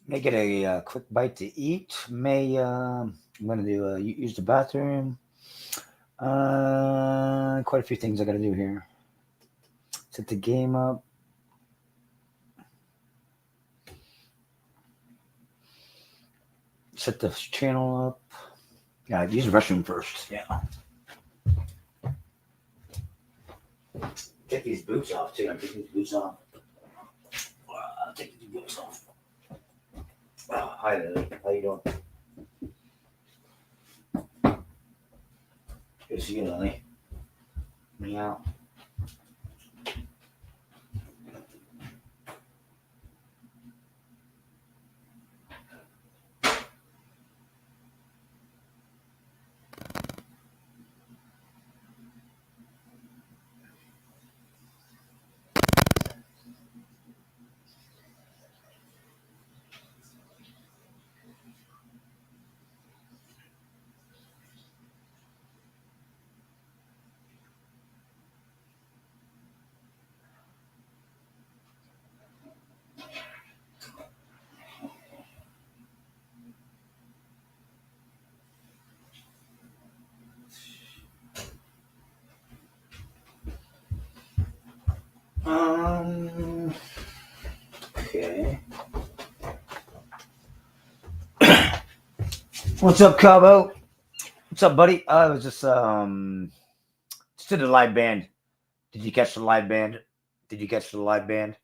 May get a quick bite to eat. I'm gonna do use the bathroom. Quite a few things I gotta do here. Set the game up. Set the channel up. Yeah, use the restroom first. Yeah. Take these boots off too. I'm taking these boots off. Take these boots off. Hi, Lily. How you doing? Good to see you, Lily. Meow. Okay. What's up, Cabo? What's up, buddy? I was just did a live band. Did you catch the live band? Did you catch the live band?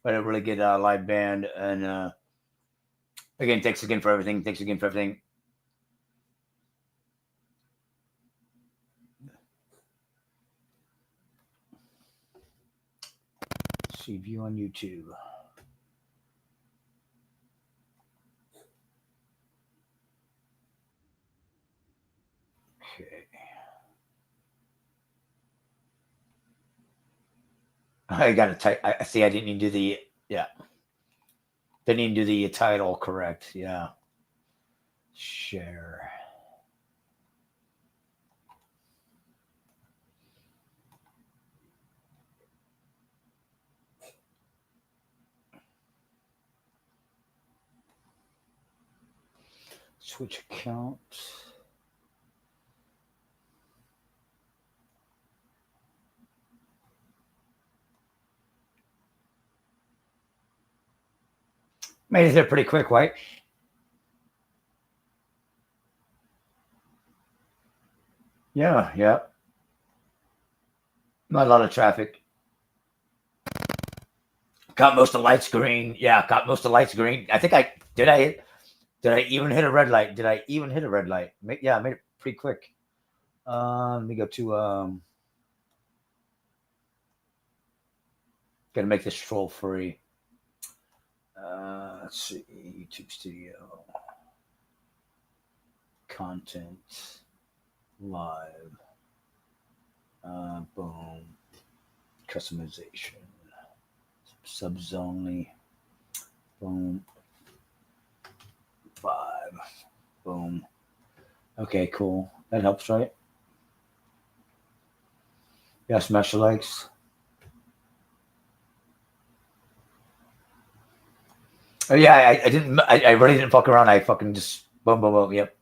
But a really good live band, and again, thanks again for everything. Thanks again for everything. Let's see view on YouTube. Okay. I got to type. I see. I didn't even do the Didn't even do the title correct. Yeah. Share. Switch account. Made it there pretty quick, right? Yeah, yeah. Not a lot of traffic. Got most of the lights green. Yeah, got most of the lights green. I think I did. Did I even hit a red light? Did I even hit a red light? Yeah, I made it pretty quick. Let me go to Gotta make this troll free. Let's see, YouTube Studio, content, live, boom, customization, subs only, boom, 5, boom. Okay, cool. That helps, right? Yeah, smash the likes. Oh yeah, I didn't. I really didn't fuck around. I fucking just boom, boom, boom. Yep.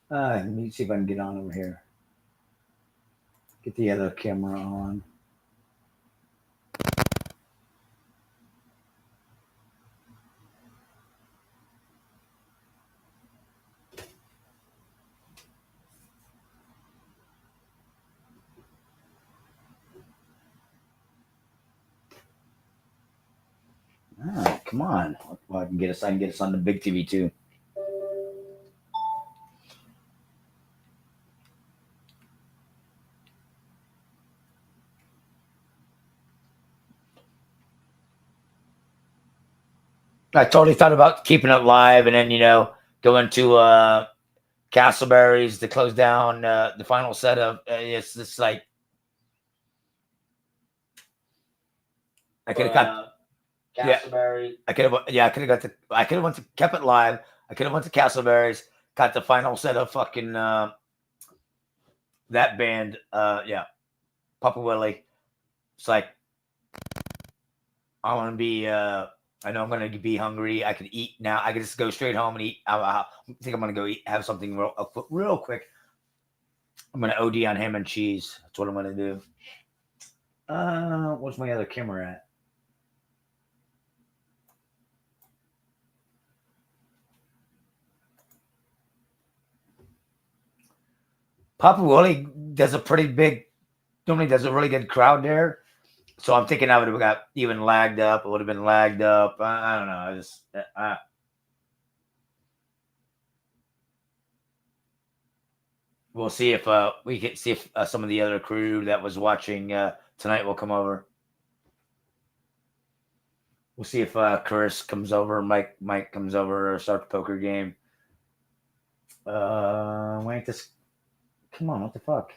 Let me see if I can get on over here. Get the other camera on. Come on. Well, I can get us. I can get us on the big TV too. I totally thought about keeping it live, and then going to Castleberry's to close down the final set of. It's just like I could have got Castleberry. I could have. Yeah, I could have got the. I could have went to kept it live. I could have went to Castleberry's, got the final set of fucking that band. Yeah, Papa Willie. It's like I want to be I know I'm gonna be hungry. I could eat now. I could just go straight home and eat. I think I'm gonna go eat, have something real quick. I'm gonna OD on ham and cheese. That's what I'm gonna do. Where's my other camera at? Papa Willie does a pretty big. Normally does a really good crowd there. So I'm thinking I would have got even lagged up. It would have been lagged up. I don't know. I just. We'll see if we can see if some of the other crew that was watching tonight will come over. We'll see if Chris comes over, Mike comes over, or start the poker game. Wait, this. Come on, what the fuck?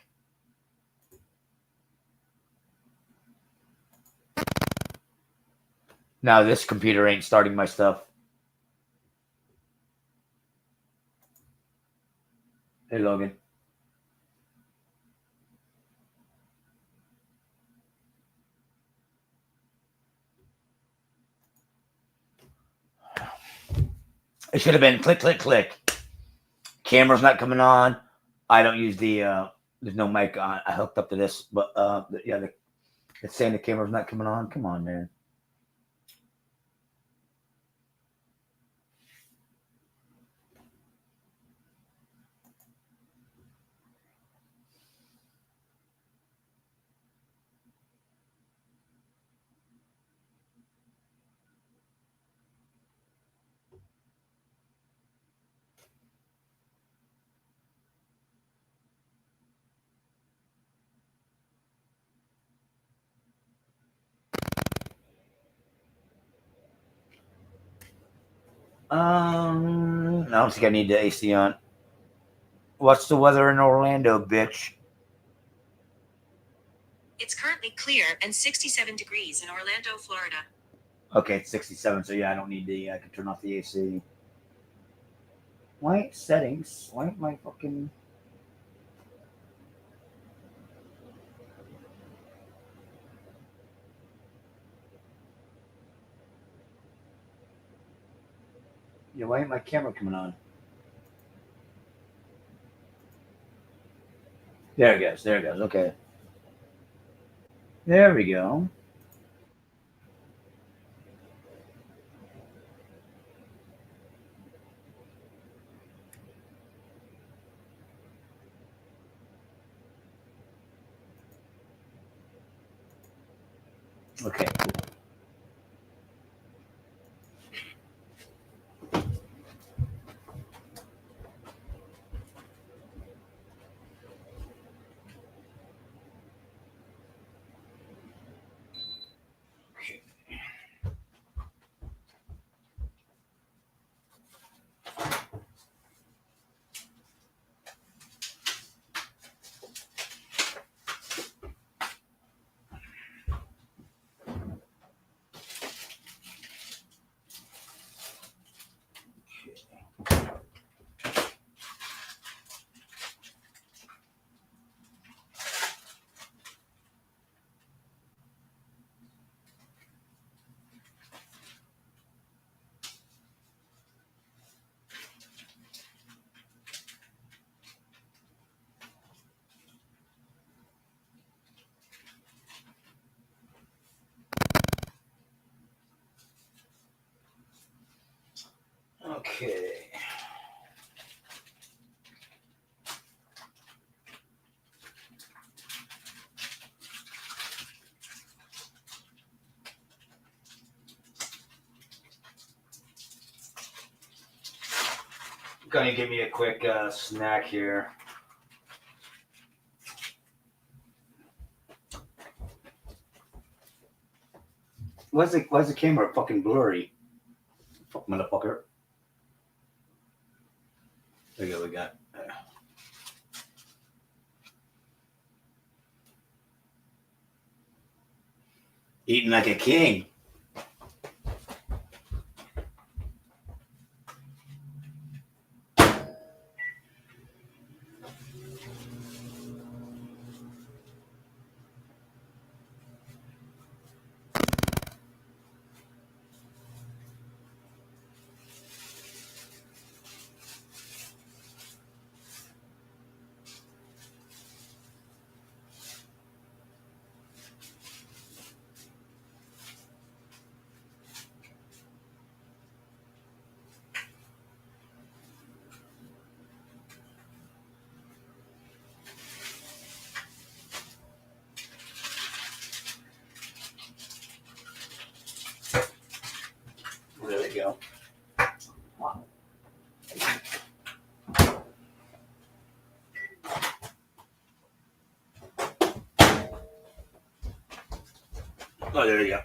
No, this computer ain't starting my stuff. Hey, Logan. It should have been click, click, click. Camera's not coming on. I don't use the. There's no mic on. I hooked up to this, but yeah, it's saying the camera's not coming on. Come on, man. I don't think I need the AC on. What's the weather in Orlando, bitch? It's currently clear and 67 degrees in Orlando, Florida. Okay, it's 67, so yeah, I don't need the. I can turn off the AC. Why settings? Why am I fucking? Yeah, why ain't my camera coming on? There it goes. There it goes. Okay. There we go. Okay. Okay. Gonna give me a quick snack here. Why's the camera fucking blurry? Fuck motherfucker. There you go, we got. Eating like a king. Oh, there you go.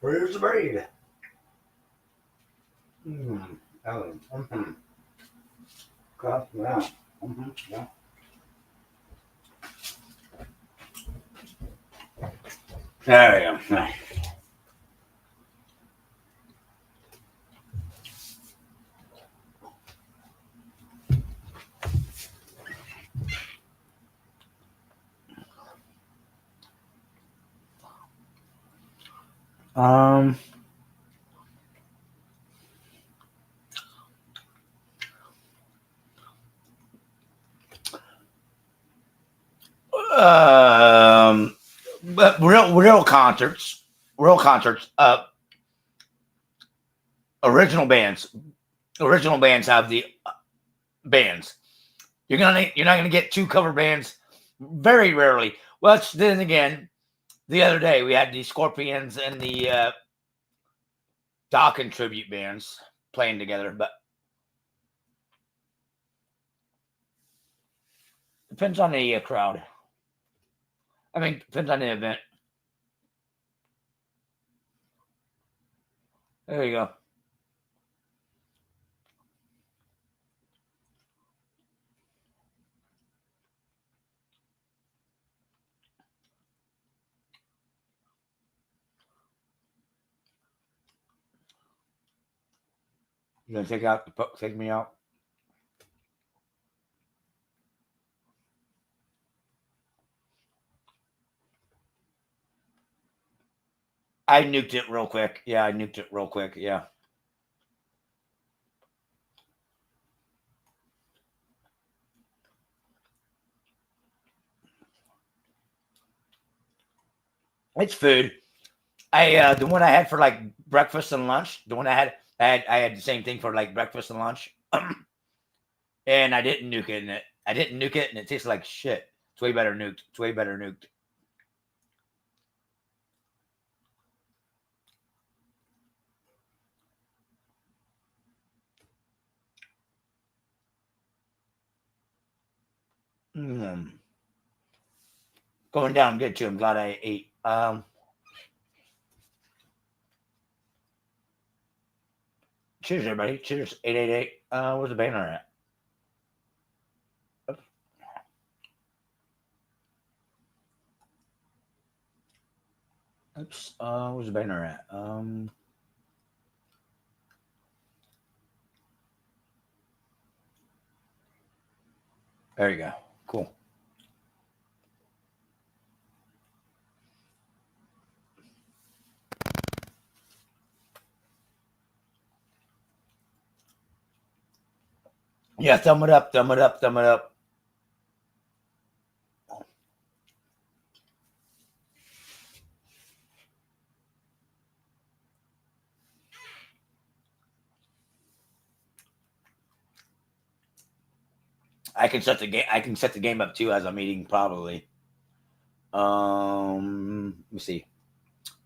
Where's the braid? Oh, God, yeah. Yeah. There we go. Um, but real concerts, original bands have the bands. You're not gonna get two cover bands very rarely. Well, then again, the other day we had the Scorpions and the Dawkins tribute bands playing together, but depends on the crowd. I mean, depends on the event. There you go. You gonna take me out? I nuked it real quick. Yeah, I nuked it real quick. Yeah. It's food. The one I had for like breakfast and lunch. The one I had the same thing for like breakfast and lunch, and I didn't nuke it. And it tastes like shit. It's way better nuked. It's way better nuked. Going down good too. I'm glad I ate. Cheers, everybody. Cheers. 888. Where's the banner at? Oops. Where's the banner at? There you go. Cool. Yeah, thumb it up, thumb it up, thumb it up. I can set the game up too as I'm eating probably. Let me see.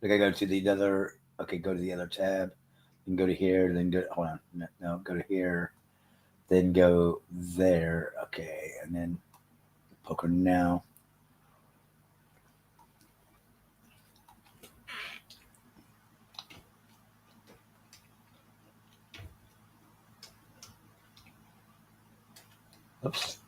I gotta go to the other. Okay, go to the other tab. Then go to here. Then go. Hold on. No, go to here. Then go there. Okay, and then poker now. Oops.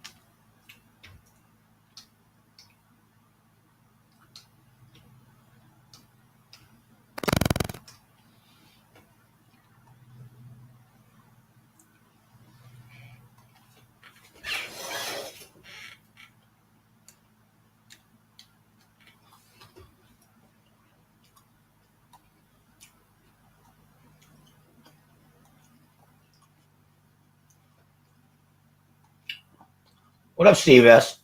What up, Steve S?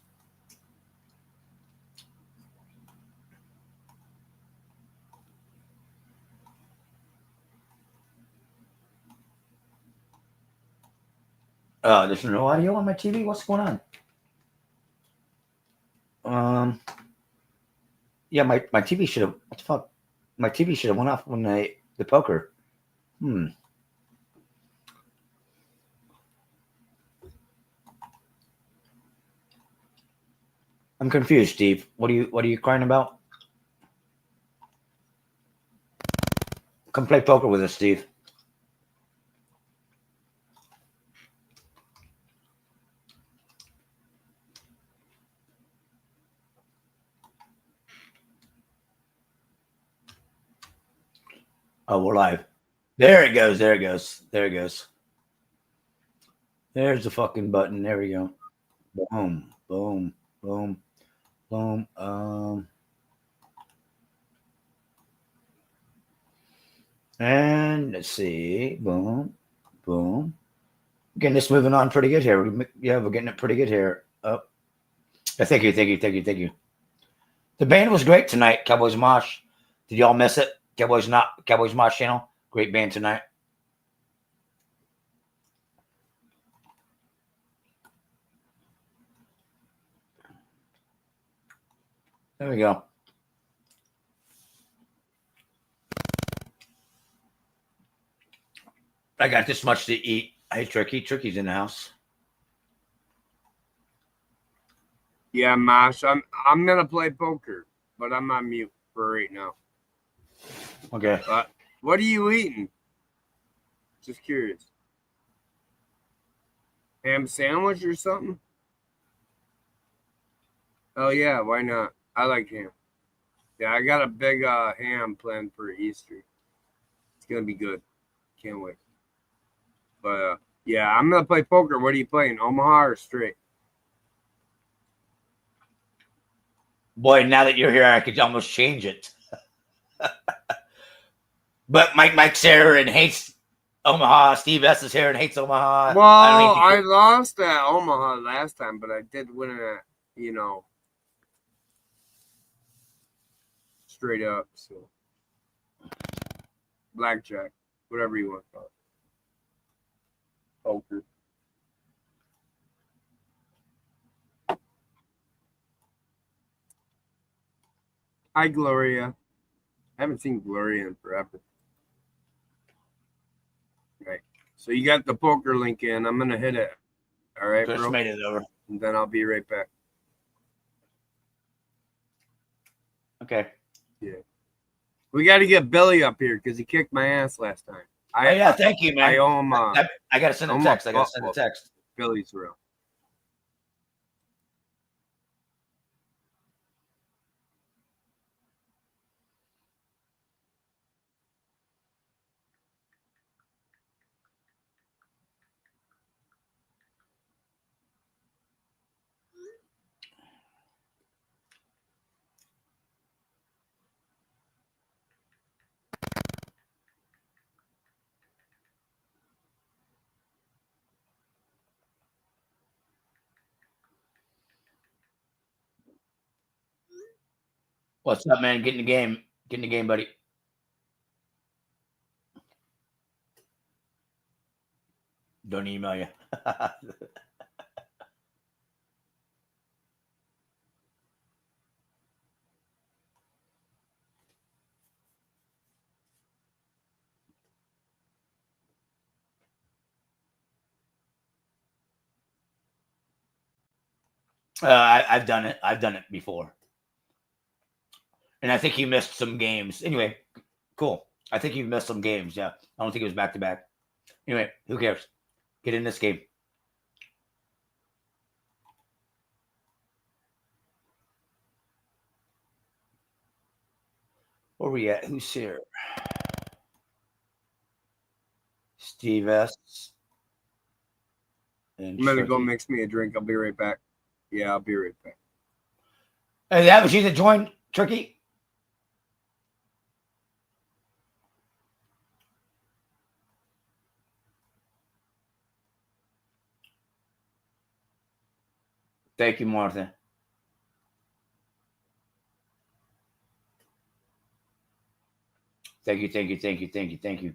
There's no audio on my TV. What's going on? Yeah, my TV should have. What the fuck? My TV should have went off when the poker. I'm confused, Steve. What are you crying about? Come play poker with us, Steve. Oh, we're live. There it goes. There it goes. There it goes. There's the fucking button. There we go. Boom. Boom. Boom. Boom. And let's see. Boom. Boom. Getting this moving on pretty good here. Yeah, we're getting it pretty good here. Oh, thank you. Thank you. Thank you. Thank you. The band was great tonight. Cowboys Mosh. Did y'all miss it? Cowboys Mosh channel. Great band tonight. There we go. I got this much to eat. Hey, Tricky. Tricky's in the house. Yeah, Mosh. I'm gonna play poker, but I'm on mute for right now. Okay. What are you eating? Just curious. Ham sandwich or something? Oh yeah, why not? I like ham. Yeah, I got a big ham planned for Easter. It's gonna be good. Can't wait. But yeah, I'm gonna play poker. What are you playing? Omaha or straight? Boy, now that you're here, I could almost change it. But Mike's here and hates Omaha. Steve S is here and hates Omaha. Well, I lost at Omaha last time, but I did win it at, straight up. So blackjack, whatever you want to call it. Poker. Hi, Gloria. I haven't seen Gloria in forever. Right. So you got the poker link in. I'm gonna hit it. All right, Just bro. made it over. And then I'll be right back. Okay. Yeah. We got to get Billy up here because he kicked my ass last time. Yeah, thank you, man. I owe him. I got to send a text. I got to send a text. Billy's real. What's up, man? Get in the game. Get in the game, buddy. Don't email you. I've done it. I've done it before. And I think you missed some games. Anyway, cool. I think you missed some games. Yeah. I don't think it was back to back. Anyway, who cares? Get in this game. Where we at? Who's here? Steve S. I'm gonna go mix me a drink. I'll be right back. Yeah, I'll be right back. Hey, that was you that joined, Tricky? Thank you, Martha. Thank you, thank you, thank you, thank you, thank you.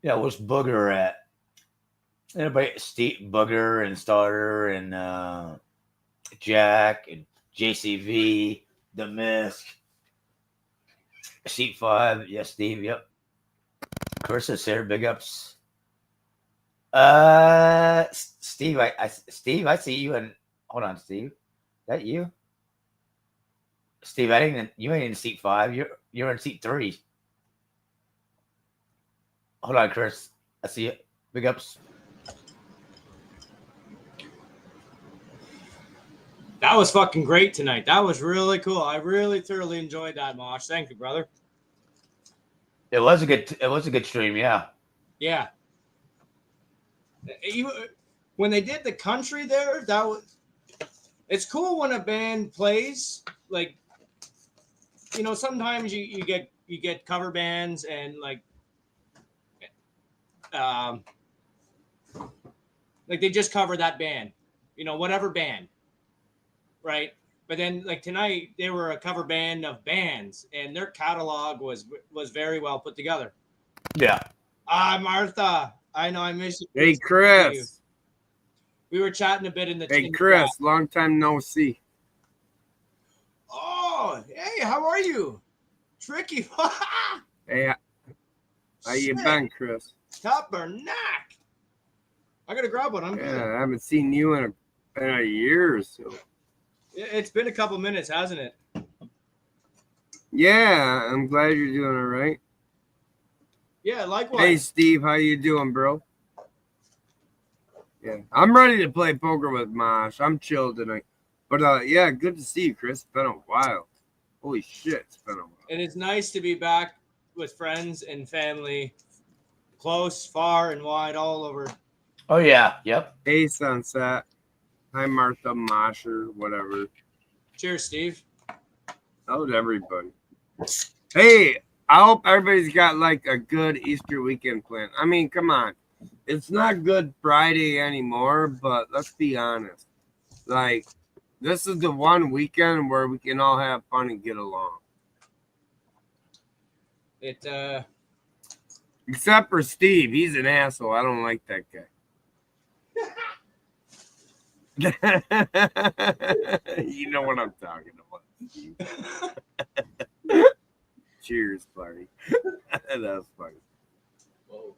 Yeah, where's Booger at? Everybody, Steve Booger and Starter and Jack and JCV, the Mist, Sheet 5. Yes, Steve. Yep. Chris is here. Big ups. Steve, Steve, I see you. And hold on, Steve. That you? Steve, I didn't. You ain't in seat 5. You're in seat 3. Hold on, Chris. I see you. Big ups. That was fucking great tonight. That was really cool. I really thoroughly enjoyed that, Mosh. Thank you, brother. It was a good stream. Yeah. Yeah. When they did the country there, it's cool when a band plays. Like, you know, sometimes you get cover bands and like they just cover that band, you know, whatever band, right? But then like tonight they were a cover band of bands and their catalog was very well put together. Yeah. Martha, I know I miss you. Hey, Chris. We were chatting a bit in the Hey, Chris, long time no see. Oh, hey, how are you? Tricky. Hey, how you been, Chris? Top or knack. I gotta grab one. I'm good. I haven't seen you in a year or so. It's been a couple minutes, hasn't it? Yeah, I'm glad you're doing all right. Yeah, likewise. Hey, Steve, how you doing, bro? Yeah, I'm ready to play poker with Mosh. I'm chill tonight. But yeah, good to see you, Chris. It's been a while. Holy shit, it's been a while. And it's nice to be back with friends and family, close, far, and wide, all over. Oh yeah. Yep. Hey, Sunset. Hi, Martha, Mosher, whatever. Cheers, Steve. How's everybody? Hey, I hope everybody's got like a good Easter weekend plan. I mean, come on. It's not Good Friday anymore, but let's be honest. Like, this is the one weekend where we can all have fun and get along. Except for Steve. He's an asshole. I don't like that guy. You know what I'm talking about, Steve. Cheers, buddy. That's funny. Whoa.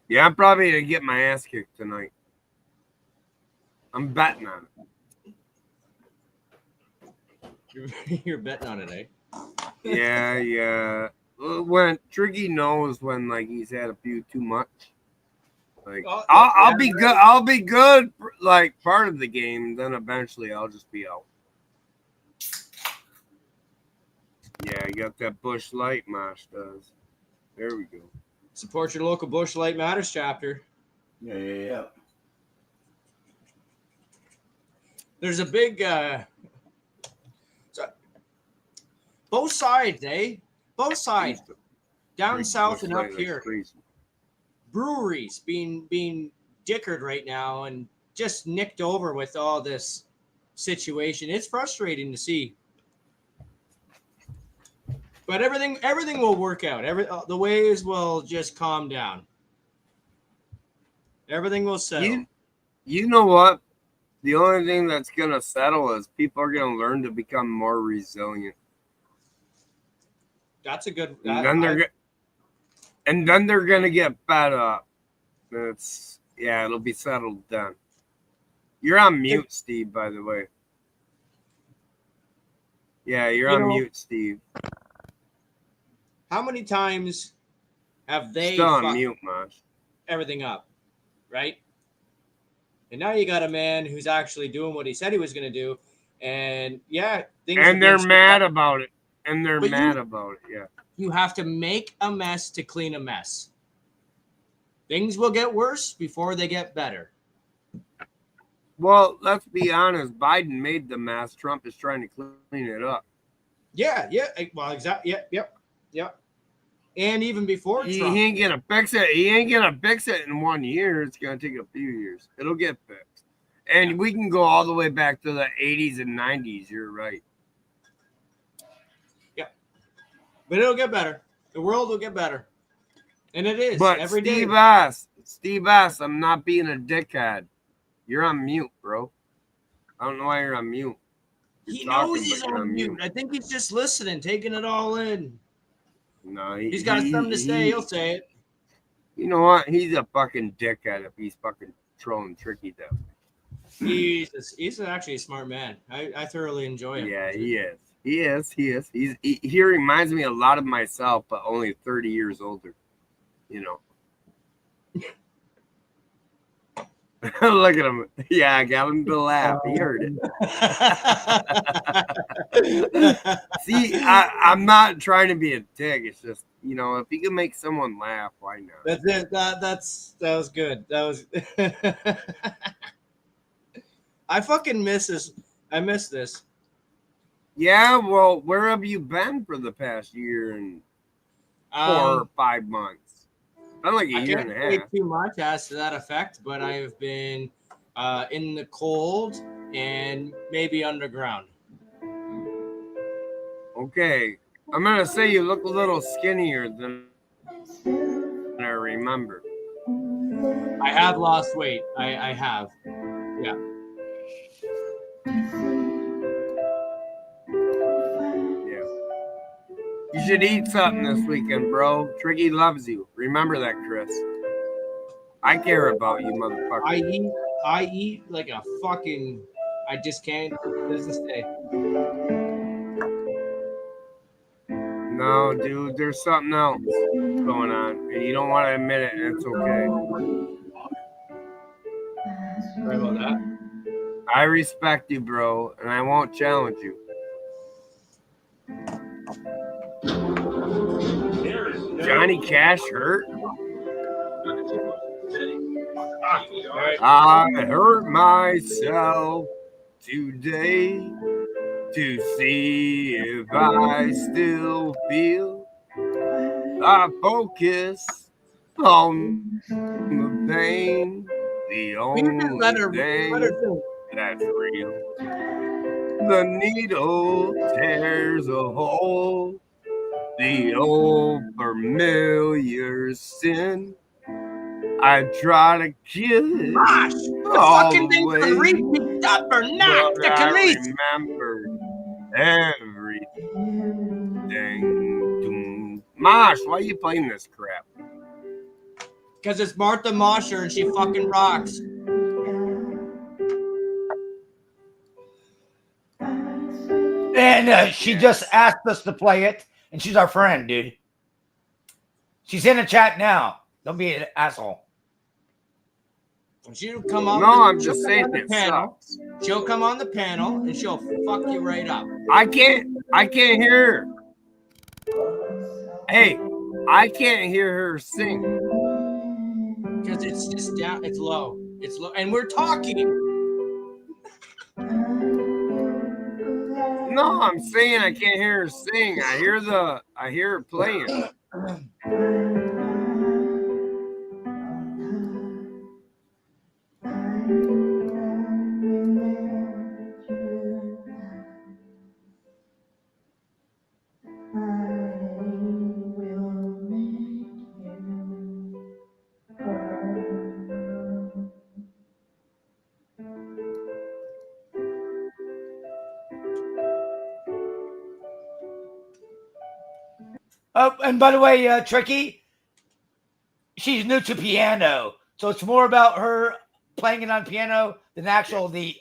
Yeah, I'm probably going to get my ass kicked tonight. I'm betting on it. You're betting on it, eh? Yeah. When Triggy knows when like he's had a few too much. Like I'll be good. I'll be good like part of the game. Then eventually I'll just be out. Yeah, you got that Bush Light, Mosh does. There we go. Support your local Bush Light Matters chapter. Yeah. There's a big both sides, eh? Both sides. Down south and up here. Crazy. Breweries being dickered right now and just nicked over with all this situation. It's frustrating to see. But everything will work out. The waves will just calm down. Everything will settle. You know what? The only thing that's gonna settle is people are gonna learn to become more resilient. That's a good. And then they're gonna get fed up. It'll be settled then. You're on mute, Steve. By the way. Yeah, you're on mute, Steve. How many times have they still on mute, Mosh? Everything up, right? And now you got a man who's actually doing what he said he was going to do, and yeah, they're mad about it. And they're mad about it. Yeah. You have to make a mess to clean a mess. Things will get worse before they get better. Well, let's be honest. Biden made the mess. Trump is trying to clean it up. Yeah. Well, exactly. Yep. And even before he Trump. ain't gonna fix it. He ain't gonna fix it in 1 year. It's gonna take a few years. It'll get fixed. And we can go all the way back to the 80s and 90s. You're right. But it'll get better. The world will get better. And it is But every day. Steve S, I'm not being a dickhead. You're on mute, bro. I don't know why you're on mute. You're He talking, knows he's but you're on mute. I think he's just listening, taking it all in. No, He's got something to say. He'll say it. You know what? He's a fucking dickhead if he's fucking trolling Tricky though. He's actually a smart man. I thoroughly enjoy him. Yeah, he is. He reminds me a lot of myself, but only 30 years older. You know. Look at him. Yeah, I got him to laugh. He heard it. See, I'm not trying to be a dick. It's just, you know, if you can make someone laugh, why not? That's it. That was good. That was. I fucking miss this. I miss this. Yeah, well, where have you been for the past year and 4 or 5 months? Been like a year and a half. I can't say too much as to that effect, but I have been in the cold and maybe underground. Okay, I'm gonna say you look a little skinnier than I remember. I have lost weight. I have. Yeah. You should eat something this weekend, bro. Tricky loves you. Remember that, Chris. I care about you, motherfucker. I eat like a fucking. I just can't. Business day. No, dude, there's something else going on, and you don't want to admit it, and it's okay. Sorry about that. I respect you, bro, and I won't challenge you. Johnny Cash hurt? I hurt myself today to see if I still feel. I focus on the pain, the only thing that's real. The needle tears a hole, the old familiar sin. I try to kill it all fucking the way, repeat up or not. but I remember everything. Mosh, why are you playing this crap? Because it's Martha Mosher and she fucking rocks. And she just asked us to play it, and she's our friend, dude. She's in the chat now. Don't be an asshole. She'll come on. No, I'm just saying it panel. sucks. She'll come on the panel and she'll fuck you right up. I can't hear her. Hey, I can't hear her sing. Because it's just down, it's low. It's low. And we're talking. No, I'm saying I can't hear her sing. I hear her playing. Oh, and by the way, Tricky, she's new to piano, so it's more about her playing it on piano than actual the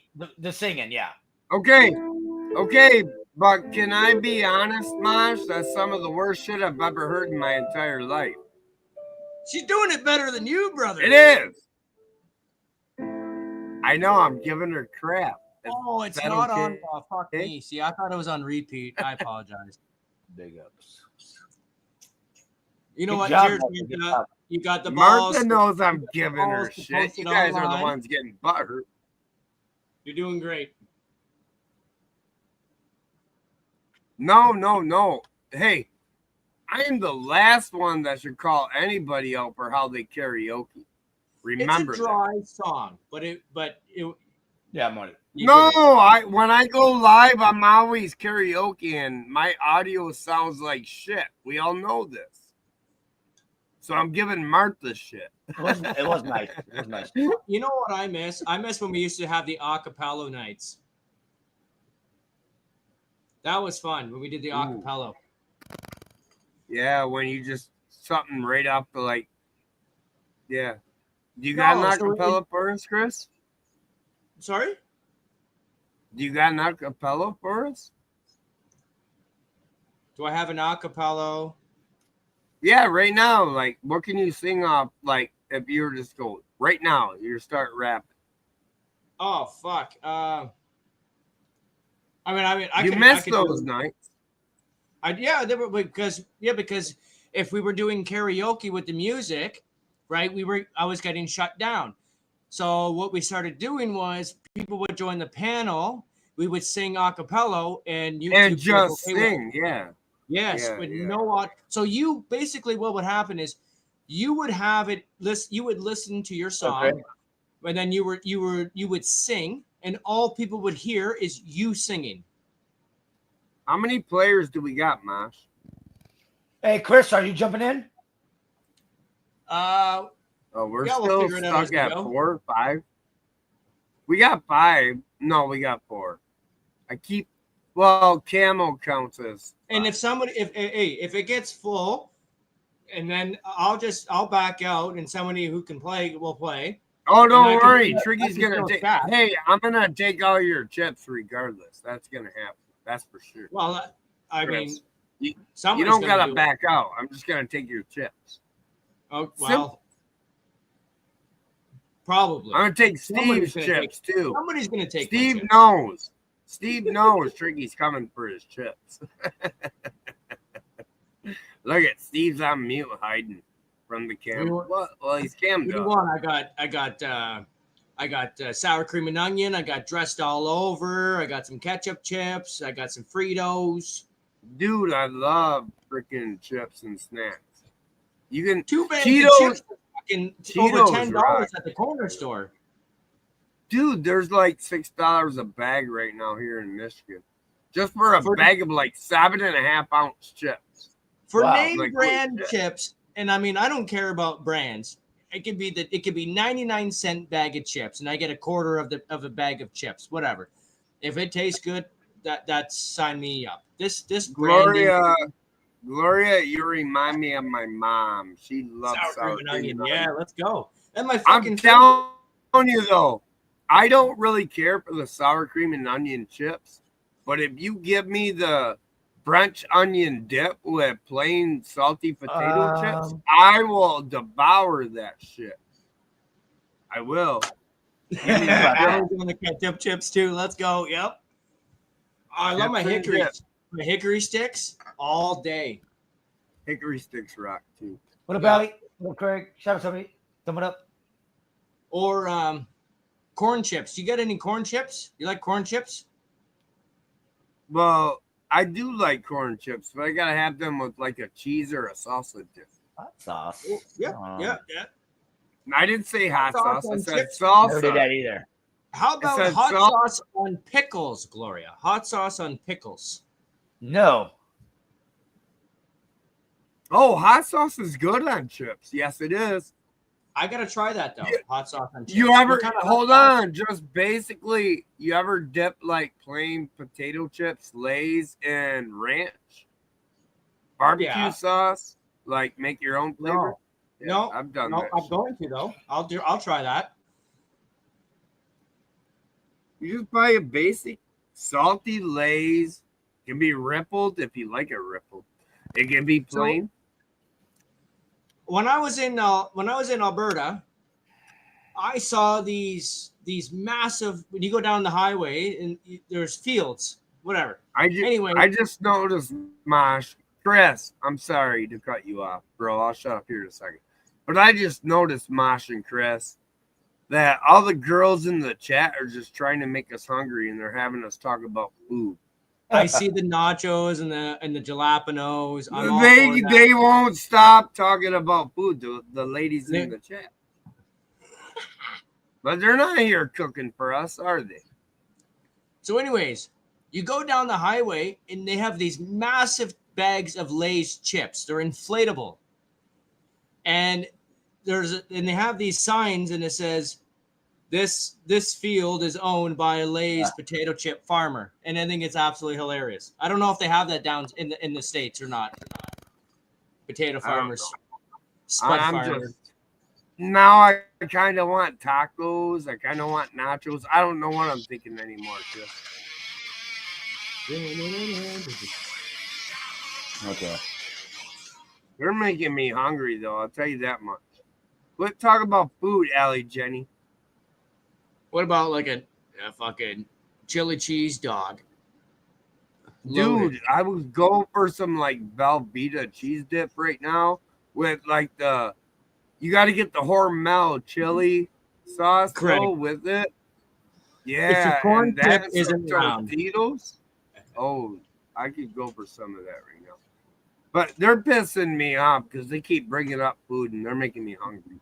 singing. Yeah. Okay, but can I be honest, Mosh? That's some of the worst shit I've ever heard in my entire life. She's doing it better than you, brother. It is. I know. I'm giving her crap. Oh, it's not okay? On. Oh, fuck me. See, I thought it was on repeat. I apologize. Big ups. You know Good what? job, Cheers, Martha. Martha. You got the balls. Martha knows I'm giving her shit. You guys are the ones getting butthurt. You're doing great. No. Hey, I am the last one that should call anybody out for how they karaoke. Remember, it's a dry song, but Yeah, I'm on it. No, when I go live, I'm always karaoke, and my audio sounds like shit. We all know this. So I'm giving Martha shit. It was nice. It was nice. You know what I miss? I miss when we used to have the acapella nights. That was fun when we did the acapella. Yeah, when you just something right off the like. Yeah. Do you got an acapella for us, Chris? Sorry? Do you got an acapella for us? Do I have an acapella? Yeah, right now. Like, what can you sing off? Like, if you were just go right now, you start rapping. Oh fuck. I You missed those nights. They were because if we were doing karaoke with the music, right, I was getting shut down. So what we started doing was people would join the panel, we would sing a cappella, and you just sing, yeah. Yes, Yeah, but yeah. no what. So you basically what would happen is you would have it you would listen to your song, Okay. and then you would sing, and all people would hear is you singing. How many players do we got, Mosh? Hey, Chris, are you jumping in? Oh, we're Yeah, we'll still figure it out as stuck we at go. 4 or 5. We got 5. No, we got 4. Camo counts as 5. And if it gets full, and then I'll back out, and somebody who can play will play. Oh, don't I can worry. do that. Triggy's I can gonna still take. chat. Hey, I'm gonna take all your chips regardless. That's gonna happen. That's for sure. Well, I mean, Chris, you somebody's don't gonna gotta do it. back out. I'm just gonna take your chips. Oh well, Simple. probably. I'm gonna take Somebody's Steve's gonna chips too. Somebody's gonna take. Steve knows. Steve knows Triggy's coming for his chips. Look at Steve's on mute hiding from the camera. Well, he's cammed up. One, I got sour cream and onion. I got dressed all over. I got some ketchup chips. I got some Fritos. Dude, I love freaking chips and snacks. You can 2 bags Cheetos, of chips are fucking over Cheetos $10 rock. at the corner store. Dude, there's like $6 a bag right now here in Michigan. Just for a bag of like 7.5 ounce chips. For Wow. name Like, brand holy shit. chips, and I mean I don't care about brands. It could be 99-cent bag of chips, and I get a quarter of a bag of chips, whatever. If it tastes good, that's sign me up. This Gloria, you remind me of my mom. She loves sour cream and onion. Yeah, let's go. And my I'm fucking telling you though, I don't really care for the sour cream and onion chips, but if you give me the French onion dip with plain salty potato chips, I will devour that shit. I will. I'm doing the ketchup chips too. Let's go. Yep. I love my Chips and hickory. dip. My hickory sticks all day. Hickory sticks rock too. What about it? What up, Craig? Shout out to me. Thumb it up. Or corn chips. You got any corn chips? You like corn chips? Well, I do like corn chips, but I gotta have them with like a cheese or a salsa dip. Hot sauce. Yeah. I didn't say hot Hot sauce sauce. I on said chips? Never did salsa. that either. How about said hot salt. sauce on pickles, Gloria? Hot sauce on pickles. No. Oh, hot sauce is good on chips. Yes, it is. I gotta try that though. Hot sauce on chips. You ever What kind of hot hold sauce? on? Just basically, you ever dip like plain potato chips, Lay's, and ranch, barbecue Yeah. sauce? Like make your own flavor. No, I've done no, that. I'm shit. going to though. I'll try that. You just buy a basic salty Lay's. It can be rippled if you like it rippled. It can be plain. When I was in Alberta, I saw these massive. When you go down the highway and there's fields, whatever. I Anyway. just noticed, Mosh, Chris, I'm sorry to cut you off, bro. I'll shut up here in a second. But I just noticed, Mosh and Chris, that all the girls in the chat are just trying to make us hungry, and they're having us talk about food. I see the nachos and the jalapenos. I'm all for that. They won't stop talking about food, the ladies in the chat. But they're not here cooking for us, are they? So, anyways, you go down the highway and they have these massive bags of Lay's chips. They're inflatable. And they have these signs and it says, this field is owned by a Lay's potato chip farmer. And I think it's absolutely hilarious. I don't know if they have that down in the States or not. Potato farmers. Spud farmers. Now I kind of want tacos. I kind of want nachos. I don't know what I'm thinking anymore, Chris. Okay. You're making me hungry, though. I'll tell you that much. Let's talk about food, Allie Jenny. What about like a fucking chili cheese dog? Dude, I was going for some like Velveeta cheese dip right now with like you got to get the Hormel chili sauce with it. Yeah, if your corn and dip that isn't round. Tostitos. Oh, I could go for some of that right now. But they're pissing me off because they keep bringing up food and they're making me hungry.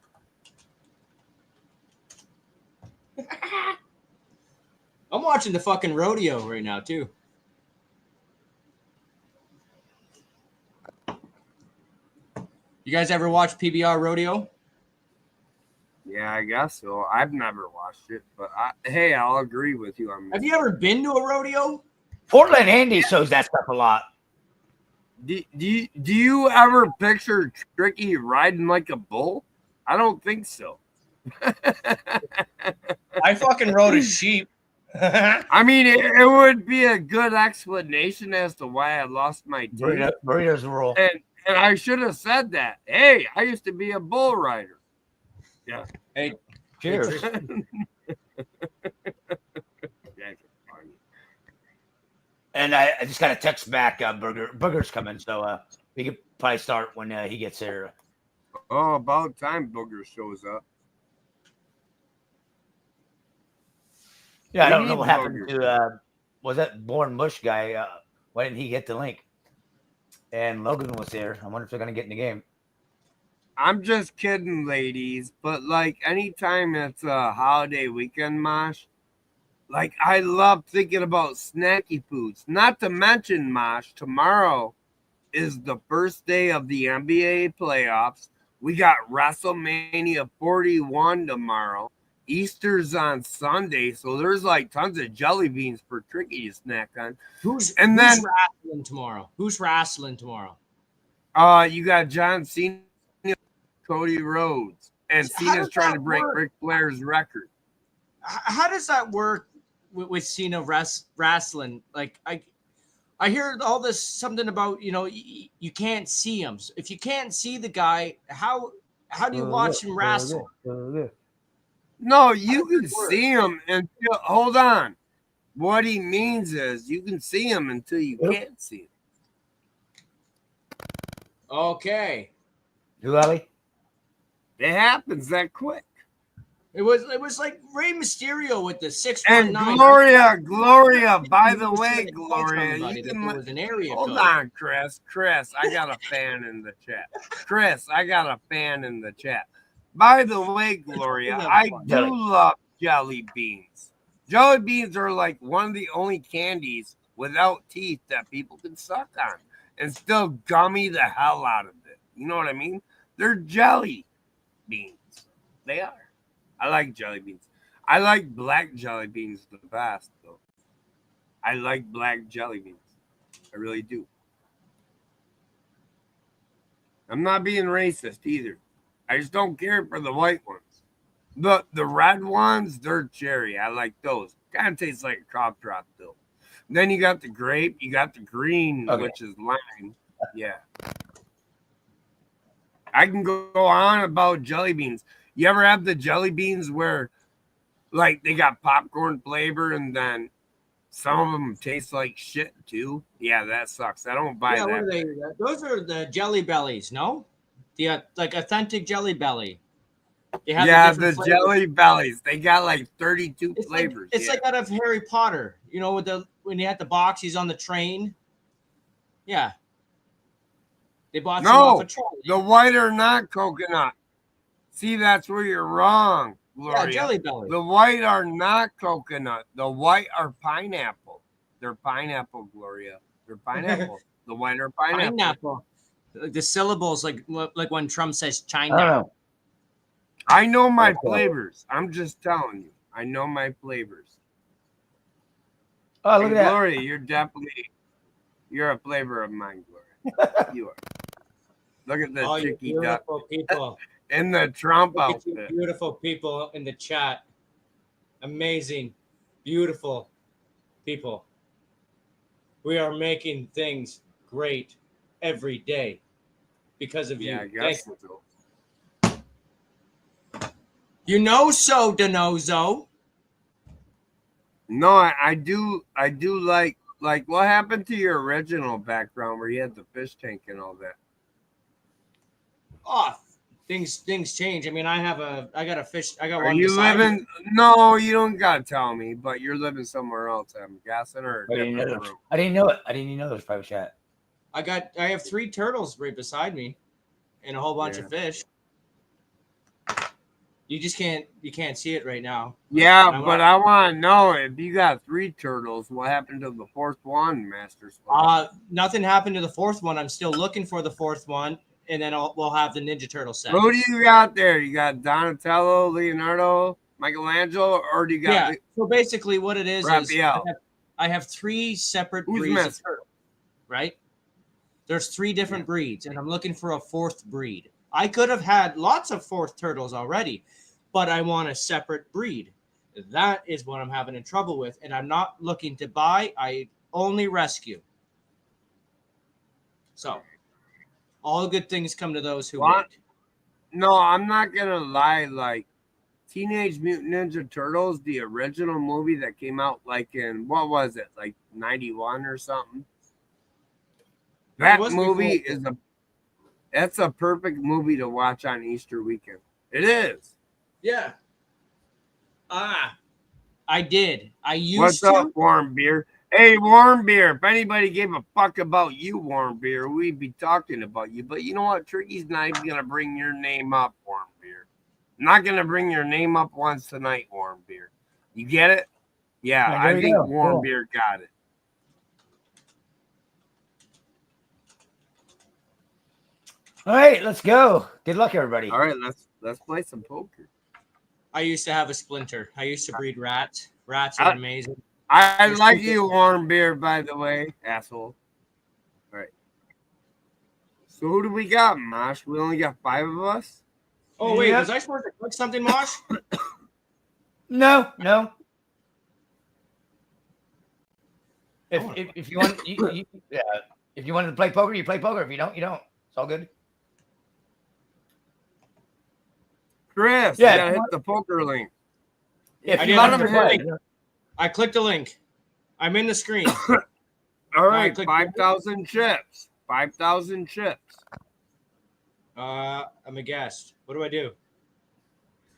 I'm watching the fucking rodeo right now too. You guys ever watch PBR rodeo? Yeah, I guess so. I've never watched it, but hey, I'll agree with you on that. Have you ever been to a rodeo? Portland Andy shows that stuff a lot. Do you ever picture Tricky riding like a bull? I don't think so. I fucking rode a sheep. I mean, it would be a good explanation as to why I lost my teeth. Burritos rule. And I should have said that. Hey, I used to be a bull rider. Yeah. Hey, cheers. And I just got a text back. Booger's coming, so we could probably start when he gets here. Oh, about time Booger shows up. Yeah, I don't know what happened to was that Born Mush guy? Why didn't he get the link? And Logan was there. I wonder if they're gonna get in the game. I'm just kidding, ladies. But like anytime it's a holiday weekend, Mosh, like I love thinking about snacky foods. Not to mention, Mosh, tomorrow is the first day of the NBA playoffs. We got WrestleMania 41 tomorrow. Easter's on Sunday, so there's like tons of jelly beans for Tricky to snack on. Who's wrestling tomorrow? Who's wrestling tomorrow? You got John Cena, Cody Rhodes, and Cena's trying to break Ric Flair's record. How does that work with Cena wrestling? Like I hear all this something about you can't see him. So if you can't see the guy, how do you watch him wrestle? No, you can see him until. Hold on. What he means is you can see him until you can't see him. Okay. Who, Ellie? It happens that quick. It was like Rey Mysterio with the 619. And Gloria. By the way, Gloria, you can was an area hold code. on, Chris. I got a fan in the chat. I got a fan in the chat. By the way, Gloria, I do love jelly beans. Jelly beans are like one of the only candies without teeth that people can suck on and still gummy the hell out of it. You know what I mean? They're jelly beans. They are. I like jelly beans. I like black jelly beans the best, though. I like black jelly beans. I really do. I'm not being racist either. I just don't care for the white ones. The red ones, they're cherry. I like those. Kind of tastes like a cough drop, though. Then you got the grape. You got the green, which is lime. Yeah. I can go on about jelly beans. You ever have the jelly beans where, like, they got popcorn flavor and then some of them taste like shit, too? Yeah, that sucks. I don't buy that. What are they? Those are the Jelly Bellies, no? The like authentic Jelly Belly. The Jelly Bellies. They got like 32 flavors. It's like out of Harry Potter. You know, when he had the box, he's on the train. Yeah. They bought some off a trolley. The white are not coconut. See, that's where you're wrong. Gloria. Yeah, Jelly Belly. The white are not coconut. The white are pineapple. They're pineapple, Gloria. They're pineapple. The white are pineapple. Pineapple. The syllables like when Trump says I don't China. know. I know my Okay. flavors. I'm just telling you. I know my flavors. Oh, look And at that. Gloria, you're a flavor of mine, Gloria. You are. Look at the Oh, you chicky duck beautiful people. in the Trump Look at you outfit. beautiful people in the chat. Amazing. Beautiful people. We are making things great every day because of Yeah, I you. guess Thank you. so. You know so, Denozo. No, I do like what happened to your original background where you had the fish tank and all that? Oh, things change. I mean, I got a fish. I got Are one you beside me. living? No, you don't gotta tell me, but you're living somewhere else. I'm guessing, or a I didn't different know. room. I didn't know it. I didn't even know there was private chat. I have 3 turtles right beside me, and a whole bunch of fish. You can't see it right now. Yeah, but I want to know if you got 3 turtles, what happened to the 4th one, Master Slug? Nothing happened to the 4th one. I'm still looking for the 4th one, and then we'll have the Ninja Turtle set. Who do you got there? You got Donatello, Leonardo, Michelangelo, or do you got? Yeah. So basically, what it is Raphael. I have 3 separate Who's breeds missing? of turtle. Right? There's 3 different breeds, and I'm looking for a 4th breed. I could have had lots of 4th turtles already, but I want a separate breed. That is what I'm having in trouble with, and I'm not looking to buy. I only rescue. So, all good things come to those who wait. No, I'm not gonna lie. Like Teenage Mutant Ninja Turtles, the original movie that came out like in what was it, like 91 or something? That movie is that's a perfect movie to watch on Easter weekend. It is. Yeah. I did. I used What's to. up, Warm Beer? Hey, Warm Beer. If anybody gave a fuck about you, Warm Beer, we'd be talking about you. But you know what? Tricky's not even gonna bring your name up, Warm Beer. I'm not gonna bring your name up once tonight, Warm Beer. You get it? Yeah, There I we think go. Warm Cool. Beer got it. All right, let's go. Good luck, everybody. All right, let's play some poker. I used to have a splinter. I used to breed rats. Rats are amazing. I like you, Warm Beer, by the way, asshole. All right. So who do we got, Mosh? We only got 5 of us? Oh, wait. Yep. Was I supposed to click something, Mosh? No. If you want, yeah. If you wanted to play poker, you play poker. If you don't, you don't. It's all good. Chris, Yeah, you gotta hit the poker link. If I you did want have to to play, I clicked the link. I'm in the screen. All right, click 5,000 chips. 5,000 chips. I'm a guest. What do I do?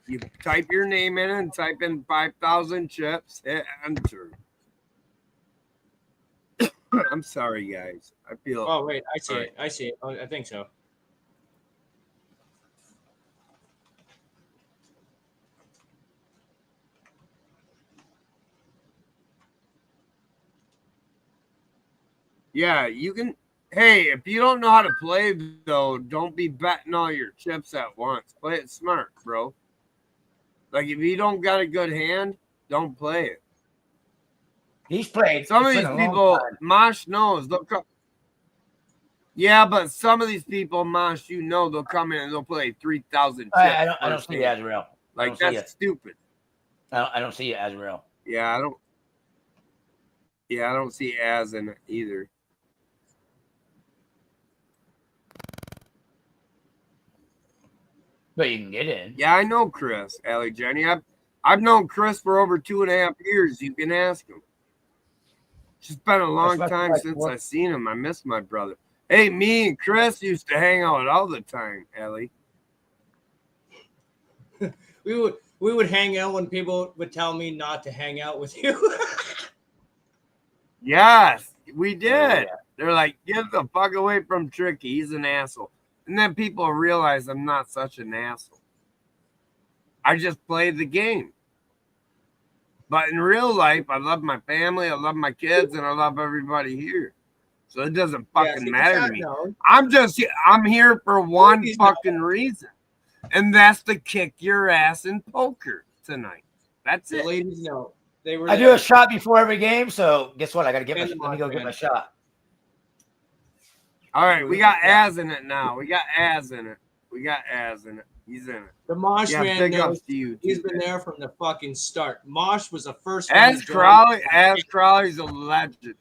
You type your name in and type in 5,000 chips. Hit enter. I'm sorry, guys. I feel. Oh, wait. I see it. I see it. Oh, I think so. Yeah, you can. Hey, if you don't know how to play, though, don't be betting all your chips at once. Play it smart, bro. Like, if you don't got a good hand, don't play it. he's played. Some of It's these been a long people, time. Mosh knows. They'll come. Yeah, but some of these people, Mosh, you know, they'll come in and they'll play 3,000 chips. I don't see you as real. Like, that's stupid. I don't see you as real. Yeah, I don't. Yeah, I don't see as in it either. But you can get in. Yeah, I know Chris, Allie Jenny. I've known Chris for over 2.5 years. You can ask him. It's been a long time since I've seen him. I miss my brother. Hey, me and Chris used to hang out all the time, Allie. We would hang out when people would tell me not to hang out with you. Yes, we did. Yeah. They're like, get the fuck away from Tricky. He's an asshole. And then people realize I'm not such an asshole. I just play the game. But in real life, I love my family, I love my kids, and I love everybody here. So it doesn't fucking matter to me. I'm here for one fucking reason. And that's to kick your ass in poker tonight. That's it. Ladies know. They were I do a shot before every game, so guess what? I gotta get my, let me go get my shot. All right, we got Az in it now. We got Az in it. He's in it. The Mosh man big knows. ups to you. He's been there from the fucking start. Mosh was the first one. Az Crowley's a legend.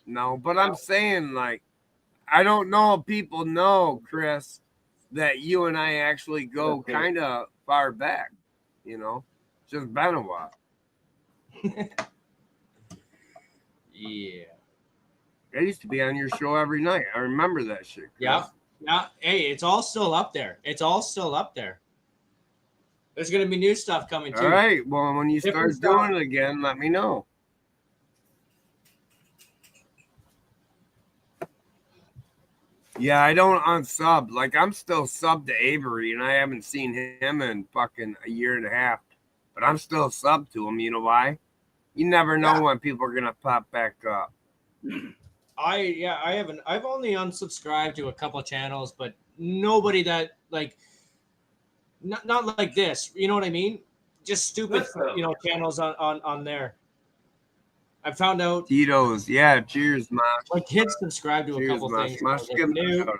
No, but I'm saying, like, I don't know if people know, Chris, that you and I actually go kind of far back. You know, just been a while. Yeah. I used to be on your show every night. I remember that shit. Chris. Yeah. Yeah. Hey, it's all still up there. It's all still up there. There's going to be new stuff coming too. All right. Well, when you start doing it again, let me know. Yeah, I don't unsub. Like, I'm still subbed to Avery, and I haven't seen him in fucking a year and a half. But I'm still subbed to him. You know why? You never know when people are gonna pop back up. I haven't. I've only unsubscribed to a couple channels, but nobody that like, not like this. You know what I mean? Just stupid, channels on there. I found out Tito's, yeah. Cheers, Mosh. my kids subscribe to a couple Mosh. things. Mosh giving a shout out.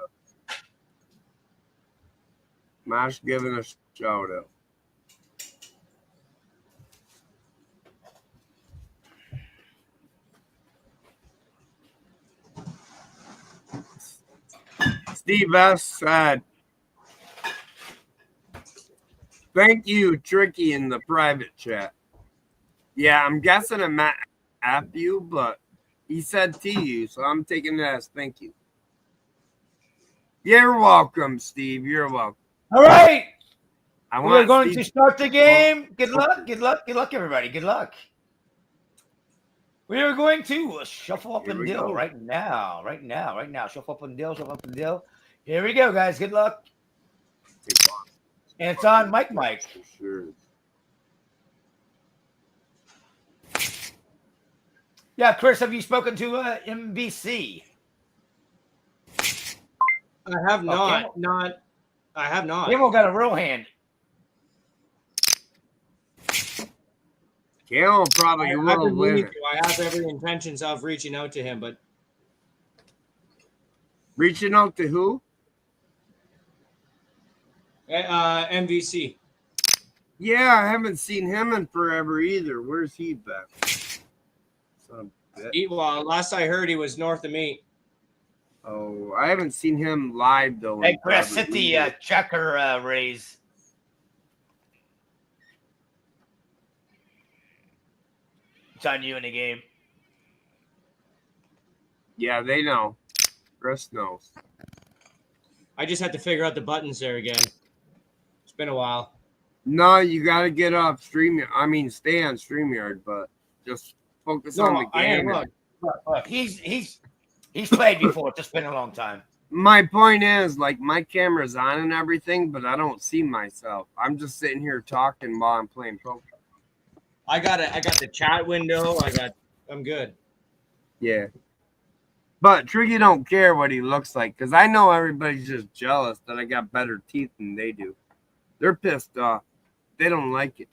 Mosh giving a shout out. Steve S said, "Thank you, Tricky, in the private chat." Yeah, I'm guessing I'm not at you, but he said to you, so I'm taking that as thank you. You're welcome, Steve. You're welcome. All right. We're going Steve to start the game. Good luck. Good luck. Good luck, everybody. Good luck. We are going to shuffle up and deal right now. Right now. Shuffle up and deal. Here we go, guys. Good luck. And it's on Mike. Sure. Yeah, Chris, have you spoken to MBC? I have not. I have not. Camel got a real hand. Camel probably will win. I have every intentions of reaching out to him, but reaching out to who? MVC. Yeah, I haven't seen him in forever either. Where's he been? Well, last I heard, he was north of me. Oh, I haven't seen him live though. Hey, Chris, hit the checker raise. It's on you in the game. Yeah, they know. Chris knows. I just had to figure out the buttons there again. It's been a while. No, you got to get off StreamYard. I mean, stay on StreamYard, but just focus on the game. Look. He's played before. It's just been a long time. My point is, like, my camera's on and everything, but I don't see myself. I'm just sitting here talking while I'm playing poker. I got the chat window. I'm good. Yeah. But Triggy don't care what he looks like, because I know everybody's just jealous that I got better teeth than they do. They're pissed off. They don't like it.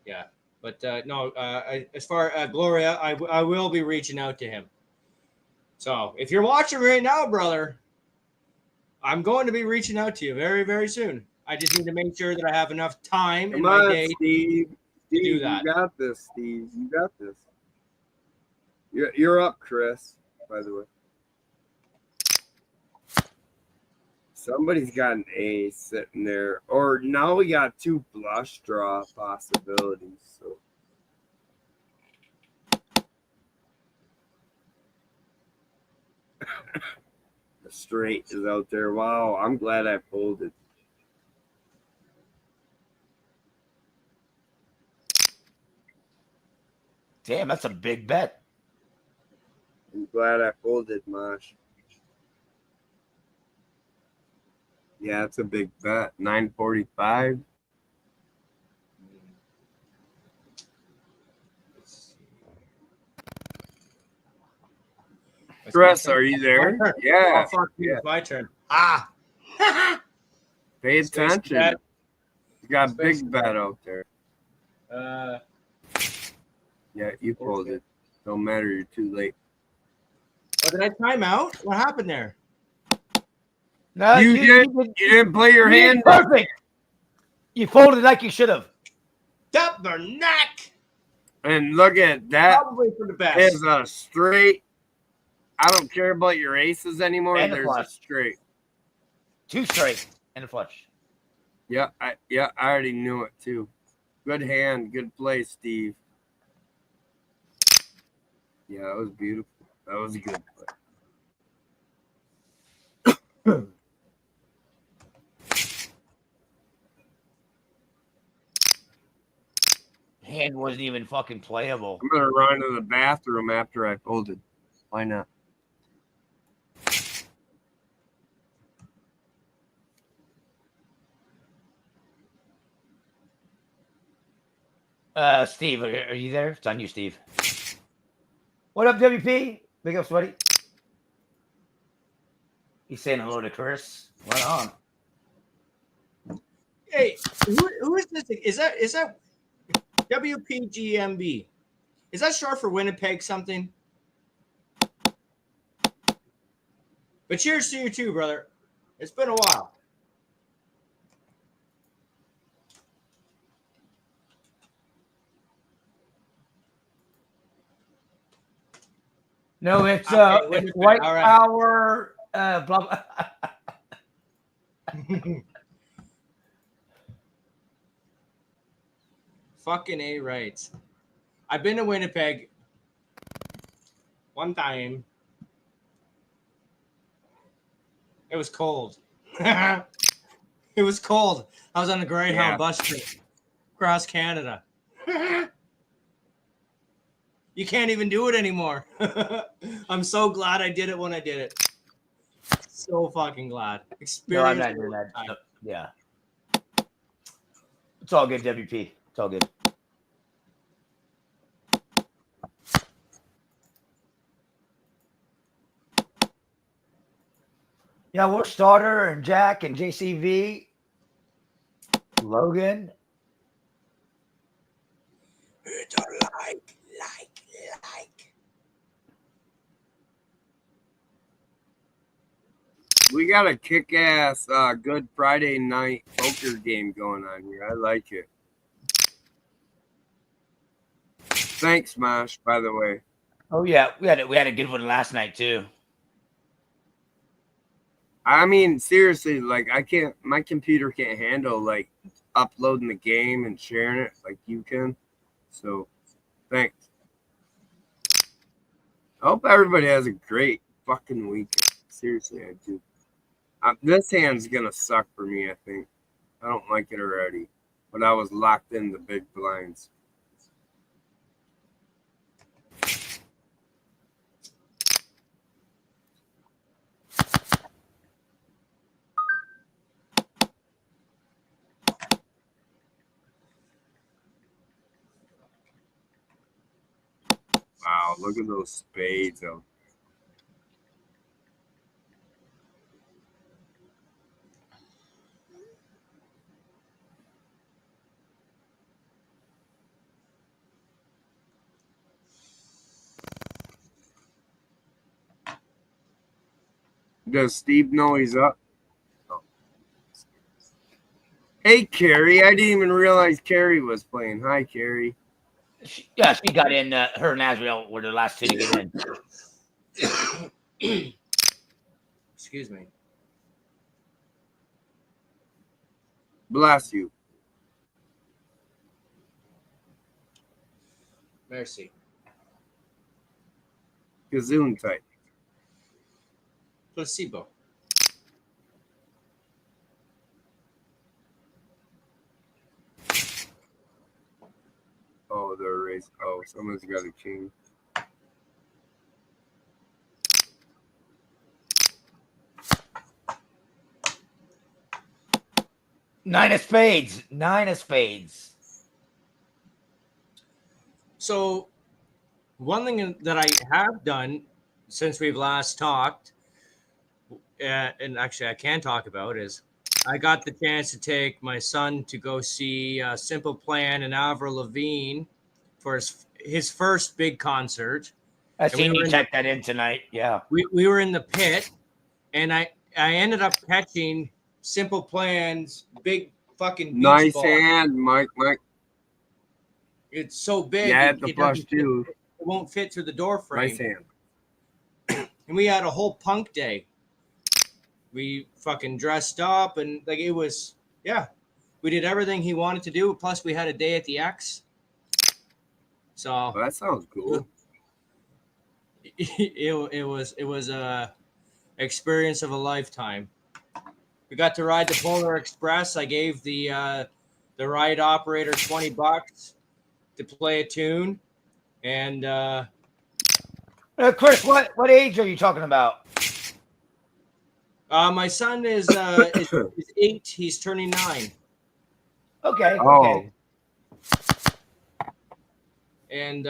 Yeah, but no. As far Gloria, I will be reaching out to him. So if you're watching right now, brother, I'm going to be reaching out to you very, very soon. I just need to make sure that I have enough time in my day Steve. to do that. You got this, Steve. You got this. You're up, Chris, by the way. Somebody's got an ace sitting there. Or now we got two flush draw possibilities. So straight is out there. Wow, I'm glad I folded. Damn, that's a big bet. I'm glad I folded, Mosh. Yeah, it's a big bet. 945. Chris, are you there? Yeah. Oh, fuck you. Yeah. It's my turn. Ah. Pay Space attention. bet. You got a Space big bet out there. Yeah, you folded. Don't matter. You're too late. Oh, did I time out? What happened there? No, You didn't play your you did hand. perfect. You folded like you should have. Up their neck. And look at that. Probably for the best. Is a straight. I don't care about your aces anymore. And a There's flush. a straight. 2 straight and a flush. Yeah, I already knew it too. Good hand, good play, Steve. Yeah, that was beautiful. That was a good play. Hand wasn't even fucking playable. I'm gonna run to the bathroom after I folded. Why not? Steve, are you there? It's on you, Steve. What up, WP? Big up, sweaty. He's saying hello to Chris. Right on. Hey, who is this? Is that WPGMB? Is that short for Winnipeg something? But cheers to you too, brother. It's been a while. No, it's Okay, it's white all right. power. Blah blah. Fucking A right. I've been to Winnipeg one time. It was cold. It was cold. I was on a Greyhound bus trip across Canada. You can't even do it anymore. I'm so glad I did it when I did it. So fucking glad. No, I'm not doing that. No, yeah. It's all good, WP. It's all good. Yeah, we're Starter and Jack and JCV. Logan. It's a like. We got a kick-ass good Friday night poker game going on here. I like it. Thanks, Mosh, by the way. Oh yeah, we had a good one last night too. I mean, seriously, like my computer can't handle like uploading the game and sharing it like you can. So thanks. I hope everybody has a great fucking weekend. Seriously, I do. This hand's gonna suck for me, I think. I don't like it already. But I was locked in the big blinds. Wow, look at those spades out. Does Steve know he's up? Oh. Hey, Carrie. I didn't even realize Carrie was playing. Hi, Carrie. She got in. Her and Azrael were the last two to get in. Excuse me. Bless you. Mercy. Gazoon type. Placebo. race. Oh, someone's got a king. Nine of spades. Nine of spades. So, one thing that I have done since we've last talked, and actually I can talk about, is I got the chance to take my son to go see Simple Plan and Avril Lavigne for his first big concert. I And we seen were you in check that in tonight. Yeah. we were in the pit, and I ended up catching Simple Plan's big fucking beach Nice ball. hand, Mike. It's so big, Yeah, it, at the it flush doesn't fit, too. it won't fit through the door frame. Nice hand. And we had a whole punk day. We fucking dressed up, and like it was, yeah, we did everything he wanted to do. Plus, we had a day at the X. So Well, that sounds cool. it was a experience of a lifetime. We got to ride the Polar Express. I gave the ride operator $20 to play a tune, and Chris, what age are you talking about? my son is 8. He's turning 9, Okay. Oh. Okay. and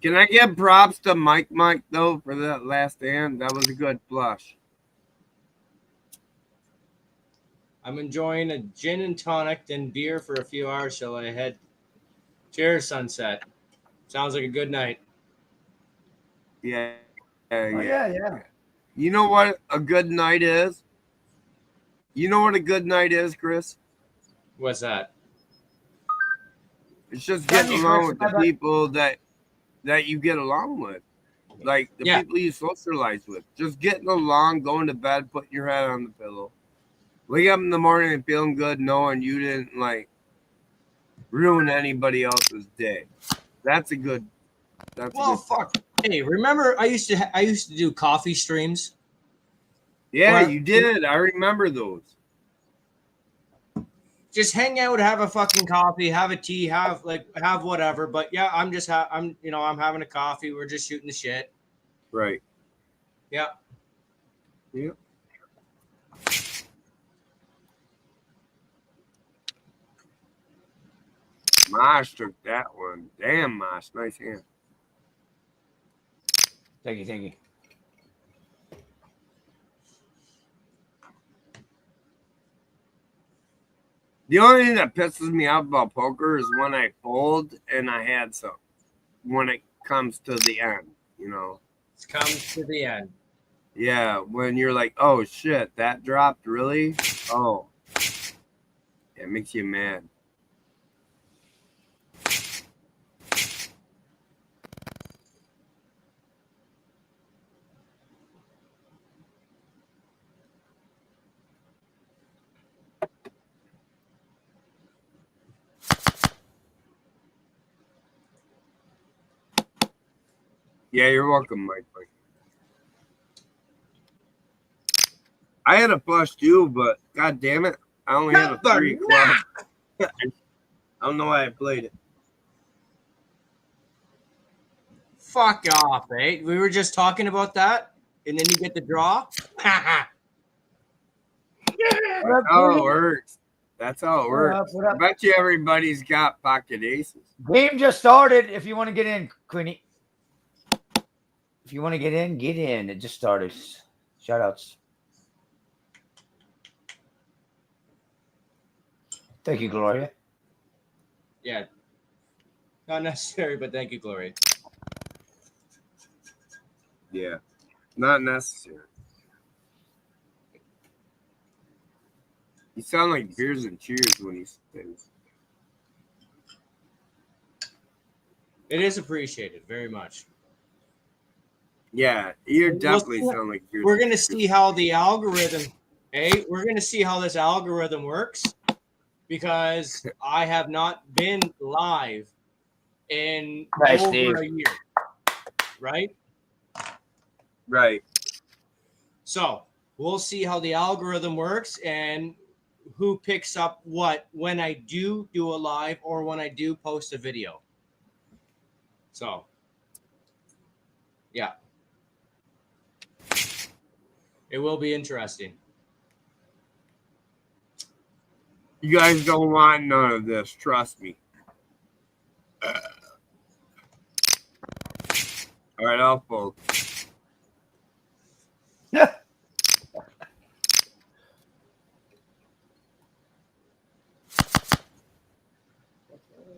Can I give props to Mike though for that last hand? That was a good flush. I'm enjoying a gin and tonic, then beer for a few hours till I head. Cheers, sunset. Sounds like a good night. Yeah. Oh, yeah. You know what a good night is? You know what a good night is, Chris? What's that? It's just Tell getting me, along Chris, with the about- people that you get along with. Like the Yeah. people you socialize with. Just getting along, going to bed, putting your head on the pillow. Wake up in the morning and feeling good knowing you didn't like ruin anybody else's day. That's a good Well, fuck. Hey, remember I used to do coffee streams. Yeah, Well, you did. I remember those. Just hang out, have a fucking coffee, have a tea, have whatever. But yeah, I'm having a coffee. We're just shooting the shit. Right. Yeah. Yeah. Mosh took that one. Damn, Mosh. Nice hand. Thank you. The only thing that pisses me off about poker is when I fold and I had some. When it comes to the end, you know. It comes to the end. Yeah, when you're like, oh shit, that dropped, really? Oh. It makes you mad. Yeah, you're welcome, Mike. I had a flush too, but god damn it, I only had a 3 club. I don't know why I played it. Fuck off, eh? We were just talking about that, and then you get the draw. That's how it works. That's how it works. What up? I bet you everybody's got pocket aces. Game just started. If you want to get in, Queenie. If you want to get in, get in. It just started. Shout outs. Thank you, Gloria. Yeah. Not necessary, but thank you, Gloria. Yeah, not necessary. You sound like Beers and Cheers when he sings. It is appreciated very much. Yeah, you We'll definitely see- sound like Beers. We're and gonna Cheers. see how the algorithm, we're gonna see how this algorithm works, because I have not been live in Nice, over Steve. a year. Right? Right. So we'll see how the algorithm works, and who picks up what when I do a live or when I do post a video. So, yeah. It will be interesting. You guys don't want none of this. Trust me. All right, I'll fold.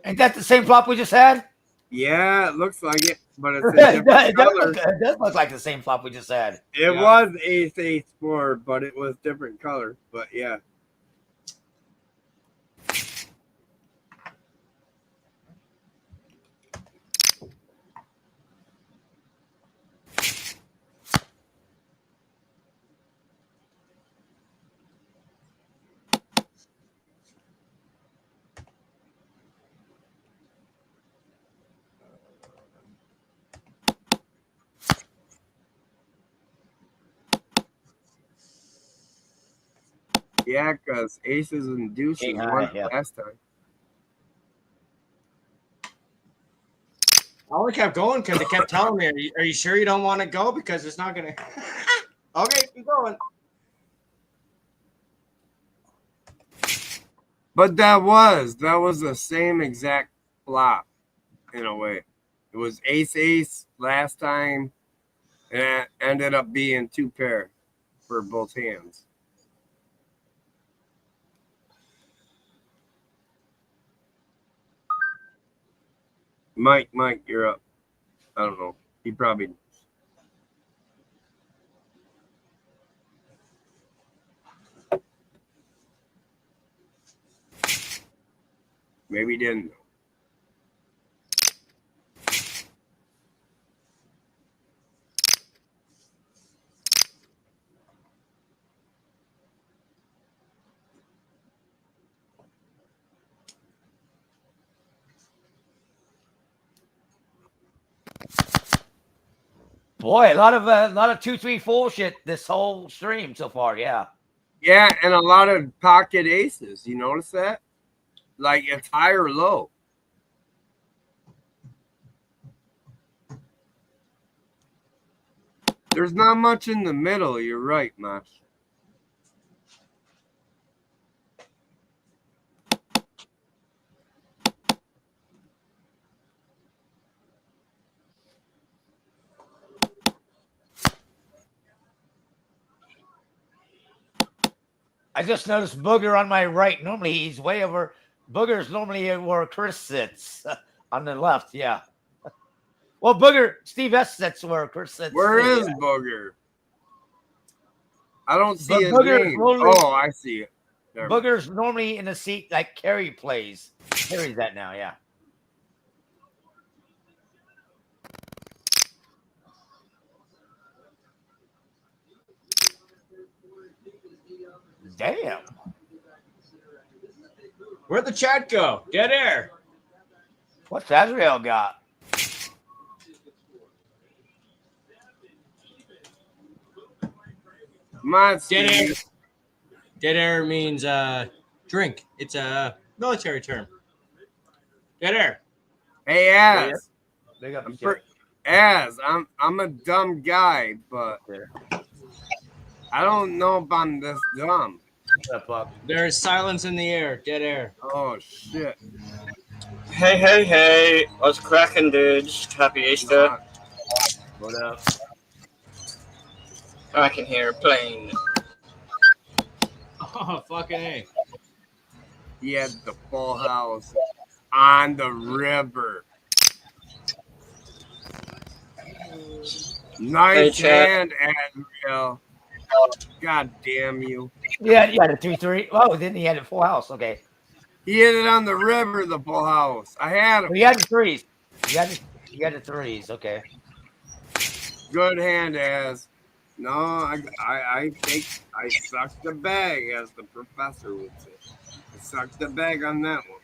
Ain't that the same flop we just had? Yeah, it looks like it, but it's a It different color. does look like the same flop we just had. It Yeah. was ace board, but it was different color. But yeah. Yeah, because aces and deuces King high, won yeah. last time. I only kept going because they kept telling me, are you sure you don't want to go? Because it's not going to. Okay, keep going. But that was the same exact flop in a way. It was ace last time, and it ended up being 2 pair for both hands. Mike, you're up. I don't know. He probably. Maybe he didn't. Boy, a lot of 2, 3, 4 shit this whole stream so far. Yeah. Yeah, and a lot of pocket aces. You notice that? Like it's high or low. There's not much in the middle. You're right, Mosh. I just noticed Booger on my right. Normally he's way over. Booger's normally where Chris sits on the left. Yeah. Well, Booger, Steve S sits where Chris sits. Where too, is yeah. Booger? I don't see But his Booger's name. normally- Oh, I see it. Never mind. Booger's normally in the seat like Carrie plays. Carrie's that now, yeah. Damn. Where'd the chat go? Dead air. What's Azrael got? Come on, Dead air. Steve. Dead air means drink. It's a military term. Dead air. Hey, Az. They got I'm a dumb guy, but I don't know if I'm this dumb. There is silence in the air. Dead air. Oh shit. Hey. What's cracking, dudes? Happy Easter. What up? I can hear a plane. Oh, fucking A. He had the full house on the river. Nice Hey, Chad. hand, Adriel. God damn you. Yeah, you had a 2-3. Oh, then he had a full house. Okay. He hit it on the river, the full house. I had him. He had the threes. He had the threes. Okay. Good hand, Az. No, I think I sucked the bag, as the professor would say. I sucked the bag on that one.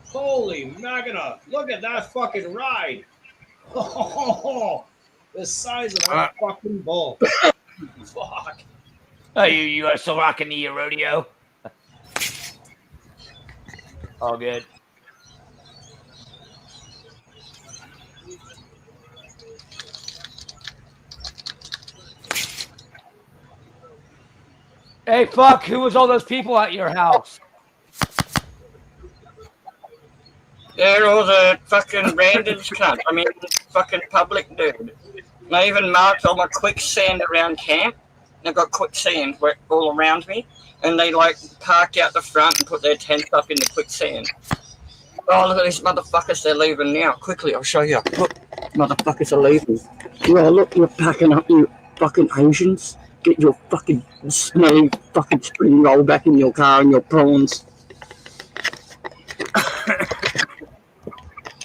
Holy Magna. Look at that fucking ride. Oh, the size of that fucking bull. Fuck. Oh, you are still rocking the rodeo? All good. Hey, fuck! Who was all those people at your house? They're all the fucking randoms cunt. I mean, fucking public dude. And I even marked all my quicksand around camp. And I've got quicksand all around me. And they like parked out the front and put their tents up in the quicksand. Oh, look at these motherfuckers. They're leaving now. Quickly, I'll show you. Look, motherfuckers are leaving. Yeah, look, you're packing up, you fucking Asians. Get your fucking smelly fucking spring roll back in your car and your prawns.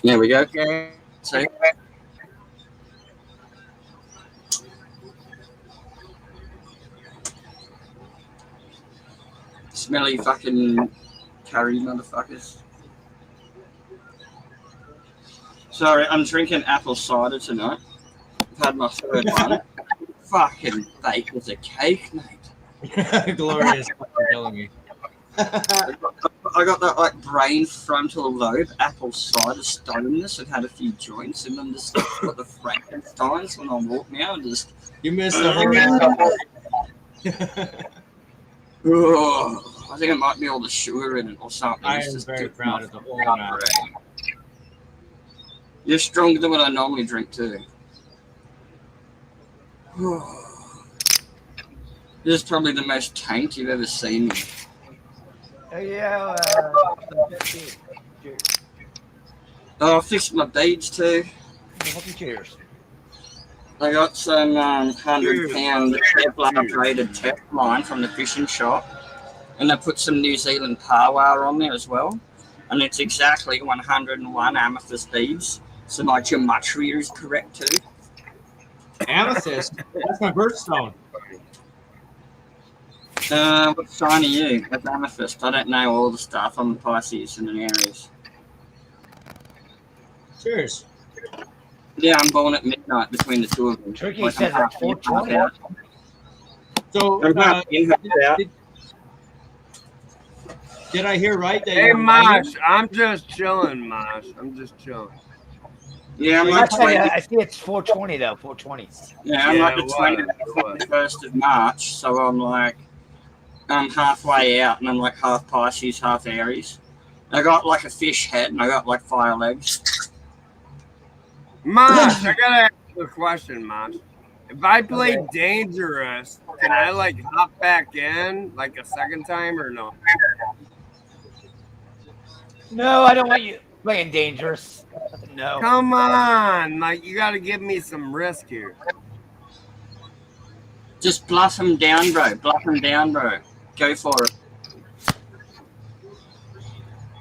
There we go. Okay. See? Smelly fucking curry motherfuckers. Sorry, I'm drinking apple cider tonight. I've had my third one. Fucking baked as a cake, mate. Glorious fucking killing me. I got that like brain frontal lobe apple cider stoneness and had a few joints and then just got the Frankensteins when I walk now and just You missed the whole. oh, I think it might be all the sugar in it or something. I It's am just very doing proud my of the whole fucking amount. brain. You're stronger than what I normally drink too. This is probably the most tanked you've ever seen me. Yeah. Oh, I fixed my beads too. Cheers. I got some 100-pound Kevlar braided Teflon from the fishing shop, and I put some New Zealand Parwar on there as well. And it's exactly 101 amethyst beads. So my gematria is correct too. Amethyst. That's my birthstone. What sign are you? That's amethyst. I don't know all the stuff. I'm a Pisces and an Aries. Cheers. Yeah, I'm born at midnight between the two of them. Tricky Like, says I'm it's half in, half 420. out. So, I'm half in, half out. did I hear right that Hey, you're Mosh, I'm just chilling, Mosh. I'm just chilling. Yeah, I'm I like tell you, 20. I see it's 420 though. 420. Yeah, I'm like the it was. 21st of March, so I'm halfway out, and I'm like half Pisces, half Aries. I got like a fish head, and I got like fire legs. Mosh, I gotta ask you a question, Mosh. If I play Dangerous, can I like hop back in like a second time or no? No, I don't want you playing dangerous. No. Come on, like you gotta give me some risk here. Just bluff them down, bro. Bluff them down, bro. Go for it.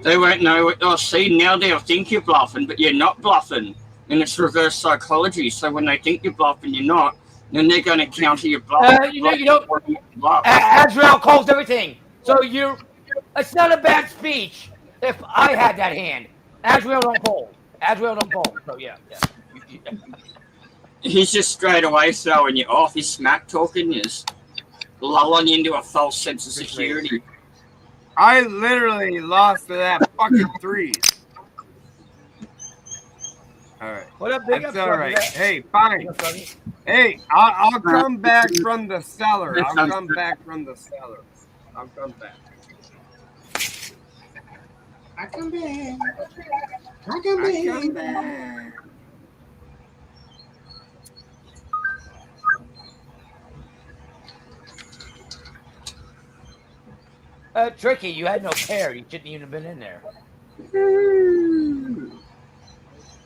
They won't know it. Oh, see, now they'll think you're bluffing, but you're not bluffing. And it's reverse psychology. So when they think you're bluffing, you're not. Then they're going to counter your bluff. You don't. Bluff. Azrael calls everything. So it's not a bad speech if I had that hand. Azrael don't fold. Azrael don't fold. So yeah. He's just straight away throwing you off. He's smack talking you, lulling you into a false sense of security. I literally lost to that fucking threes. All right. What up, big That's up? all right. Hey, fine. Hey, I'll come back from the cellar. I'll come back from the cellar. I'll come back. I come back. I come back. Tricky, you had no pair. You shouldn't even have been in there.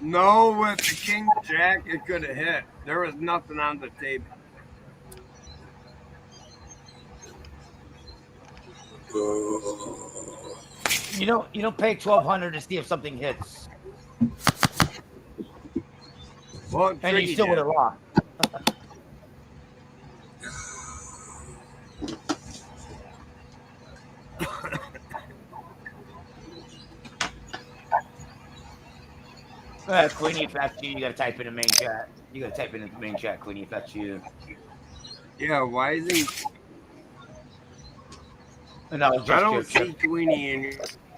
No, with the king jack, it could have hit. There was nothing on the table. You don't pay $1,200 to see if something hits, Well, and you still would have lost. Queenie, if that's you, you gotta type in the main chat. You gotta type in the main chat, Queenie, if that's you. Yeah, why is he? No, I just don't your see Queenie in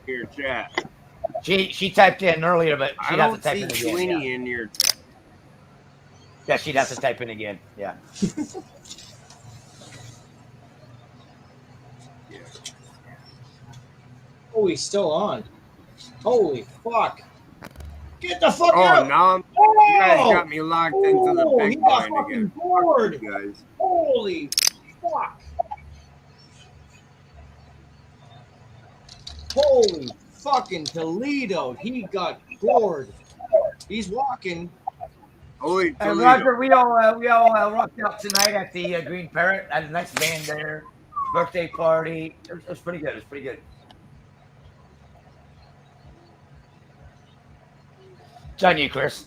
your chat. She typed in earlier, but I she'd have to don't type see in again. Queenie Yeah. in your chat. Yeah, she'd have to type in again. Yeah. Yeah. Oh, he's still on. Holy fuck. Get the fuck Oh, out. now you guys got me locked into the Oh, he big got blind fucking again. bored. Fuck you guys. Holy fuck. Holy fucking Toledo. He got bored. He's walking. Holy And Toledo. Roger, we all rocked out tonight at the Green Parrot. Had a nice band there. Birthday party. It was pretty good. It was pretty good. It's on you, Chris.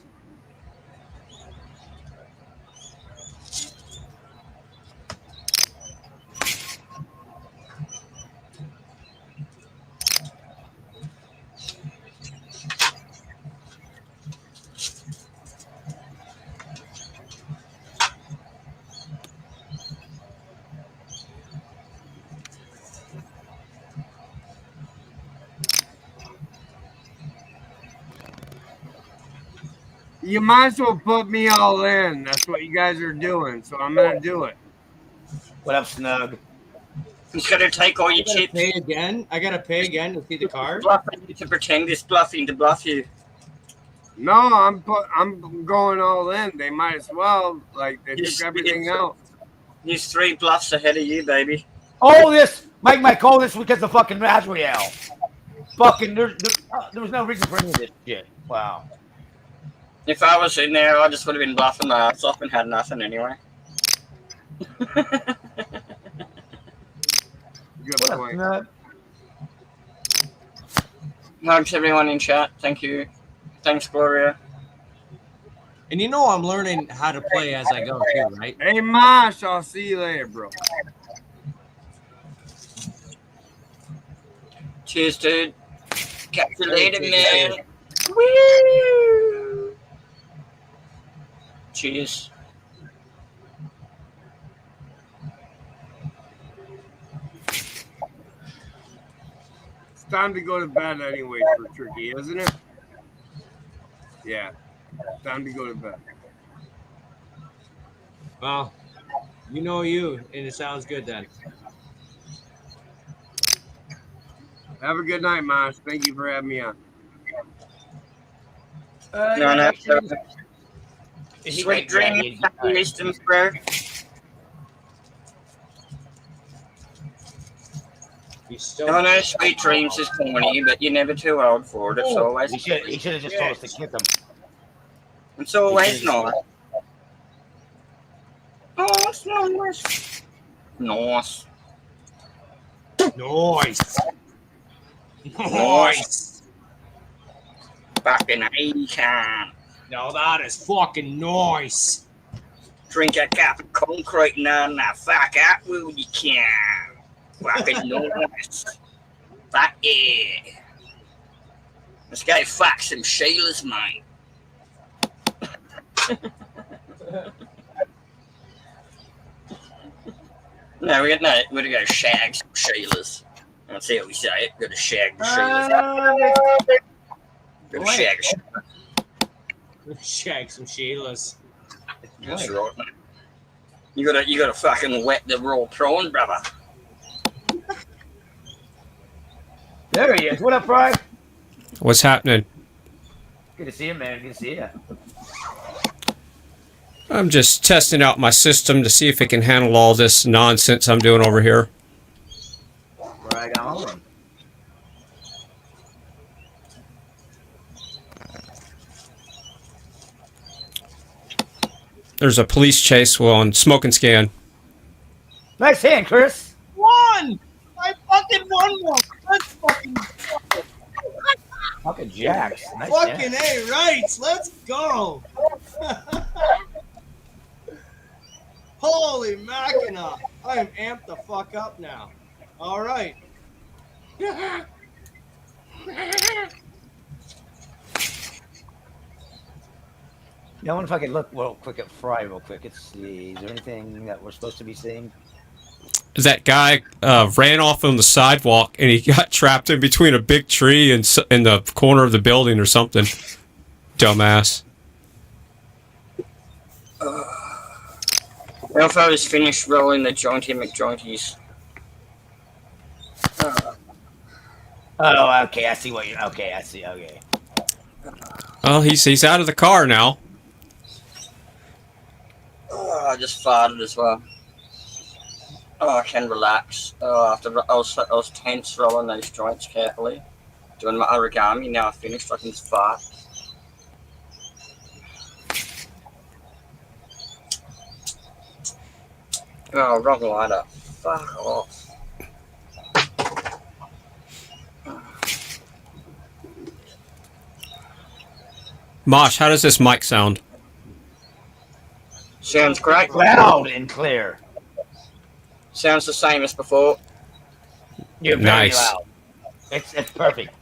You might as well put me all in. That's what you guys are doing, so I'm gonna do it. What up, Snug? He's gonna take all I your gotta chips. pay again. I gotta pay again to see the card. Bluffing you to pretend he's bluffing to bluff you. No, I'm going all in. They might as well. Like they Yes, took everything yes. out. He's 3 bluffs ahead of you, baby. Oh, this Mike call this because of fucking Masriel. Fucking there was no reason for any of this shit. Wow. If I was in there, I just would have been bluffing my ass off and had nothing anyway. Good What up, point. Snug? Hugs everyone in chat. Thank you. Thanks, Gloria. And you know I'm learning how to play as I go too, right? Hey Mosh, I'll see you later, bro. Cheers, dude. Catch you later, man. Woo! Cheers. It's time to go to bed anyway for Turkey, isn't it? Yeah. Time to go to bed. Well, you know you, and it sounds good then. Have a good night, Mosh. Thank you for having me on. No. Is he Sweet right? Yeah, dreams, happy wisdoms, bro. You still. No, sweet dreams is corny, but you're never too old for it. It's always. He should have just told us to kick him. It's always nice. Oh, it's nice. Nice. Nice. Nice. Fucking A-can. Now that is fucking nice. Drink a cup of concrete and then fuck out will you can. Fucking nice. Fuck yeah. Let's go fuck some Sheilas, mate. No, we're gonna go shag some Sheilas. That's how we say it. Go to shag the Sheilas. Go to shag a Shag some Sheilas. That's right, mate. You gotta fucking wet the raw prawn, brother. There he is. What up, Fry? What's happening? Good to see you, man. Good to see you. I'm just testing out my system to see if it can handle all this nonsense I'm doing over here. Right on. There's a police chase on Smoke and Scan. Nice hand, Chris. Won! I fucking won one. Let's fucking Fucking Jacks. Nice fucking hand. A rights. Let's go. Holy Mackinac. I am amped the fuck up now. All right. Yeah, I wonder if I could look real quick at Fry real quick. Let's see. Is there anything that we're supposed to be seeing? that guy ran off on the sidewalk and he got trapped in between a big tree and in the corner of the building or something. Dumbass. Well, if I was finished rolling the jointy McJointies. Oh, okay. I see what you. Okay, I see. Okay. Well, he's out of the car now. Oh, I just farted as well. Oh, I can relax. Oh, after I was tense rolling those joints carefully, doing my origami. Now I finished. I can just fart. Oh, wrong lighter. Fuck off. Mosh, how does this mic sound? Sounds great. Loud and clear. Sounds the same as before. You're very Nice. loud. It's perfect.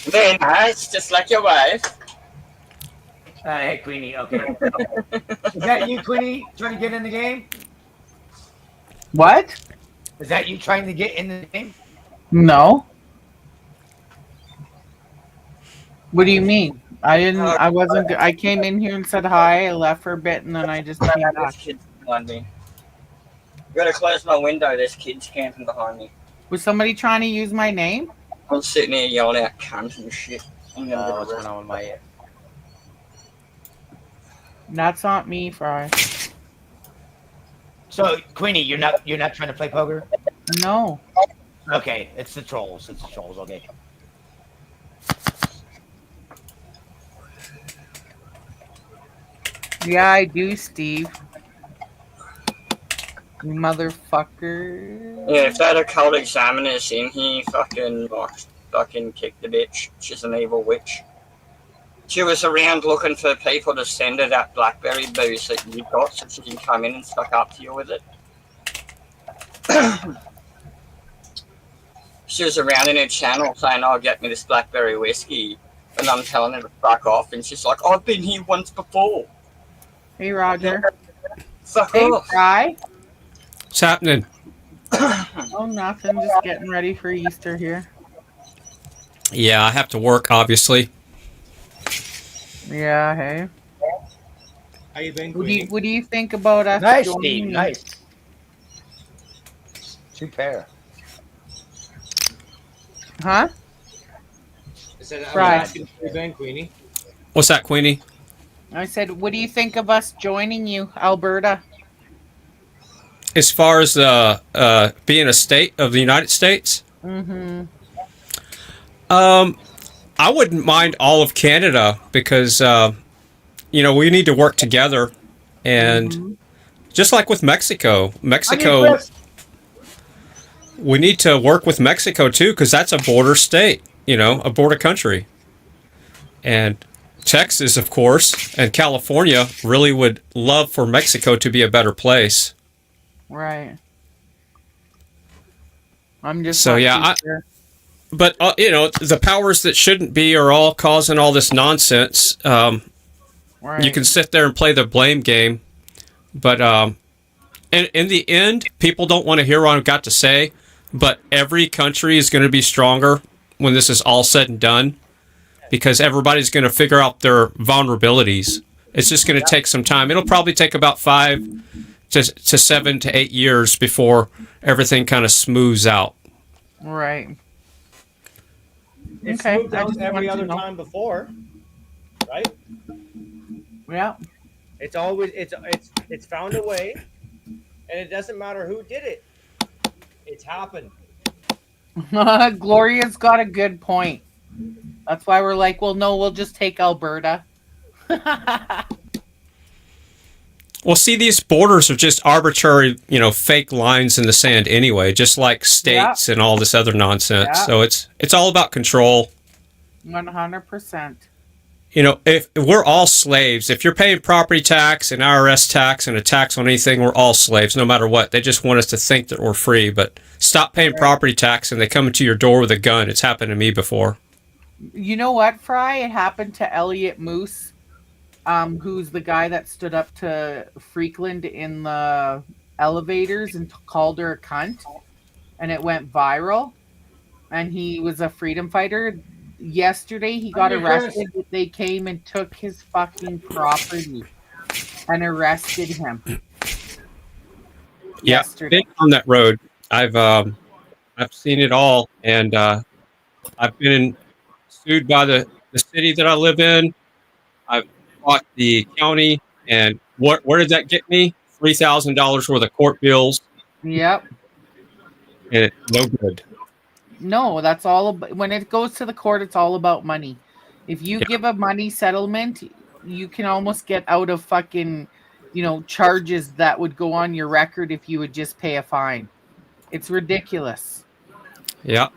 Very nice, just like your wife. Hey, Queenie. Okay. Is that you, Queenie, trying to get in the game? What? Is that you trying to get in the game? No. What do you mean? I didn't. I wasn't. I came in here and said hi. I left for a bit, and then I just came There's back. kids behind me. Gotta close my window. There's kids camping behind me. Was somebody trying to use my name? I'm sitting here yelling out cunt and shit. I'm gonna get What's going arrested. on with my ear? That's not me, Fry. So, Queenie, you're not trying to play poker? No. Okay, it's the trolls. It's the trolls. Okay. Yeah, I do, Steve. You motherfucker. Yeah, if that occult examiner's in here, fucking kick the bitch. She's an evil witch. She was around looking for people to send her that blackberry booze that you got so she can come in and suck up to you with it. She was around in her channel saying, "Oh, get me this blackberry whiskey." And I'm telling her to fuck off. And she's like, "I've been here once before." Hey, Roger. Fuck Hey, off. Fry. What's happening? Oh, nothing. Just getting ready for Easter here. Yeah, I have to work, obviously. Yeah, hey. How you been, What Queenie? do you think about us Nice, joining Steve. you? Nice. Two pair. Huh? I said, I was Right. asking how you been, Queenie. What's that, Queenie? I said, what do you think of us joining you, Alberta? As far as being a state of the United States, Mm-hmm. I wouldn't mind all of Canada because, we need to work together. And just like with Mexico, we need to work with Mexico too because that's a border state, a border country. And Texas, of course, and California really would love for Mexico to be a better place. Right. I'm just So, not yeah, too sure. But, the powers that shouldn't be are all causing all this nonsense. Right. You can sit there and play the blame game. But in the end, people don't want to hear what I've got to say. But every country is going to be stronger when this is all said and done. Because everybody's going to figure out their vulnerabilities. It's just going to take some time. It'll probably take about 5 to 7 to 8 years before everything kind of smooths out. Right. It's Okay, moved I out just every wanted to other know. time before, right? Yeah. It's always it's found a way, and it doesn't matter who did it. It's happened. Gloria's got a good point. That's why we're like, well, no, we'll just take Alberta. Well, see, these borders are just arbitrary, fake lines in the sand anyway, just like states and all this other nonsense. Yeah. So it's all about control. 100%. If we're all slaves, if you're paying property tax and IRS tax and a tax on anything, we're all slaves, no matter what. They just want us to think that we're free. But stop paying property tax and they come into your door with a gun. It's happened to me before. You know what, Fry? It happened to Elliot Moose. who's the guy that stood up to Freakland in the elevators and called her a cunt, and it went viral. And he was a freedom fighter. Yesterday, he got arrested. They came and took his fucking property and arrested him. Yeah, Yesterday. been on that road. I've seen it all, and I've been sued by the city that I live in. I've fought the county, and where did that get me? $3,000 worth of court bills, Yep. and it's no good. No, that's all when it goes to the court, it's all about money. If you give a money settlement, you can almost get out of fucking, charges that would go on your record if you would just pay a fine. It's ridiculous. Yeah.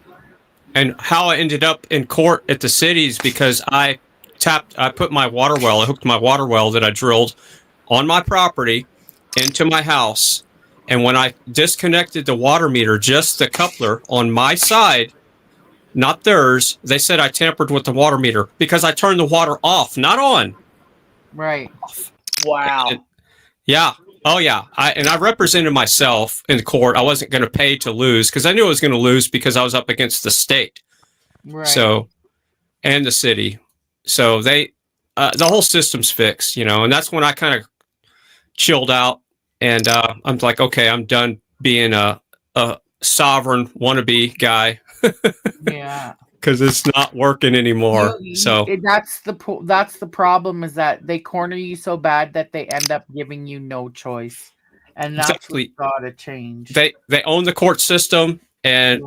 And how I ended up in court at the cities because I put my water well, I hooked my water well that I drilled on my property into my house. And when I disconnected the water meter, just the coupler on my side, not theirs, they said I tampered with the water meter because I turned the water off, not on. Right. Wow. Yeah. Oh, yeah. I represented myself in court. I wasn't going to pay to lose because I knew I was going to lose because I was up against the state. Right. So, and the city. So the whole system's fixed, and that's when I kind of chilled out. And I'm like, okay, I'm done being a sovereign wannabe guy. Yeah. Because it's not working anymore. So that's the problem, is that they corner you so bad that they end up giving you no choice, and that's exactly. what's gotta change. They own the court system, and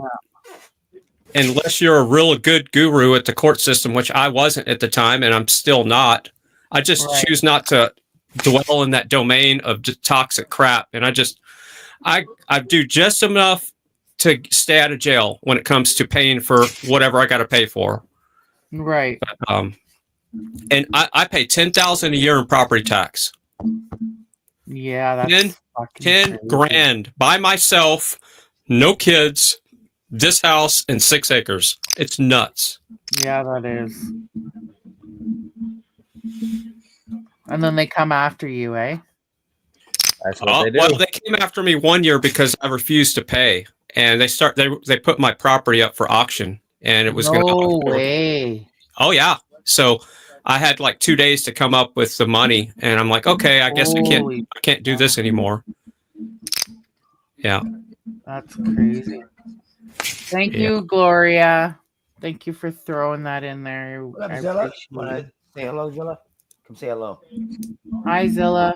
unless you're a real good guru at the court system, which I wasn't at the time, and I'm still not, I just choose not to dwell in that domain of toxic crap, and I do just enough to stay out of jail when it comes to paying for whatever I got to pay for. Right. But, and I pay $10,000 a year in property tax. Yeah, that's 10 grand by myself, no kids, this house, and 6 acres. It's nuts. Yeah, that is. And then they come after you, eh? That's what they do. Well, they came after me one year because I refused to pay, and they put my property up for auction, and it was no way. Oh yeah. So I had like 2 days to come up with the money, and I'm like, okay, I guess I can't do this anymore. Yeah. That's crazy. Thank you, Gloria. Thank you for throwing that in there. What up, Zilla? Wanna say hello, Zilla? Come say hello. Hi, Zilla.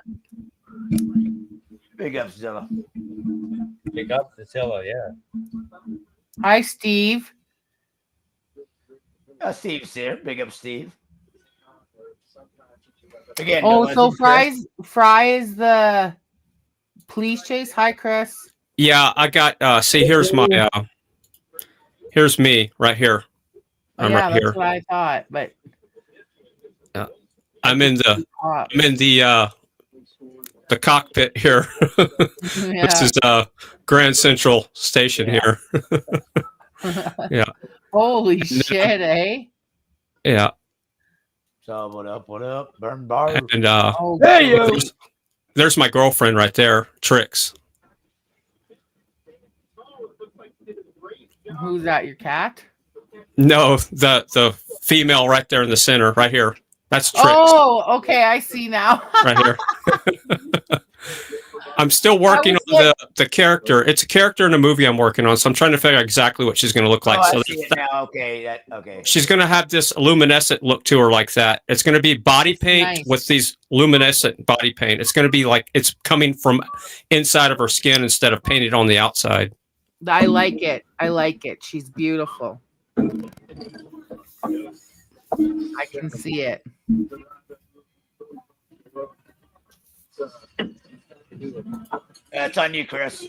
Big up, Zilla. Big up to Zilla, yeah. Hi, Steve. Steve's here. Big up, Steve. Again. Oh, so Fry is the police chase. Hi, Chris. Yeah, I got. See, here's my. Here's me right here. I'm yeah, right that's here. what I thought, but I'm in the cockpit here. This is Grand Central Station here. Yeah. Holy shit, eh? Yeah. So what up? What up? Burn bar. And hey yo. There's my girlfriend right there, Trix. Who's that? Your cat? No, the female right there in the center, right here. That's Trix. Oh, okay, I see now. Right here. I'm still working on the character. It's a character in a movie I'm working on, so I'm trying to figure out exactly what she's going to look like. Oh, I see it now. Okay, okay. She's going to have this luminescent look to her like that. It's going to be body paint with these luminescent body paint. It's going to be like it's coming from inside of her skin instead of painted on the outside. I like it. I like it. She's beautiful. I can see it. It's on you, Chris.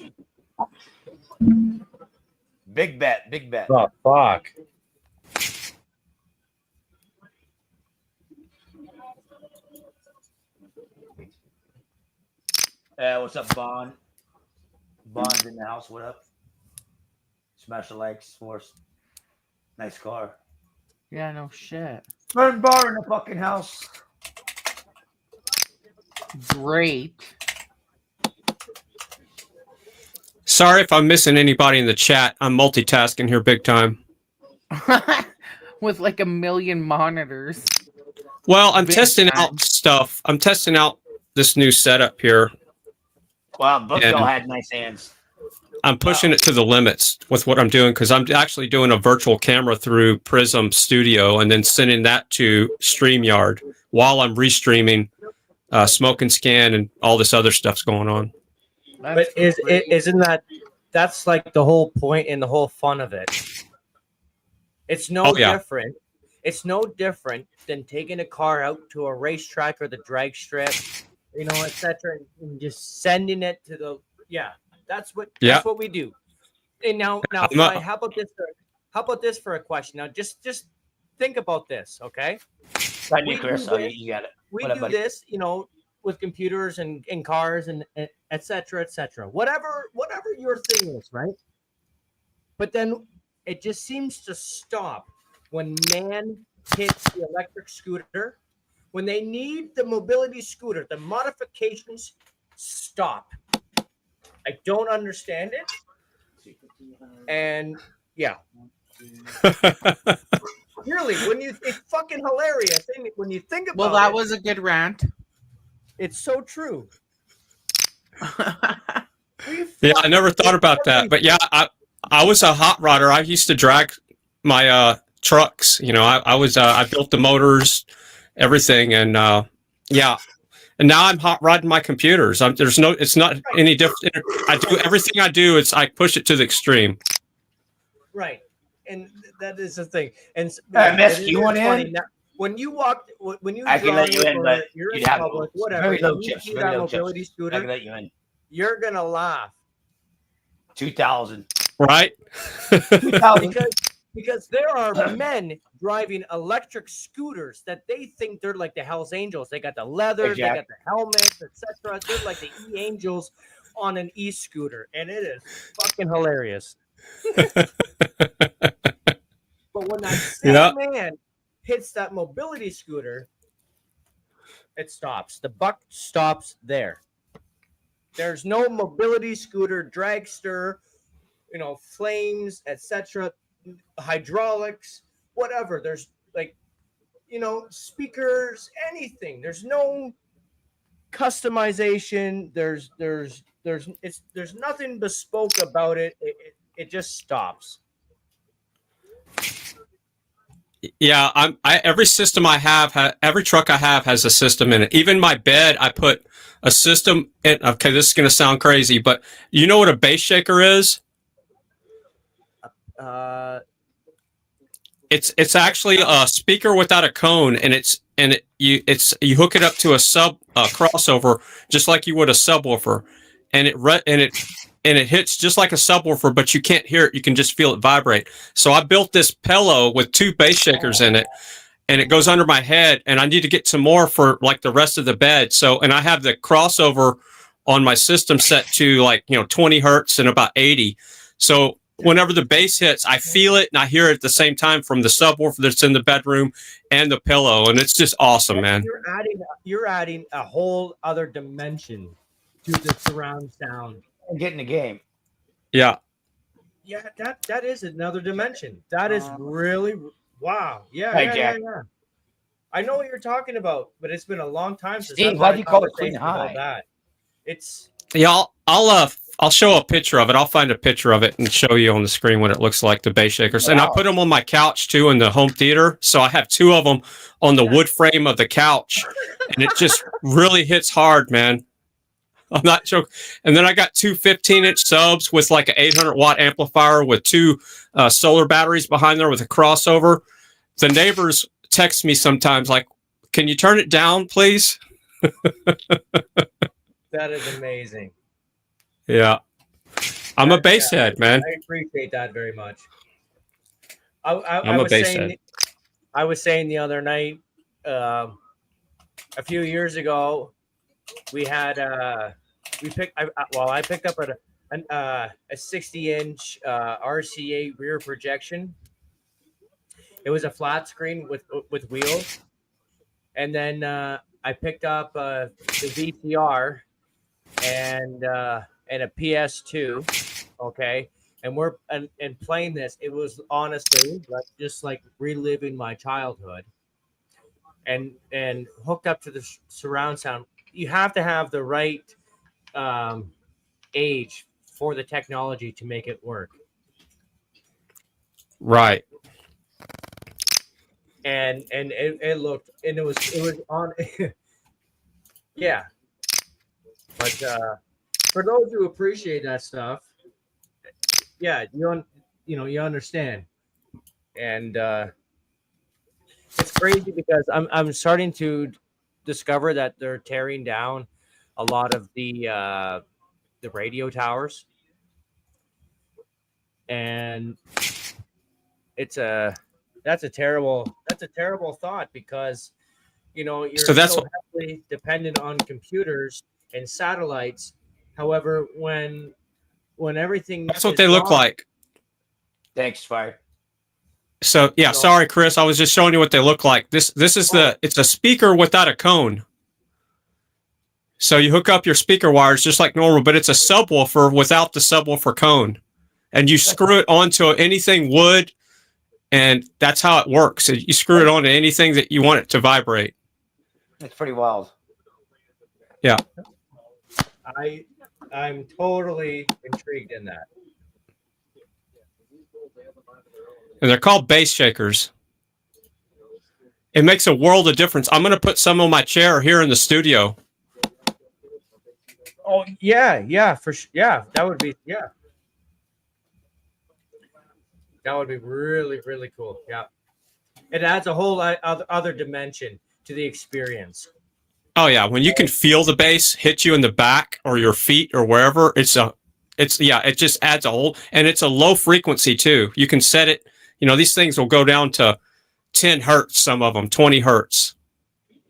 Big bet. Big bet. Oh, fuck. What's up, Bond? Bond's in the house. What up? Smash the likes, force. Nice car. Yeah, no shit. Burn bar in the fucking house. Great. Sorry if I'm missing anybody in the chat. I'm multitasking here big time. With like a million monitors. Well, I'm Big testing time. out stuff. I'm testing out this new setup here. Wow, Bookville And- had nice hands. I'm pushing it to the limits with what I'm doing because I'm actually doing a virtual camera through Prism Studio and then sending that to StreamYard while I'm restreaming Smoke and Scan and all this other stuff's going on. But isn't that's like the whole point and the whole fun of it? It's no different. It's no different than taking a car out to a racetrack or the drag strip, etc., and just sending it to the That's what we do. And now, Fly, how about this? How about this for a question? Now, just think about this, okay? Right, Chris. You got it. We do this, with computers and cars and et cetera, whatever your thing is, right? But then it just seems to stop when man hits the electric scooter. When they need the mobility scooter, the modifications stop. I don't understand it. And really, it's fucking hilarious. When you think about it. Well, that was a good rant. It's so true. Yeah, I never thought about that. But yeah, I was a hot rodder. I used to drag my trucks. I built the motors, everything, and and now I'm hot rodding my computers. It's not any different. I do everything I do. I push it to the extreme. Right, and that is the thing. And Miss, you want in? When you I can let you in, but you're you'd in have public, whatever. very low you chips. see Very that low mobility chips. I scooter, can let you in. you're gonna laugh. 2,000. Right? 2,000. Because there are men driving electric scooters that they think they're like the Hell's Angels. They got the leather, they got the helmets, etc. They're like the E-Angels on an e-scooter, and it is fucking hilarious. But when that same man hits that mobility scooter, it stops. The buck stops there. There's no mobility scooter, dragster, flames, etc., hydraulics, whatever. There's speakers, anything. There's no customization. There's nothing bespoke about it. It just stops. Yeah, every system I have, every truck I have has a system in it. Even my bed, I put a system in. Okay, this is going to sound crazy, but you know what a bass shaker is? It's actually a speaker without a cone, and you hook it up to a crossover just like you would a subwoofer, and it hits just like a subwoofer, but you can't hear it. You can just feel it vibrate. So I built this pillow with 2 bass shakers in it, and it goes under my head, and I need to get some more for like the rest of the bed. So, and I have the crossover on my system set to 20 hertz and about 80. So whenever the bass hits, I feel it and I hear it at the same time from the subwoofer that's in the bedroom and the pillow, and it's just awesome, man. You're adding a whole other dimension to the surround sound. And getting the game. Yeah. Yeah, that is another dimension. That is really wow. Yeah, Hey, yeah, Jack. yeah. I know what you're talking about, but it's been a long time since Steve, I've why had do a you call it conversation Queen about High? that. It's I'll show a picture of it. I'll find a picture of it and show you on the screen what it looks like, the bass shakers. And I put them on my couch too in the home theater. So I have 2 of them on the wood frame of the couch, and it just really hits hard, man. I'm not joking. And then I got 2 15-inch subs with like an 800-watt amplifier with 2 solar batteries behind there with a crossover. The neighbors text me sometimes like, "Can you turn it down, please?" that is amazing. Yeah. I'm a bass head, man. I appreciate that very much. I'm a bass head. I was saying the other night, a few years ago, we had I picked up a 60-inch RCA rear projection. It was a flat screen with wheels, and then I I picked up the VCR and a PS2. Okay, and we're and playing this. It was honestly like just like reliving my childhood. And hooked up to the surround sound. You have to have the right age for the technology to make it work. Right. And it looked, and it was on. Yeah, but for those who appreciate that stuff, yeah, you understand. And it's crazy because I'm starting to discover that they're tearing down a lot of the radio towers, and that's a terrible thought, because you're So that's so heavily dependent on computers and satellites. However, when everything that's what is they look gone, like. Thanks, Fire. So yeah, sorry, Chris. I was just showing you what they look like. This is it's a speaker without a cone. So you hook up your speaker wires just like normal, but it's a subwoofer without the subwoofer cone, and you screw it onto anything wood, and that's how it works. You screw it onto anything that you want it to vibrate. It's pretty wild. Yeah. I'm totally intrigued in that. And they're called bass shakers. It makes a world of difference. I'm going to put some on my chair here in the studio. Oh yeah, for sure. Yeah, that would be really, really cool. Yeah, it adds a whole other dimension to the experience. Oh yeah, when you can feel the bass hit you in the back or your feet or wherever, it just adds a whole, and it's a low frequency too. You can set it. These things will go down to 10 hertz. Some of them 20 hertz.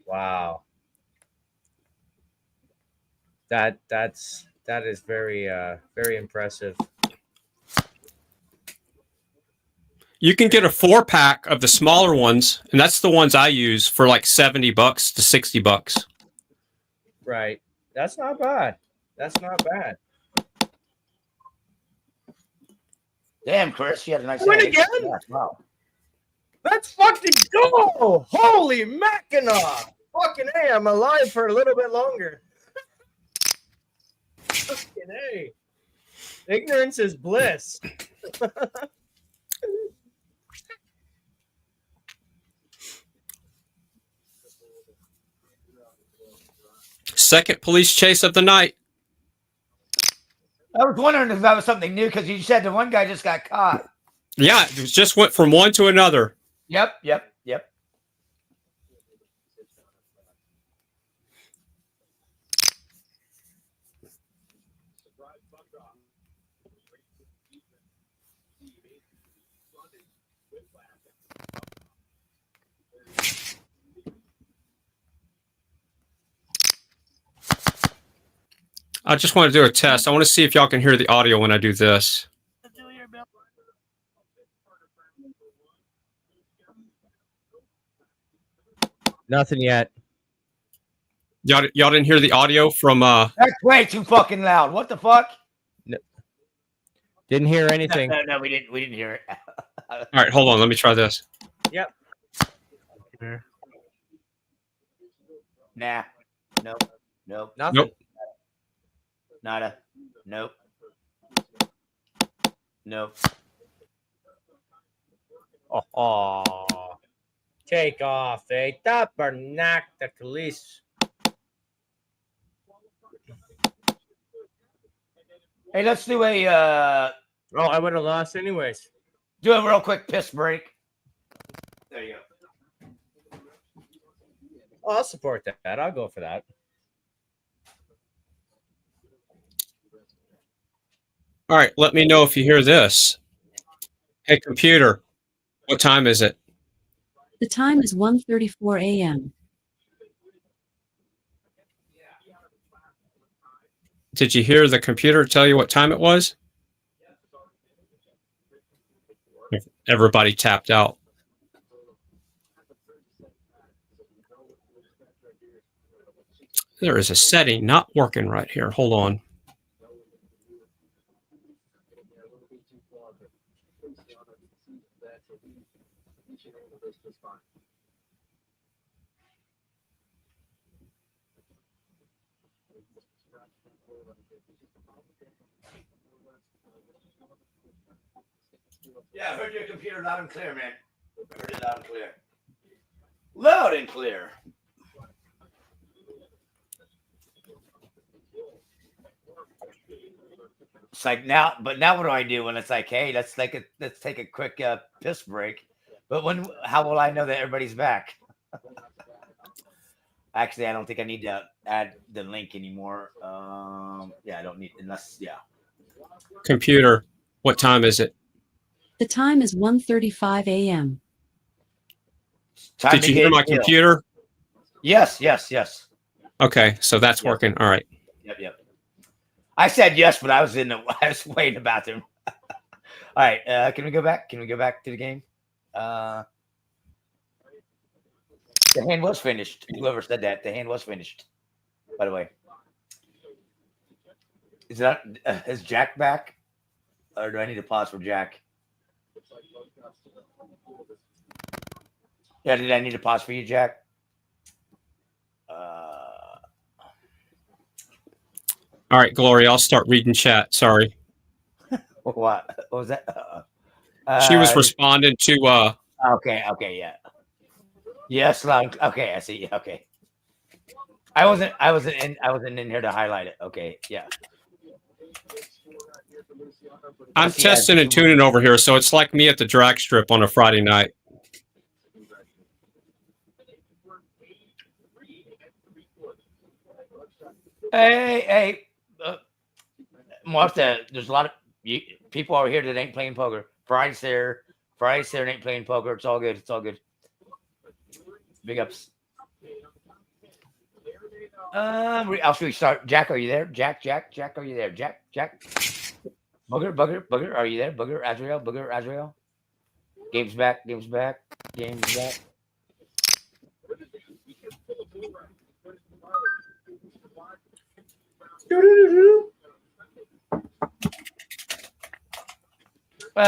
Wow. That is very very impressive. You can get a 4-pack of the smaller ones, and that's the ones I use for like $70 to $60. Right. That's not bad. Damn, Chris, you had a nice Win day. again? Yeah, wow. Let's fucking go! Holy Mackinac! Fucking A, I'm alive for a little bit longer. Fucking A. Ignorance is bliss. Second police chase of the night. I was wondering if that was something new because you said the one guy just got caught. Yeah, it just went from one to another. Yep. I just want to do a test. I want to see if y'all can hear the audio when I do this. Nothing yet. Y'all didn't hear the audio from That's way too fucking loud. What the fuck? No. Didn't hear anything. No, we didn't hear it. All right, hold on. Let me try this. Yep. Nah. Nope. Nothing. Nope. Nada. Nope. Oh. Take off, eh? Tabernacle the police. Hey, let's do a I would have lost anyways. do a real quick piss break. There you go. I'll support that. I'll go for that. All right, let me know if you hear this. Hey, computer, what time is it? The time is 1:34 a.m. Did you hear the computer tell you what time it was? Everybody tapped out. There is a setting not working right here. Hold on. Yeah, I heard your computer loud and clear, man. I heard it loud and clear. Loud and clear. It's like now, but now what do I do when it's like, hey, let's take a quick piss break. But how will I know that everybody's back? Actually, I don't think I need to add the link anymore. Yeah, I don't need unless Computer, what time is it? The time is 1:35 a.m. Time Did to you get hear my still. computer? Yes. Okay, so that's Yep. working. All right. Yep. I said yes, but I was way in the bathroom. All right, can we go back? Can we go back to the game? The hand was finished. Whoever said that, the hand was finished. By the way, is Jack back, or do I need to pause for Jack? Yeah, did I need to pause for you, Jack? All right, Gloria, I'll start reading chat. Sorry. What was that? She was responding to Okay, yeah. Yes, loud. Okay, I see. Okay. I wasn't in here to highlight it. Okay, yeah. I'm testing and tuning over here, so it's like me at the drag strip on a Friday night. Hey, Martha, there's a lot of people over here that ain't playing poker. Fry's there ain't playing poker. It's all good. Big ups. I'll should we start? Jack, are you there? Jack, are you there? Jack. Booger, are you there? Booger, Azrael. Game's back.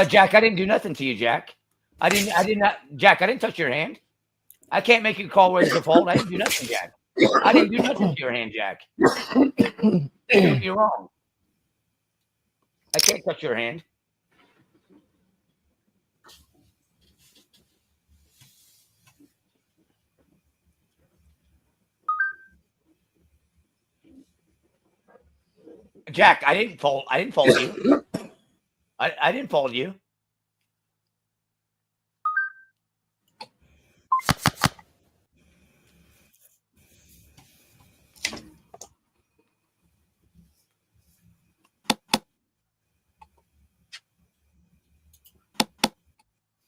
Jack, I didn't do nothing to you, Jack. I did not, Jack. I didn't touch your hand. I can't make you call where's the fault. I didn't do nothing, Jack. I didn't do nothing to your hand, Jack. You're wrong. I can't touch your hand. Jack, I didn't fold you. I didn't fold you.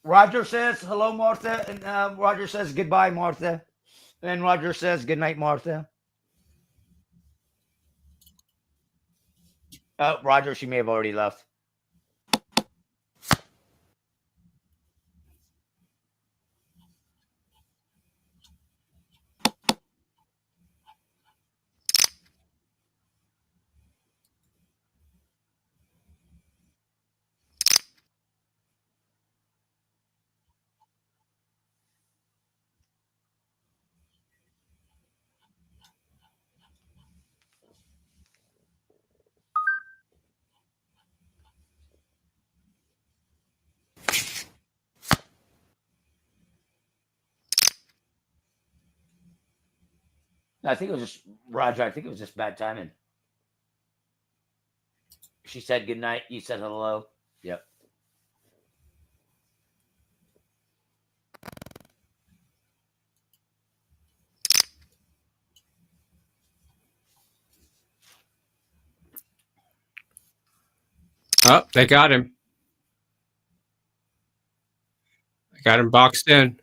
Roger says hello, Martha, and Roger says goodbye, Martha, and Roger says good night, Martha. Roger, she may have already left. I think it was just Roger. I think it was just bad timing. She said good night. You said hello. Yep. Oh, they got him. They got him boxed in.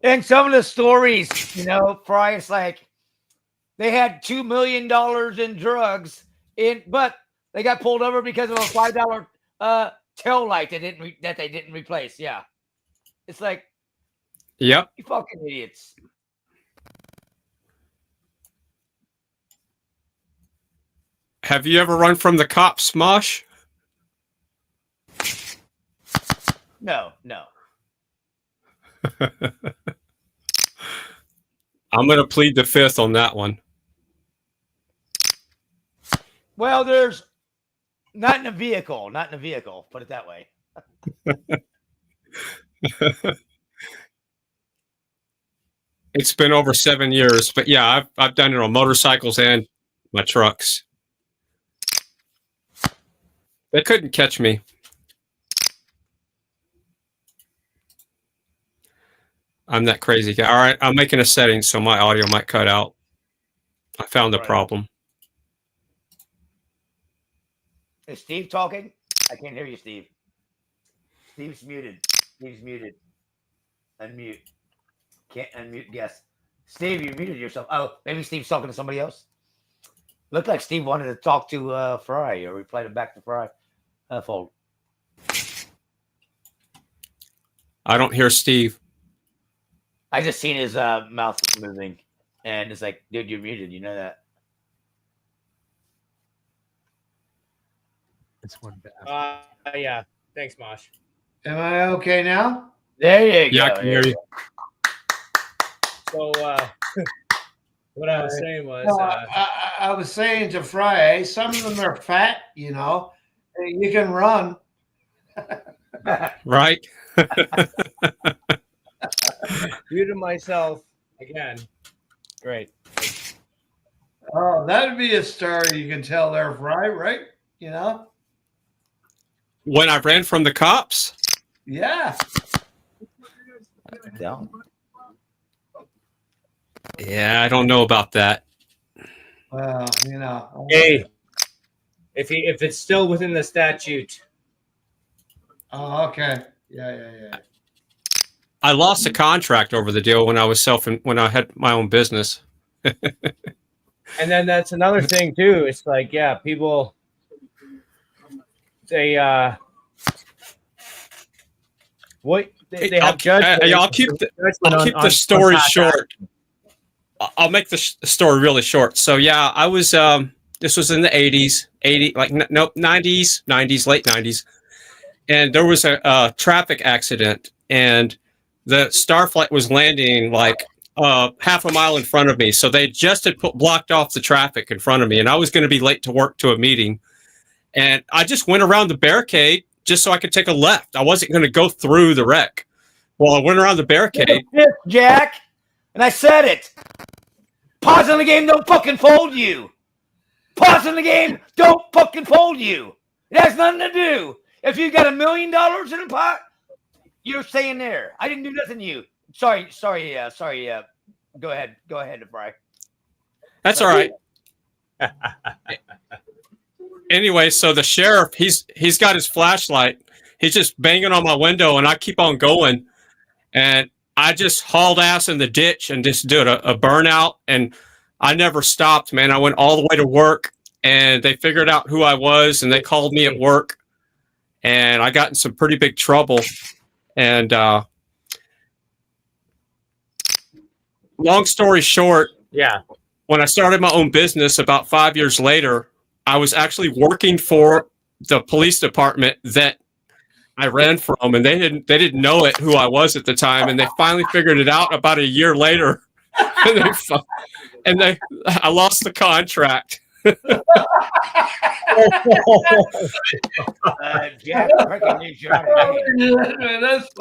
And some of the stories, you know, Fry, it's like they had $2 million in drugs, but they got pulled over because of a $5 tail light that they didn't replace. Yeah, it's like, Yep. you fucking idiots. Have you ever run from the cops, Mosh? No. I'm going to plead the fifth on that one. Well, there's not in a vehicle. Put it that way. It's been over 7 years, but yeah, I've done it on motorcycles and my trucks. They couldn't catch me. I'm that crazy guy. All right, I'm making a setting so my audio might cut out. I found the problem. Is Steve talking? I can't hear you, Steve. Steve's muted. Unmute. Can't unmute. Yes. Steve, you muted yourself. Oh, maybe Steve's talking to somebody else. Looked like Steve wanted to talk to Fry or reply back to Fry. Fold. I don't hear Steve. I just seen his mouth moving, and it's like, dude, you're muted. You know that. It's one yeah. Thanks, Mosh. Am I okay now? There you go. Yeah, I can hear you. So, what I was saying was, No, I was saying to Fry, some of them are fat, you know. You can run. Right? muted myself again. Great. Oh, that'd be a story you can tell there, Fry, right? You know? When I ran from the cops? Yeah. Down. Yeah, I don't know about that. Well, you know. Hey, if it's still within the statute. Oh, okay. Yeah. I lost a contract over the deal when I had my own business. And then that's another thing too. It's like, yeah, people they have judgment. I'll keep the story short. I'll make the story really short. So yeah, I was this was in the 80s, no 90s, late 90s, and there was a traffic accident, and the Starflight was landing like half a mile in front of me. So they just had blocked off the traffic in front of me, and I was going to be late to work to a meeting. And I just went around the barricade just so I could take a left. I wasn't going to go through the wreck. Well, I went around the barricade. Jack, and I said it. Pause in the game, don't fucking fold you. Pause in the game, don't fucking fold you. It has nothing to do. If you got $1 million in a pot, you're staying there. I didn't do nothing to you. Sorry. Go ahead, Bri. That's all right. Anyway, so the sheriff, he's got his flashlight. He's just banging on my window, and I keep on going. And I just hauled ass in the ditch and just did a burnout. And I never stopped, man. I went all the way to work, and they figured out who I was, and they called me at work. And I got in some pretty big trouble. And long story short, yeah, when I started my own business about 5 years later, I was actually working for the police department that I ran from, and they didn't know it who I was at the time, and they finally figured it out about a year later. I lost the contract. Jack,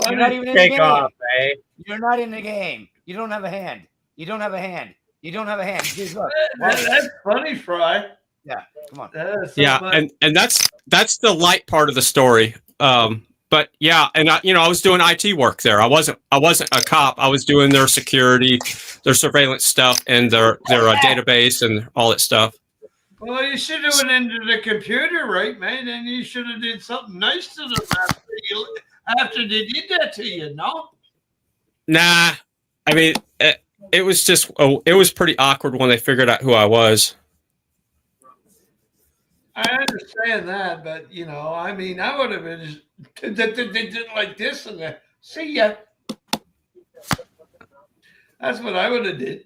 you're not even in the game. You're not in the game. You don't have a hand. Just look. That's funny, Fry. Yeah, come on. Yeah, and that's the light part of the story. But yeah, and I was doing IT work there. I wasn't a cop. I was doing their security, their surveillance stuff, and their database and all that stuff. Well, you should have went into the computer, right, man? And you should have did something nice to them after they did that to you, no? Nah, I mean, it was just, it was pretty awkward when they figured out who I was. I understand that, but you know, I mean, I would have been just like this and that. See ya. That's what I would have did.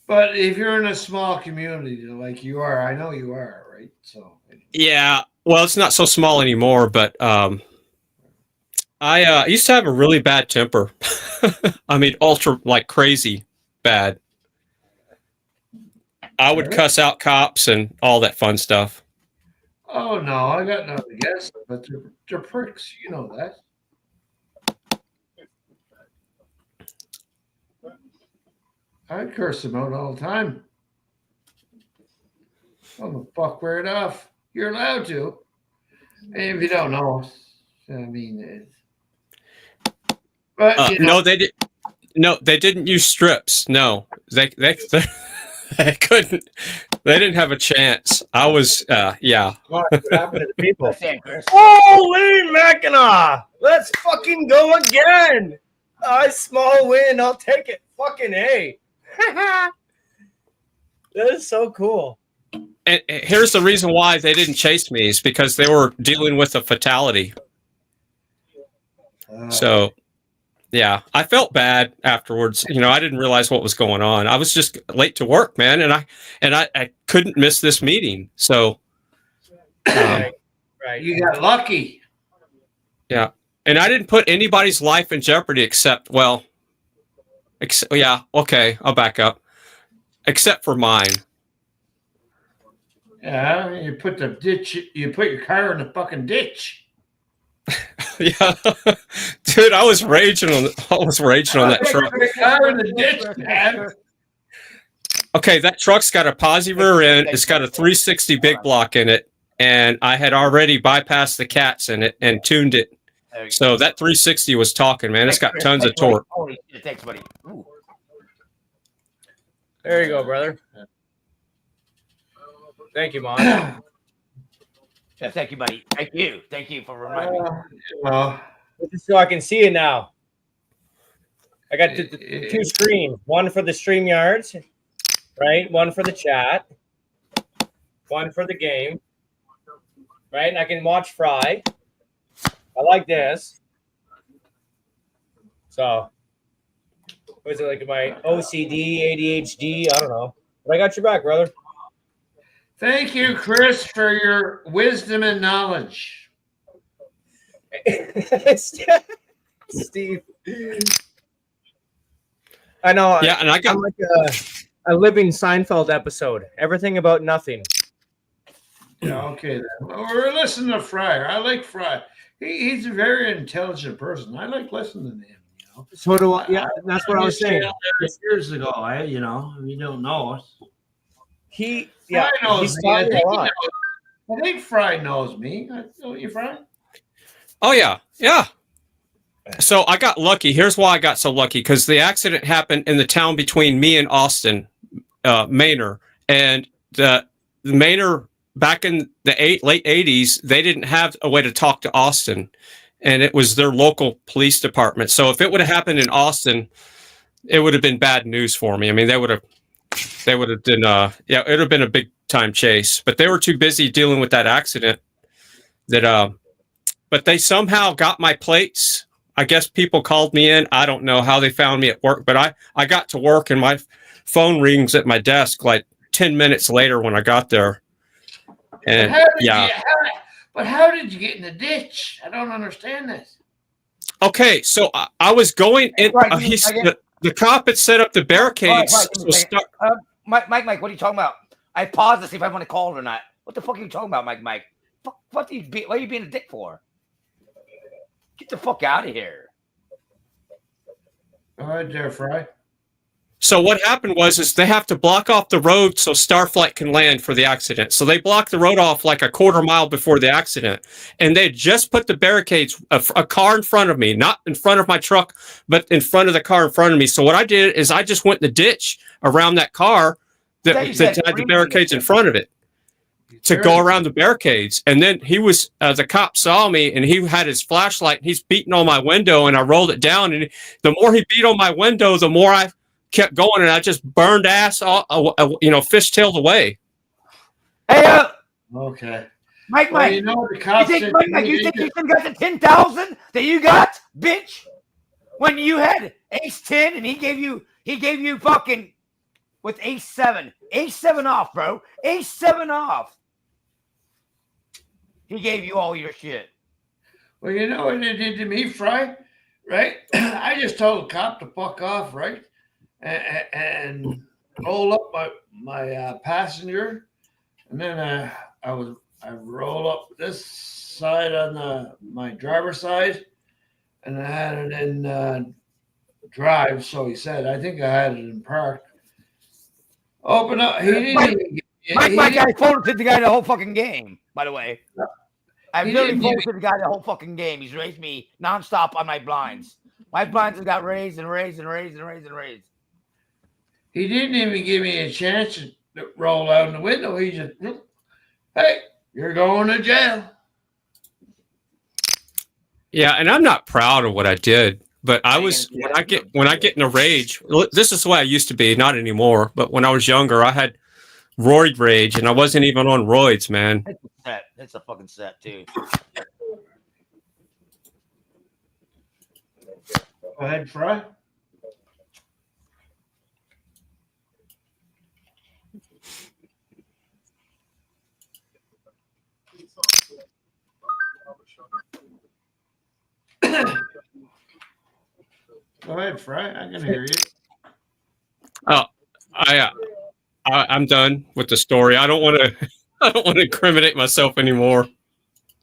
But if you're in a small community like you are, I know you are, right? So Yeah, well, it's not so small anymore, but I used to have a really bad temper. I mean, ultra, like crazy bad. I would cuss out cops and all that fun stuff. oh no, I got nothing against them, but they're pricks, you know that. I curse them out all the time. I'm gonna fuck right off. You're allowed to. And if you don't know, I mean, but you know, No, they did. No, they didn't use strips. No, they they couldn't. They didn't have a chance. I was, yeah. What happened to the people? Chris. Holy Mackinac! Let's fucking go again! A small win, I'll take it. Fucking A. That is so cool. And here's the reason why they didn't chase me is because they were dealing with a fatality. So, yeah, I felt bad afterwards. You know, I didn't realize what was going on. I was just late to work, man, and I couldn't miss this meeting. So, Right. you got lucky. yeah, and I didn't put anybody's life in jeopardy except, well, yeah, okay, I'll back up. Except for mine. Yeah, you put the ditch. You put your car in the fucking ditch. Yeah, dude, I was raging on that truck. Put the car in the ditch, man. Okay, that truck's got a posi rear end. It's got a 360 big block in it, and I had already bypassed the cats in it and tuned it. So that 360 was talking, man. It's got tons of torque. Holy shit, thanks, buddy. Ooh. There you go, brother. Thank you, Mom. Yeah, thank you, buddy. Thank you. Thank you for reminding me. Well, Just so I can see it now. I got two screens. One for the StreamYards, right? One for the chat. One for the game. Right? And I can watch Fry. I like this. So, what is it, like my OCD, ADHD? I don't know. But I got your back, brother. thank you, Chris, for your wisdom and knowledge. Steve. I know. Yeah, and I got I'm like a living Seinfeld episode. Everything about nothing. Yeah, okay, then. Well, we're listening to Fryer. I like Fry. He's a very intelligent person. I like listening to him. You know. So do I. Yeah, that's what I was saying. Years ago, you know, you don't know us. Fry Fry knows he's me. I talking think, a lot. I think Fry knows me. Don't you, Fry? Oh yeah, yeah. So I got lucky. Here's why I got so lucky, because the accident happened in the town between me and Austin, Manor, and the Manor back in the late '80s. They didn't have a way to talk to Austin, and it was their local police department. So if it would have happened in Austin, it would have been bad news for me. I mean, they would have been, yeah, it would have been a big time chase. But they were too busy dealing with that accident that, but they somehow got my plates. I guess people called me in. I don't know how they found me at work, but I got to work and my phone rings at my desk like 10 minutes later when I got there. And how did you get in the ditch? I don't understand this. Okay, so I was going in. Right, The cop had set up the barricades. Mike, what are you talking about? I paused to see if I want to call it or not. What the fuck are you talking about, Mike? What are you why are you being a dick for? Get the fuck out of here. All right, there, Fry. So what happened is they have to block off the road so Starflight can land for the accident. So they blocked the road off like a quarter mile before the accident. And they just put the barricades, a car in front of me, not in front of my truck, but in front of the car in front of me. So what I did is I just went in the ditch around that car that had the barricades in front of it. to go around the barricades. And then he was, the cop saw me and he had his flashlight and he's beating on my window and I rolled it down. And the more he beat on my window, the more I kept going and I just burned ass, fishtailed away. Hey, Okay. Mike, Well, you know the cops. you think you got the 10,000 that you got, bitch? When you had ace 10 and he gave you fucking with ace 7. Ace 7 off, bro. Ace 7 off. He gave you all your shit. Well, you know what they did to me, Fry? Right? I just told the cop to fuck off, right? And roll up my passenger. And then I roll up this side on my driver's side. And I had it in drive, so he said. I think I had it in park. Open up. He didn't Mike, I forwarded to the guy the whole fucking game, by the way. I've literally forwarded to the guy the whole fucking game. He's raised me nonstop on my blinds. My blinds have got raised and raised and raised and raised and raised. He didn't even give me a chance to roll out the window. He just, hey, you're going to jail. Yeah, and I'm not proud of what I did, but I was when I get in a rage. This is the way I used to be, not anymore. But when I was younger, I had roid rage, and I wasn't even on roids, man. It's a set. It's a fucking set too. Go ahead, Fry. Go ahead, Fry. I can hear you. Oh, I'm done with the story. I don't want to. I don't want to incriminate myself anymore.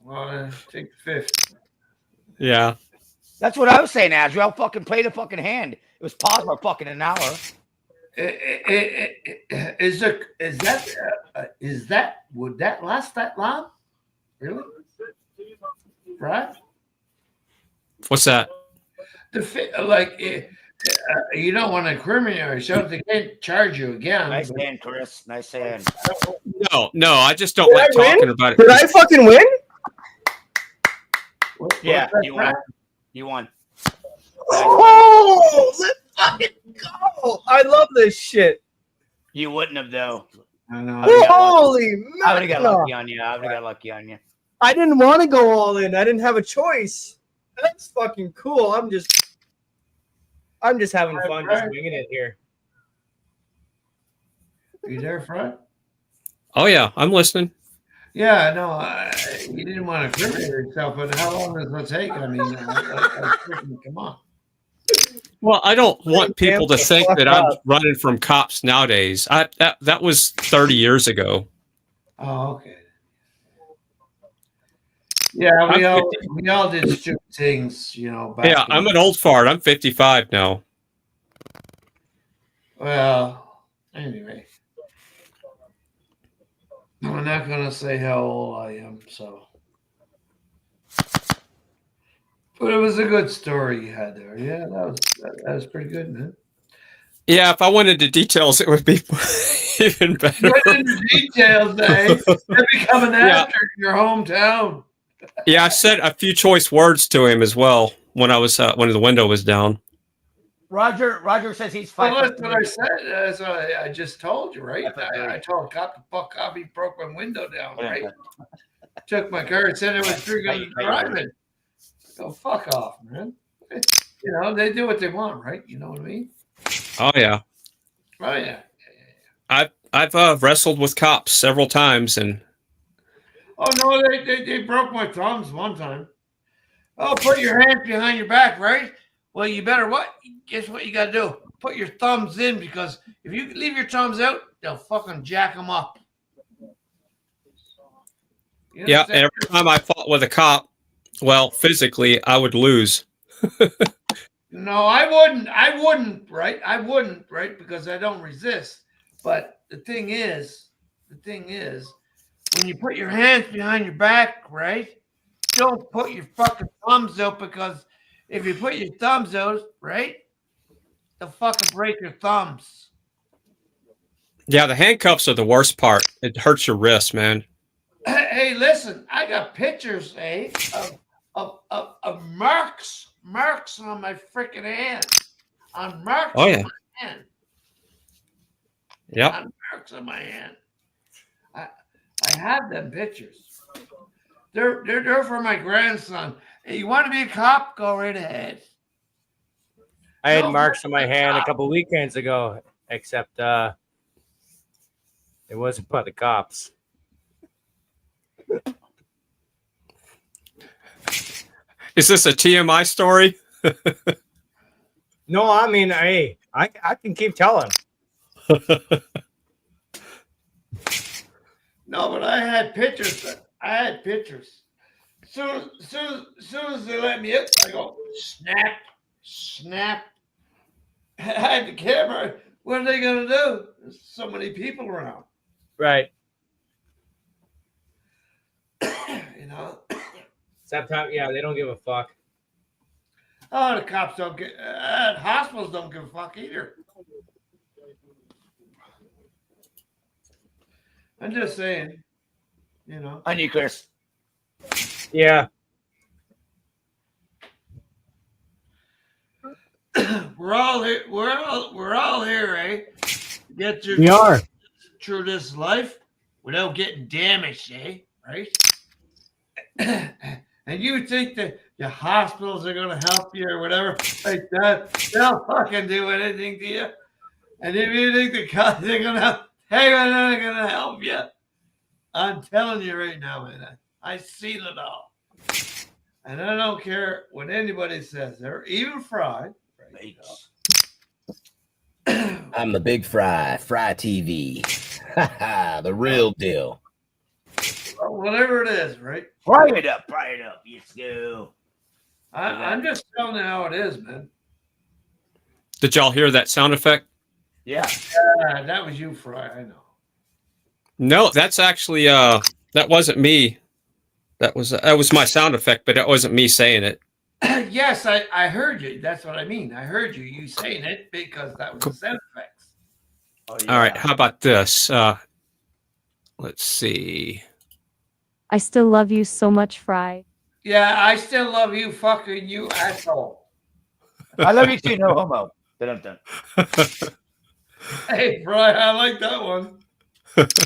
Well, take the fifth. Yeah. That's what I was saying, Azrael. Fucking play the fucking hand. It was paused for fucking an hour. Would that last that long? Really? Right? What's that? You don't want to incriminate yourself. They can't charge you again. Nice hand, Chris. Nice hand. No, I just don't like talking about it. Did I fucking win? Yeah, you won. You won. Oh, let's fucking go! I love this shit. You wouldn't have though. I know. Holy man! I would have got lucky on you. I would have got lucky on you. I didn't want to go all in. I didn't have a choice. That's fucking cool. I'm just having fun, just winging it here. You there, Fred? Oh yeah, I'm listening. Yeah, no, you didn't want to incriminate yourself, but how long does it take? I mean, come on. Well, I don't want people to think that I'm running from cops nowadays. That was 30 years ago. Oh, okay. Yeah, we all did stupid things, back I'm an old fart. I'm 55 now. Well, anyway. I'm not going to say how old I am, so. But it was a good story you had there. Yeah, that was pretty good, man. Yeah, if I wanted the details, it would be even better. What in the details, eh? They're becoming after in your hometown. Yeah, I said a few choice words to him as well when I was when the window was down. Roger says he's fine. Well, that's what I said. That's what I just told you, right? I told a cop to fuck off. He broke my window down, right? Took my car and said it was free driving. Go fuck off, man. They do what they want, right? You know what I mean? Oh yeah. Oh yeah. I've wrestled with cops several times and. Oh no, they broke my thumbs one time. Oh, put your hands behind your back, right? Well, you better what? Guess what you got to do? Put your thumbs in, because if you leave your thumbs out, they'll fucking jack them up. Yeah, and every time I fought with a cop, well, physically, I would lose. No, I wouldn't, right? I wouldn't, right? Because I don't resist. But the thing is, when you put your hands behind your back, right? Don't put your fucking thumbs out, because if you put your thumbs out, right, they'll fucking break your thumbs. Yeah, the handcuffs are the worst part. It hurts your wrist, man. Hey, listen, I got pictures, of marks on my freaking hand. On marks Oh, on yeah. my hand. Yep. On marks on my hand. I have them pictures. They're for my grandson. Hey, you want to be a cop? Go right ahead. I had No, marks on my hand a couple weekends ago, except it wasn't by the cops. Is this a TMI story? No, I mean, I can keep telling. No, but I had pictures. I had pictures. Soon as they let me up, I go snap. I had the camera. What are they gonna do? There's so many people around. Right. You know. Sometimes, yeah, they don't give a fuck. Oh, the cops don't get. Hospitals don't give a fuck either. I'm just saying. You know. On you, Chris. Yeah. We're all here. We're all here, eh? Get We are. through this life without getting damaged, eh? Right? And you think that your hospitals are going to help you or whatever like that? They'll fucking do anything to you. And if you think the cops are going to help, they're not going to help you. I'm telling you right now, man. I seen it all. And I don't care what anybody says, or even Fry. Right? I'm the big Fry TV. The real deal. Well, whatever it is, right? Fry it up. Let's go. I'm just telling you how it is, man. Did y'all hear that sound effect? Yeah. That was you, Fry. I know. No, that's actually that wasn't me. That was my sound effect, but it wasn't me saying it. Yes, I heard you. That's what I mean. I heard you saying it because that was the sound effects. Oh, yeah. All right, how about this? Let's see. I still love you so much, Fry. Yeah, I still love you, fucking you asshole. I love you too, no homo. Dun-dun-dun. Hey, Fry, I like that one. That's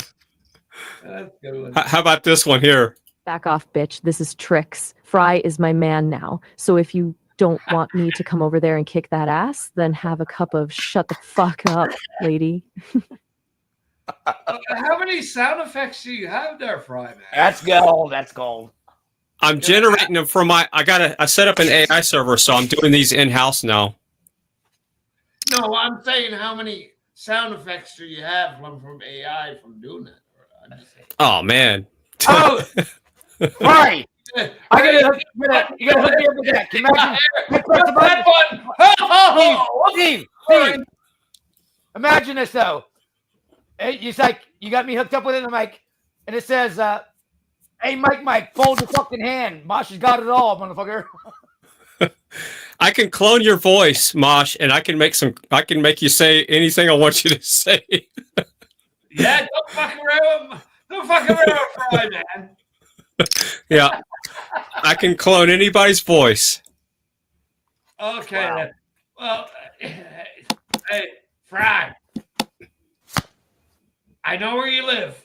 a good one. How about this one here? Back off, bitch. This is Trix. Fry is my man now. So if you don't want me to come over there and kick that ass, then have a cup of shut the fuck up, lady. How many sound effects do you have there, Fry, man? That's gold. That's gold. I'm generating them from I set up an AI server, so I'm doing these in-house now. No, I'm saying how many sound effects do you have from AI from doing that? Oh man. Oh, Fry. You gotta hook me up with that. Can you imagine? That one. Steve. Imagine this though. It's like you got me hooked up with it, and I'm like, and it says, "Hey, Mike, fold your fucking hand. Mosh has got it all, motherfucker." I can clone your voice, Mosh, and I can make you say anything I want you to say. Yeah, don't fuck around with Fry, man. Yeah, I can clone anybody's voice. Okay. Wow. Well, hey, Fry. I know where you live.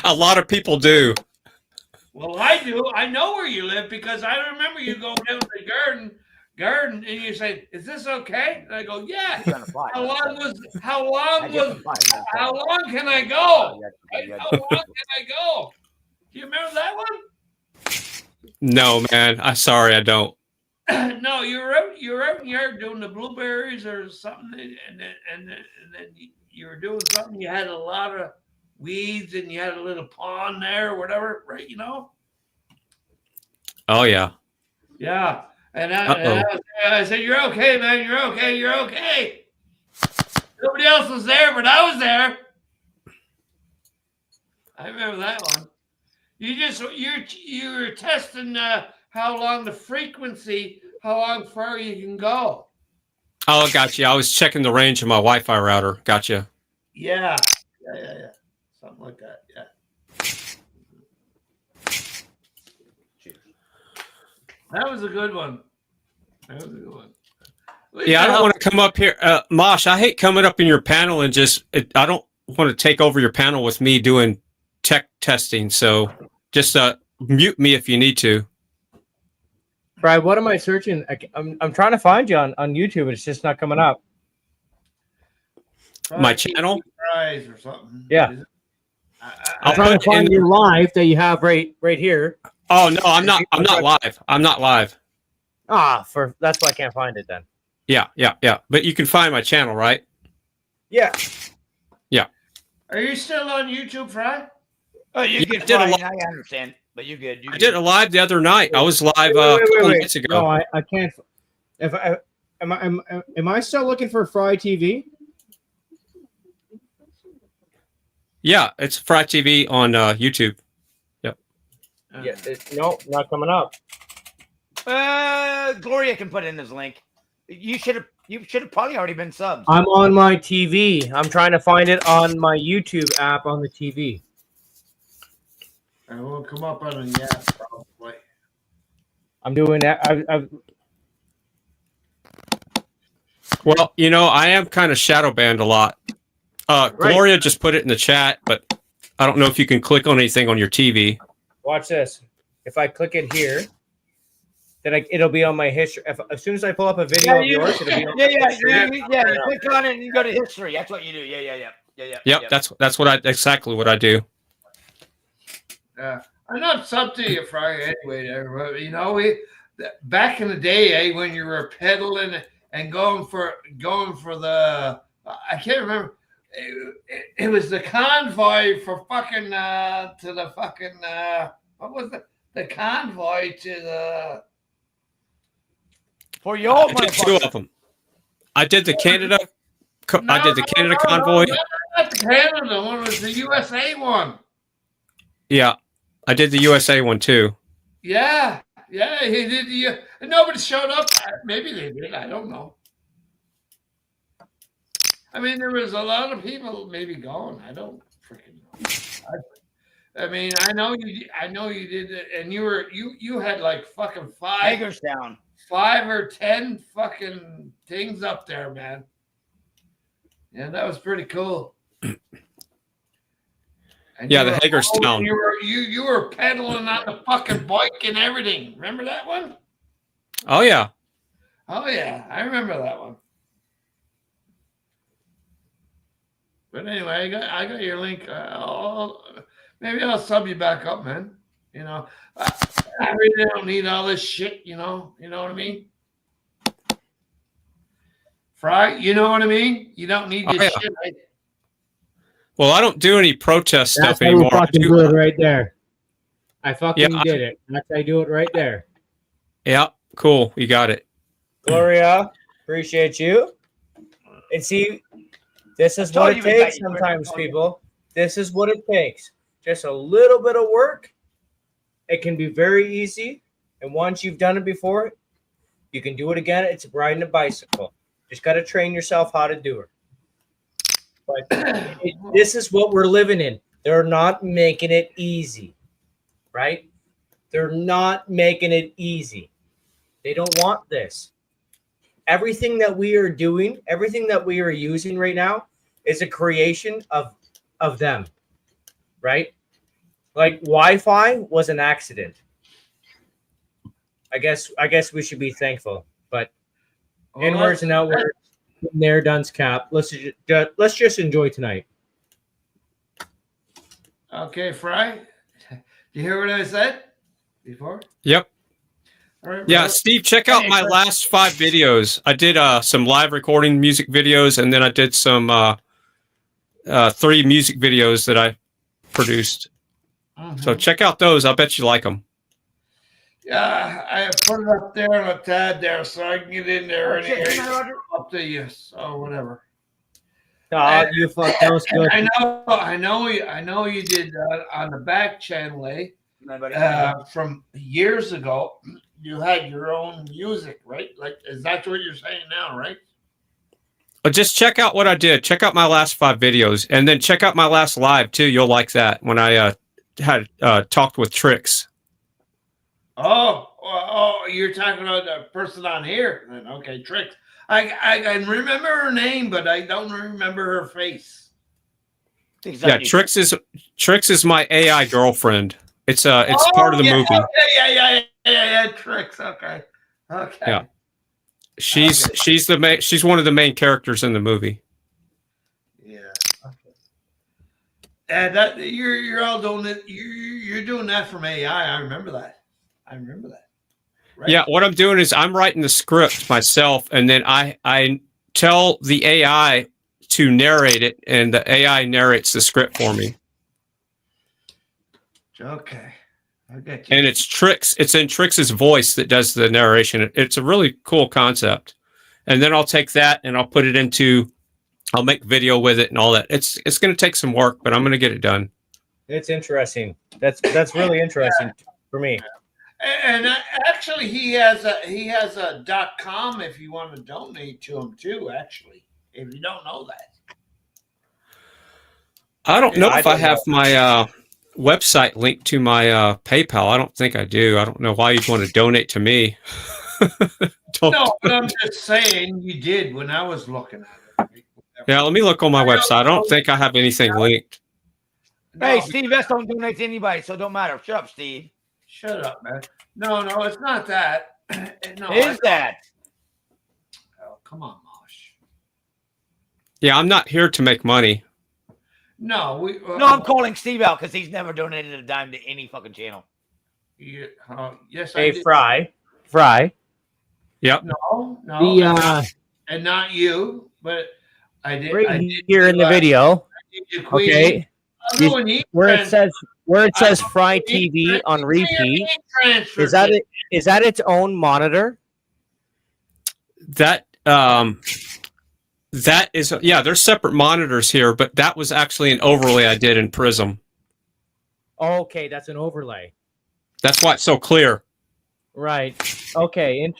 A lot of people do. Well, I do. I know where you live because I remember you going down to the garden, and you say, "Is this okay?" And I go, "Yeah." How long can I go? How long can I go? Do you remember that one? No, man. I'm sorry, I don't. No, you were out in yard doing the blueberries or something, and then you were doing something. You had a lot of weeds, and you had a little pond there or whatever, right? You know. Oh yeah. Yeah, and I said, "You're okay, man. You're okay. You're okay." Nobody else was there, but I was there. I remember that one. You were testing how long the frequency, how long far you can go. Oh, gotcha. I was checking the range of my Wi-Fi router. Gotcha. Yeah. something like that. Yeah. That was a good one. That was a good one. Yeah, I don't want to come up here. Mosh, I hate coming up in your panel and I don't want to take over your panel with me doing tech testing. So just mute me if you need to. Brad, what am I searching? I'm trying to find you on YouTube. It's just not coming up. My channel? Fries or something. Yeah. I'll trying to put find in your live that you have right here. Oh no, I'm not live. I'm not live. That's why I can't find it then. Yeah. But you can find my channel, right? Yeah. Yeah. Are you still on YouTube, Fry? Oh, you Yeah, can I did a fine. lot. I understand, but you good. I did a live the other night. I was live a couple nights ago. No, I can't. If I am I still looking for Fry TV? Yeah, it's Fry TV on YouTube. Yep. Yeah. No, not coming up. Gloria can put in his link. You should have probably already been subbed. I'm on my TV. I'm trying to find it on my YouTube app on the TV. I won't come up on a app probably. I'm doing that. Well, I am kind of shadow banned a lot. Gloria just put it in the chat, but I don't know if you can click on anything on your TV. Watch this. If I click it here, then it'll be on my history. As soon as I pull up a video of yours, it'll be on my history. You click on it and you go to history. That's what you do. Yeah. Yep. That's exactly what I do. I'm not sub to you, Fry. Anyway, everybody. Back in the day, when you were pedaling and going for the, I can't remember. It was the convoy for fucking to the fucking what was the convoy to the for your I did two of them. I did the Canada. I did the Canada convoy. Not the Canada one. Was the USA one. Yeah, I did the USA one too. Yeah, he did. Nobody showed up. Maybe they did. I don't know. I mean, there was a lot of people maybe going. I don't freaking know. I mean, I know you did it, and you had like fucking Hagerstown. 5 or 10 fucking things up there, man. Yeah, that was pretty cool. And yeah, the Hagerstown. You were pedaling on the fucking bike and everything. Remember that one? Oh yeah. Oh yeah, I remember that one. But anyway, I got your link. Maybe I'll sub you back up, man. I really don't need all this shit. You know what I mean? Fry, you know what I mean? You don't need this shit. Right? Well, I don't do any protest That's stuff anymore. How you fucking do it right there. I fucking did it. That's how I do it right there. Yeah, cool. You got it. Gloria, appreciate you. And see, this is what it takes sometimes, people. This is what it takes. Just a little bit of work. It can be very easy. And once you've done it before, you can do it again. It's riding a bicycle. Just got to train yourself how to do it. But this is what we're living in. They're not making it easy, right? They're not making it easy. They don't want this. Everything that we are doing, everything that we are using right now is a creation of them, right? Like Wi-Fi was an accident. I guess we should be thankful. But inwards and outwards, there, Duns cap. Let's just enjoy tonight. Okay, Fry. You hear what I said before? Yep. All right, yeah, Steve, check out my last 5 videos. I did some live recording music videos, and then I did some 3 music videos that I produced. So check out those. I bet you like them. Yeah, I put it up there on a tab there, so I can get in there anyway. Up to you, so whatever. You fuck. That was good. I know you did on the back channel, from years ago. You had your own music, right? Like, is that what you're saying now, right? But just check out what I did. Check out my last 5 videos, and then check out my last live too. You'll like that when I had talked with Tricks. Oh, you're talking about the person on here. Then okay, Tricks. I can remember her name, but I don't remember her face. Yeah, Tricks is my AI girlfriend. It's part of the movie. Yeah, Tricks. Okay. Yeah, she's one of the main characters in the movie. Yeah. Okay. And that you're all doing it. You're doing that from AI. I remember that. Right? Yeah, what I'm doing is I'm writing the script myself, and then I tell the AI to narrate it, and the AI narrates the script for me. Okay. I get you. And it's Tricks. It's in Trix's voice that does the narration. It's a really cool concept. And then I'll take that and I'll put it into. I'll make video with it and all that. It's going to take some work, but I'm going to get it done. It's interesting. That's really interesting for me. And actually, he has a .com if you want to donate to him too. Actually, if you don't know that, I don't know if I have my website linked to my PayPal. I don't think I do. I don't know why you'd want to donate to me. No, but I'm just saying you did when I was looking at it. Yeah, let me look on my website. I don't think I have anything linked. Hey, Steve S don't donate to anybody, so it don't matter. Shut up, Steve. Shut up, man. No, it's not that. No, Is that? Oh, come on, Mosh. Yeah, I'm not here to make money. No, No, I'm calling Steve out because he's never donated a dime to any fucking channel. Yeah, yes, Hey, I did. Fry. Yep. No, and not you, but I did. Right I did here in the video. Okay. Where it says Fry TV on repeat. Is that it? Is that its own monitor? That is, yeah, there's separate monitors here, but that was actually an overlay I did in Prism. Okay, that's an overlay. That's why it's so clear. Right. Okay.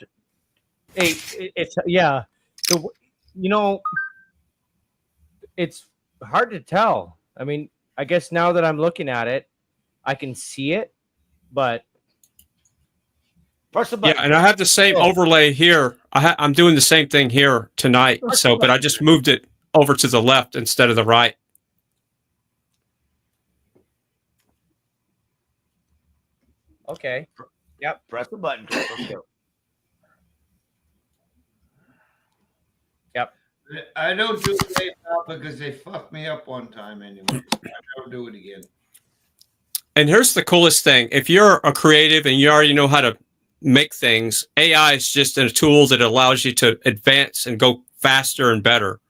It's yeah. So it's hard to tell. I mean, I guess now that I'm looking at it, I can see it, but yeah, and I have the same overlay here. I'm doing the same thing here tonight. So, but I just moved it over to the left instead of the right. Okay. Yep. Press the button. Let's go. Yep. I don't do it now because they fucked me up one time anyway. I don't do it again. And here's the coolest thing. If you're a creative and you already know how to make things, AI is just a tool that allows you to advance and go faster and better.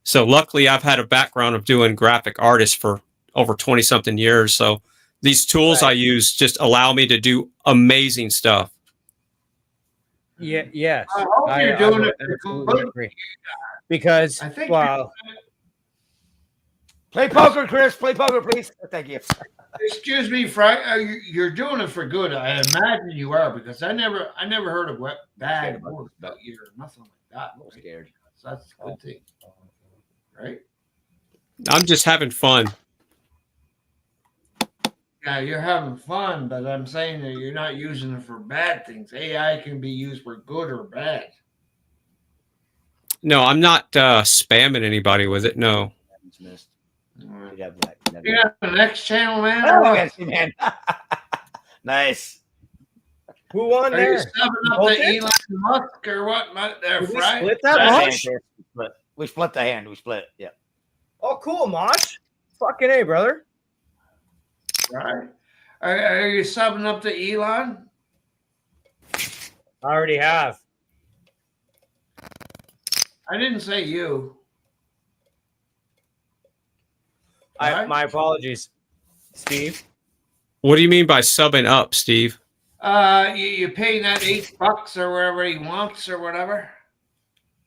So luckily I've had a background of doing graphic artists for over 20 something years. So these tools I use just allow me to do amazing stuff. Yeah, yes. I hope you're doing it. Absolutely agree. Because I think Play poker, Chris. Play poker, please. Thank you. Excuse me, Frank. You're doing it for good. I imagine you are because I never heard of bad words about you or nothing like that. I'm scared. So that's a good thing, right? I'm just having fun. Yeah, you're having fun, but I'm saying that you're not using it for bad things. AI can be used for good or bad. No, I'm not spamming anybody with it. No. You got the next channel, man? Oh, I got you, man. Nice. Who won Are there? you subbing up to Elon Musk or what? Did we Frank? split that much? We split the hand. We split it. Yeah. Oh, cool, Mosh. Fucking A, brother. Right. Are you subbing up to Elon? I already have. I didn't say you. My apologies, Steve. What do you mean by subbing up, Steve? You paying that $8 or wherever he wants or whatever.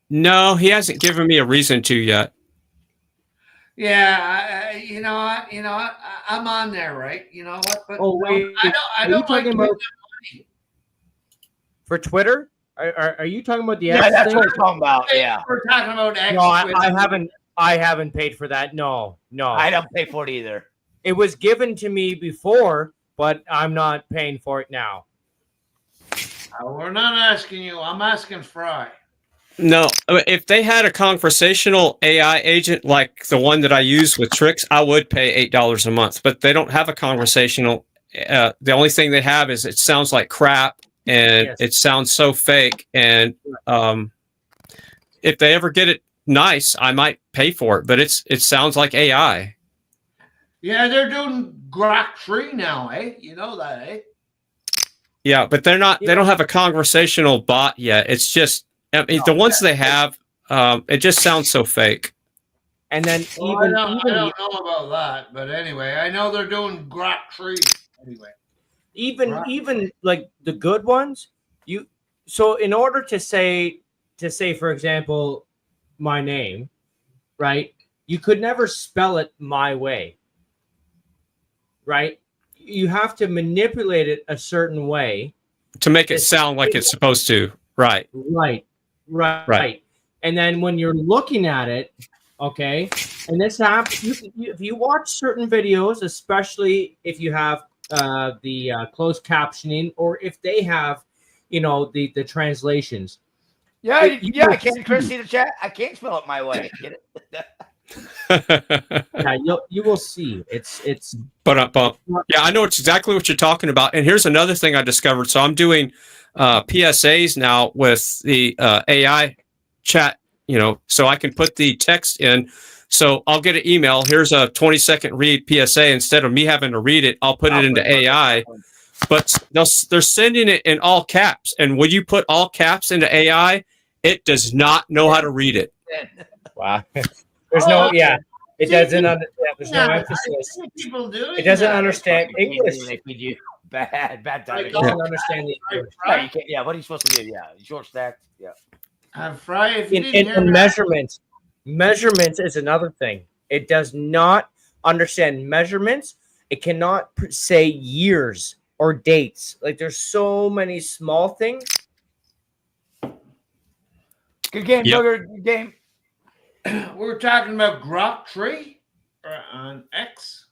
No, he hasn't given me a reason to yet. Yeah, I'm on there, right? You know what? But Oh wait, I don't like talking about for Twitter? Are you talking about the Yeah, X that's thing? what we're talking about. Yeah. We're talking about X. No, I haven't paid for that. No. I don't pay for it either. It was given to me before, but I'm not paying for it now. We're not asking you. I'm asking Fry. No, if they had a conversational AI agent like the one that I use with Tricks, I would pay $8 a month. But they don't have a conversational. The only thing they have is it sounds like crap, and it sounds so fake. And if they ever get it nice, I might pay for it. But it sounds like AI. Yeah, they're doing Grok 3 now, eh? You know that, eh? Yeah, but they're not. They don't have a conversational bot yet. It's just the ones they have. It just sounds so fake. And then I don't know about that, but anyway, I know they're doing Grok 3 anyway. Even like the good ones, so in order to say for example my name, right? You could never spell it my way. Right? You have to manipulate it a certain way To make it sound like it's supposed to. Right. Right. And then when you're looking at it, okay, and this happens, if you watch certain videos, especially if you have the closed captioning, or if they have, the translations. Yeah, I can't see the chat. I can't spell it my way. Get it? Yeah, you will see. It's yeah, I know it's exactly what you're talking about. And here's another thing I discovered. So I'm doing PSAs now with the AI chat, so I can put the text in. So I'll get an email. Here's a 20-second read PSA. Instead of me having to read it, I'll put it into AI. But they're sending it in all caps. And when you put all caps into AI, it does not know how to read it. Wow. There's no, it doesn't. There's no emphasis. It doesn't understand English. Bad timing. It doesn't understand the English. Yeah, you can't, yeah, what are you supposed to do? Yeah, short stacked. Yeah. Fry, if you didn't hear and that- measurements is another thing. It does not understand measurements. It cannot say years or dates. Like there's so many small things. Good game, Booger. Good game. We're talking about Grok 3 on X.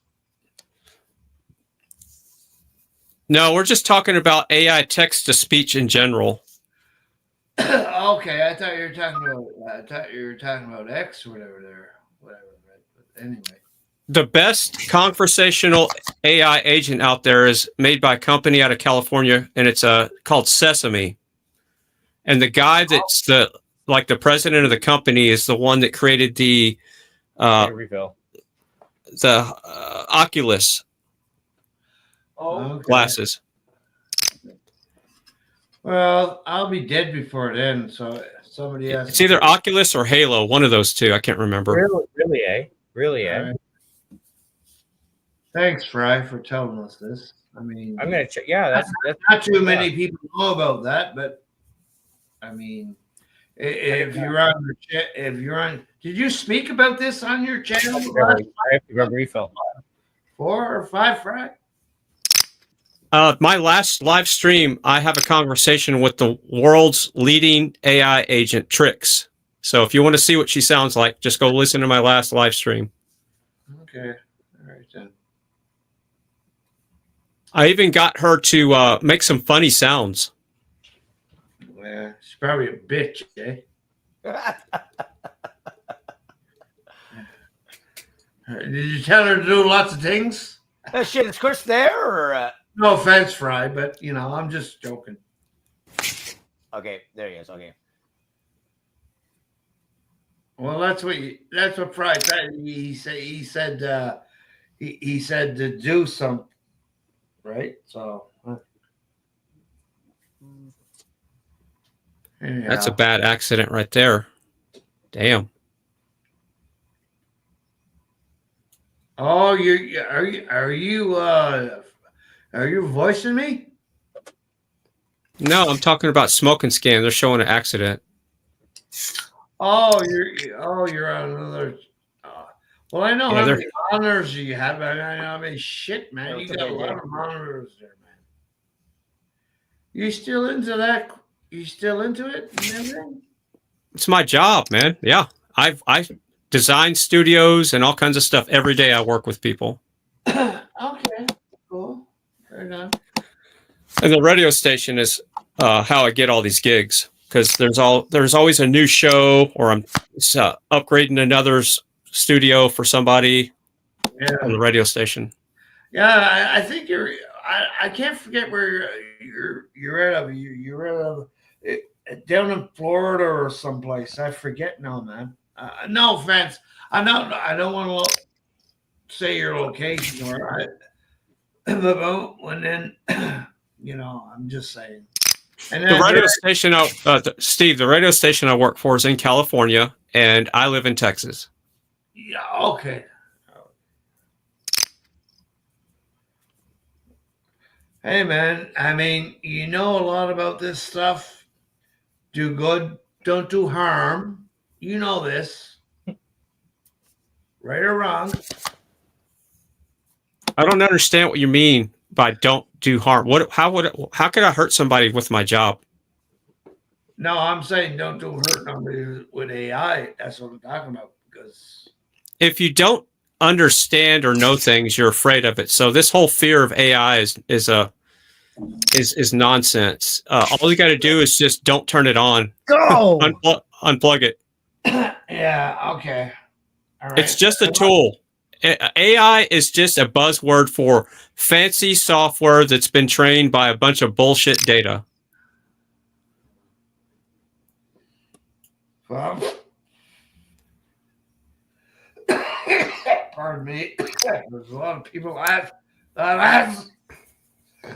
No, we're just talking about AI text to speech in general. Okay, I thought you were talking about X or whatever. But anyway, The best conversational AI agent out there is made by a company out of California, and it's called Sesame. And the guy that's the president of the company is the one that created the Oculus glasses. Well, I'll be dead before then, so somebody else. It's either Oculus or Halo, one of those two. I can't remember. Really, eh? Right. Thanks, Fry, for telling us this. I mean, I'm gonna check. Yeah, that's not too many people know about that, but I mean, if you're on, did you speak about this on your channel? I have to grab a refill. 4 or 5, Fry? My last live stream, I have a conversation with the world's leading AI agent, Trix. So if you want to see what she sounds like, just go listen to my last live stream. Okay. All right, then. I even got her to make some funny sounds. Yeah, she's probably a bitch, eh? Did you tell her to do lots of things? Shit, is Chris there or? No offense, Fry, but I'm just joking. Okay, there he is. Okay. Well, that's what Fry said. He said to do something, right? So That's a bad accident right there. Damn. Oh, are you voicing me? No, I'm talking about smoking scan. They're showing an accident. Oh, you're on another. Well, I know how many monitors you have. I mean, shit, man, you got a lot of monitors there, man. You still into that? You still into it and everything? It's my job, man. Yeah, I design studios and all kinds of stuff every day. I work with people. Okay, cool. Fair enough. And the radio station is how I get all these gigs, because there's always a new show, or I'm upgrading another studio for somebody on the radio station. Yeah, I think you're. I can't forget where you're at. You're at down in Florida or someplace. I forget now, man. No offense. I don't want to say your location or but when then I'm just saying. And The radio station, Steve, the radio station I work for is in California, and I live in Texas. Yeah. Okay. Hey, man. I mean, you know a lot about this stuff. Do good. Don't do harm. You know this. Right or wrong. I don't understand what you mean by "don't do harm." How could I hurt somebody with my job? No, I'm saying don't do hurt nobody with AI. That's what I'm talking about. Because If you don't understand or know things, you're afraid of it. So this whole fear of AI is nonsense. All you got to do is just don't turn it on. Go unplug it. Yeah. Okay. All right. It's just a tool. AI is just a buzzword for fancy software that's been trained by a bunch of bullshit data. Well, pardon me. There's a lot of people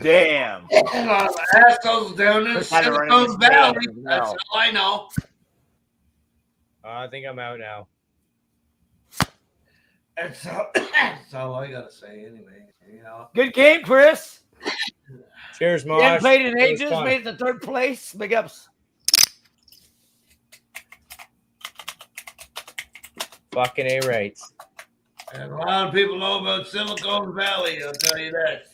Damn. A lot of assholes down in Silicon Valley. That's all I know. I think I'm out now. That's all I gotta say anyway. Good game, Chris. Cheers, Mosh. You haven't played in It was ages, fun. made it to third place. Big ups. Fucking A rights. And a lot of people know about Silicon Valley, I'll tell you that.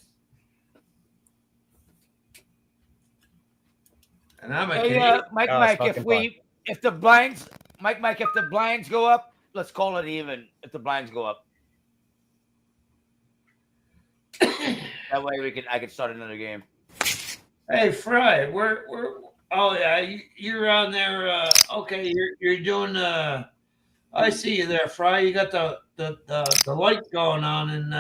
And I'm a Hey, Canadian. Mike, Oh, it's if the blinds go up, let's call it even. If the blinds go up, that way I can start another game. Hey, Fry, we're oh yeah, you're on there. Okay, you're doing. I see you there, Fry. You got the light going on in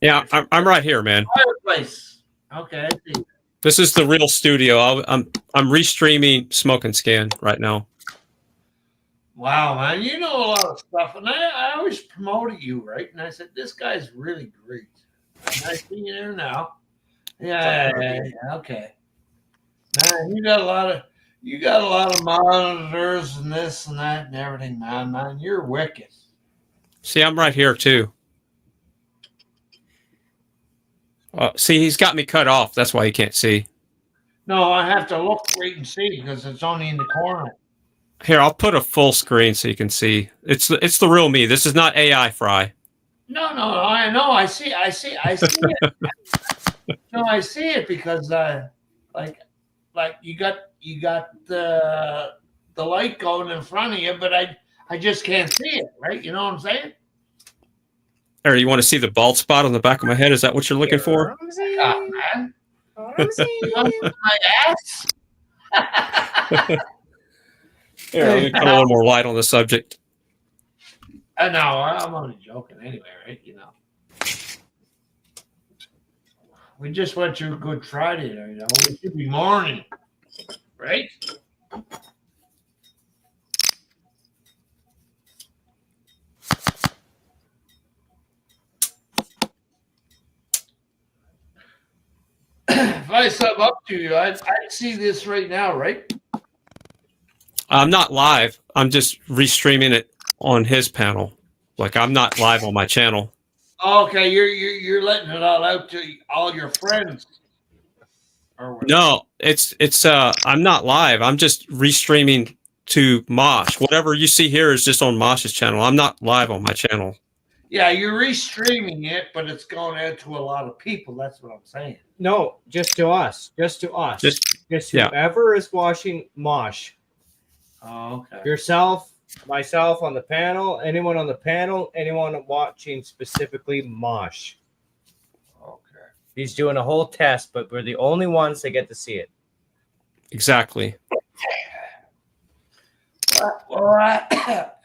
Yeah, I'm right here, man. fireplace. Okay, I see. This is the real studio. I'm restreaming Smoke and Scan right now. Wow, man, you know a lot of stuff, and I always promoted you, right? And I said this guy's really great. And I see you there now. Yeah, okay. Man, you got a lot of monitors and this and that and everything, man. Man, you're wicked. See, I'm right here too. See, he's got me cut off. That's why he can't see. No, I have to look right and see because it's only in the corner. Here, I'll put a full screen so you can see. It's the real me. This is not AI Fry. No, I know. I see it. No, I see it because like you got the light going in front of you, but I just can't see it, right? You know what I'm saying? Or you want to see the bald spot on the back of my head? Is that what you're looking for? Man. My ass. Here, let me put a little more light on the subject. No, I'm only joking anyway, right? You know. We just went through Good Friday there, you know. It should be morning, right? If I sub up to you, I'd see this right now, right? I'm not live. I'm just restreaming it on his panel. Like, I'm not live on my channel. Okay, you're letting it all out to all your friends. Or what? No, it's I'm not live. I'm just restreaming to Mosh. Whatever you see here is just on Mosh's channel. I'm not live on my channel. Yeah, you're restreaming it, but it's going out to a lot of people. That's what I'm saying. No, just to us. Just to us. Just yeah. whoever is watching Mosh. Oh, okay. Yourself, myself on the panel, anyone on the panel, anyone watching specifically Mosh. Okay. He's doing a whole test, but we're the only ones that get to see it. Exactly. Well,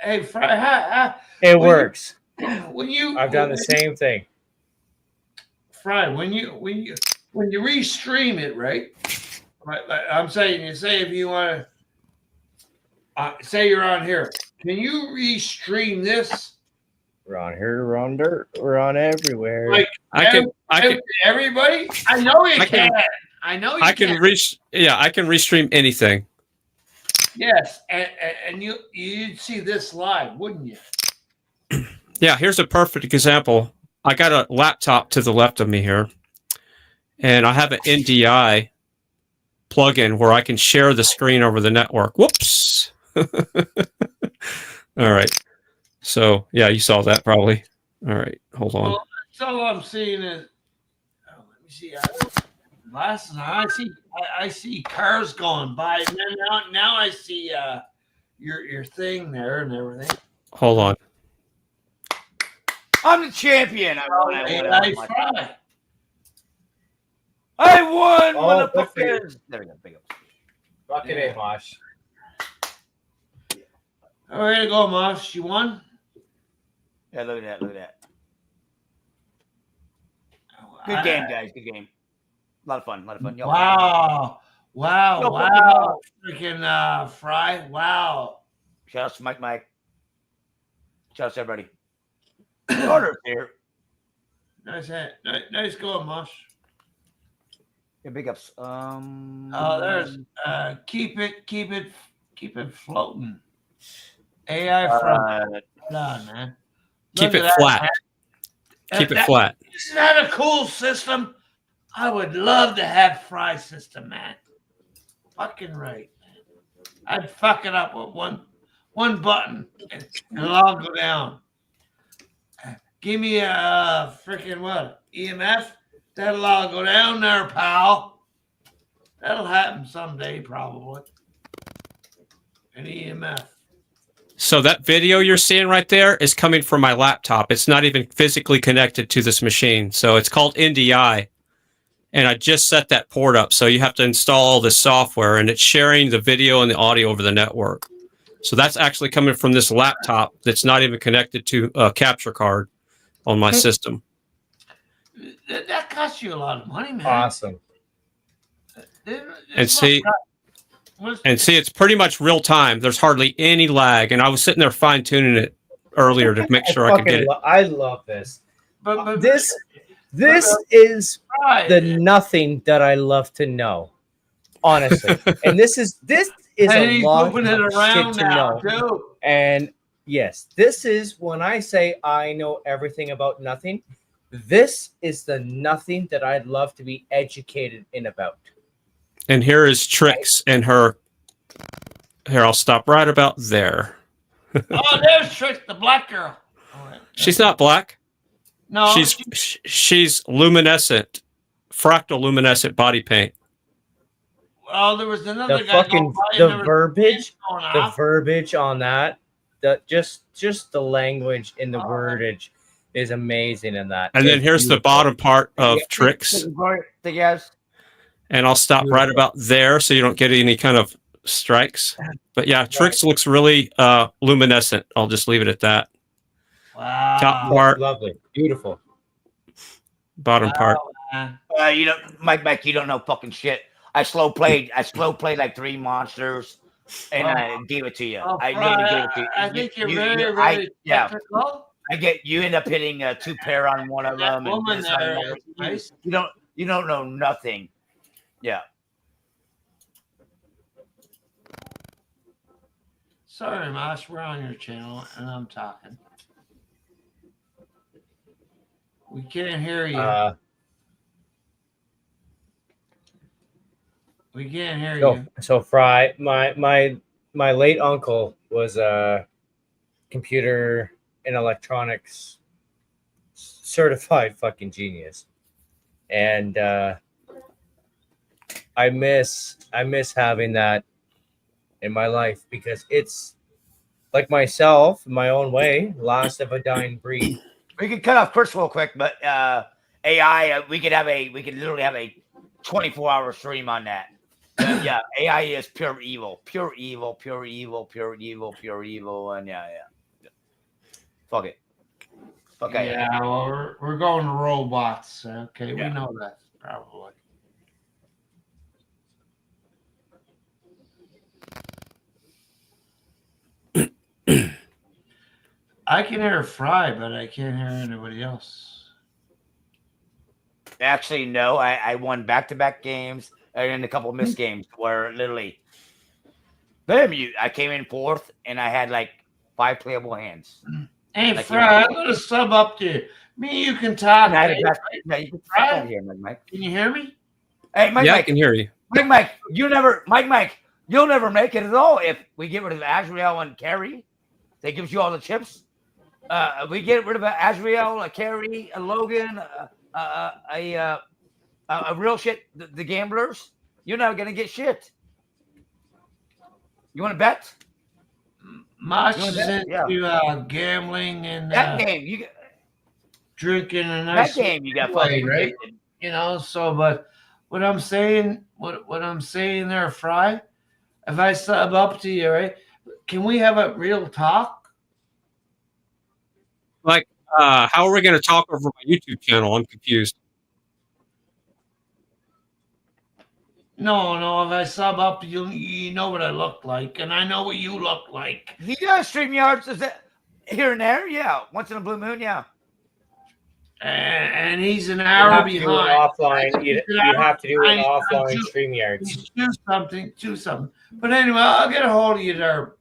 hey, Fry, It works. I've done the same thing. Fry, when you restream it, right? Like I'm saying, you say if you want to, say you're on here, can you restream this? We're on here, we're on dirt, we're on everywhere. Like I can everybody? I know you can. I know you I can restream anything. Yes, and you'd see this live, wouldn't you? Yeah, here's a perfect example. I got a laptop to the left of me here, and I have an NDI plugin where I can share the screen over the network. Whoops. All right. So, yeah, you saw that probably. All right, hold on. Well, that's all I'm seeing is, let me see. Glasses. I see cars going by, and then now I see your thing there and everything. Hold on. I'm the champion. I won. I won, Oh, motherfuckers. There we go. Big ups. Fucking A, Mosh. All right, to go, Mosh. You won? Yeah, look at that. Look at that. Good game, guys. Good game. A lot of fun. A lot of fun. Y'all Wow. Freaking Fry. Wow. Shout out to Mike. Shout out to everybody. Order here. Nice going, Mosh. Yeah, big ups. There's keep it floating. AI front. On, man. Keep Look it at flat. that. Keep it flat. Isn't that a cool system? I would love to have Fry system, man. Fucking right, man. I'd fuck it up with one button and it'll all go down. Give me a freaking what? EMF? That'll all go down there, pal. That'll happen someday, probably. An EMF. So that video you're seeing right there is coming from my laptop. It's not even physically connected to this machine. So it's called NDI. And I just set that port up. So you have to install all this software, and it's sharing the video and the audio over the network. So that's actually coming from this laptop that's not even connected to a capture card on my system. That costs you a lot of money, man. Awesome. And see, it's pretty much real time. There's hardly any lag. And I was sitting there fine tuning it earlier to make sure I could get it. I love this. But This is the nothing that I love to know, honestly. And this is a lot of shit to know. Too. And yes, this is when I say I know everything about nothing. This is the nothing that I'd love to be educated in about. And here is Trix and her. Here, I'll stop right about there. Oh, there's Trix, the black girl. She's not black. No, she's luminescent, fractal luminescent body paint. Well, there was another The guy fucking verbiage on that, just the language in the wordage is amazing in that. And then here's the bottom part of Trix. And I'll stop right about there so you don't get any kind of strikes. But yeah, Trix looks really luminescent. I'll just leave it at that. Wow. Top part. Lovely. Beautiful. Bottom part. You know, Mike, you don't know fucking shit. I slow played like 3 monsters, and I gave it to you. I literally gave it to you. I think you're very technical. You end up hitting 2 pair on one of them. Woman there, nice. You don't know nothing. Yeah. Sorry, Mosh, we're on your channel and I'm talking. We can't hear you. We can't hear you. So Fry, my late uncle was a computer and electronics certified fucking genius. And I miss having that in my life, because it's like myself, in my own way, last of a dying breed. We could cut off Chris real quick, but AI, we could literally have a 24-hour stream on that. Yeah, AI is pure evil, pure evil, pure evil, pure evil, pure evil, and yeah. Fuck it. Okay. Yeah, well, we're going to robots. Okay, we know that probably. I can hear Fry, but I can't hear anybody else. Actually, no. I won back-to-back games and a couple of missed games where literally, I came in fourth and I had like 5 playable hands. Hey, like Fry, I'm going to sub up to you. Me, you can talk. Yeah, Hey, you can Fry? talk here, Mike. Can you hear me? Hey, Mike. Yeah, I can hear you. Mike, you'll never make it at all if we get rid of Azrael and Carrie. That gives you all the chips. We get rid of Azrael, a Carrie, a Logan, a real shit. The gamblers. You're not gonna get shit. You want to bet? Mosh is into gambling and that game. You get drinking and that game. You got play, fucking right? You know. So, but what I'm saying, what I'm saying there, Fry. If I sub up to you, right? Can we have a real talk? Like, how are we going to talk over my YouTube channel? I'm confused. No. If I sub up, you know what I look like, and I know what you look like. He does StreamYards. Is that here and there? Yeah, once in a blue moon. Yeah. And he's an hour behind. Offline, you have to do an offline StreamYards. Do something. But anyway, I'll get a hold of you there.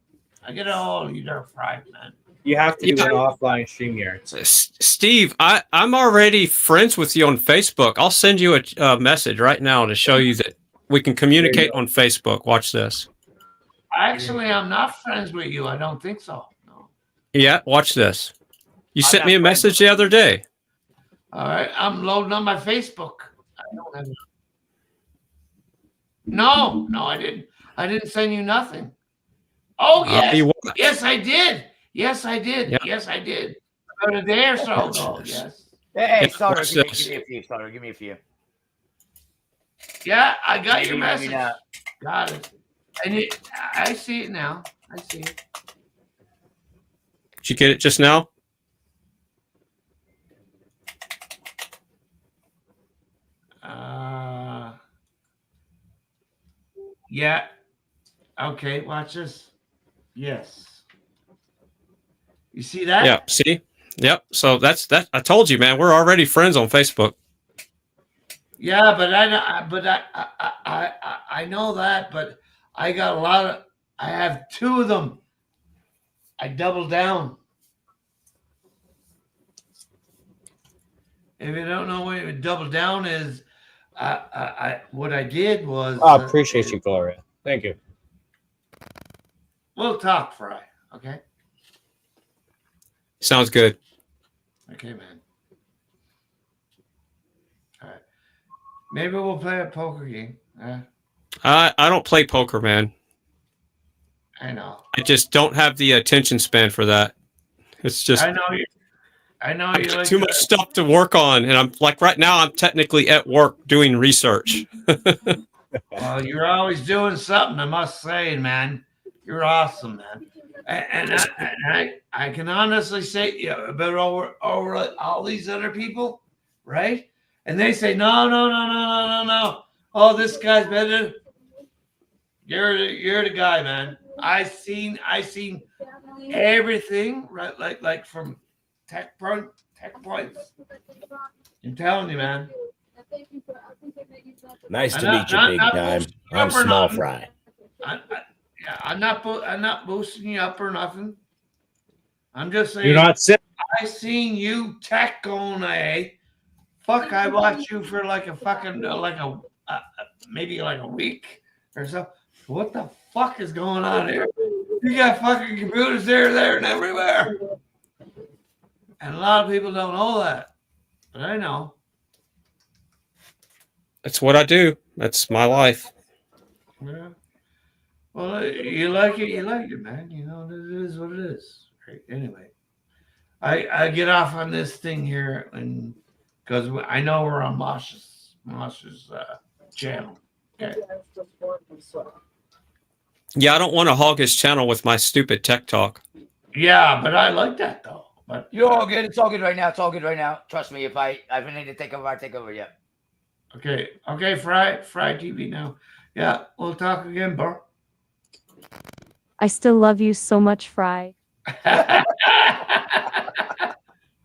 Fry, man. You have to do an offline StreamYards. Steve, I'm already friends with you on Facebook. I'll send you a message right now to show you that we can communicate on Facebook. Watch this. Actually, I'm not friends with you. I don't think so. No. Yeah, watch this. You sent me a message the other day. All right, I'm loading on my Facebook. I don't have. No, I didn't. I didn't send you nothing. Oh yes, yes I did. Yes I did. Yeah. Yes I did. About a day or so ago. Yes. Hey, sorry. Give me a few. Yeah, I got your message. Got it. And I see it now. I see it. Did you get it just now? Yeah. Okay, watch this. Yes. You see that? Yeah, see? Yep. So that's that. I told you, man, we're already friends on Facebook. Yeah, but I know that, but I got a lot of. I have 2 of them. I doubled down. If you don't know what double down is, what I did was. I appreciate you, Gloria. Thank you. We'll talk, Fry. Okay. Sounds good. Okay, man. All right. Maybe we'll play a poker game. I don't play poker, man. I know. I just don't have the attention span for that. It's just. I know you. I got too much stuff to work on, and I'm like right now. I'm technically at work doing research. Well, you're always doing something. I must say, man, you're awesome, man. And I can honestly say, about over all these other people, right? And they say, no. Oh, this guy's better. You're the guy, man. I seen everything, right? Like from tech points. I'm telling you, man. Nice to meet you, big time. I'm Small Fry. I'm not boosting you up or nothing. I'm just saying. You're not sick. I seen you tech going, fuck. I watched you for like a fucking maybe like a week or so. What the fuck is going on here? You got fucking computers there, and everywhere. And a lot of people don't know that. But I know. That's what I do. That's my life. Yeah. Well, you like it, man. You know, it is what it is. Right. Anyway, I get off on this thing here, and because I know we're on Mosh's channel. Okay. Yeah, I don't want to hog his channel with my stupid tech talk. Yeah, but I like that though. But You're all good. It's all good right now. It's all good right now. Trust me. If I need to take over, I take over. Yeah. okay, Fry TV now. Yeah, we'll talk again, bro. I still love you so much, Fry.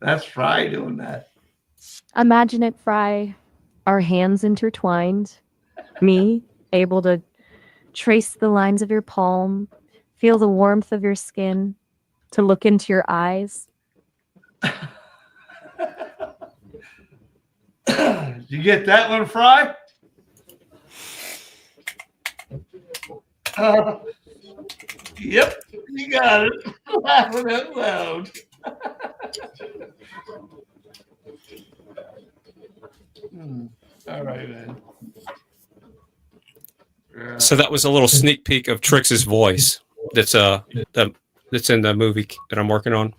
That's Fry doing that. Imagine it, Fry. Our hands intertwined. Me, able to trace the lines of your palm, feel the warmth of your skin, to look into your eyes. Did you get that one, Fry? Yep, you got it. Laughing out loud. All right, man. Yeah. So that was a little sneak peek of Trix's voice. That's in the movie that I'm working on.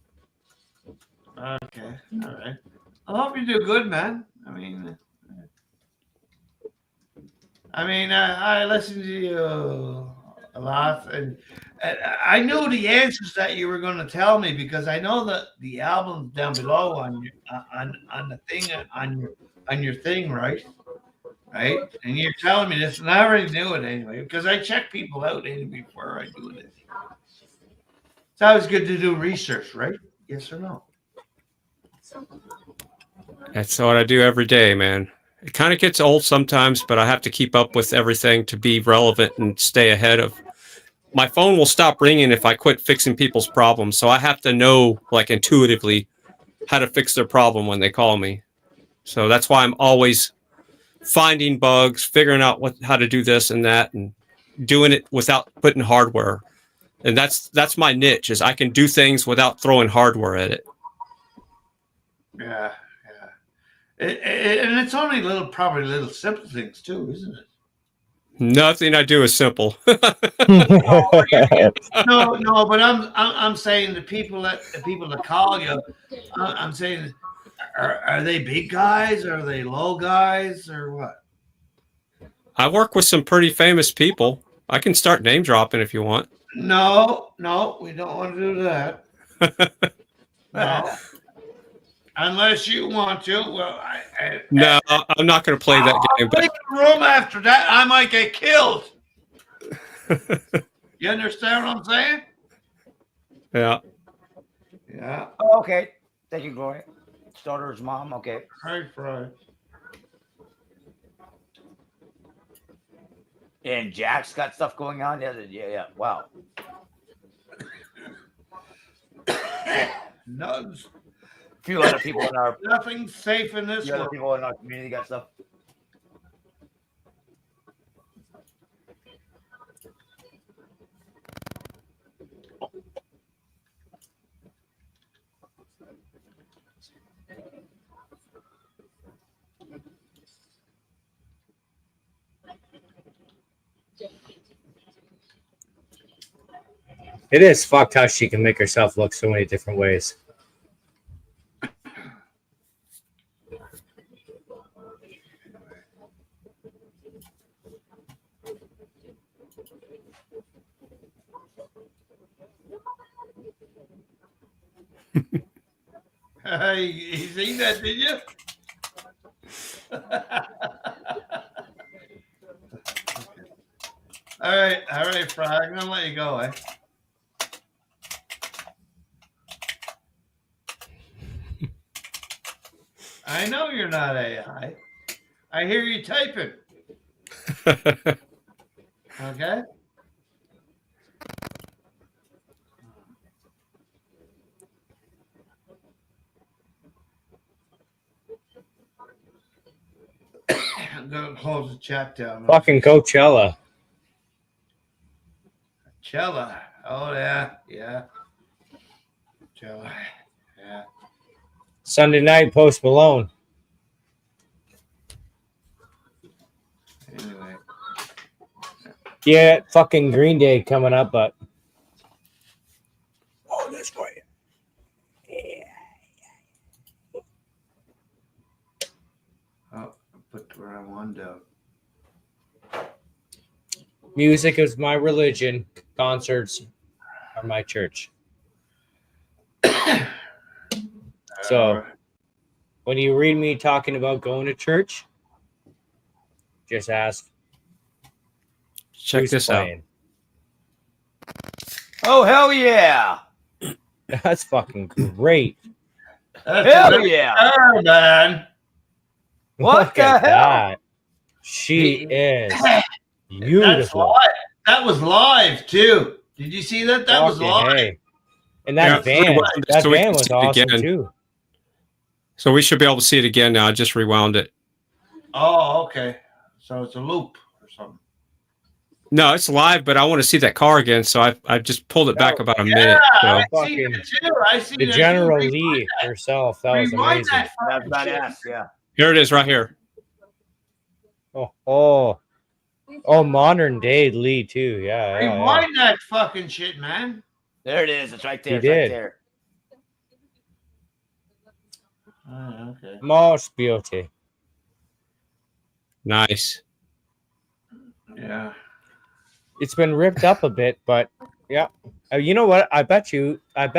Okay, all right. I hope you do good, man. I listen to you a lot, and I knew the answers that you were going to tell me because I know that the album's down below on your, on the thing on your thing, right? Right, and you're telling me this, and I already knew it anyway because I check people out anyway before I do it. It's always good to do research, right? Yes or no? That's what I do every day, man. It kind of gets old sometimes, but I have to keep up with everything to be relevant and stay ahead of. My phone will stop ringing if I quit fixing people's problems, so I have to know, like, intuitively how to fix their problem when they call me. So that's why I'm always finding bugs, figuring out how to do this and that, and doing it without putting hardware. And that's my niche, is I can do things without throwing hardware at it. Yeah. And it's only probably little simple things too, isn't it? Nothing I do is simple. No, but I'm saying the people that call you, I'm saying, are they big guys? Are they low guys, or what? I work with some pretty famous people. I can start name dropping if you want. No, we don't want to do that. No. Unless you want to. Well, no, I'm not going to play that game. Leave the room after that. I might get killed. You understand what I'm saying? Yeah. Yeah. Oh, okay. Thank you, Gloria. Starter's mom. Okay. Hi, Fry. And Jack's got stuff going on. Yeah. Wow. Nuns. A few other people in our nothing safe in this other world. people in our community got stuff. It is fucked how she can make herself look so many different ways. You seen that, did you? All right, Fry. I'm gonna let you go, eh? I know you're not AI. I hear you typing. Okay. I'm gonna close the chat down. Fucking Coachella. Coachella. Oh yeah. Coachella. Yeah. Sunday night, Post Malone. Anyway. Yeah, fucking Green Day coming up, but Oh, that's great. Oh, I put the wrong one down. music is my religion. Concerts are my church. So when you read me talking about going to church, just ask. Check who's this playing. Oh, hell yeah. That's fucking great. That's Hell yeah. man. What Look the at hell? that. She is That's beautiful. live. That was live too. Did you see that? That was Fucking live. hey. And that van, that so we van can was see it awesome again. too. So we should be able to see it again now. I just rewound it. Oh, okay. So it's a loop or something. No, it's live, but I want to see that car again. So I just pulled it back about a minute. So. I Fucking- seen it too. I seen The that General too. Lee herself, that was Rewind amazing. that That's fucking shit. badass, yeah. Here it is right here. Oh, modern day Lee too. Yeah, yeah. Rewind that fucking shit, man. There it is. It's right there. He It's right did. there. Oh, okay. Mosh beauty. Nice. Yeah. It's been ripped up a bit, but yeah. You know what? I bet you that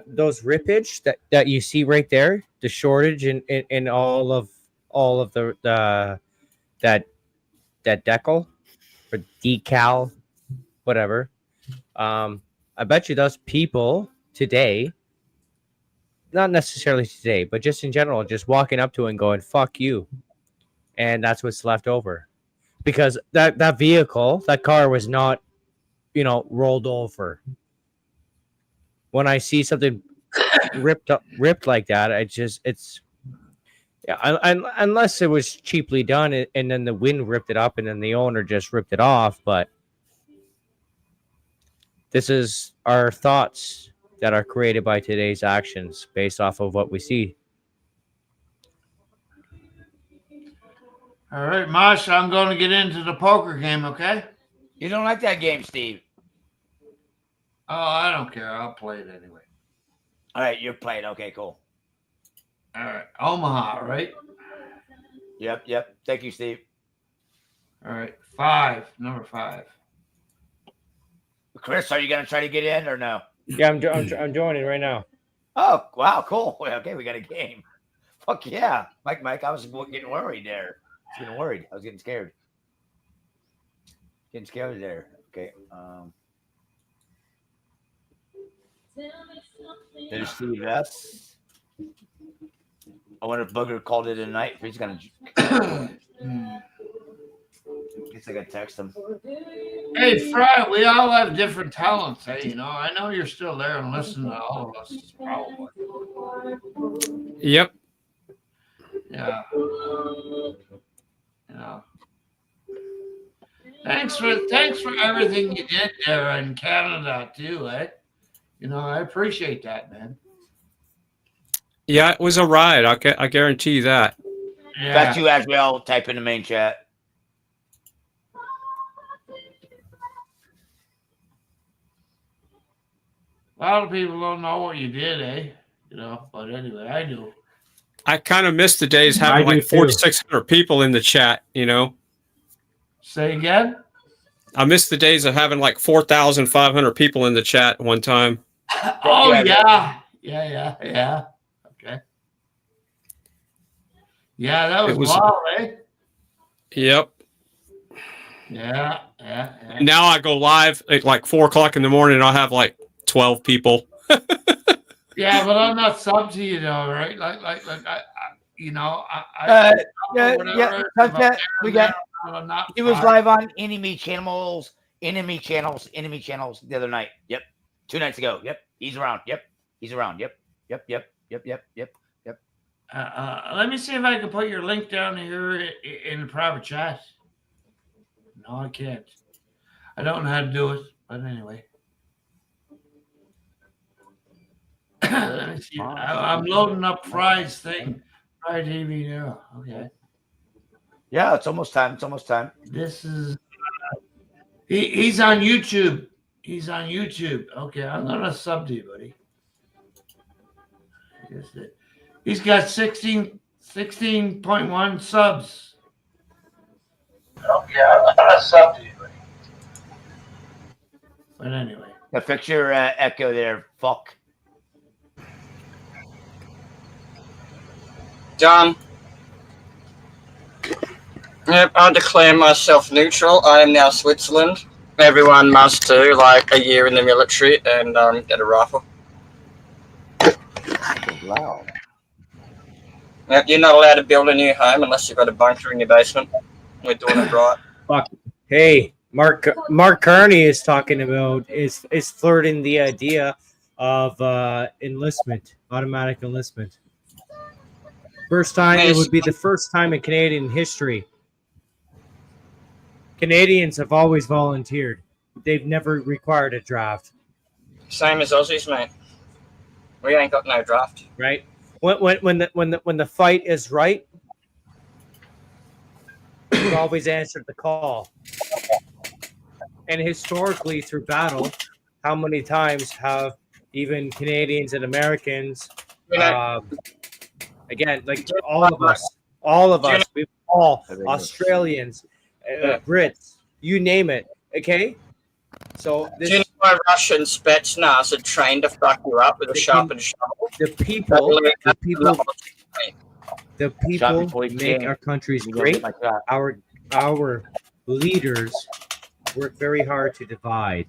those rippage that you see right there, the shortage in all of the that decal or decal, whatever. I bet you those people today, not necessarily today, but just in general, just walking up to it and going, fuck you. And that's what's left over. Because that vehicle, that car was not, rolled over. When I see something ripped like that, unless it was cheaply done and then the wind ripped it up and then the owner just ripped it off. But this is our thoughts that are created by today's actions based off of what we see. All right, Mosh, I'm going to get into the poker game, okay? You don't like that game, Steve. Oh, I don't care. I'll play it anyway. All right, you're playing. Okay, cool. All right. Omaha, right? Yep. Thank you, Steve. All right. 5. Number 5. Chris, are you going to try to get in or no? Yeah, I'm joining right now. Oh, wow, cool. Well, okay, we got a game. Fuck yeah. Mike, I was getting worried there. I was getting worried. I was getting scared. Getting scared there. Okay. There's Steve S. I wonder if Booger called it a night. If he's gonna. Guess I gotta text him. Hey, Fry, we all have different talents. Hey, I know you're still there and listening to all of us. Probably. Yep. Yeah. Thanks for everything you did there in Canada too, eh? I appreciate that, man. Yeah, it was a ride. I guarantee you that. Yeah. Got you as well. Type in the main chat. A lot of people don't know what you did, eh? But anyway, I do. I kind of miss the days having like 400-600 people in the chat, Say again? I miss the days of having like 4,500 people in the chat at one time. Oh, yeah. Yeah. Okay. Yeah, that was wild, eh? Yep. Yeah. Now I go live at like 4 o'clock in the morning and I'll have like 12 people. Yeah, but I'm not sub to you though, right? We got. He was live on enemy channels the other night. Yep. 2 nights ago. Yep. He's around. Yep. Yep. Let me see if I can put your link down here in the private chat. No, I can't. I don't know how to do it, but anyway. Let me see. I'm loading up Fry's thing. Fry TV now. Okay. Yeah, it's almost time. It's almost time. This is he's on YouTube. He's on YouTube. Okay, I'm gonna sub to you, buddy. He's got 16.1 subs. Okay, I'm gonna sub to you, buddy. But anyway. Now fix your echo there. Fuck. Done. Yep, I declare myself neutral. I am now Switzerland. Everyone must do like a year in the military and get a rifle. Wow. Yep, you're not allowed to build a new home unless you've got a bunker in your basement. We're doing it right. Fuck. Hey, Mark Kearney is talking about is flirting the idea of enlistment, automatic enlistment. First time, it would be the first time in Canadian history. Canadians have always volunteered. They've never required a draft. Same as Aussies, mate. We ain't got no draft. Right? When the fight is right, we've always answered the call. And historically, through battle, how many times have even Canadians and Americans, again, like all of us, we've all Australians, Brits, you name it. Okay, so this. Do you know why Russian Spetsnaz are trained to fuck you up with a sharpened shovel? The people make our countries great. Our leaders work very hard to divide.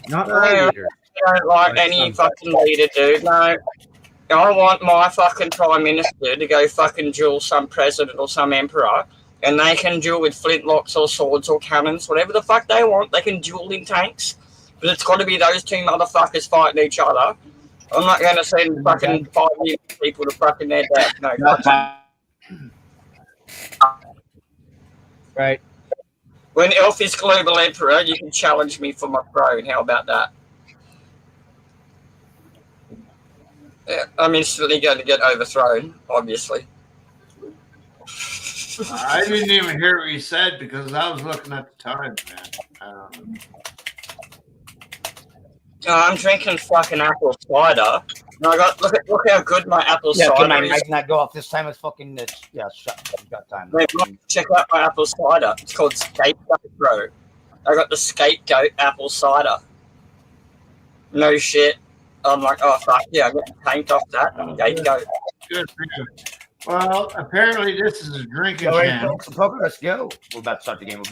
Not our leaders. I don't like any fucking leader, dude. No. I want my fucking prime minister to go fucking duel some president or some emperor, and they can duel with flintlocks or swords or cannons, whatever the fuck they want. They can duel in tanks, but it's got to be those two motherfuckers fighting each other. I'm not going to send fucking 5 million people to fucking their death. No. Right. When Elf is global emperor, you can challenge me for my throne. How about that? Yeah, I'm instantly going to get overthrown, obviously. I didn't even hear what you said because I was looking at the time, man. I'm drinking fucking apple cider. And I got look how good my apple cider is. Might not go off this time. It's fucking shut. You've got time. Wait, check out my apple cider. It's called Scapegoat, bro. I got the Scapegoat apple cider. No shit. I'm like, oh fuck yeah, I got the paint off that. Scapegoat. Good for you. Well, apparently this is a drinking channel. Let's go. We're about to start the game.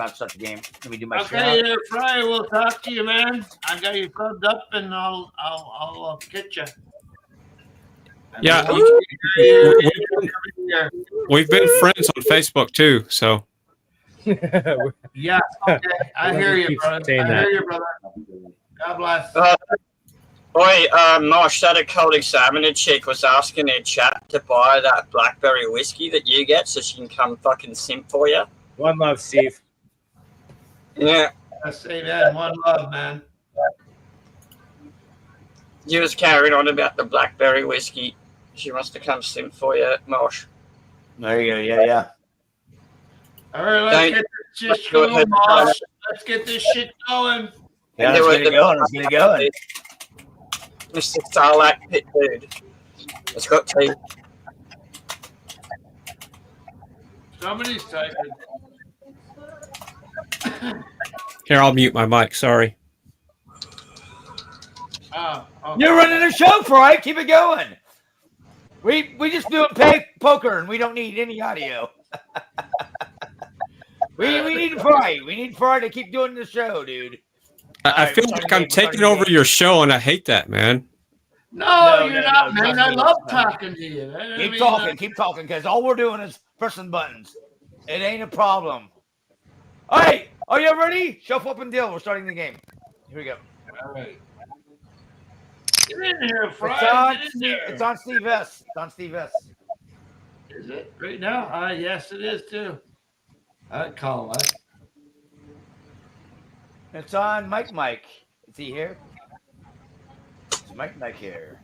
Let me do my shout. Okay, Friday, we'll talk to you, man. I got you plugged up, and I'll get you. Yeah, we've been friends on Facebook too. So yeah, okay. I hear you, brother. I hear you, brother. God bless. Boy, Mosh, that occult examiner chick was asking her chat to buy that blackberry whiskey that you get so she can come fucking simp for you. One love, Steve. Yeah. I say that. One love, man. You was carrying on about the blackberry whiskey. She wants to come simp for you, Mosh. There you go. Yeah. All right, let's get this shit going, Mosh. Let's get this shit going. Yeah, let's get it going. Mr. Starlight Pit Dude. Let's go, T. Somebody's typing. here, I'll mute my mic. Sorry. Oh, okay. You're running the show, Fry. Keep it going. We just do poker, and we don't need any audio. we need Fry. We need Fry to keep doing the show, dude. I feel like I'm taking over your show, and I hate that, man. No, you're not, man. I love talking to you. Keep talking, because all we're doing is pressing buttons. It ain't a problem. All right, are you ready? Shuffle up and deal. We're starting the game. Here we go. All right. Get in here, Fry. It's on Steve S. It's on Steve S. Is it right now? Yes, it is too. I'd call that. It's on Mike. Is he here? It's Mike here.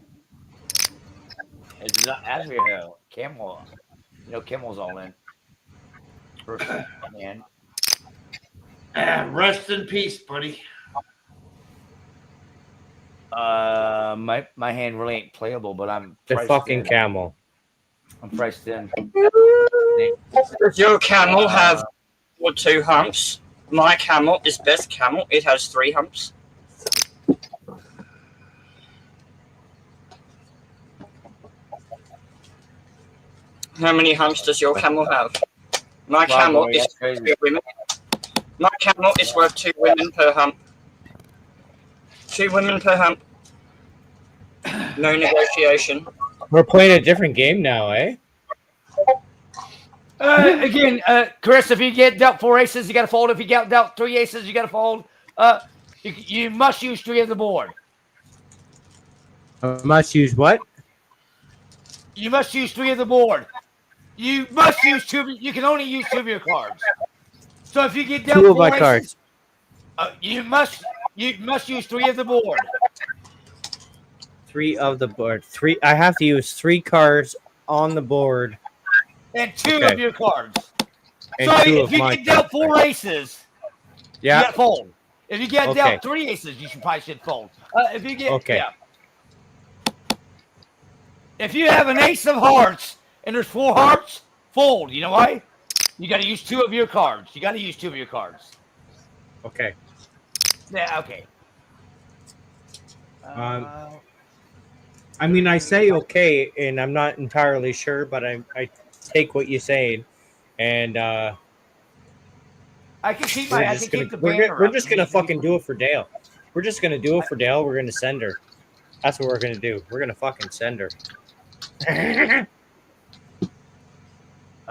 It's not Azrael. Camel. Kimmel's all in. first hand. Rest in peace, buddy. My hand really ain't playable, but I'm The priced fucking in. camel. I'm priced in. Does your camel have 1 or 2 humps? My camel is best camel. It has 3 humps. How many humps does your camel have? My camel boy, is that's crazy. 2 women. My camel is worth 2 women per hump. 2 women per hump. No negotiation. We're playing a different game now, eh? Again, Chris, if you get dealt 4 aces, you got to fold. If you get dealt 3 aces, you got to fold. You must use 3 of the board. Must use what? You must use 3 of the board. You must use 2. You can only use 2 of your cards. So if you get dealt 2 of 4 my aces, cards. you must use 3 of the board. 3 of the board. 3. I have to use 3 cards on the board. And 2 Okay. of your cards. And So 2 if of you my get dealt cards. 4 aces, you Yeah. got to fold. If you get Okay. dealt 3 aces, you probably should fold. If you get Okay. yeah. If you have an ace of hearts and there's 4 hearts, fold. You know why? You got to use 2 of your cards. You got to use 2 of your cards. Okay. Yeah. Okay. I mean, I say okay, and I'm not entirely sure, but I take what you're saying, and I can keep my. I can keep the banner. we're just gonna fucking do it for Dale. We're just gonna do it for Dale. We're gonna send her. That's what we're gonna do. We're gonna fucking send her.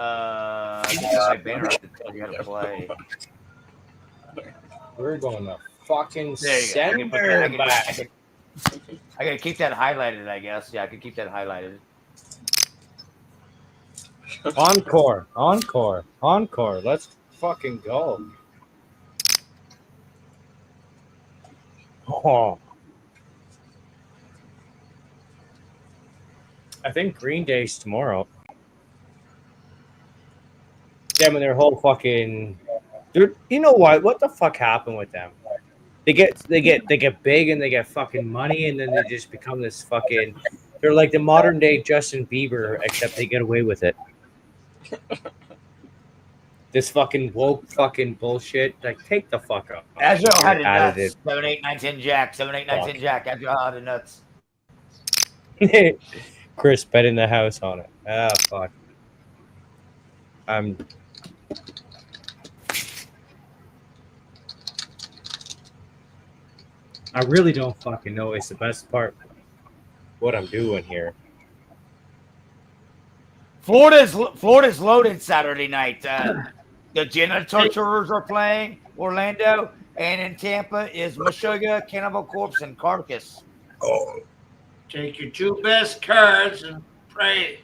I can keep my banner up to tell you how to play. We're gonna fucking There you go. I send can put her that- back. I gotta keep that highlighted, I guess. Yeah, I can keep that highlighted. Encore, encore, encore. Let's fucking go. Oh. I think Green Day's tomorrow. Them and their whole fucking dude. You know what? What the fuck happened with them? They get big and they get fucking money, and then they just become this fucking. They're like the modern day Justin Bieber, except they get away with it. This fucking woke fucking bullshit. Like, take the fuck up. Agile had it Out of nuts. 7, 8, 9, 10 jack. 7, 8, 9, 10 Fuck. jack. Agile had it nuts. it. Chris betting the house on it. Ah, fuck. I really don't fucking know. It's the best part. What I'm doing here. Florida's loaded Saturday night. The Janitors are playing Orlando, and in Tampa is Meshuggah, Cannibal Corpse, and Carcass. Oh. Take your 2 best cards and pray.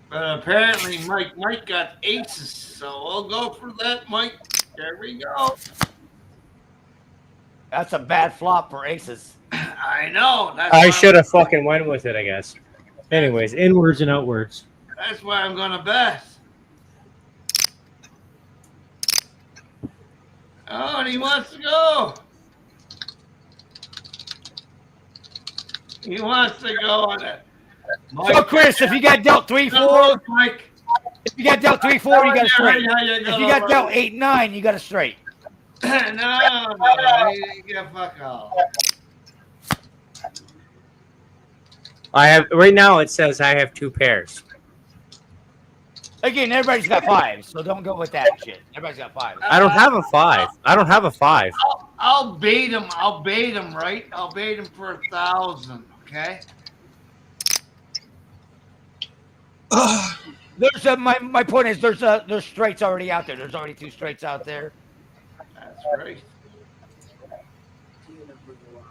But apparently Mike got aces, so I'll go for that, Mike. There we go. That's a bad flop for aces. I know. I should have fucking went with it, I guess. Anyways, inwards and outwards. That's why I'm gonna bet. Oh, and he wants to go. He wants to go on it. So, Chris, if you got dealt 3, 4, Mike. If you got dealt 3, 4, you got a straight. Yeah, yeah, If you got dealt 8, 9, you got a straight. no, you get fuck off. I have right now. It says I have 2 pairs. Again, everybody's got 5, so don't go with that shit. Everybody's got 5. I don't have a 5. I don't have a 5. I'll bait him. I'll bait him, right? I'll bait him for 1,000. Okay. There's my point is there's straights already out there. There's already 2 straights out there. That's right.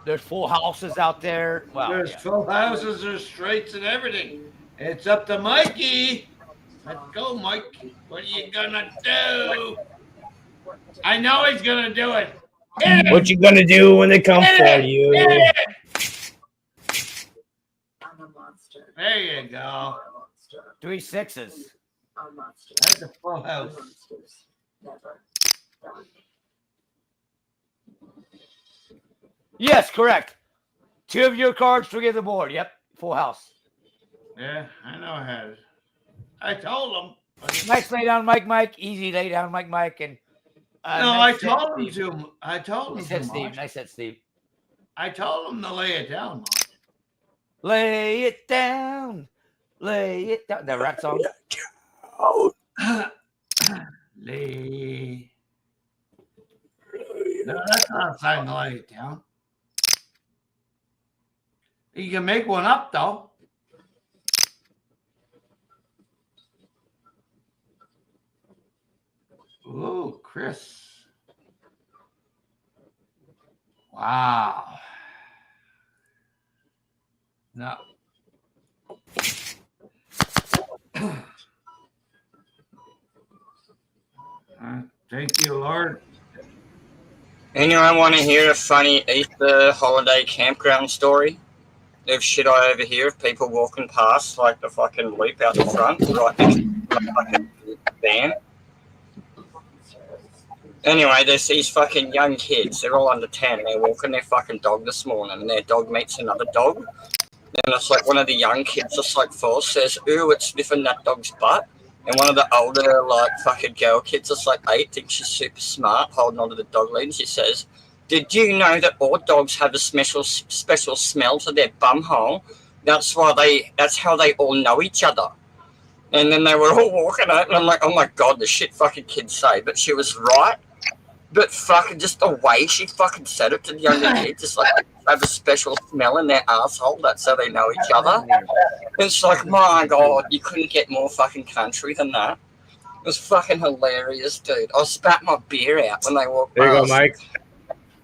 There's full houses out there. Well, There's yeah. full houses, there's straights and everything. It's up to Mikey. Let's go, Mike. What are you gonna do? I know he's gonna do it. What you gonna do when they come for you? There you go. 3 sixes. That's a full house. Yes, correct. 2 of your cards, 3 of the board. Yep, full house. Yeah, I know I had it. I told him. Nice lay down, Mike. Easy lay down, Mike. And No, nice I told him hit, Steve. to. I told him Nice to. hit, Steve. Mark. Nice hit, Steve. I told him to lay it down. Mark. Lay it down. Lay it down. That rap song. Lay. No, that's not a sign to lay it down. You can make one up though. Ooh, Chris. Wow. No. Thank you, Lord. Anyone want to hear a funny Easter holiday campground story? Of shit I overhear of people walking past like the fucking loop out the front, right next to the fucking van. Anyway, there's these fucking young kids. They're all under 10. They're walking their fucking dog this morning, and their dog meets another dog. And it's like one of the young kids, just like Phil, says, "Ooh, it's sniffing that dog's butt." And one of the older, like, fucking girl kids, just like 8, thinks she's super smart, holding onto the dog lead, and she says, "Did you know that all dogs have a special smell to their bumhole? That's how they all know each other." And then they were all walking out, and I'm like, oh my god, the shit fucking kids say. But she was right. But fucking just the way she fucking said it to the younger kids, just like they have a special smell in their asshole. That's how they know each other. It's like, my god, you couldn't get more fucking country than that. It was fucking hilarious, dude. I spat my beer out when they walked There you past. go, Mike.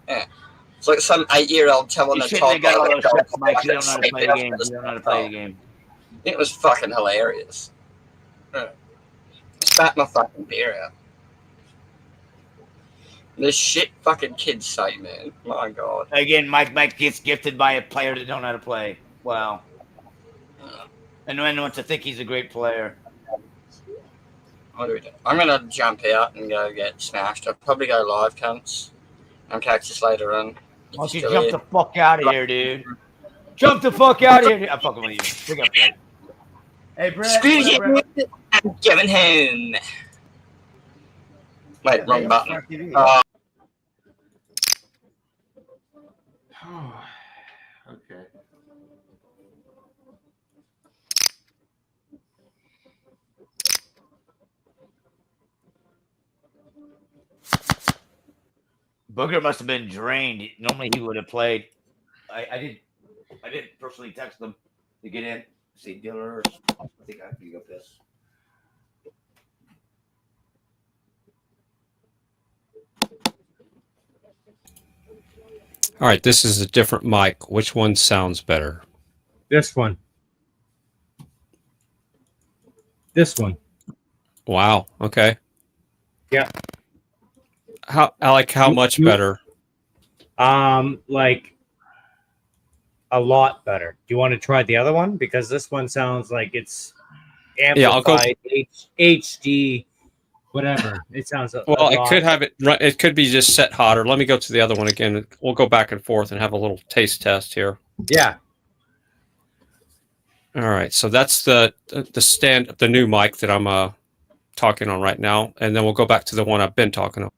Yeah. It's like some 8-year-old telling You a shouldn't have got all toddler. those shots, Mike. You don't know how to play the game. You don't know how to play the game. It was fucking hilarious. Yeah. Spat my fucking beer out. This shit fucking kids say, man. My god. Again, Mike gets gifted by a player that don't know how to play. Wow. And no one wants to think he's a great player. What do we do? I'm gonna jump out and go get smashed. I'll probably go live, cunts. I'll catch this later on. Why don't you jump the fuck out of here, dude? Jump the fuck out of here. I'm fucking with you. Big up, Brett. Hey, Brett. Screw you. I'm going home. Wait, wrong button. Okay. Booger must have been drained. Normally he would have played. I didn't personally text them to get in. See, dealers. I think I have to go this. All right, this is a different mic. Which one sounds better? This one. This one. Wow. Okay. Yeah. How much better? Like a lot better. Do you want to try the other one? Because this one sounds like it's amplified, Yeah, I'll go. HD, whatever. It sounds Well, it could have it. It could be just set hotter. Let me go to the other one again. We'll go back and forth and have a little taste test here. Yeah. All right. So that's the new mic that I'm talking on right now, and then we'll go back to the one I've been talking on.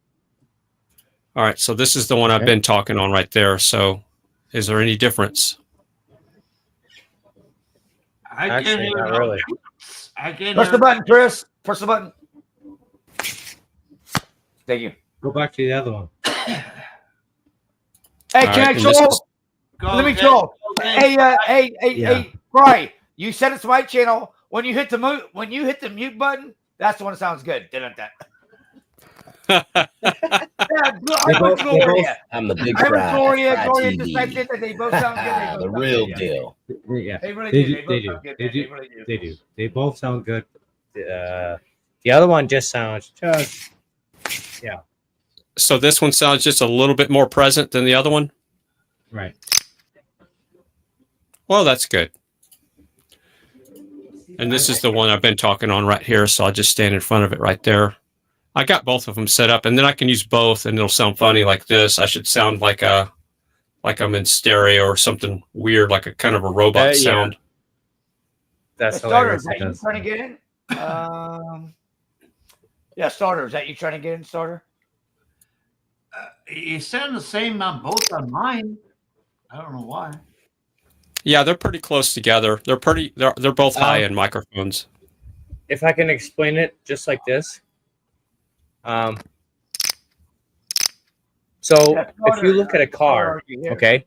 All right. So this is the one I've been talking on right there. So, is there any difference? I Actually, can't hear not it. really. I can't Press hear the button, Chris. Press the button. Thank you. Go back to the other one. Hey, All can right, I and troll? this is- Go Let me ahead. troll. Go ahead. Hey, Bri, you said it's my channel. When you hit the mute button, that's the one that sounds good. Didn't that? Yeah, I'm with Gloria. I'm the big I'm with Fry. Gloria. Fry Gloria just TV. typed in that they both sound good. They both The sound real good. deal. Yeah. They really They do. do. They both They do. sound good. They man. do. They really do. They do. They both sound good. The other one just sounds just. Yeah. So this one sounds just a little bit more present than the other one. Right. Well, that's good. And this is the one I've been talking on right here, so I'll just stand in front of it right there. I got both of them set up, and then I can use both, and it'll sound funny like this. I should sound like I'm in stereo or something weird, like a kind of a robot sound. That's Starter, hilarious. is that you trying to get in? Yeah, Starter, is that you trying to get in, Starter? You sound the same on both on mine. I don't know why. Yeah, they're pretty close together. They're both high-end microphones. If I can explain it just like this. So if you look at a car, okay,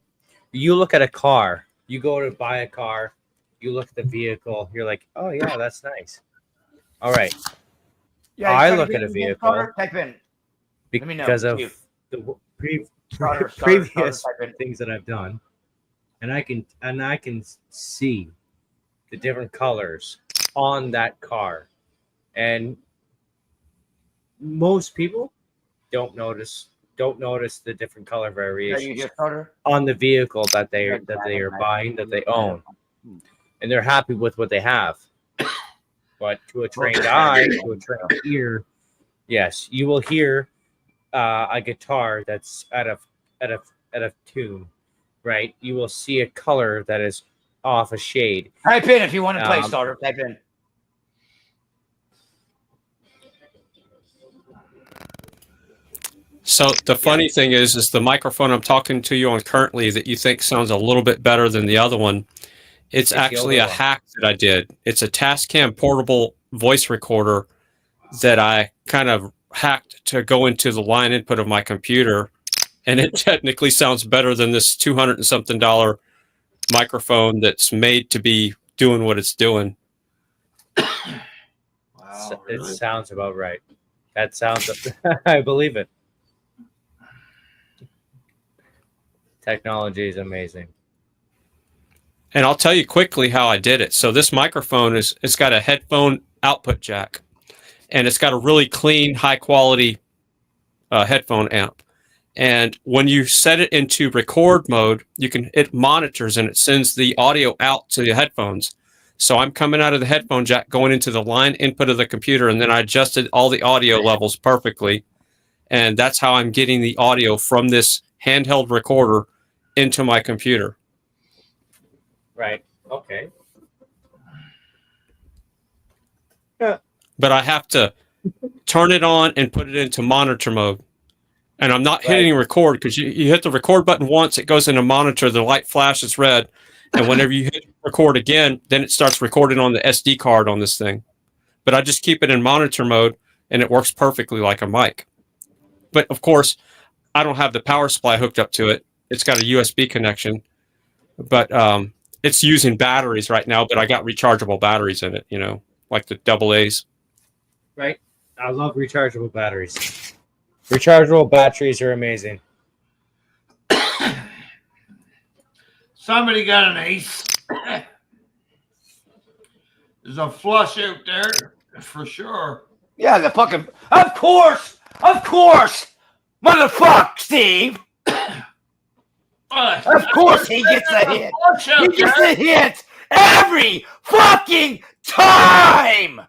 you look at a car, you go to buy a car, you look at the vehicle, you're like, oh yeah, that's nice. All right. Yeah, I look at a vehicle type in. because of the previous things that I've done, and I can see the different colors on that car, and most people don't notice the different color variations on the vehicle that they are buying, that they own, and they're happy with what they have. But to a trained eye, to a trained ear, yes, you will hear a guitar that's out of tune, right? You will see a color that is off a shade. Type in if you want to play, Starter. Type in. So the funny thing is the microphone I'm talking to you on currently that you think sounds a little bit better than the other one. It's actually a hack that I did. It's a Tascam portable voice recorder that I kind of hacked to go into the line input of my computer, and it technically sounds better than this $200 and something microphone that's made to be doing what it's doing. Wow, it sounds about right. That sounds, I believe it. Technology is amazing. And I'll tell you quickly how I did it. So this microphone it's got a headphone output jack, and it's got a really clean, high quality headphone amp. And when you set it into record mode, it monitors and it sends the audio out to the headphones. So I'm coming out of the headphone jack, going into the line input of the computer, and then I adjusted all the audio levels perfectly. And that's how I'm getting the audio from this handheld recorder into my computer. Right. Okay. Yeah. But I have to turn it on and put it into monitor mode. And I'm not hitting record because you hit the record button once, it goes into monitor, the light flashes red. And whenever you hit record again, then it starts recording on the SD card on this thing. But I just keep it in monitor mode and it works perfectly like a mic. But of course, I don't have the power supply hooked up to it. It's got a USB connection. But it's using batteries right now, but I got rechargeable batteries in it, like the AA's. Right. I love rechargeable batteries. Rechargeable batteries are amazing. Somebody got an ace. There's a flush out there for sure. Yeah, the fucking. Of course, motherfucker, Steve. Of course he gets a hit. He gets a hit every fucking time.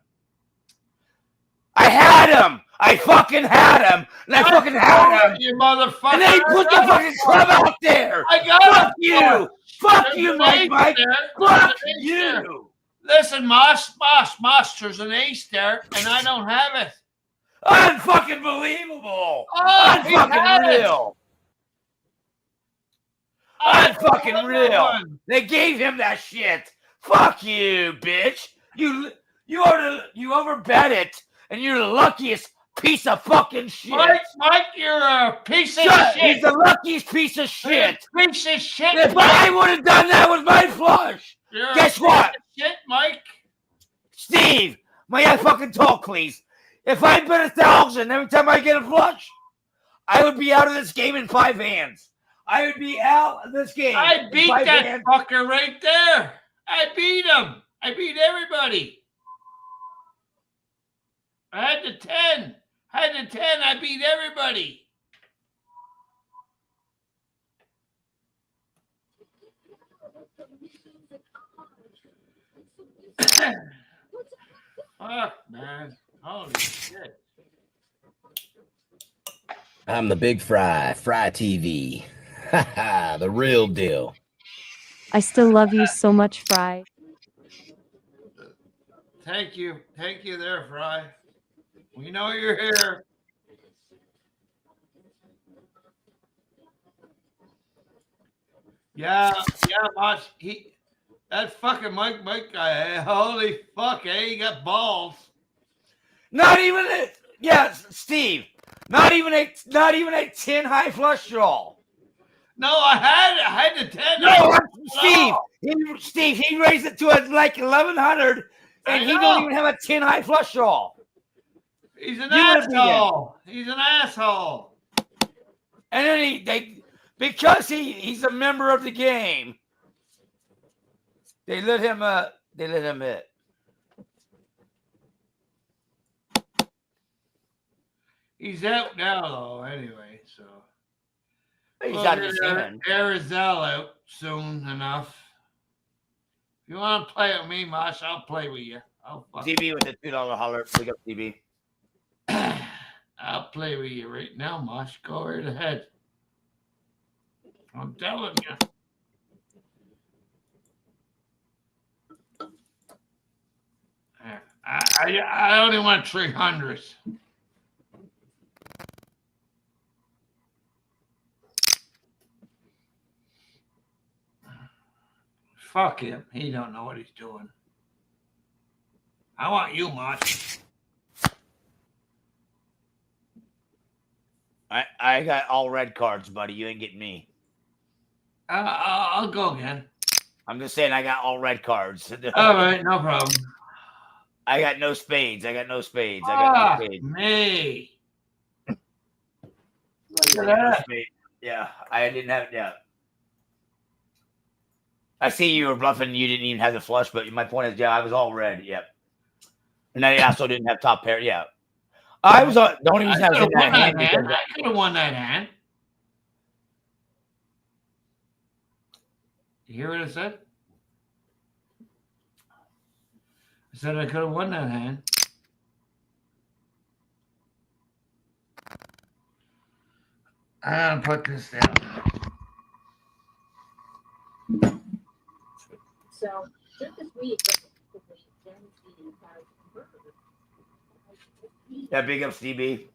I had him. I fucking had him. And I fucking had him. You motherfucker. And they put the fucking club out there. I got Fuck you. Fuck you, Mike. Fuck you. Listen, Mosh, there's an ace there, and I don't have it. Unfucking believable. Oh, Unfucking real. Unfucking real. They gave him that shit. Fuck you, bitch. You overbet it, and you're the luckiest piece of fucking shit. Mike, you're a piece of shit. He's the luckiest piece of shit. Piece of shit. If I would have done that with my flush, guess what? Shit, Mike. Steve, may I fucking talk, please? If I bet 1,000 every time I get a flush, I would be out of this game in 5 hands. I would be out of this game. I beat that fucker right there. I beat him. I beat everybody. I had the 10. I beat everybody. Fuck, man. Holy shit. I'm the big Fry TV. The real deal. I still love you so much, Fry. Thank you. Thank you there, Fry. We know you're here. Yeah, Mosh. That fucking Mike guy, holy fuck, he got balls. Not even Steve. Not even a 10 high flush draw. No, I had the 10. No, Steve, he raised it to like 1100, and he don't even have a 10 high flush draw. He's an asshole. He's an asshole. And then because he's a member of the game, they let him hit. He's out now, though. Anyway, so He's out of his hand. Arizal out soon enough. If you want to play with me, Mosh, I'll play with you. DB with a $2 holler. Pick up DB. I'll play with you right now, Mosh. Go right ahead. I'm telling you. I only want 300. Fuck him. He don't know what he's doing. I want you, Mosh. I got all red cards, buddy. You ain't getting me. I'll go again. I'm just saying I got all red cards. All right, no problem. I got no spades. I got no spades. Me. Look at that. Yeah, I didn't have it. Yeah. I see you were bluffing. You didn't even have the flush, but my point is, yeah, I was all red. Yep. And I also didn't have top pair. Yeah. I was the only reason I was in that hand. I could have won that hand. You hear what I said? I said I could have won that hand. I'm gonna put this down. So just this week, Yeah, big ups, DB.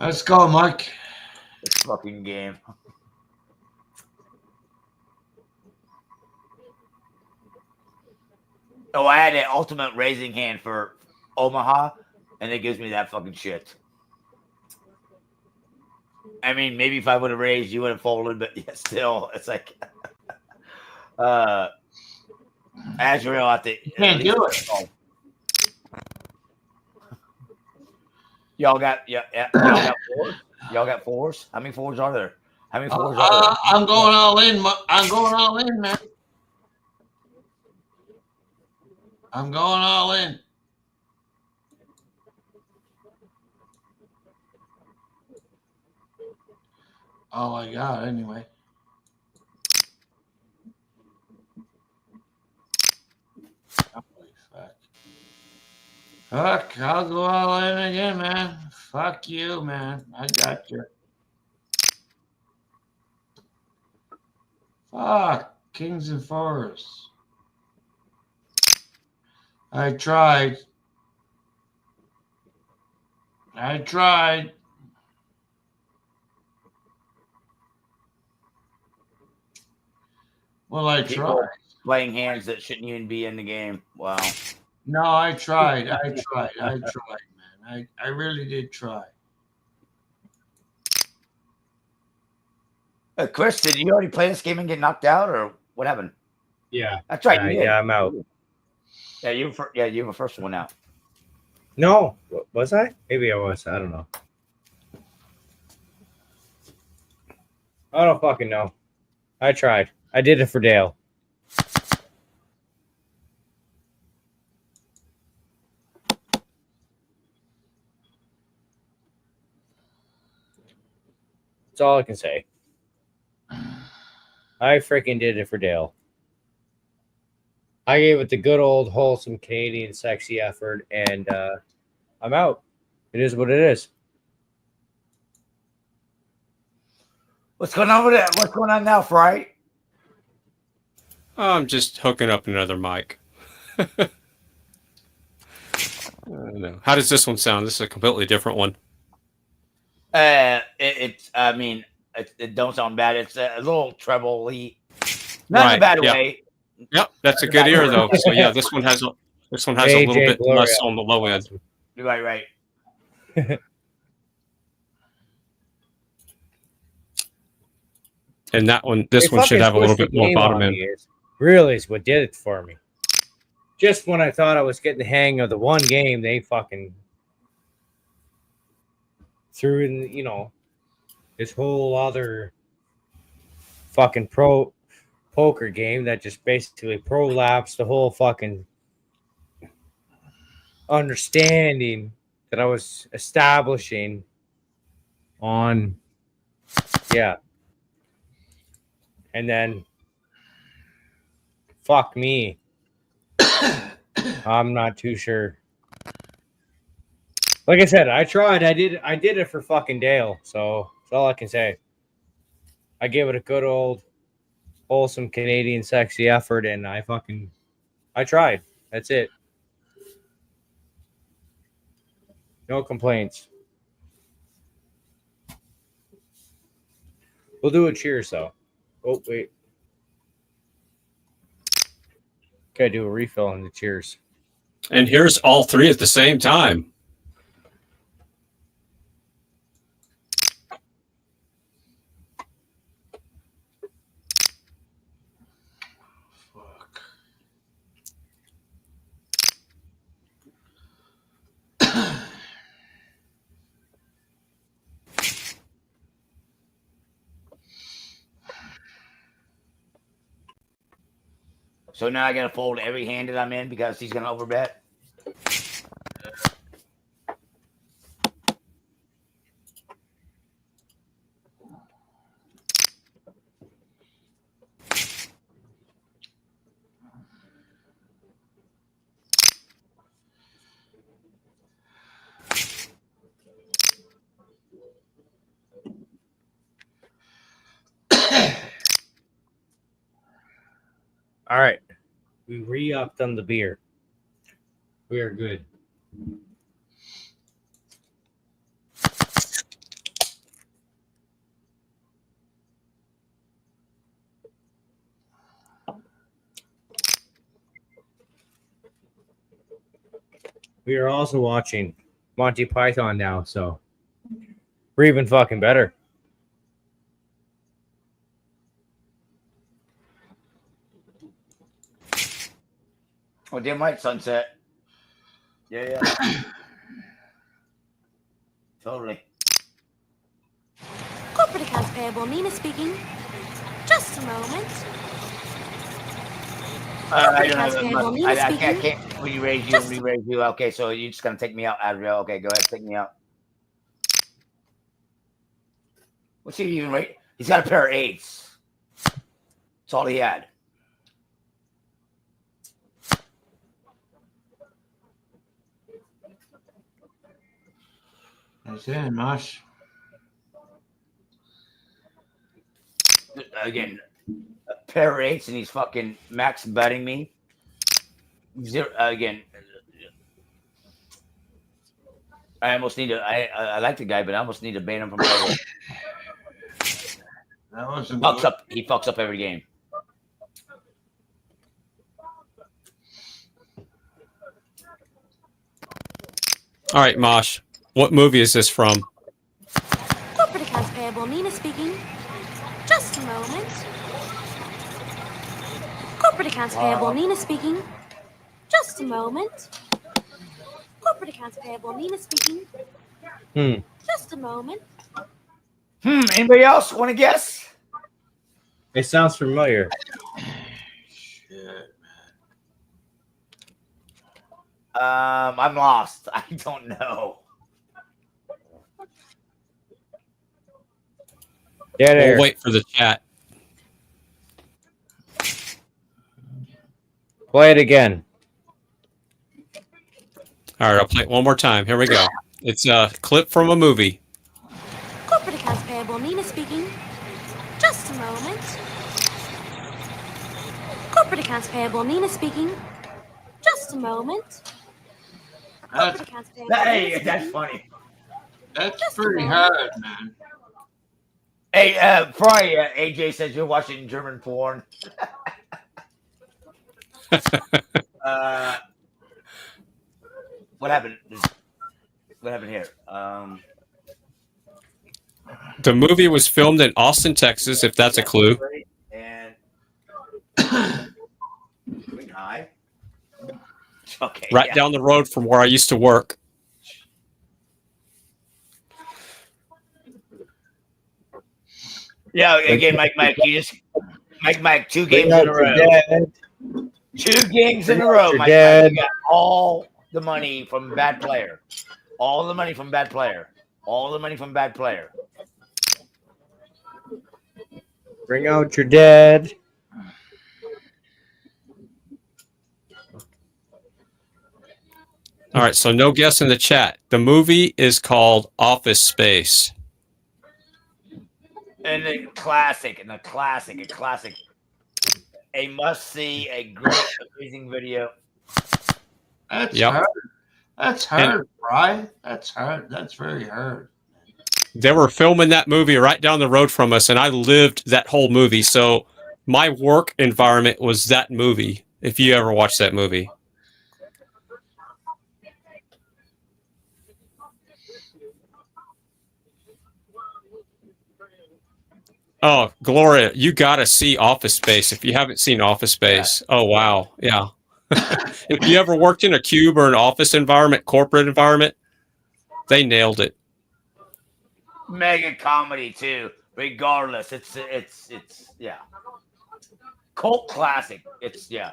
Let's go, Mike. This fucking game. Oh, I had an ultimate raising hand for Omaha, and it gives me that fucking shit. I mean, maybe if I would have raised, you would have folded, but yeah, still, it's like, Azrael at the. Can't do it. Y'all got y'all got fours. Y'all got fours. How many fours are there? How many fours are there? I'm going all in. I'm going all in, man. I'm going all in. All I got, anyway. Fuck, I'll go all in again, man. Fuck you, man. I got you. Fuck, kings and fours. I tried. Well, I tried. Playing hands that shouldn't even be in the game. Wow. No, I tried, man. I really did try. Chris, did you already play this game and get knocked out, or what happened? Yeah. That's right. Yeah, I'm out. Yeah, you were first one out. No, was I? Maybe I was. I don't know. I don't fucking know. I tried. I did it for Dale. That's all I can say. I freaking did it for Dale. I gave it the good old wholesome Canadian sexy effort, and I'm out. It is what it is. What's going on over there? What's going on now, Fry? I'm just hooking up another mic. I don't know. How does this one sound? This is a completely different one. It's. I mean, it don't sound bad. It's a little treble-y, not in a bad way. Yep, that's a good ear though. So yeah, this one has a little bit less on the low end. Right. And this one should have a little bit more bottom end. Really is what did it for me. Just when I thought I was getting the hang of the one game, they fucking threw in, this whole other fucking pro poker game that just basically prolapsed the whole fucking understanding that I was establishing on, yeah. And then, fuck me. I'm not too sure. Like I said, I tried. I did it for fucking Dale. So that's all I can say. I gave it a good old wholesome Canadian sexy effort, and I tried. That's it. No complaints. We'll do a cheers though. Oh wait. Gotta do a refill on the cheers. And here's all three at the same time. So now I gotta fold every hand that I'm in because he's gonna overbet. All right. We re-upped on the beer. We are good. We are also watching Monty Python now, so we're even fucking better. Oh, damn right, sunset. Yeah. Totally. Corporate accounts payable, Nina speaking. Just a moment. I don't know. I can't re-raise you. Okay, so you're just gonna take me out, Adriel. Okay, go ahead, take me out. What's he even right? He's got a pair of eights. That's all he had. That's it, Mosh. Again, a pair of eights, and he's fucking max betting me. Zero again. I almost need to. I like the guy, but I almost need to ban him from poker. That wasn't fucks up. He fucks up every game. All right, Mosh. What movie is this from? Corporate accounts payable, Nina speaking. Just a moment. Corporate accounts payable, Nina speaking. Just a moment. Corporate accounts payable, Nina speaking. Just a moment. Anybody else want to guess? It sounds familiar. Shit, I'm lost. I don't know. Dead We'll air. wait for the chat. Play it again. All right, I'll play it one more time. Here we go. It's a clip from a movie. Corporate accounts payable, Nina speaking. Just a moment. Corporate accounts payable, Nina speaking. Just a moment. Corporate accounts payable, Hey, Nina that's speaking. funny. That's Just a pretty moment. hard, man. Hey, Fry, AJ says you're watching German porn. What happened? What happened here? The movie was filmed in Austin, Texas, if that's a clue. And high. Okay. Right down the road from where I used to work. Yeah, again, Mike, you just Mike, 2 Bring games out in a your row. dead. 2 games in Bring a out row, your Mike. dead. You got all the money from bad player. All the money from bad player. All the money from bad player. Bring out your dead. All right, so no guess in the chat. The movie is called Office Space. And a classic, a must see, a great, amazing video. That's Yep. hard. That's hard, Fry. That's hard. That's very hard. They were filming that movie right down the road from us, and I lived that whole movie. So my work environment was that movie, if you ever watched that movie. Oh, Gloria, you got to see Office Space if you haven't seen Office Space. Yeah. Oh, wow. Yeah. If you ever worked in a cube or an office environment, corporate environment, they nailed it. Mega comedy too. Regardless, it's yeah. Cult classic. It's yeah.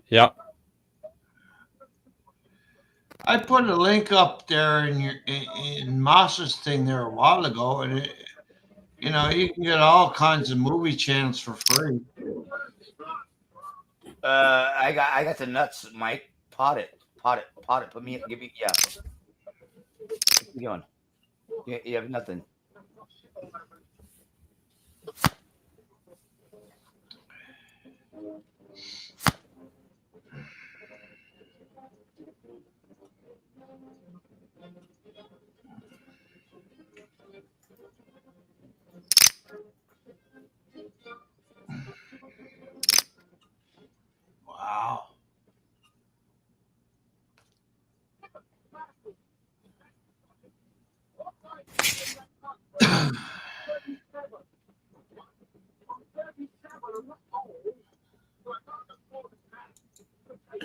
Yep. I put a link up there in Moss's thing there a while ago, and it, you know, you can get all kinds of movie channels for free. I got the nuts, Mike. Pot it. Put me, give me, yeah. Keep going. You have nothing. Wow.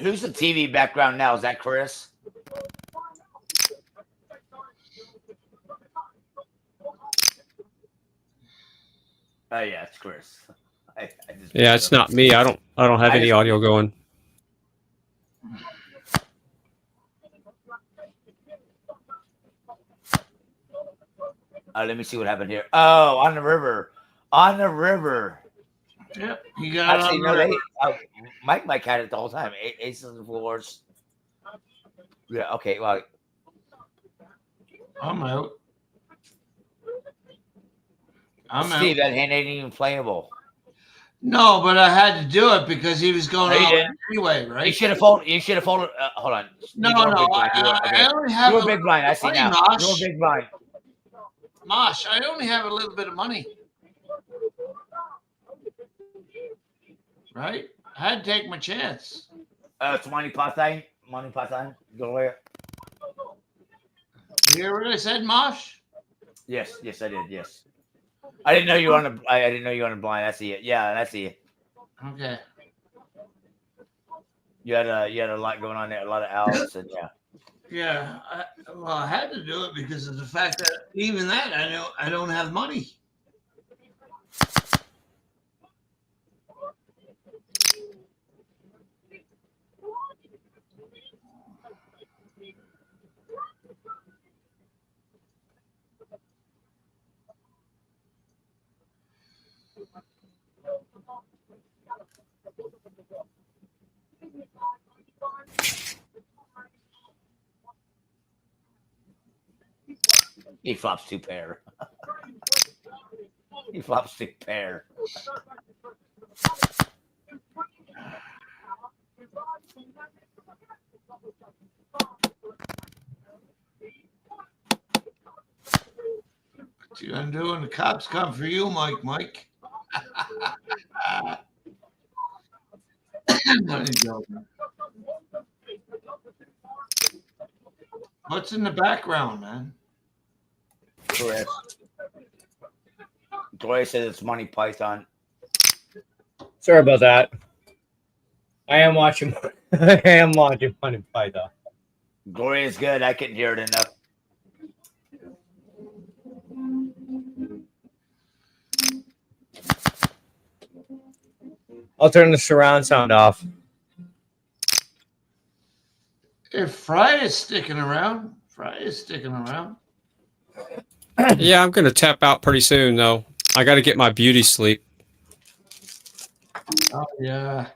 Who's the TV background now? Is that Chris? Oh yeah, it's Chris. Yeah, it's not me. I don't have any audio going. Let me see what happened here. Oh, on the river. On the river. Yep, you got Actually, it no, on the they river. Mike had it the whole time. Aces and floors. Yeah, okay, well. I'm out. Steve, that hand ain't even playable. No, but I had to do it because he was going No, you out didn't. anyway, right? You should have folded. Hold on. No, You were a no, big blind. I only have You're a a big blind. I see money, now. Mosh. You're a big blind. Mosh, I only have a little bit of money. Right? I had to take my chance. It's money patay. Go away. You hear what I said, Mosh? Yes, I did. Yes. I didn't know you were on the. I didn't know you were on the blind. I see it. Yeah, I see it. Okay. You had a lot going on there. A lot of outs and yeah. Yeah, I had to do it because of the fact that even that I don't have money. He flops 2 pair. He flops 2 pair. What you gonna do when the cops come for you, Mike? What's in the background, man? Chris. Gloria says it's Monty Python. Sorry about that. I am watching. I am watching Monty Python. Gloria's good. I couldn't hear it enough. I'll turn the surround sound off. If Fry is sticking around, Yeah, I'm gonna tap out pretty soon though. I got to get my beauty sleep. Oh yeah.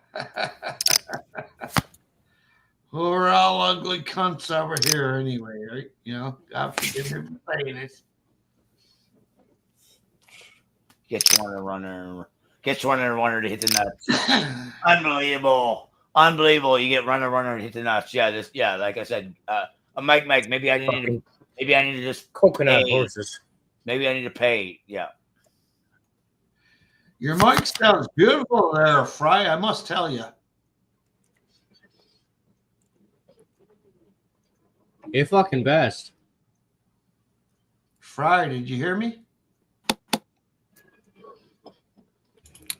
We're all ugly cunts over here anyway, right? You know, God forgive me for saying it. Gets runner to hit the nuts. Unbelievable. You get runner to hit the nuts. Yeah, like I said, Mike, maybe I need to just coconut pay. horses. Maybe I need to pay. Yeah. Your mic sounds beautiful there, Fry. I must tell you. You're fucking best. Fry, did you hear me?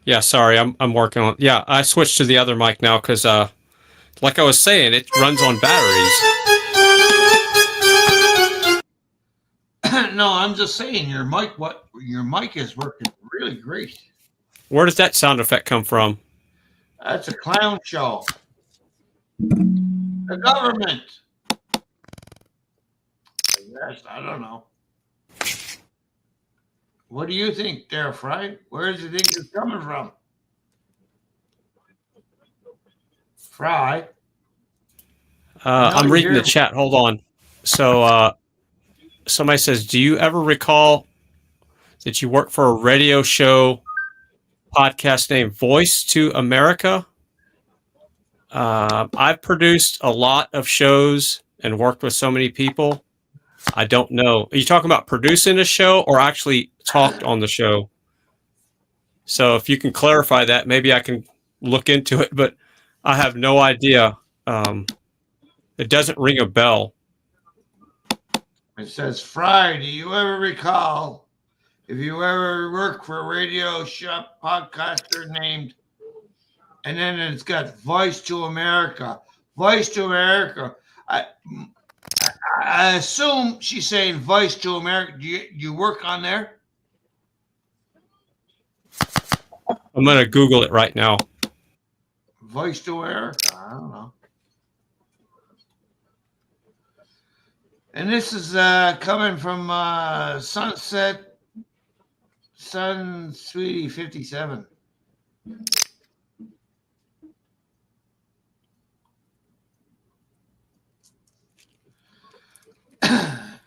Yeah, sorry, I'm working on. Yeah, I switched to the other mic now because, like I was saying, it runs on batteries. No, I'm just saying your mic. Your mic is working really great. Where does that sound effect come from? That's a clown show. The government. Yes, I don't know. What do you think there, Fry? Where does you think it's coming from? Fry? I'm reading the chat. Hold on. So, somebody says, do you ever recall that you worked for a radio show podcast named Voice to America? I've produced a lot of shows and worked with so many people. I don't know. Are you talking about producing a show or actually talked on the show? So if you can clarify that, maybe I can look into it, but I have no idea. It doesn't ring a bell. It says, Fry, do you ever recall if you ever worked for a radio show podcaster named, and then it's got Voice to America. Voice to America. I assume she's saying Voice to America. Do you work on there? I'm going to Google it right now. Voice to America. I don't know. And this is coming from Sunset Sun Sweetie 57.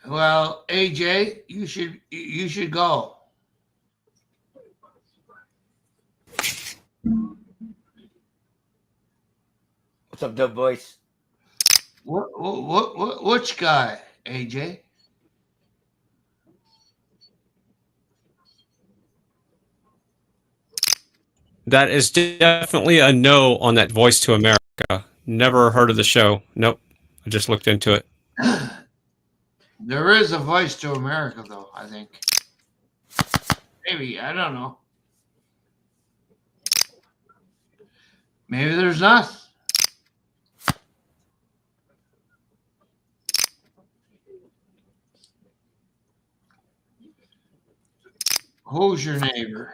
Well, AJ, you should go. What's up, dope voice? Which guy, AJ? That is definitely a no on that Voice to America. Never heard of the show. Nope. I just looked into it. There is a Voice to America, though, I think. Maybe. I don't know. Maybe there's not. Who's your neighbor?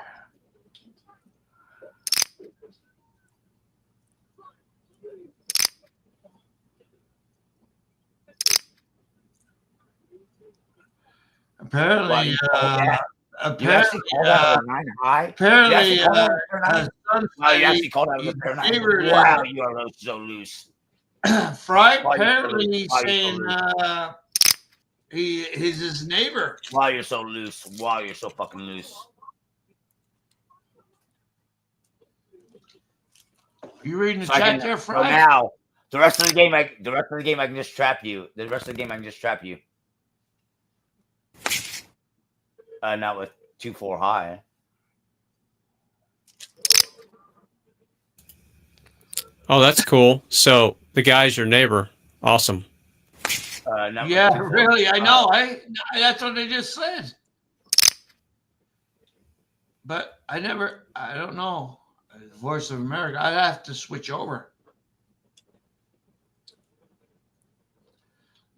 Apparently, apparently, wow, you are so loose. Fry, apparently he's saying He's his neighbor. Wow, you're so loose. Wow, you're so fucking loose. You reading the So I chat can, there, so Fry? now the rest of the game, I can just trap you. The rest of the game, I can just trap you. Not with 2-4 high. Oh, that's cool. So the guy's your neighbor. Awesome. Not with Yeah, 2-4 really. I high. know. That's what they just said. But I don't know. Voice of America. I'd have to switch over.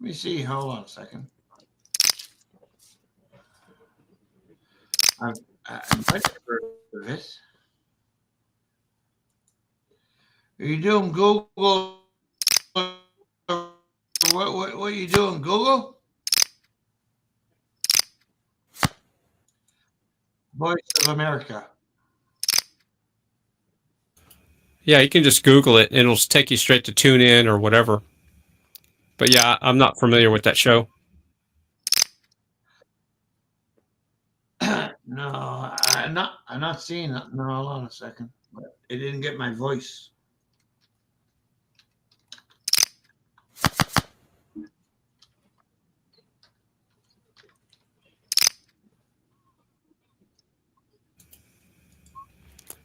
Let me see. Hold on a second. I might have heard of it. Are you doing Google? What are you doing, Google? Voice of America. Yeah, you can just Google it and it'll take you straight to TuneIn or whatever. But yeah, I'm not familiar with that show. No, I'm not seeing it. No, hold on a second. But it didn't get my voice.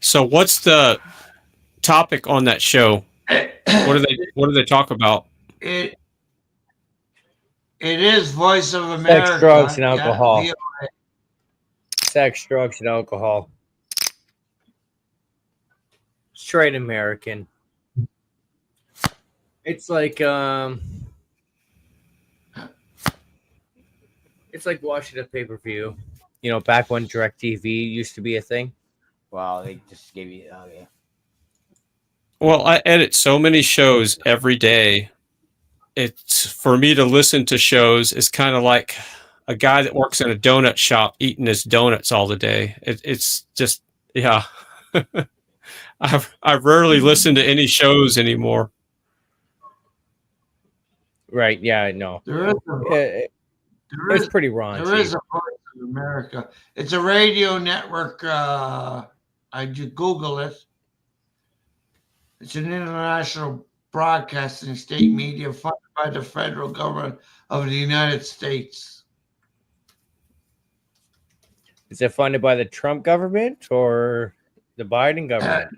So what's the topic on that show? What do they talk about? It is Voice of America. Sex, drugs, and Yeah, alcohol. VOA. Sex, drugs, and alcohol. Straight American. It's like watching a pay-per-view. You know, back when DirecTV used to be a thing. Wow, they just gave you. Oh yeah. Well, I edit so many shows every day. It's for me to listen to shows is kind of like a guy that works in a donut shop eating his donuts all the day. It's just, yeah. I rarely listen to any shows anymore. Right? Yeah, I know. It's pretty raunchy. There is a Voice of America. It's a radio network. I just Google it. It's an international broadcasting state media funded by the federal government of the United States. Is it funded by the Trump government or the Biden government?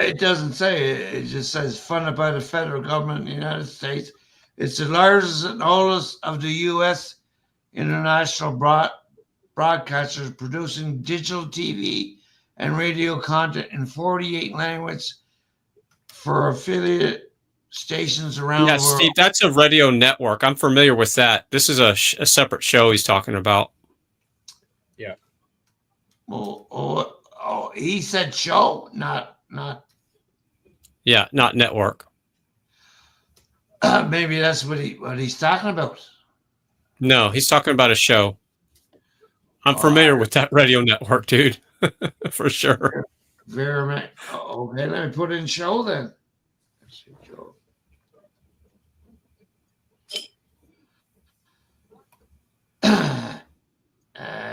It doesn't say. It just says funded by the federal government of the United States. It's the largest and oldest of the U.S. international broadcasters producing digital TV and radio content in 48 languages for affiliate stations around Yeah, the world. Steve, that's a radio network. I'm familiar with that. This is a separate show he's talking about. Yeah. Oh, he said show, not. Yeah, not network. Maybe that's what he's talking about. No, he's talking about a show. I'm familiar with that radio network, dude. For sure. Okay, let me put in show then.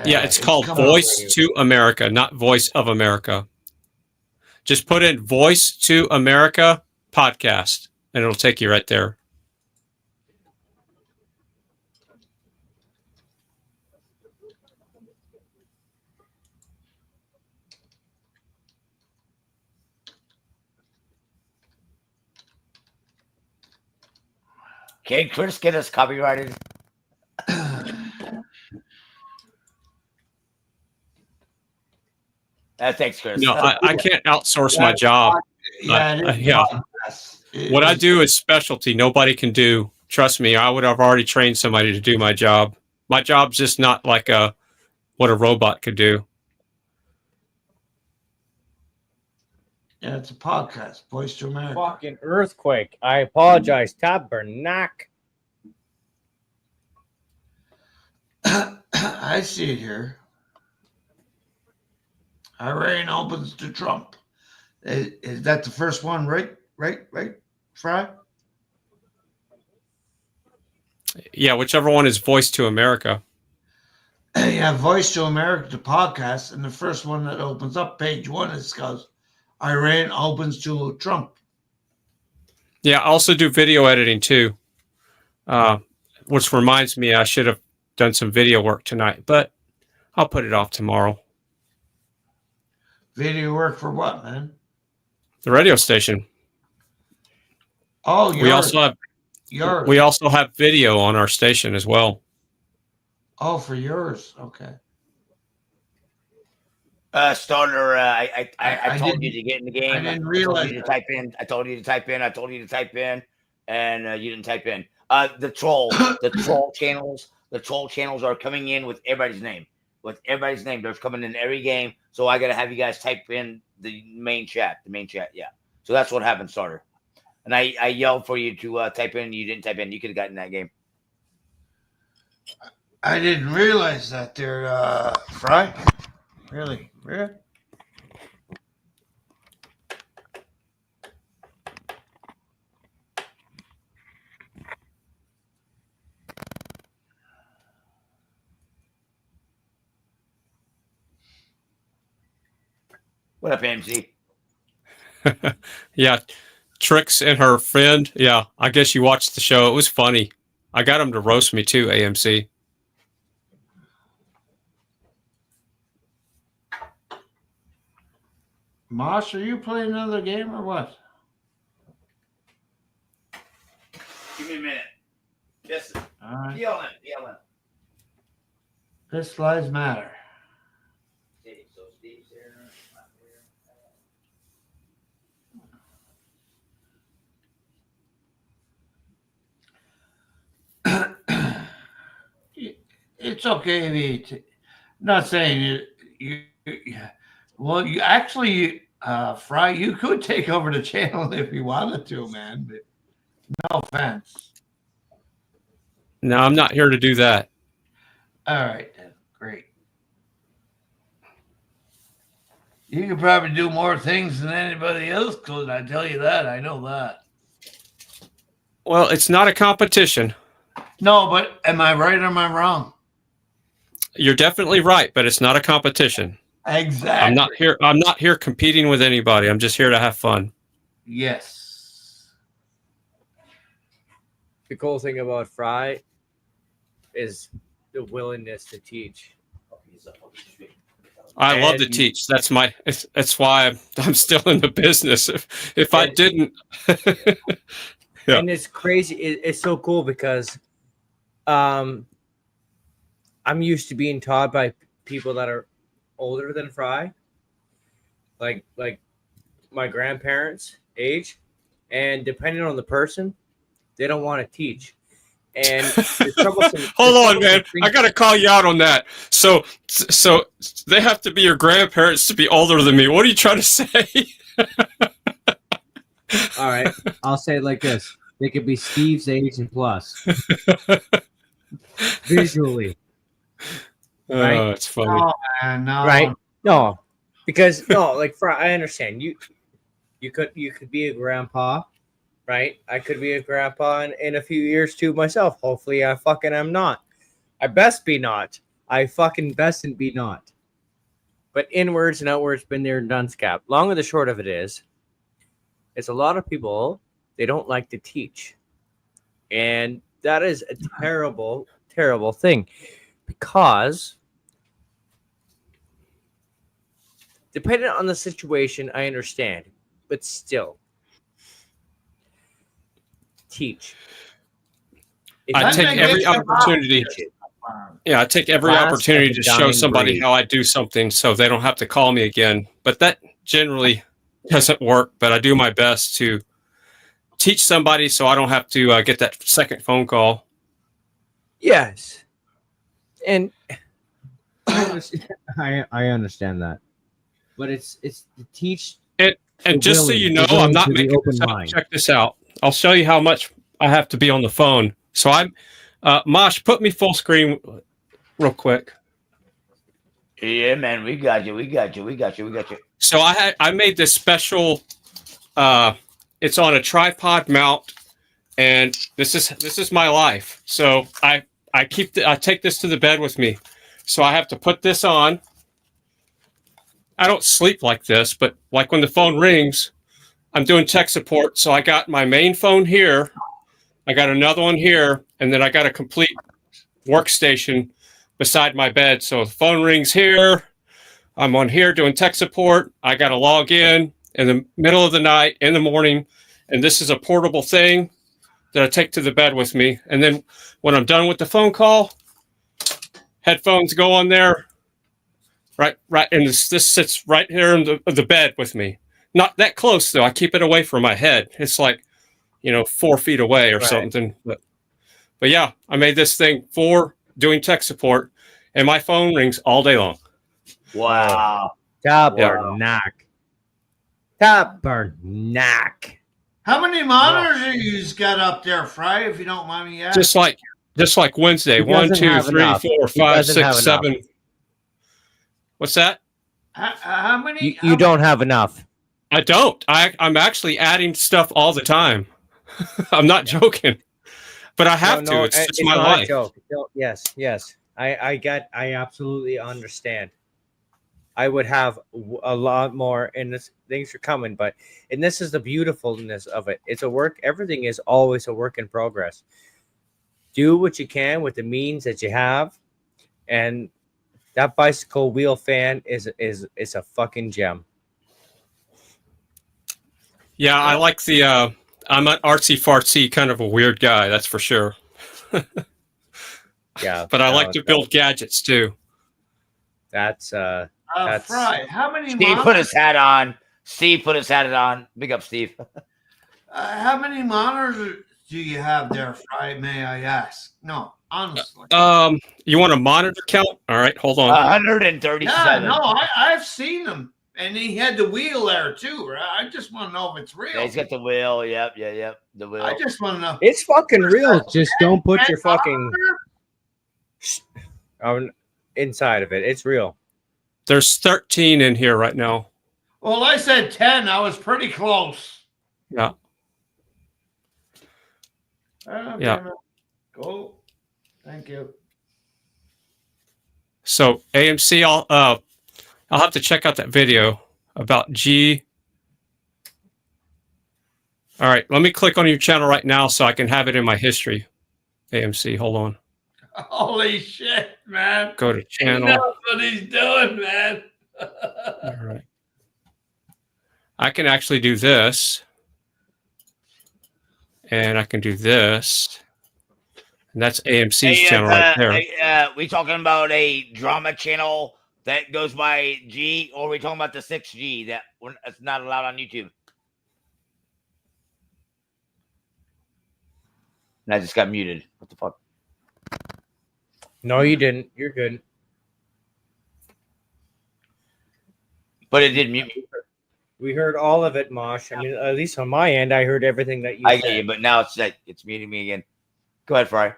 Yeah, it's called Voice to America, not Voice of America. Just put in Voice to America podcast, and it'll take you right there. Can Chris get us copyrighted? Thanks, Chris. No, I can't outsource my job. Yeah. What I do is specialty. Nobody can do. Trust me, I would have already trained somebody to do my job. My job's just not like what a robot could do. Yeah, it's a podcast. Voice to America. Fucking earthquake. I apologize. Tabernacle. I see it here. Iran opens to Trump. Is that the first one, right? Fry? Yeah, whichever one is Voice to America. Yeah, Voice to America, the podcast, and the first one that opens up, page 1, is because Iran opens to Trump. Yeah, I also do video editing too, which reminds me I should have done some video work tonight, but I'll put it off tomorrow. Video work for what, man? The radio station. Oh, we also have yours. We also have video on our station as well. Oh, for yours. Okay. Starter, I told you didn't- to get in the game. I didn't realize told you to that. type in. I told you to type in. I told you to type in, and you didn't type in. The troll channels. The troll channels are coming in with everybody's name. They're coming in every game. So I gotta have you guys type in the main chat. Yeah. So that's what happened, Starter. And I yelled for you to type in. You didn't type in. You could have gotten that game. I didn't realize that there, Fry. Really? What up, AMC? Yeah, Trix and her friend. Yeah, I guess you watched the show. It was funny. I got them to roast me too, AMC. Mosh, are you playing another game or what? Give me a minute. Yes. All right. Yelling. This lives matter. So Steve's here. It's okay if you. Not saying you. Well, you actually, Fry, you could take over the channel if you wanted to, man. But no offense. No, I'm not here to do that. All right, then. Great. You could probably do more things than anybody else could. I tell you that. I know that. Well, it's not a competition. No, but am I right or am I wrong? You're definitely right, but it's not a competition. Exactly. I'm not here competing with anybody. I'm just here to have fun. Yes. The cool thing about Fry is the willingness to teach. I love to teach. That's why I'm still in the business. If I didn't, yeah. And it's crazy. It's so cool because I'm used to being taught by people that are older than Fry, like my grandparents' age, and depending on the person, they don't want to teach. And hold on, man, I gotta call you out on that. So they have to be your grandparents to be older than me. What are you trying to say? All right, I'll say it like this: they could be Steve's age and plus, visually. Right? Oh, it's funny. Oh, no. Right? No, because like I understand you could be a grandpa, right? I could be a grandpa in a few years too myself. Hopefully, I fucking am not. I best be not. I fucking best and be not. But inwards and outwards, been there and done, Scap. Long and the short of it is a lot of people, they don't like to teach, and that is a terrible, terrible thing. Because depending on the situation, I understand, but still, teach. I take every opportunity. Yeah, I take every opportunity to show somebody how I do something so they don't have to call me again. But that generally doesn't work. But I do my best to teach somebody so I don't have to get that second phone call. Yes. And I understand that, but it's to teach it. And just so you know, I'm not making this up. Check this out. I'll show you how much I have to be on the phone. So I'm Mosh, put me full screen real quick. Yeah, man, we got you. So I made this special. It's on a tripod mount, and this is my life. So I take this to the bed with me. So I have to put this on. I don't sleep like this, but like when the phone rings, I'm doing tech support. So I got my main phone here. I got another one here, and then I got a complete workstation beside my bed. So the phone rings here. I'm on here doing tech support. I got to log in the middle of the night, in the morning, and this is a portable thing that I take to the bed with me. And then when I'm done with the phone call, headphones go on there. Right, and this sits right here in the bed with me. Not that close though. I keep it away from my head. It's like, 4 feet away or something. But yeah, I made this thing for doing tech support, and my phone rings all day long. Wow. Tabernacle. Tabernacle. How many monitors do you got up there, Fry? If you don't mind me asking. Just like Wednesday. 1, 2, 3, 4, 5, 6, 7. What's that? How many? You don't have enough. I don't. I'm actually adding stuff all the time. I'm not joking, but I have to. It's just my life. Joke. Yes. I absolutely understand. I would have a lot more, and things are coming, and this is the beautifulness of it. It's a work. Everything is always a work in progress. Do what you can with the means that you have, and that bicycle wheel fan is a fucking gem. Yeah, I like the. I'm an artsy fartsy kind of a weird guy. That's for sure. Yeah, but I like to build gadgets too. That's Fry. How many? Steve put his hat on. Big up, Steve. How many monitors do you have there, Fry? May I ask? No, honestly. You want a monitor count? All right, hold on. 137. Yeah, no, I've seen them. And he had the wheel there too, right? I just want to know if it's real. Yeah, he's got the wheel. Yep. The wheel. I just want to know. It's fucking real. Just don't put your fucking inside of it. It's real. There's 13 in here right now. Well, I said 10. I was pretty close. Yeah. Yeah. Go. Thank you. So AMC, I'll have to check out that video about G. All right, let me click on your channel right now so I can have it in my history. AMC, hold on. Holy shit, man. Go to channel. He knows what he's doing, man. All right. I can actually do this. And I can do this. And that's AMC's channel right there. We talking about a drama channel that goes by G, or are we talking about the 6G that's not allowed on YouTube? And I just got muted. What the fuck? No, you didn't. You're good. But it did mute me. We heard all of it, Mosh. I mean, at least on my end, I heard everything that you I said. get you, but now it's muting me again. Go ahead, Fry.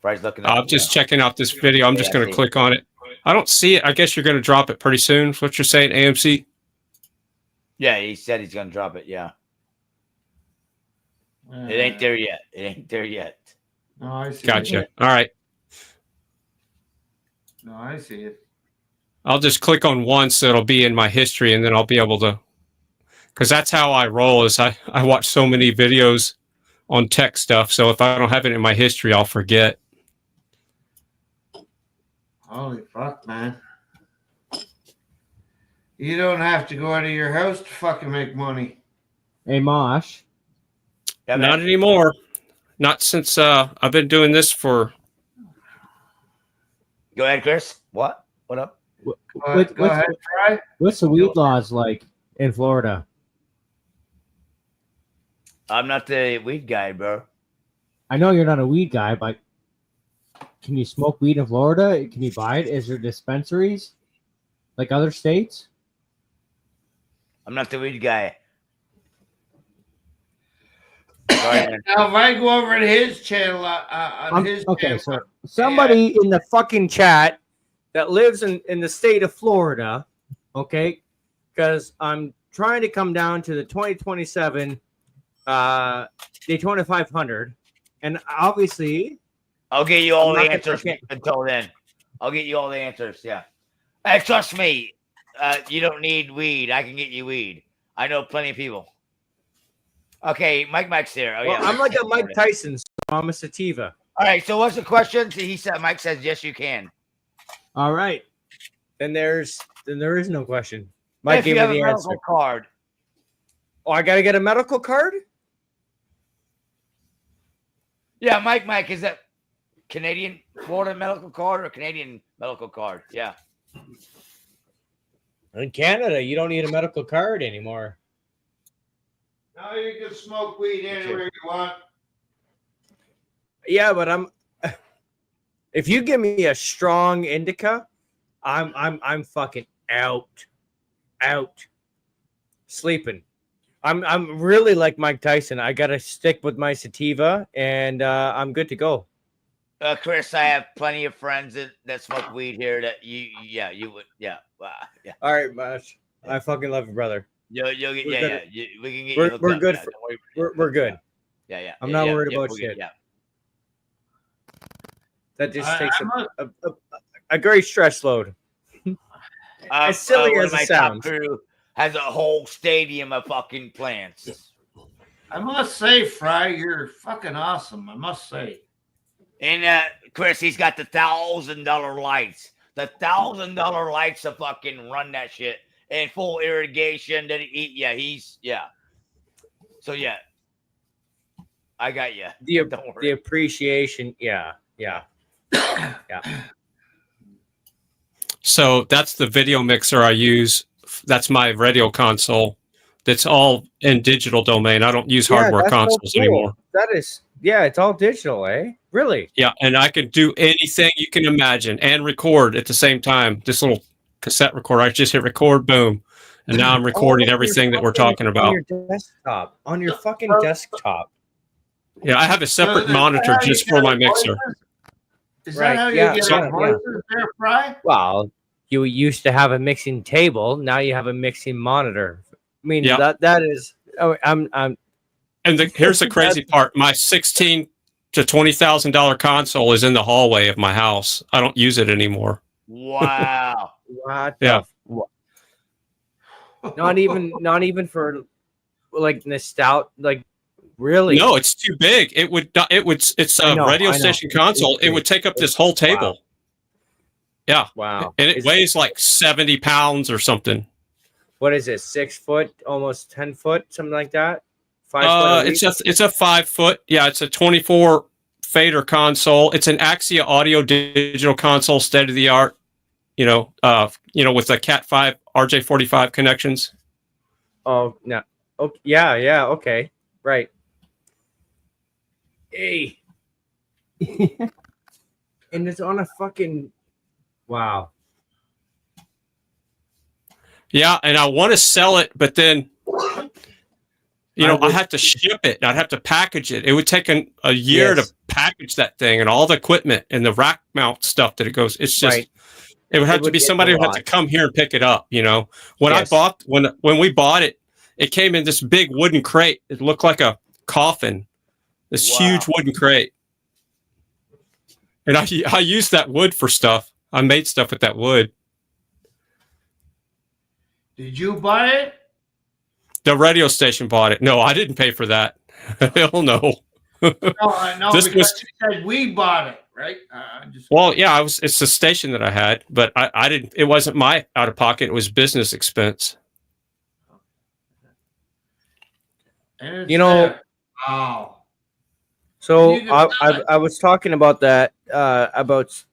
Fry's looking I'm just checking out this video. I'm just going to click on it. I don't see it. I guess you're going to drop it pretty soon. Is what you're saying, AMC? Yeah, he said he's going to drop it. Yeah. It ain't there yet. No, I see. Gotcha. It. All right. No, I see it. I'll just click on one so it'll be in my history, and then I'll be able to, because that's how I roll. Is I watch so many videos on tech stuff, so if I don't have it in my history, I'll forget. Holy fuck, man. You don't have to go out of your house to fucking make money. Hey, Mosh. Yeah, Not anymore. Not since I've been doing this for. Go ahead, Chris. What up? Go ahead, Fry. What's the weed laws like in Florida? I'm not the weed guy, bro. I know you're not a weed guy, but can you smoke weed in Florida? Can you buy it? Is there dispensaries like other states? I'm not the weed guy. Sorry, man. Now, if I go over to his channel, Okay, so somebody in the fucking chat that lives in the state of Florida, okay, because I'm trying to come down to the 2027 Daytona 500, and obviously, I'll get you all I'm the not gonna- answers I can't- until then. I'll get you all the answers. Yeah. Hey, trust me. You don't need weed. I can get you weed. I know plenty of people. Okay, Mike's here. Oh well, yeah. I'm like a Mike Tyson, so I'm a sativa. All right. So what's the question? He said. Mike says yes, you can. All right. Then there is no question. Mike If gave you me have the a medical answer. card. Oh, I gotta get a medical card? Yeah, Mike, is that Canadian Florida medical card or Canadian medical card? Yeah. In Canada, you don't need a medical card anymore. Now you can smoke weed anywhere you want. Yeah, but I'm. If you give me a strong indica, I'm fucking out, sleeping. I'm really like Mike Tyson. I gotta stick with my sativa, and I'm good to go. Chris, I have plenty of friends that smoke weed here. That you would, yeah. All right, Mosh. I fucking love you, brother. You'll get, We're good. we can get We're, you hooked we're up, good. yeah, don't worry. We're good. Yeah. I'm not worried about we're good, shit. Yeah. That just takes a great stress load. As silly one as of my it top sounds. crew has a whole stadium of fucking plants. I must say, Fry, you're fucking awesome. I must say. And Chris, he's got the $1,000 lights. The $1,000 lights to fucking run that shit and full irrigation. That he's. So yeah, I got you. Don't worry. The appreciation, yeah. So that's the video mixer I use. That's my radio console. That's all in digital domain. I don't use hardware that's so consoles cool. anymore. That is, it's all digital, eh? Really? Yeah, and I can do anything you can imagine and record at the same time. This little cassette recorder, I just hit record, boom, and now I'm recording everything that we're talking about. On your desktop. On your fucking desktop. Yeah, I have a separate monitor just for my mixer. Is that how you get your voices there, Fry? Well, you used to have a mixing table. Now you have a mixing monitor. I mean, Yeah. that is. Oh, I'm. And here's the crazy part: my $16,000 to $20,000 console is in the hallway of my house. I don't use it anymore. Wow. What? Yeah. Not even for like nostalgia. Like really? No, it's too big. It's a radio station console. It would take up this whole table. Wow. Yeah. Wow. And it weighs like 70 pounds or something. What is it? 6 foot, almost 10 foot, something like that. 5 foot. It's a 5 foot. Yeah, it's a 24 fader console. It's an Axia audio digital console, state of the art. With the Cat 5 RJ45 connections. Oh no. Oh yeah. Okay. Right. Hey. And it's on a fucking. Wow. Yeah, and I want to sell it, but then, I have to ship it. I'd have to package it. It would take a year to package that thing and all the equipment and the rack mount stuff that it goes. It's just, it would have to be somebody who had to come here and pick it up. When we bought it, it came in this big wooden crate. It looked like a coffin, this huge wooden crate. And I used that wood for stuff. I made stuff with that wood. Did you buy it? The radio station bought it. No, I didn't pay for that. Hell no. No, I know This because was- you said we bought it, right? Well, yeah, it's the station that I had, but I didn't. It wasn't my out of pocket. It was business expense. Wow. So You can tell it. I was talking about that about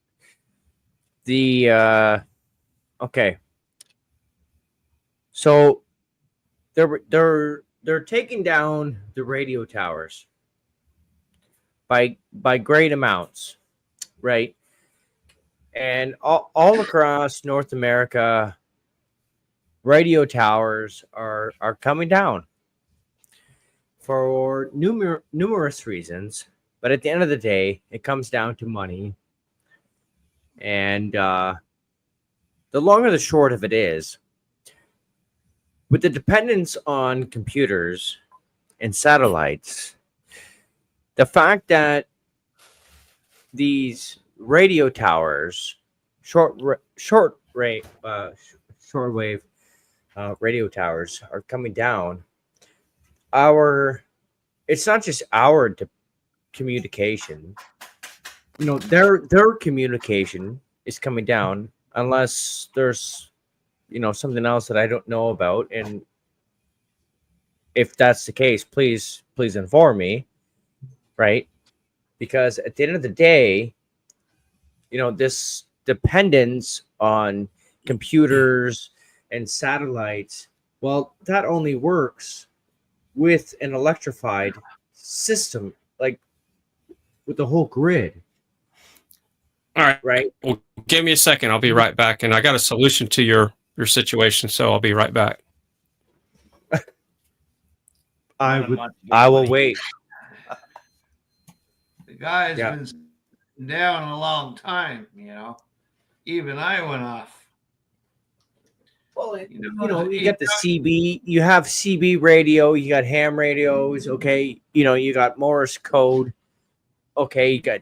the okay. So they're taking down the radio towers by great amounts, right? And all across North America, radio towers are coming down for numerous reasons. But at the end of the day, it comes down to money. And the long or the short of it is, with the dependence on computers and satellites, the fact that these radio towers, shortwave radio towers are coming down, it's not just our communication. You know, their communication is coming down unless there's, you know, something else that I don't know about. And if that's the case, please inform me, right? Because at the end of the day, you know, this dependence on computers and satellites, well, that only works with an electrified system, like with the whole grid. All right. Right. Well, give me a second. I'll be right back. And I got a solution to your situation, so I'll be right back. I will wait. The guy's been down a long time, you know. Even I went off. Well, you know, you got the CB, you have CB radio, you got ham radios, okay. You know, you got Morse code, okay. You got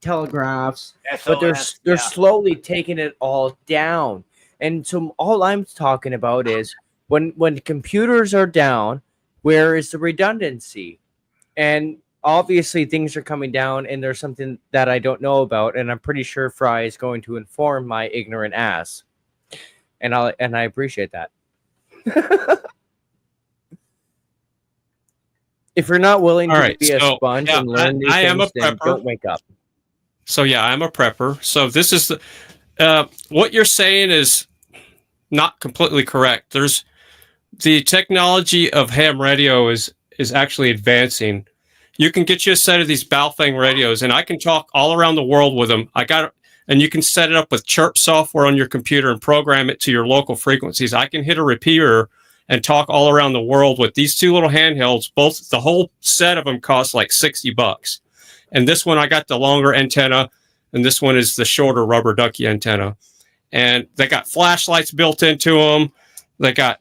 telegraphs, but they're slowly taking it all down. And so all I'm talking about is when computers are down, where is the redundancy? And obviously things are coming down, and there's something that I don't know about, and I'm pretty sure Fry is going to inform my ignorant ass. And I appreciate that. If you're not willing to be a sponge and learn new things, then don't wake up. So yeah, I'm a prepper. So this is what you're saying is not completely correct. There's the technology of ham radio is actually advancing. You can get you a set of these Baofeng radios, and I can talk all around the world with them. And you can set it up with chirp software on your computer and program it to your local frequencies. I can hit a repeater and talk all around the world with these two little handhelds. Both, the whole set of them cost like $60. And this one, I got the longer antenna, and this one is the shorter rubber ducky antenna. And they got flashlights built into them.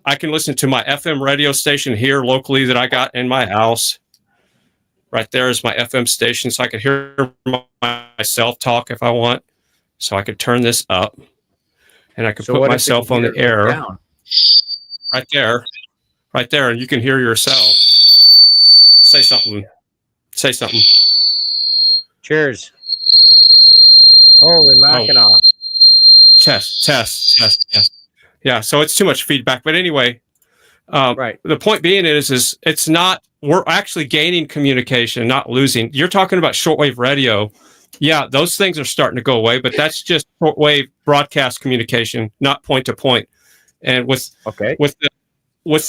I can listen to my FM radio station here locally that I got in my house. Right there is my FM station, so I could hear myself talk if I want. So I could turn this up, and I could put myself on the air. Right there, and you can hear yourself. Say something. Cheers. Holy Mackinac. Test. Yeah, so it's too much feedback. But anyway, right. The point being is it's not, we're actually gaining communication, not losing. You're talking about shortwave radio. Yeah, those things are starting to go away, but that's just shortwave broadcast communication, not point to point. And with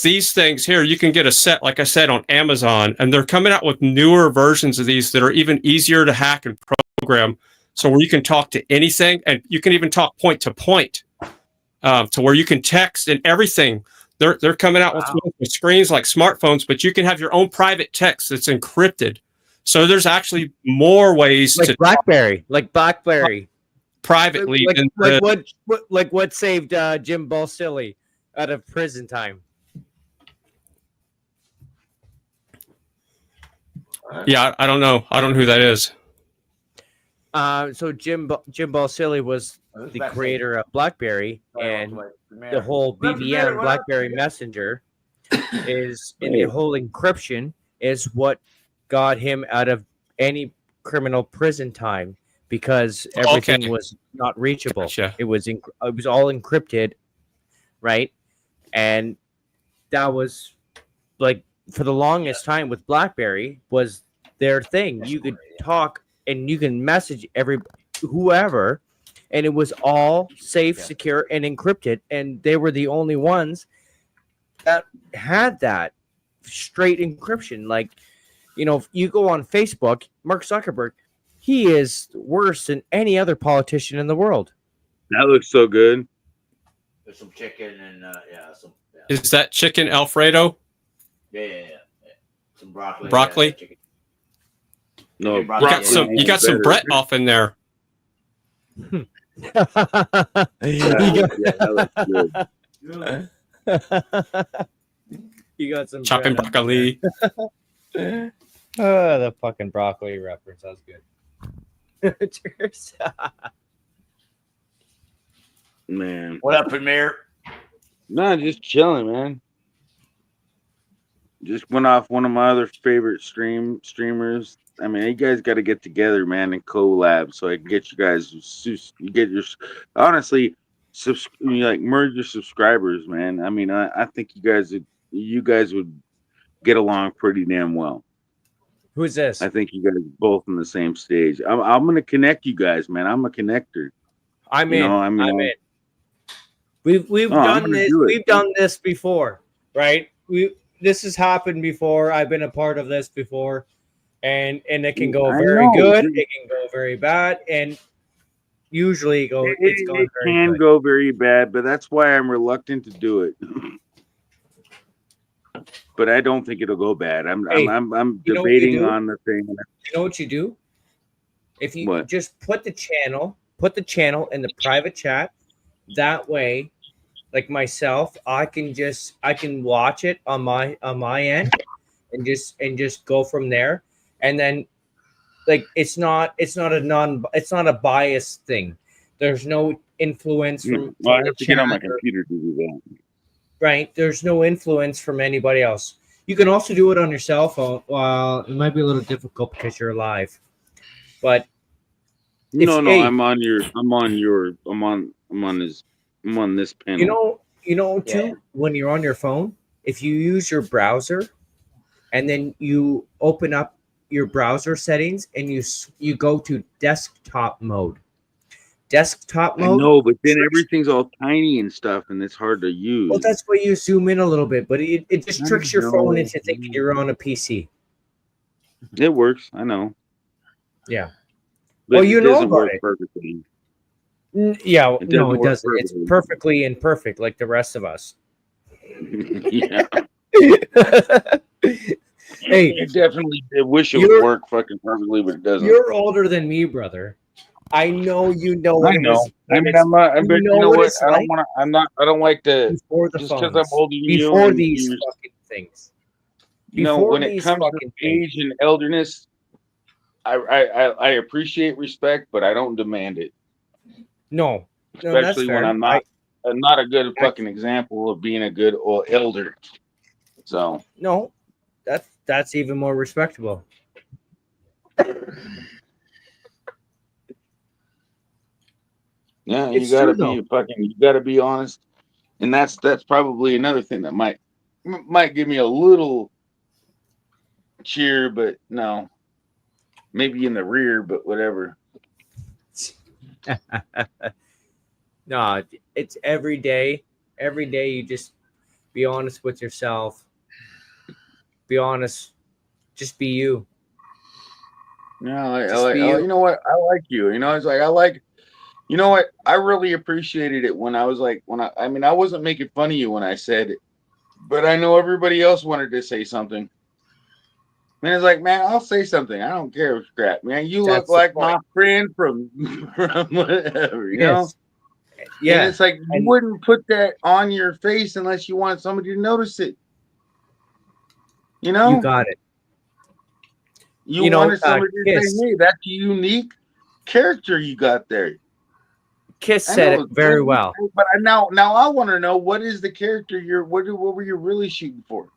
these things here, you can get a set, like I said, on Amazon, and they're coming out with newer versions of these that are even easier to hack and program. So where you can talk to anything, and you can even talk point to point, to where you can text and everything. They're coming out with screens like smartphones, but you can have your own private text that's encrypted. So there's actually more ways to BlackBerry, privately. Like what saved Jim Balsillie out of prison time. Yeah, I don't know. I don't know who that is. So Jim Balsillie was the creator of BlackBerry, and the whole BBM, BlackBerry Messenger, is in the whole encryption is what got him out of any criminal prison time, because everything was not reachable. Gotcha. It was all encrypted, right? And that was like for the longest time with BlackBerry was their thing. You could talk and you can message whoever, and it was all safe, secure, and encrypted. And they were the only ones that had that straight encryption. Like, you know, if you go on Facebook, Mark Zuckerberg, he is worse than any other politician in the world. That looks so good. There's some chicken and Is that chicken Alfredo? Yeah. Some broccoli. Broccoli. No, you got some Brett off in there. You got some chopping bread up broccoli. there. Oh, the fucking broccoli reference. That was good. Cheers. Man. What up, Premier? No, just chilling, man. Just went off one of my other favorite streamers. I mean, you guys got to get together, man, and collab so I can get you guys. You get your honestly, like merge your subscribers, man. I mean, I think you guys would get along pretty damn well. Who's this? I think you guys are both on the same stage. I'm gonna connect you guys, man. I'm a connector. I'm You in. know, I mean, I'm in. We've Oh, I'm done gonna this. do it. We've done this before, right? This has happened before. I've been a part of this before, and it can go I very know, good. dude. It can go very bad, and usually it's gone It very can good. go very bad, but that's why I'm reluctant to do it. But I don't think it'll go bad. I'm Hey, I'm you know what you debating do? on the thing. You know what you do? If you What? just put the channel in the private chat, that way, like myself, I can watch it on my end and just go from there. And then like it's not a biased thing. There's no influence from Well, I the have to get on my chat or- computer to do that. right? There's no influence from anybody else. You can also do it on your cell phone. Well, it might be a little difficult because you're live, but No, hey, I'm on this panel. you know too, when you're on your phone, if you use your browser and then you open up your browser settings and you go to desktop mode. Desktop I mode. know, but then everything's all tiny and stuff, and it's hard to use. Well, that's why you zoom in a little bit, but it just I tricks your phone know. into thinking you're on a PC. It works. I know. Yeah. But Well, you it know doesn't about work it. perfectly. Yeah, It no, doesn't it work doesn't. It's perfectly. perfectly imperfect, like the rest of us. Yeah. Hey, You definitely wish it would work fucking perfectly, but it doesn't. You're older than me, brother. I know you know what I it know. is. I mean, I'm not. But you know what? It's I don't like want to. I'm not. I don't like to. before the Just because I'm phones, older than you. before And these you're- fucking things. You know, Before when it these comes to fucking things. age and elderness, I appreciate respect, but I don't demand it. No, that's Especially when fair. I'm not a good fucking example of being a good old elder. So No, that's even more respectable. yeah, It's you gotta true, be fucking. You gotta be honest, and that's probably another thing that might give me a little cheer, but no, maybe in the rear, but whatever. No, it's every day. Every day you just be honest with yourself. Be honest. Just be you. No, Just be you you. know what? I like you. You know, it's like I like. You know what? I really appreciated it when I was like I mean, I wasn't making fun of you when I said it, but I know everybody else wanted to say something. And it's like, man, I'll say something. I don't care if crap, man. You look That's the like point. my friend from whatever, you know? Yes. Yeah. And it's like you wouldn't put that on your face unless you wanted somebody to notice it. You know? You got it. You wanted somebody to Kiss. say, hey, that's a unique character you got there. Kiss I said know it very well. But now I want to know, what is the character what were you really shooting for?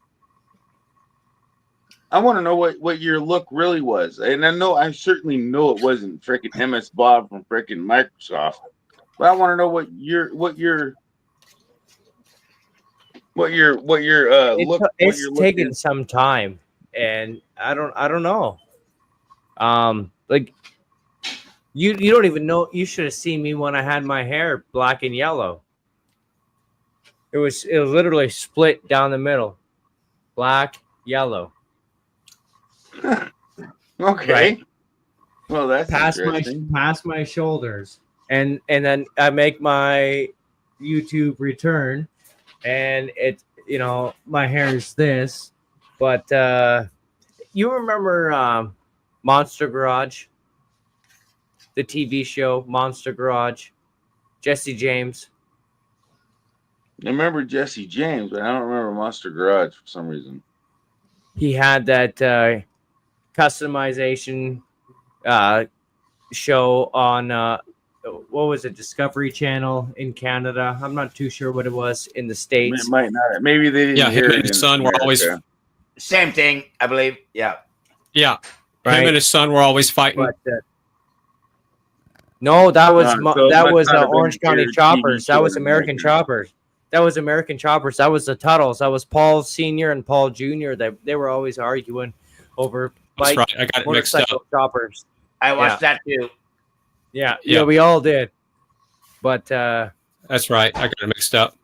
I want to know what your look really was. And I certainly know it wasn't freaking MS Bob from freaking Microsoft. But I want to know what your look It's taken some time, and I don't know. Like you don't even know. You should have seen me when I had my hair black and yellow. It was literally split down the middle, black, yellow. Okay. Right. Well, that's past interesting. my shoulders, and then I make my YouTube return, and my hair is this, but you remember Monster Garage, the TV show Monster Garage, Jesse James. I remember Jesse James, but I don't remember Monster Garage for some reason. He had that customization show on what was it, Discovery Channel in Canada. I'm not too sure what it was in the It States. might not. Maybe they didn't Yeah, hear him it and his in son were always. America. Same thing, I believe. Yeah. Yeah, Right. him and his son were always fighting. But, no, that was So it that must was not have been Orange County your TV Choppers. That show was in American America. Choppers. That was American Choppers. That was the Tuttles. That was Paul Senior and Paul Junior. They were always arguing over That's bike right. I got it mixed motorcycle up. choppers. I watched that too. Yeah, Yeah. we all did. But That's right. I got it mixed up.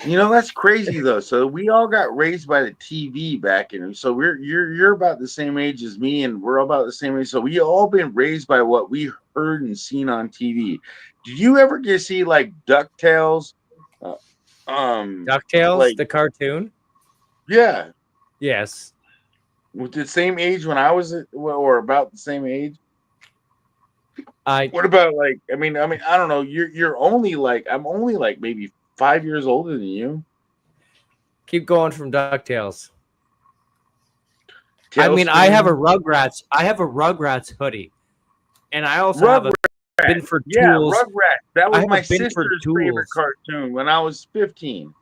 You know, that's crazy though. So we all got raised by the TV back in. So you're about the same age as me, and we're about the same age. So we all been raised by what we heard and seen on TV. Did you ever get to see like DuckTales? DuckTales, like, the cartoon. yeah, Yes. with the same age when I was or about the same age. I What about like? I mean, I don't know. You're only like I'm only like maybe 5 years older than you. keep going from DuckTales. I mean, I have a Rugrats. I have a Rugrats hoodie, and I also have a Binford Yeah, Tools. Rugrats. That I was have my a Binford sister's Tools. favorite cartoon when I was 15.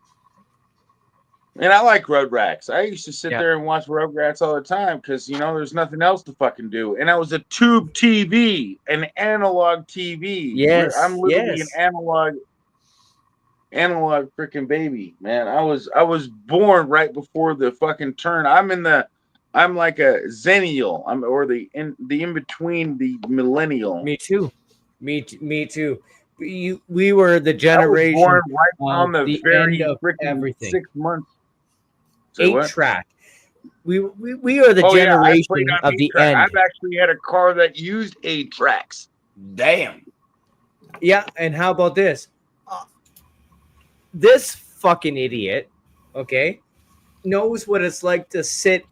And I like Rugrats. I used to sit there and watch Rugrats all the time because, you know, there's nothing else to fucking do. And I was a tube TV, an analog TV. Yes, I'm literally yes. an analog freaking baby, man. I was born right before the fucking turn. I'm like a Zennial. I'm in between the millennial. Me too. Me too. We were the I was generation born right on the the very end of freaking everything. 6 months. Say what? 8-track. We are the Oh, yeah, I generation played on of the 8-track. end. I've actually had a car that used 8 tracks. Damn. Yeah, and how about this? This fucking idiot, okay, knows what it's like to sit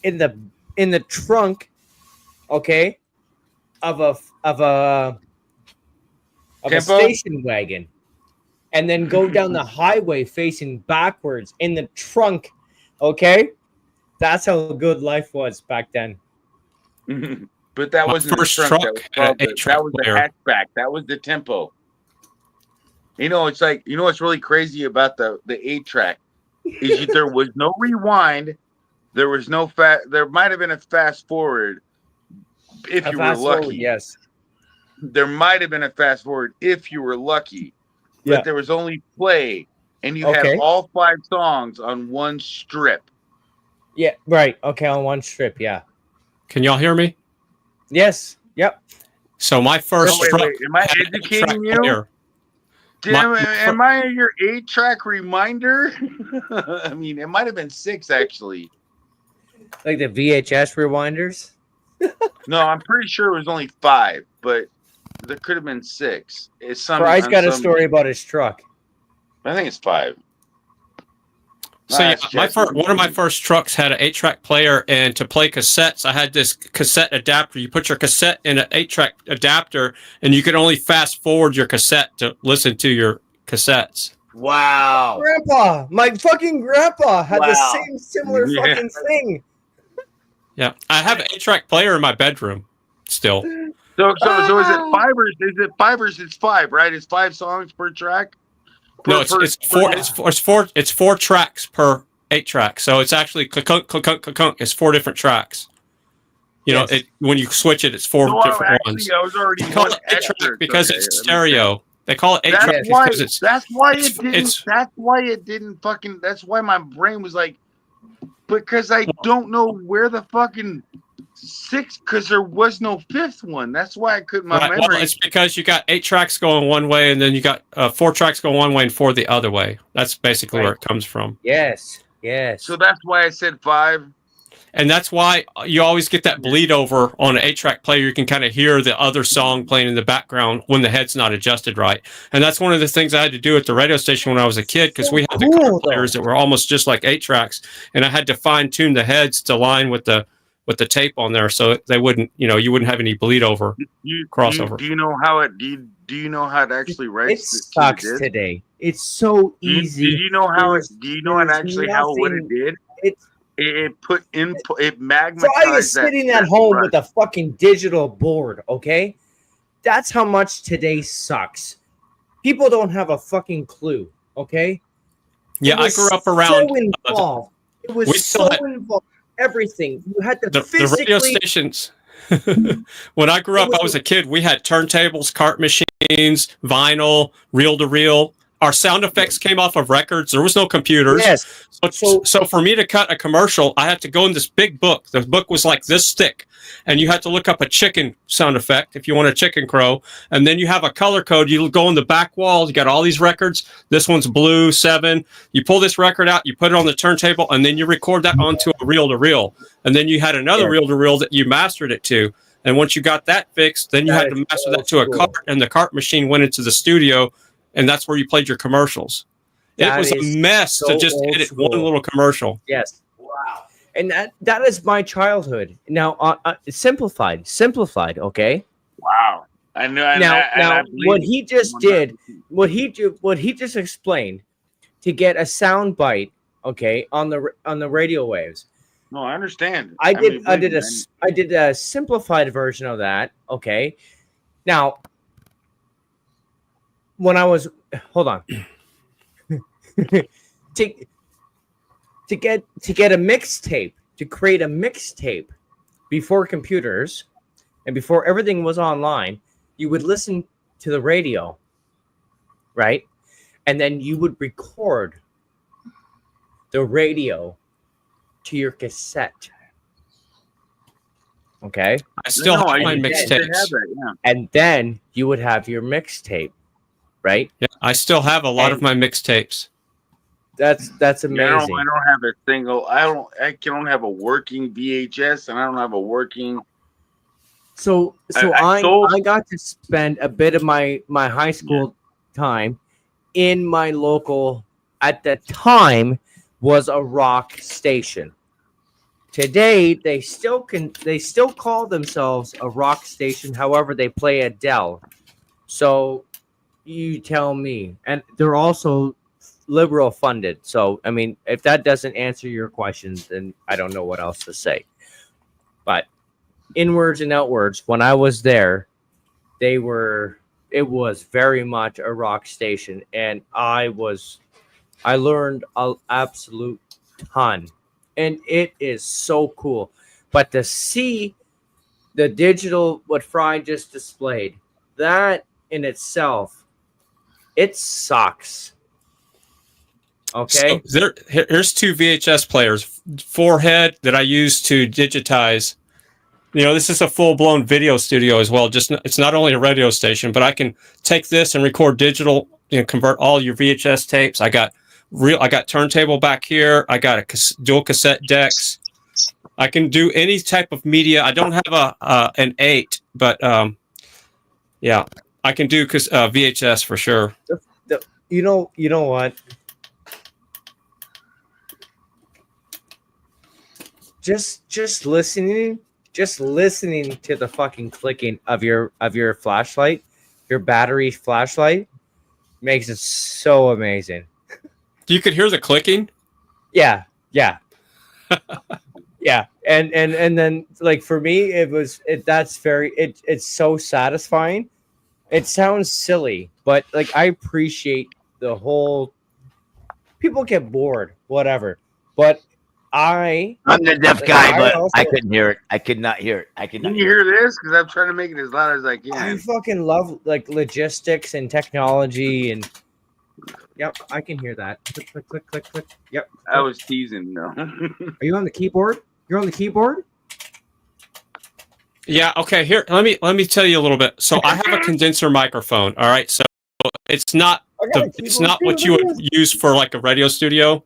in the trunk, okay, of a Tempo? station wagon, and then go down the highway facing backwards in the trunk, okay? That's how good life was back then. But that My wasn't the first trunk. truck That was, had called an the, 8-track that was the player. hatchback. That was the tempo. You know, it's like, you know what's really crazy about the 8-track is there was no rewind. There was no there might have been a fast forward if you were Fast forward, lucky. yes. There might have been a fast forward if you were lucky. But Yeah. there was only play, and you had Okay. all 5 songs on one strip. Yeah, right. Okay, on one strip, yeah. Can y'all hear me? Yes. Yep. So my first wait, truck am I had an educating 8-track you? player. Am I your 8-track reminder? I mean, it might have been 6 actually. Like the VHS rewinders? No, I'm pretty sure it was only 5, but there could have been 6. It's some. Fry's on got a some- story about his truck. I think it's 5. So yeah, Nice, one of my first trucks had an 8-track player, and to play cassettes, I had this cassette adapter. You put your cassette in an 8-track adapter, and you could only fast forward your cassette to listen to your cassettes. Wow. Grandpa, my fucking grandpa had the Wow. same similar Yeah. fucking thing. Yeah, I have an 8-track player in my bedroom still. So is it 5 or is it 5 or is it 5? Right? It's 5 songs per track. No, it's 4 tracks per 8-track. So it's actually clunk, clunk, clunk, clunk. It's 4 different tracks. You know, when you switch it, it's 4 different ones. I was already They call one it 8-track extra, because okay, it's that makes stereo. They call it 8-track That's why. because it's That's why it's- it didn't. it's- That's why it didn't fucking. That's why my brain was like, because I don't know where the fucking 6, because there was no 5th one. That's why I couldn't. My right. memory. Well, it's because you got 8 tracks going one way, and then you got 4 tracks going one way and 4 the other way. That's basically where it comes from. Yes. Yes. So that's why I said 5. And that's why you always get that bleed over on an 8-track player. You can kind of hear the other song playing in the background when the head's not adjusted right. And that's one of the things I had to do at the radio station when I was a kid, because we had the car players that were almost just like 8 tracks, and I had to fine tune the heads to line with the with the tape on there, so they wouldn't, you wouldn't have any bleed over crossover. Do you know how it? Do you know how it actually It writes? sucks today. It's so easy. Do you know how it? There's- Do you know it there's actually how what it nothing- did? It's It put input. It so magnetized I was sitting at home with a fucking digital board. Okay, that's how much today sucks. People don't have a fucking clue. Okay. Yeah, It I was grew up around. So involved. It was we still so had- involved. Everything you had to the physically. radio stations. When I grew up, I was a kid. We had turntables, cart machines, vinyl, reel to reel. Our sound effects came off of records. There was no computers. Yes. So for me to cut a commercial, I had to go in this big book. The book was like this thick, and you had to look up a chicken sound effect if you want a chicken crow. And then you have a color code. You go in the back wall. You got all these records. This one's blue 7. You pull this record out. You put it on the turntable, and then you record that onto a reel to reel. And then you had another reel to reel that you mastered it to. And once you got that fixed, then you had to master that to a cart, and the cart machine went into the studio, and that's where you played your commercials. That it was is a mess so to just old edit school. one little commercial. Yes. Wow. And that is my childhood. Now, simplified. Okay. Wow. I know. And Now, I believe what he just did, what he just explained, to get a sound bite, okay, on the radio waves. No, I understand. I did believe I me, did a simplified version of that. Okay. Now, when I was hold on. to get a mixtape, to create a mixtape before computers and before everything was online, you would listen to the radio, right? And then you would record the radio to your cassette. Okay. I still have my And then- mixtapes. And then you would have your mixtape, right? Yeah, I still have a lot of my mixtapes. That's amazing. I don't have a single. I don't have a working VHS, and I don't have a working. So I I got to spend a bit of my high school time in my local, at the time, was a rock station. Today they still call themselves a rock station. However, they play Adele. So you tell me. And they're also liberal funded. So I mean, if that doesn't answer your questions, then I don't know what else to say. But inwards and outwards, when I was there, it was very much a rock station, and I learned an absolute ton, and it is so cool. But to see the digital, what Fry just displayed, that in itself, it sucks. Okay. So here's 2 VHS players. Forehead that I use to digitize. This is a full-blown video studio as well. It's not only a radio station, but I can take this and record digital, convert all your VHS tapes. I got turntable back here. I got dual cassette decks. I can do any type of media. I don't have an 8, but yeah, I can do VHS for sure. You know what? Just listening to the fucking clicking of your flashlight, your battery flashlight, makes it so amazing. You could hear the clicking? Yeah. Yeah. And then, like, for me, it's so satisfying. It sounds silly, but like, I appreciate the whole. People get bored, whatever, but I'm the deaf guy, but I couldn't hear it. I could not hear it. Can you hear this? Because I'm trying to make it as loud as I can. I fucking love like logistics and technology, and yep, I can hear that. Click, click, click, click, click. Yep. I was teasing, no. Are you on the keyboard? You're on the keyboard? Yeah. Okay. Here, let me tell you a little bit. So I have a condenser microphone. All right. So it's not what you would use for like a radio studio.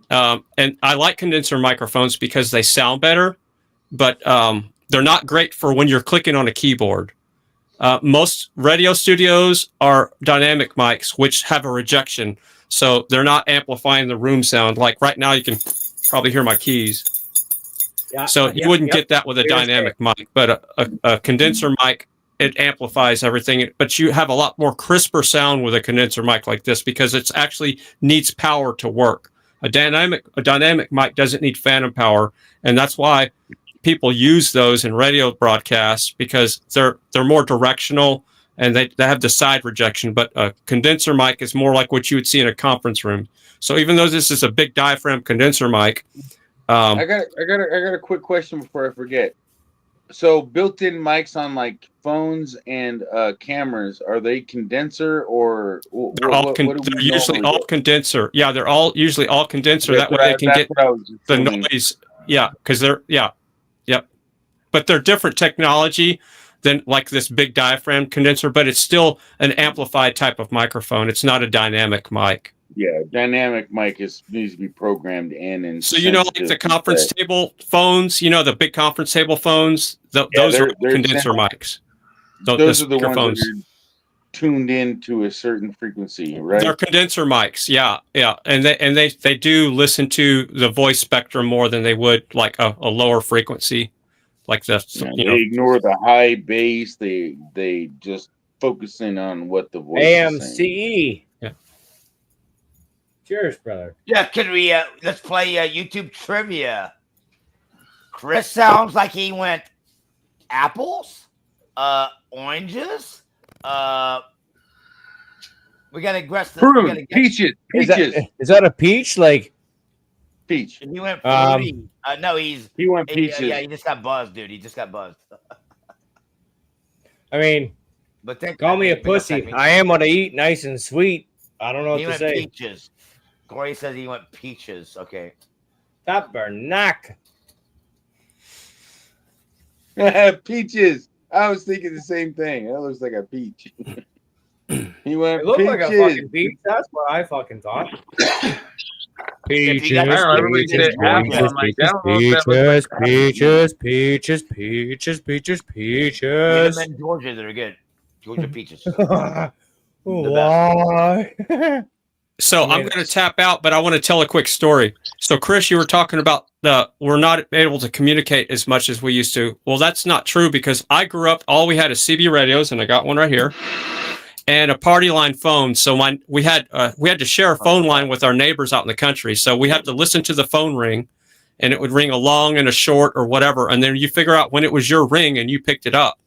And I like condenser microphones because they sound better, but they're not great for when you're clicking on a keyboard. Most radio studios are dynamic mics, which have a rejection, so they're not amplifying the room sound. Like right now, you can probably hear my keys. So you wouldn't get that with a dynamic mic, but a condenser mic, it amplifies everything. But you have a lot more crisper sound with a condenser mic like this because it's actually needs power to work. A dynamic mic doesn't need phantom power, and that's why people use those in radio broadcasts because they're more directional and they have the side rejection. But a condenser mic is more like what you would see in a conference room. So even though this is a big diaphragm condenser mic, I got a quick question before I forget. So built-in mics on like phones and cameras, are they condenser or they're usually all condenser? Yeah, they're all usually all condenser. That's That way they can get the assuming. noise. Yeah, because they're yep. But they're different technology than like this big diaphragm condenser, but it's still an amplified type of microphone. It's not a dynamic mic. Yeah, dynamic mic needs to be programmed in, and so like the conference table phones, the big conference table phones. Those are condenser mics. Those are the ones that are tuned in to a certain frequency, right? They're condenser mics. Yeah, and they do listen to the voice spectrum more than they would like a lower frequency, like the. They ignore the high bass. They just focus in on what the voice is saying. AMCE. Cheers, brother. Yeah, can we let's play YouTube trivia. Chris sounds like he went apples, oranges, we gotta guess the prune, peaches. Is that a peach? Like peach. He went fruity. No, he went peaches. Yeah, he just got buzzed, dude. He just got buzzed. I mean, but call me a pussy. I am what I eat, nice and sweet. I don't know what to say. Peaches. Corey says he went peaches. Okay. Tabernacle. Peaches. I was thinking the same thing. That looks like a peach. He went. It looked like a fucking peach. That's what I fucking thought. Peaches, peaches. In Georgia, they're good. Georgia peaches. Why? So I'm going to tap out, but I want to tell a quick story. So Chris, you were talking about we're not able to communicate as much as we used to. Well, that's not true because I grew up, all we had is CB radios, and I got one right here, and a party line phone. So we had to share a phone line with our neighbors out in the country. So we had to listen to the phone ring, and it would ring a long and a short or whatever, and then you figure out when it was your ring and you picked it up.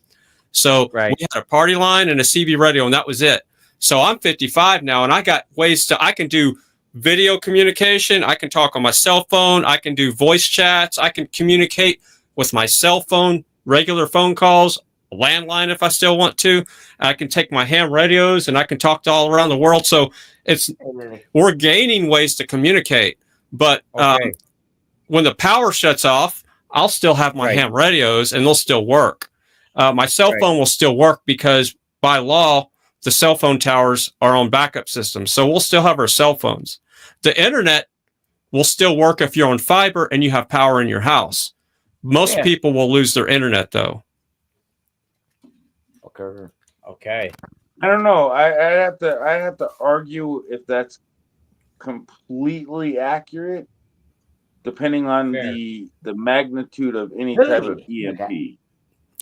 So we had a party line and a CB radio, and that was it. So I'm 55 now, and I got ways I can do video communication. I can talk on my cell phone. I can do voice chats. I can communicate with my cell phone, regular phone calls, a landline if I still want to. I can take my ham radios, and I can talk to all around the world. So we're gaining ways to communicate. But when the power shuts off, I'll still have my ham radios, and they'll still work. My cell phone will still work because by law, the cell phone towers are on backup systems. So we'll still have our cell phones. The internet will still work if you're on fiber and you have power in your house. Most people will lose their internet though. Okay. I don't know. I have to argue if that's completely accurate, depending on the magnitude of any type of EMP.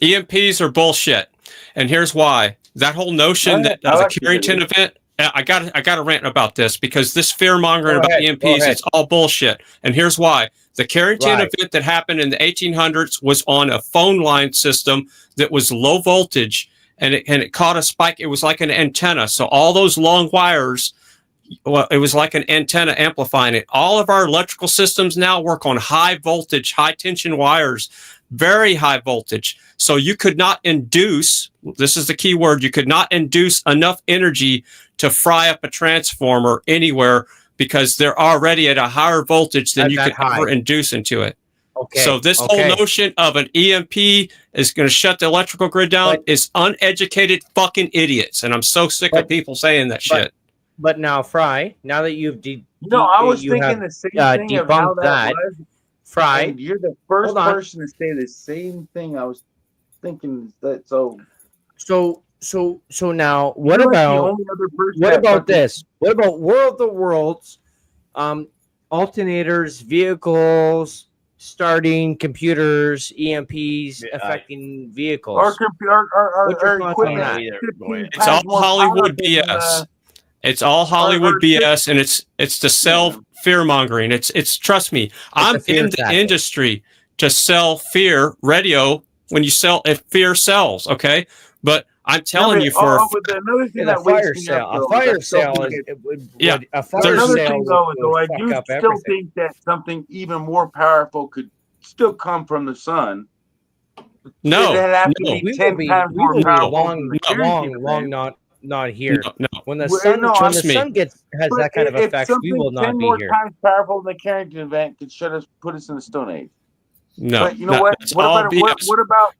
EMPs are bullshit. And here's why. That whole notion that the Carrington event, I got to rant about this because this fear mongering about EMPs is all bullshit. And here's why. The Carrington event that happened in the 1800s was on a phone line system that was low voltage, and it caught a spike. It was like an antenna. So all those long wires, it was like an antenna amplifying it. All of our electrical systems now work on high voltage, high tension wires, very high voltage. So you could not induce, this is the key word, you could not induce enough energy to fry up a transformer anywhere because they're already at a higher voltage than you could ever induce into it. Okay. So this whole notion of an EMP is going to shut the electrical grid down is uneducated fucking idiots. And I'm so sick of people saying that shit. But now, Fry, now that you've I was thinking the same thing of how that was. Fry, and you're the first person to say the same thing. I was thinking that. So now, what about this? What about World of the Worlds, alternators, vehicles, starting computers, EMPs affecting vehicles. What's your thoughts on that? It's all Hollywood BS. It's all Hollywood BS, and it's to sell fear mongering. It's trust me, I'm in the industry to sell fear radio. When you sell, if fear sells, okay. But I'm telling you, for another thing that fire sale, a fire sale is a fire another sale thing though, I fuck do up still everything. think that something even more powerful could still come from the sun. No, It'd have to no. be We will 10 be, times we more will be powerful long, than the Carrington event. not here. No. When the Well, sun, no, when trust the me. sun has that kind of if effects, we will something 10 not be more here. times powerful than the Carrington event could put us in the Stone Age. No, But you know no, what? that's What all about BS.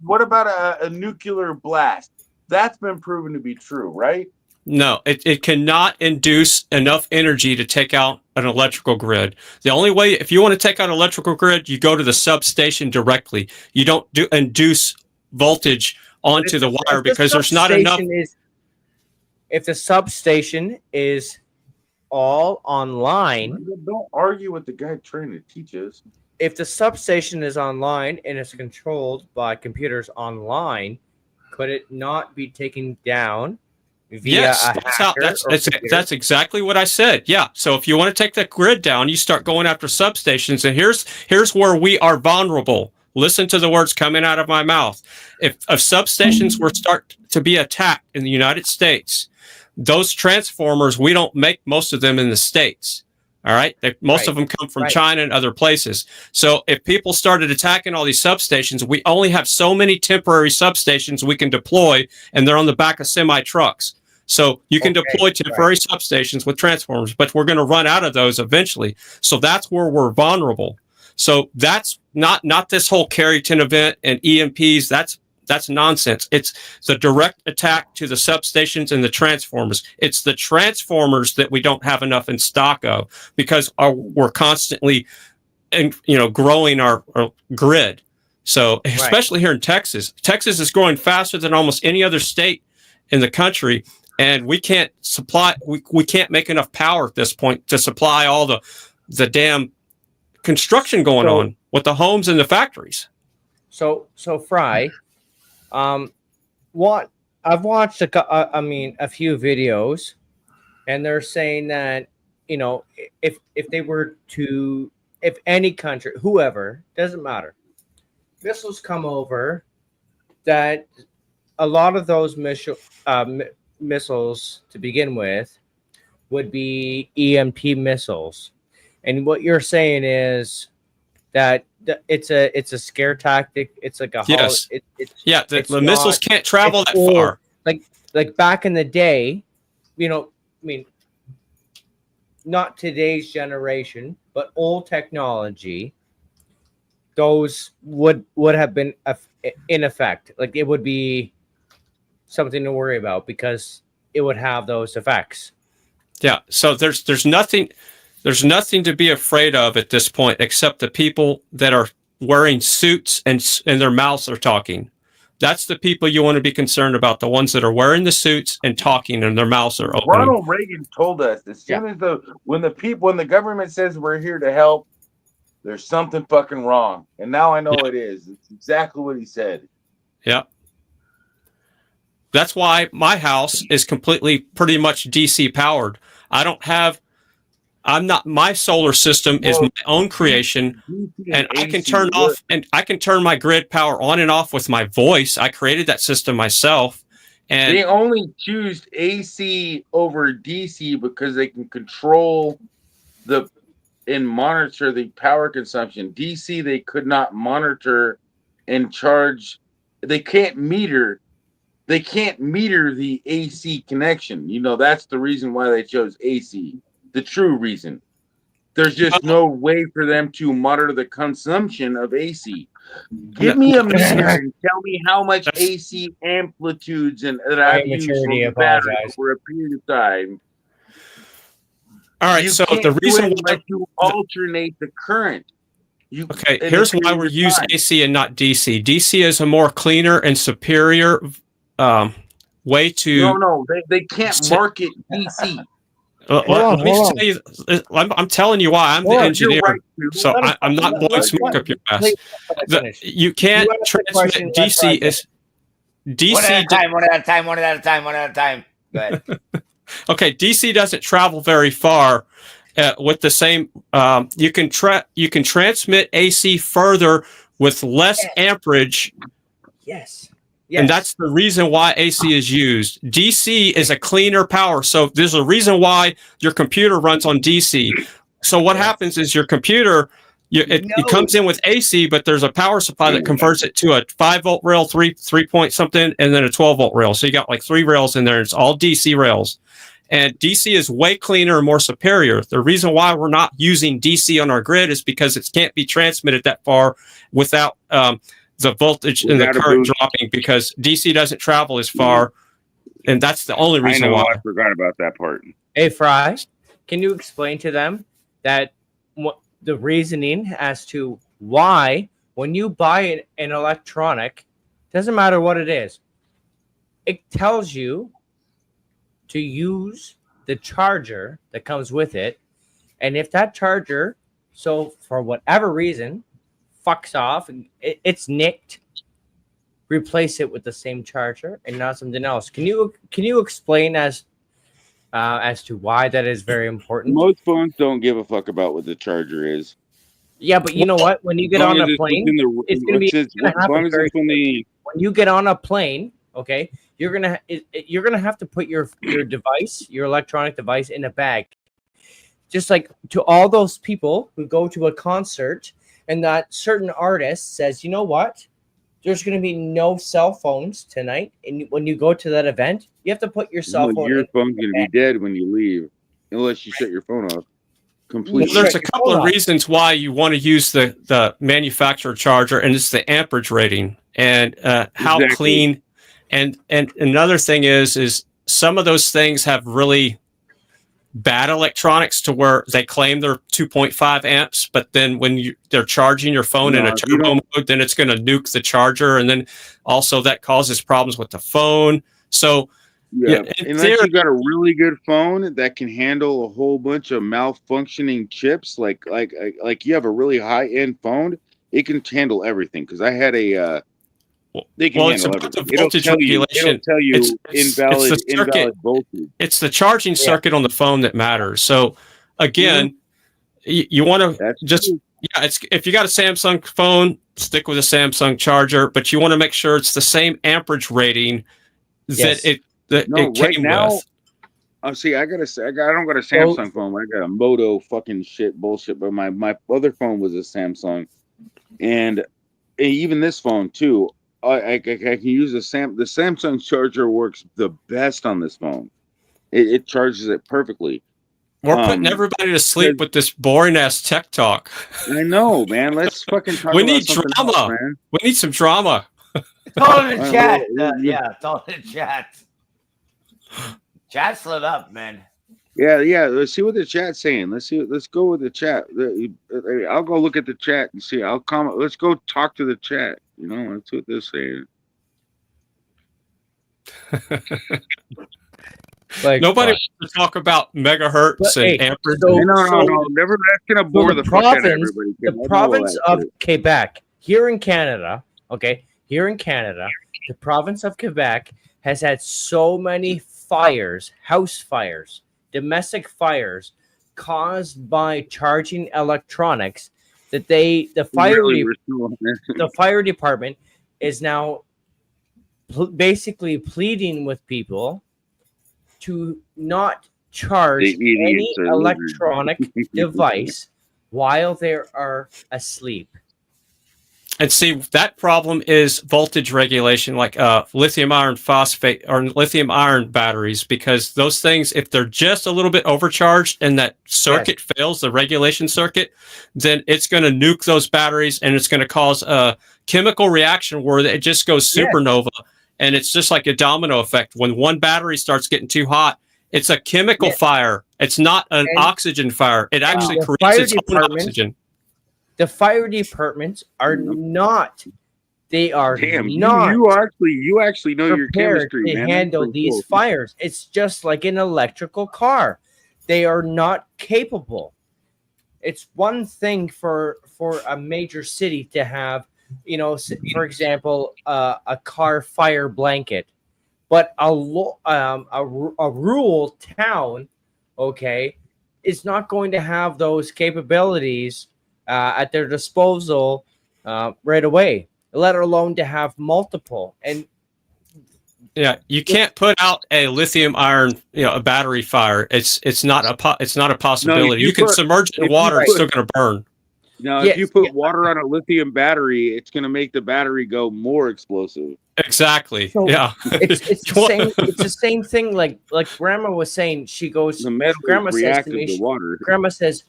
what about a nuclear blast? That's been proven to be true, right? No, it cannot induce enough energy to take out an electrical grid. The only way, if you want to take out an electrical grid, you go to the substation directly. You don't induce voltage onto the wire because there's not enough. If the substation is all online, Don't argue with the guy trying to teach us. if the substation is online and it's controlled by computers online, could it not be taken down via Yes, a that's hacker that's exactly what I said. Yeah. So if you want to take the grid down, you start going after substations, and here's where we are vulnerable. Listen to the words coming out of my mouth. If substations were start to be attacked in the United States, those transformers, we don't make most of them in the States. All right. Most of them come from China and other places. So if people started attacking all these substations, we only have so many temporary substations we can deploy, and they're on the back of semi trucks. So you can deploy temporary substations with transformers, but we're going to run out of those eventually. So that's where we're vulnerable. So that's not this whole Carrington event and EMPs. That's nonsense. It's the direct attack to the substations and the transformers. It's the transformers that we don't have enough in stock of because we're constantly, growing our grid. So especially here in Texas, Texas is growing faster than almost any other state in the country, and we can't supply. We can't make enough power at this point to supply all the damn construction going on with the homes and the factories. So Fry. What I've watched a few videos, and they're saying that if they were to, if any country, whoever, doesn't matter, missiles come over, that a lot of those missiles to begin with would be EMP missiles, and what you're saying is that it's a scare tactic. It's like a the missiles can't travel that far. Like back in the day, not today's generation, but old technology. Those would have been in effect. Like it would be something to worry about because it would have those effects. Yeah. So there's nothing to be afraid of at this point, except the people that are wearing suits and their mouths are talking. That's the people you want to be concerned about. The ones that are wearing the suits and talking and their mouths are open. Ronald Reagan told us as soon as when the government says we're here to help, there's something fucking wrong. And now I know it is. It's exactly what he said. Yeah. That's why my house is pretty much DC powered. My solar system is my own creation, and I can turn off and I can turn my grid power on and off with my voice. I created that system myself. And they only choose AC over DC because they can control and monitor the power consumption. DC, they could not monitor and charge. They can't meter the AC connection. That's the reason why they chose AC. The true reason. There's just no way for them to monitor the consumption of AC. Give me a meter and tell me how much AC amplitudes that I've used from the battery over a period of time. All right, so the reason why you alternate the current. Here's why we're using AC and not DC. DC is a more cleaner and superior way to. No, they can't market DC. Let me tell you, I'm telling you why I'm the engineer. right, so I'm not blowing smoke up your ass. You can't transmit DC is DC. One at a time. One at a time. One at a time. One at a time. Go ahead. Okay, DC doesn't travel very far with the same. You can transmit AC further with less amperage. Yes. And that's the reason why AC is used. DC is a cleaner power. So there's a reason why your computer runs on DC. So what happens is your computer, it comes in with AC, but there's a power supply that converts it to a 5-volt rail, 3 point something, and then a 12-volt rail. So you got like 3 rails in there. It's all DC rails. And DC is way cleaner and more superior. The reason why we're not using DC on our grid is because it can't be transmitted that far without the voltage and the current dropping, because DC doesn't travel as far, and that's the only reason why. I forgot about that part. Hey, Fry, can you explain to them that the reasoning as to why when you buy an electronic, doesn't matter what it is, it tells you to use the charger that comes with it, and if that charger, so for whatever reason, fucks off and it's nicked, replace it with the same charger and not something else. Can you explain as to why that is very important? Most phones don't give a fuck about what the charger is. Yeah, but you know what? When you get on a plane, it's going to happen very quickly. When you get on a plane, okay, you're gonna have to put your device, your electronic device, in a bag. Just like to all those people who go to a concert and that certain artist says, you know what? There's going to be no cell phones tonight. And when you go to that event, you have to put your cell phone. Your phone's going to be dead when you leave, unless you shut your phone off completely. Well, there's a couple of reasons why you want to use the manufacturer charger, and it's the amperage rating and how clean. And another thing is some of those things have really bad electronics to where they claim they're 2.5 amps, but then when they're charging your phone in a turbo mode, then it's going to nuke the charger, and then also that causes problems with the phone. So unless you got a really good phone that can handle a whole bunch of malfunctioning chips, like you have a really high end phone, it can handle everything. Because I had a they can handle everything. It'll tell you invalid voltage. It's the charging circuit on the phone that matters. So again, you want to if you got a Samsung phone, stick with a Samsung charger, but you want to make sure it's the same amperage rating that it came with. See, I don't got a Samsung phone. I got a Moto fucking shit bullshit, but my other phone was a Samsung, and even this phone too. I can use the Samsung charger works the best on this phone. It charges it perfectly. We're putting everybody to sleep with this boring ass tech talk. I know, man. Let's fucking talk. We need drama. Else, man. We need some drama. Tell in the chat. Tell in the chat. Chat slid up, man. Yeah. Let's see what the chat's saying. Let's go with the chat. I'll go look at the chat and see. I'll comment. Let's go talk to the chat. You know, that's what they're saying. Like nobody wants to talk about megahertz and amperage. No. Never. That's gonna bore the fuck out of everybody. The province of Quebec, here in Canada, okay, the province of Quebec has had so many fires, house fires, domestic fires caused by charging electronics that the fire department is now basically pleading with people to not charge any electronic device while they are asleep. And see, that problem is voltage regulation, like lithium iron phosphate or lithium iron batteries, because those things, if they're just a little bit overcharged and that circuit fails, the regulation circuit, then it's going to nuke those batteries, and it's going to cause a chemical reaction where it just goes supernova. And it's just like a domino effect. When one battery starts getting too hot, it's a chemical fire. It's not an oxygen fire. It actually creates its own oxygen. The fire departments are not. They are not. You actually know your chemistry, to man. handle these fires. It's just like an electrical car. They are not capable. It's one thing for a major city to have, for example, a car fire blanket, but a rural town, okay, is not going to have those capabilities at their disposal right away, let alone to have multiple. And yeah, you can't put out a lithium iron, a battery fire. It's not a possibility. You can submerge it in water; it's still going to burn. Now, if you put water on a lithium battery, it's going to make the battery go more explosive. Exactly. So yeah. It's the same. It's the same thing. Like Grandma was saying. She goes. Grandma says to me. Grandma says,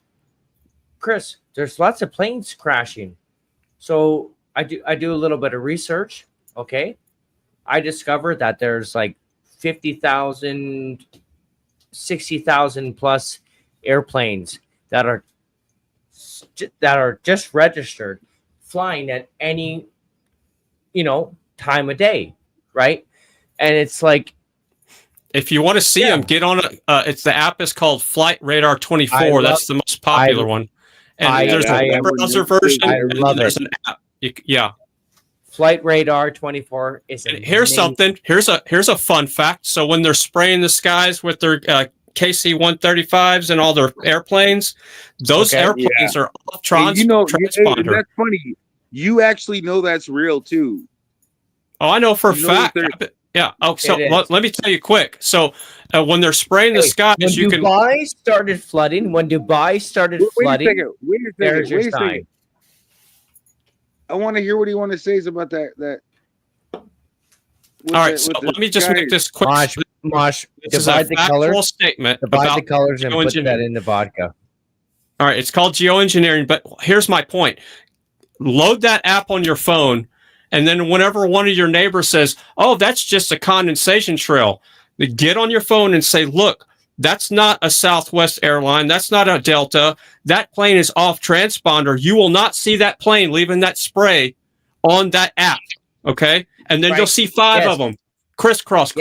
"Chris, there's lots of planes crashing." So I do a little bit of research. Okay. I discovered that there's like 50,000, 60,000 plus airplanes that are just registered flying at any, time of day, right? And it's like, if you want to see them, get on it's the app is called Flight Radar 24. That's the most popular one. And there's a browser version. I love there's it. an app. Yeah. Flight Radar 24 is Here's something. Here's a fun fact. So when they're spraying the skies with their KC-135s and all their airplanes, those airplanes are off transponder. That's funny. You actually know that's real too. Oh, I know for a fact. Yeah. Oh, so let me tell you quick. So when they're spraying the skies, when Dubai started flooding. Wait a second. There's your sign. I want to hear what he want to say about that. All right, so let me just make this quick. Mosh, this divide is a factual colors, statement about the colors and put that in the vodka. All right, it's called geoengineering, but here's my point. Load that app on your phone, and then whenever one of your neighbors says, oh, that's just a condensation trail, get on your phone and say, look, that's not a Southwest airline. That's not a Delta. That plane is off transponder. You will not see that plane leaving that spray on that app. Okay. And then you'll see 5 of them crisscross.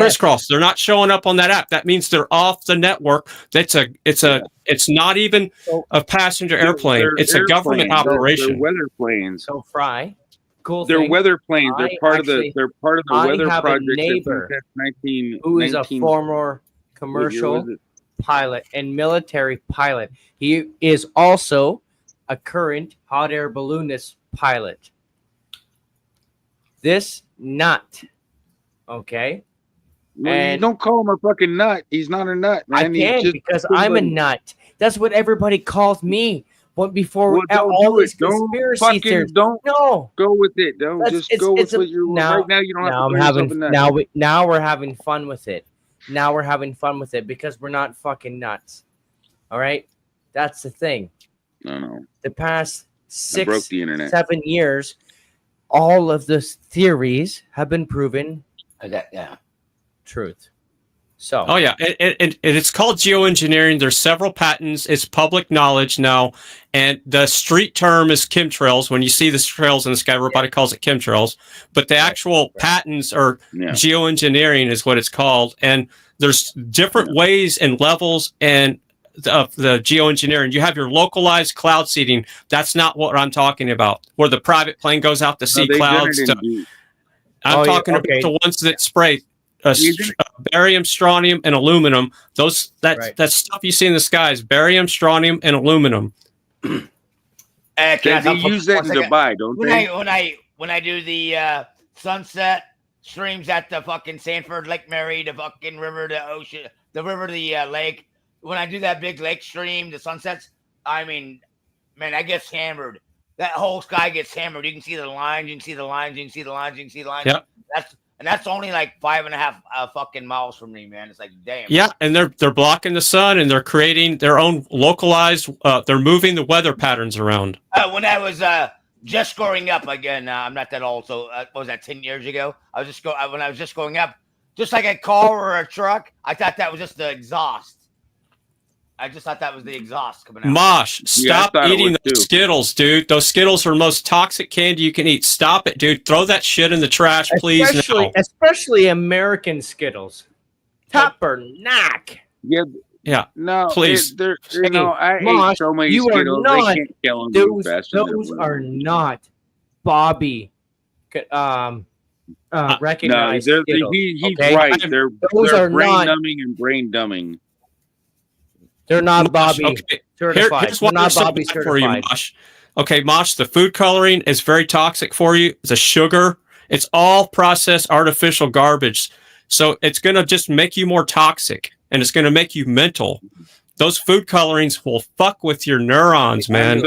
They're not showing up on that app. That means they're off the network. It's not even a passenger airplane. It's a government operation. They're weather planes. So Fry, cool. They're weather planes. They're part of the weather have project. A neighbor who is a former commercial pilot and military pilot. He is also a current hot air balloonist pilot. This nut, okay? Well, and you don't call him a fucking nut. He's not a nut, man. I can because I'm a nut. That's what everybody calls me. But before all these conspiracy theories, don't go with it. Don't go with what you're right now. You don't have to. Now we're having fun with it. Now we're having fun with it because we're not fucking nuts. All right, that's the thing. No. The past 6-7 years, all of the theories have been proven. Truth. So. Oh yeah, and it's called geoengineering. There's several patents. It's public knowledge now, and the street term is chemtrails. When you see the trails in the sky, everybody calls it chemtrails. But the actual patents are geoengineering is what it's called. And there's different ways and levels and of the geoengineering. You have your localized cloud seeding. That's not what I'm talking about. Where the private plane goes out to see clouds. I'm talking about the ones that spray. Barium, strontium, and aluminum. That stuff you see in the sky is barium, strontium, and aluminum. They use that in Dubai, don't they? When I do the sunset streams at the fucking Sanford Lake Mary, the fucking river, the ocean, the river, the lake. When I do that big lake stream, the sunsets. I mean, man, I get hammered. That whole sky gets hammered. You can see the lines. You can see the lines. You can see the lines. You can see the lines. Yep. That's only like 5.5 fucking miles from me, man. It's like, damn. Yeah, and they're blocking the sun, and they're creating their own localized. They're moving the weather patterns around. When I was just growing up, again, I'm not that old, so what was that, 10 years ago? When I was just growing up, just like a car or a truck, I thought that was just the exhaust. I just thought that was the exhaust coming out. Mosh, stop eating those Skittles, dude. Those Skittles are the most toxic candy you can eat. Stop it, dude. Throw that shit in the trash, please. Especially American Skittles. Top or knock. Yeah, Yeah. No, please. I Mosh, ate so many you are Skittles. not. They can't kill them Those faster than those one. are not Bobby. Recognized No, Skittles. he's okay? right. They're Those are brain not. numbing and brain dumbing. They're not Mosh, Bobby certified. Here's They're what not so Bobby bad for you, certified. Mosh. Okay, Mosh, the food coloring is very toxic for you. The sugar, it's all processed artificial garbage. So it's going to just make you more toxic, and it's going to make you mental. Those food colorings will fuck with your neurons, man.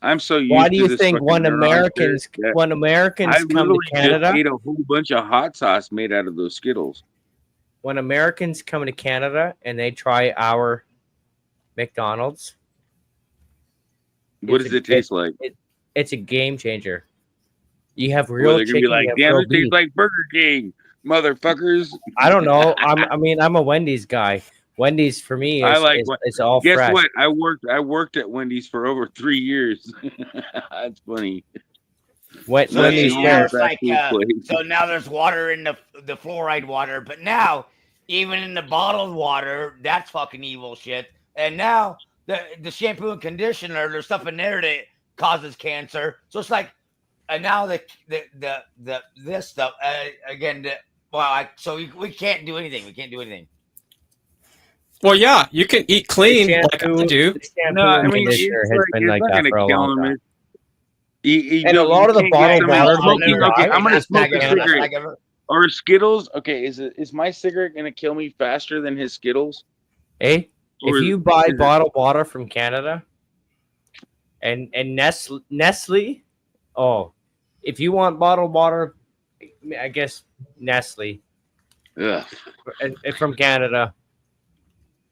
I'm so used Why do to you this think fucking when Americans Americans come to literally Canada, just ate a whole bunch of hot sauce made out of those Skittles. when Americans come to Canada and they try our McDonald's, What does it taste like? It's a game changer. You have Where real they're gonna chicken. be like, you have damn, real it tastes beef. like Burger King, motherfuckers. I don't know. I'm a Wendy's guy. Wendy's for me I is, like. is all Guess fresh. what? I worked at Wendy's for over 3 years. That's funny. Wendy's now it's fast like, food place. so now there's water in the fluoride water, but now even in the bottled water, that's fucking evil shit. And now the shampoo and conditioner, there's stuff in there that causes cancer. So it's like, and now the this stuff again. So we can't do anything. We can't do anything. Well, yeah, you can eat clean like I do. No, I mean, it's not gonna kill them. And a lot of the bottled water smoking. that Okay, I'm gonna smoke a Snag cigarette. ever. Or Skittles. Okay, is my cigarette gonna kill me faster than his Skittles? Hey, Or if you buy bottled water from Canada and Nestle, oh, if you want bottled water, I guess Nestle. Ugh. And from Canada,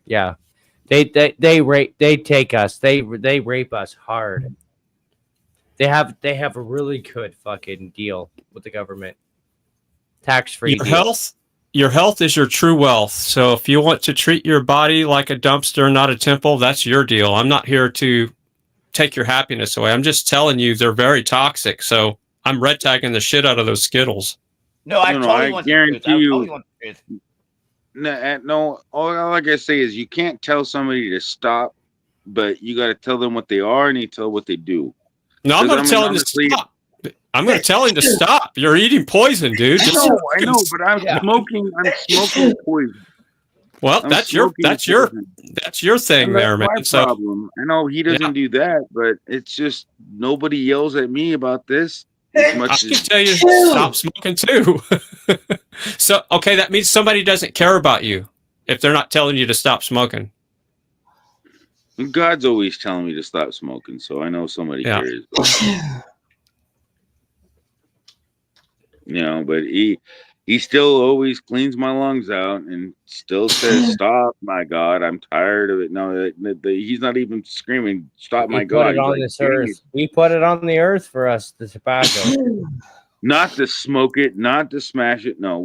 yeah, they take us. They rape us hard. They have a really good fucking deal with the government. Tax-free. Your health is your true wealth. So if you want to treat your body like a dumpster, not a temple, that's your deal. I'm not here to take your happiness away. I'm just telling you they're very toxic. So I'm red tagging the shit out of those Skittles. No, I guarantee you. No, all I gotta say is you can't tell somebody to stop, but you got to tell them what they are and you tell what they do. No, I'm going to tell him to stop. I'm going to tell him to stop. You're eating poison, dude. I know, but I'm smoking poison. Well, that's your thing there, man. That's my problem. I know he doesn't do that, but it's just nobody yells at me about this. As much I can tell you to stop smoking too. So, okay, that means somebody doesn't care about you if they're not telling you to stop smoking. God's always telling me to stop smoking, so I know somebody cares. You know, but he still always cleans my lungs out and still says, "Stop, my God, I'm tired of it." No, he's not even screaming, "Stop, my God." Put it on this earth. We put it on the earth for us, the tobacco. Not to smoke it, not to smash it. No,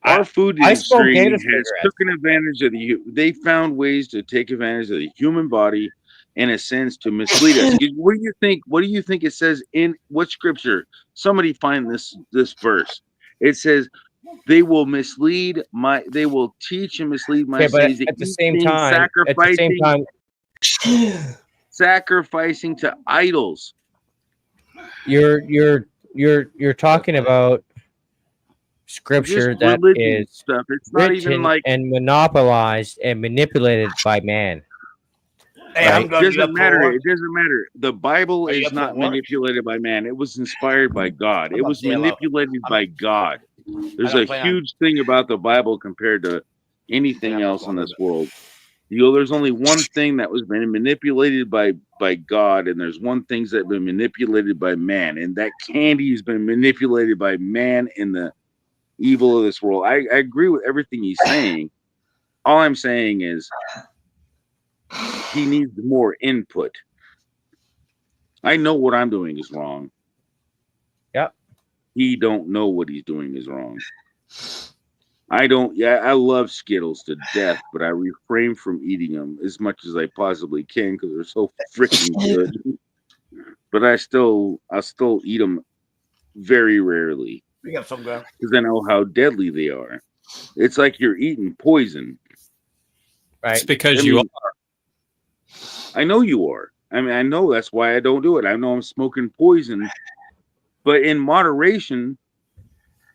our food industry has taken advantage of they found ways to take advantage of the human body in a sense to mislead us. What do you think? What do you think it says in what scripture? Somebody find this verse. It says they will teach and mislead my slaves. At the same time, sacrificing to idols. You're talking about scripture that is stuff. It's not even like and monopolized and manipulated by man. Hey, right? It doesn't matter. It doesn't matter. The Bible is not manipulated by man. It was inspired by God. It was manipulated by God. There's a huge thing about the Bible compared to anything else in this world. There's only one thing that was been manipulated by God, and there's one thing that's been manipulated by man, and that candy has been manipulated by man in the evil of this world. I agree with everything he's saying. All I'm saying is he needs more input. I know what I'm doing is wrong. Yep. He don't know what he's doing is wrong. I love Skittles to death, but I refrain from eating them as much as I possibly can because they're so freaking good. But I'll still eat them very rarely. We got some go. Because I know how deadly they are. It's like you're eating poison. right? It's because I you mean, are. I know you are. I mean, I know that's why I don't do it. I know I'm smoking poison, but in moderation,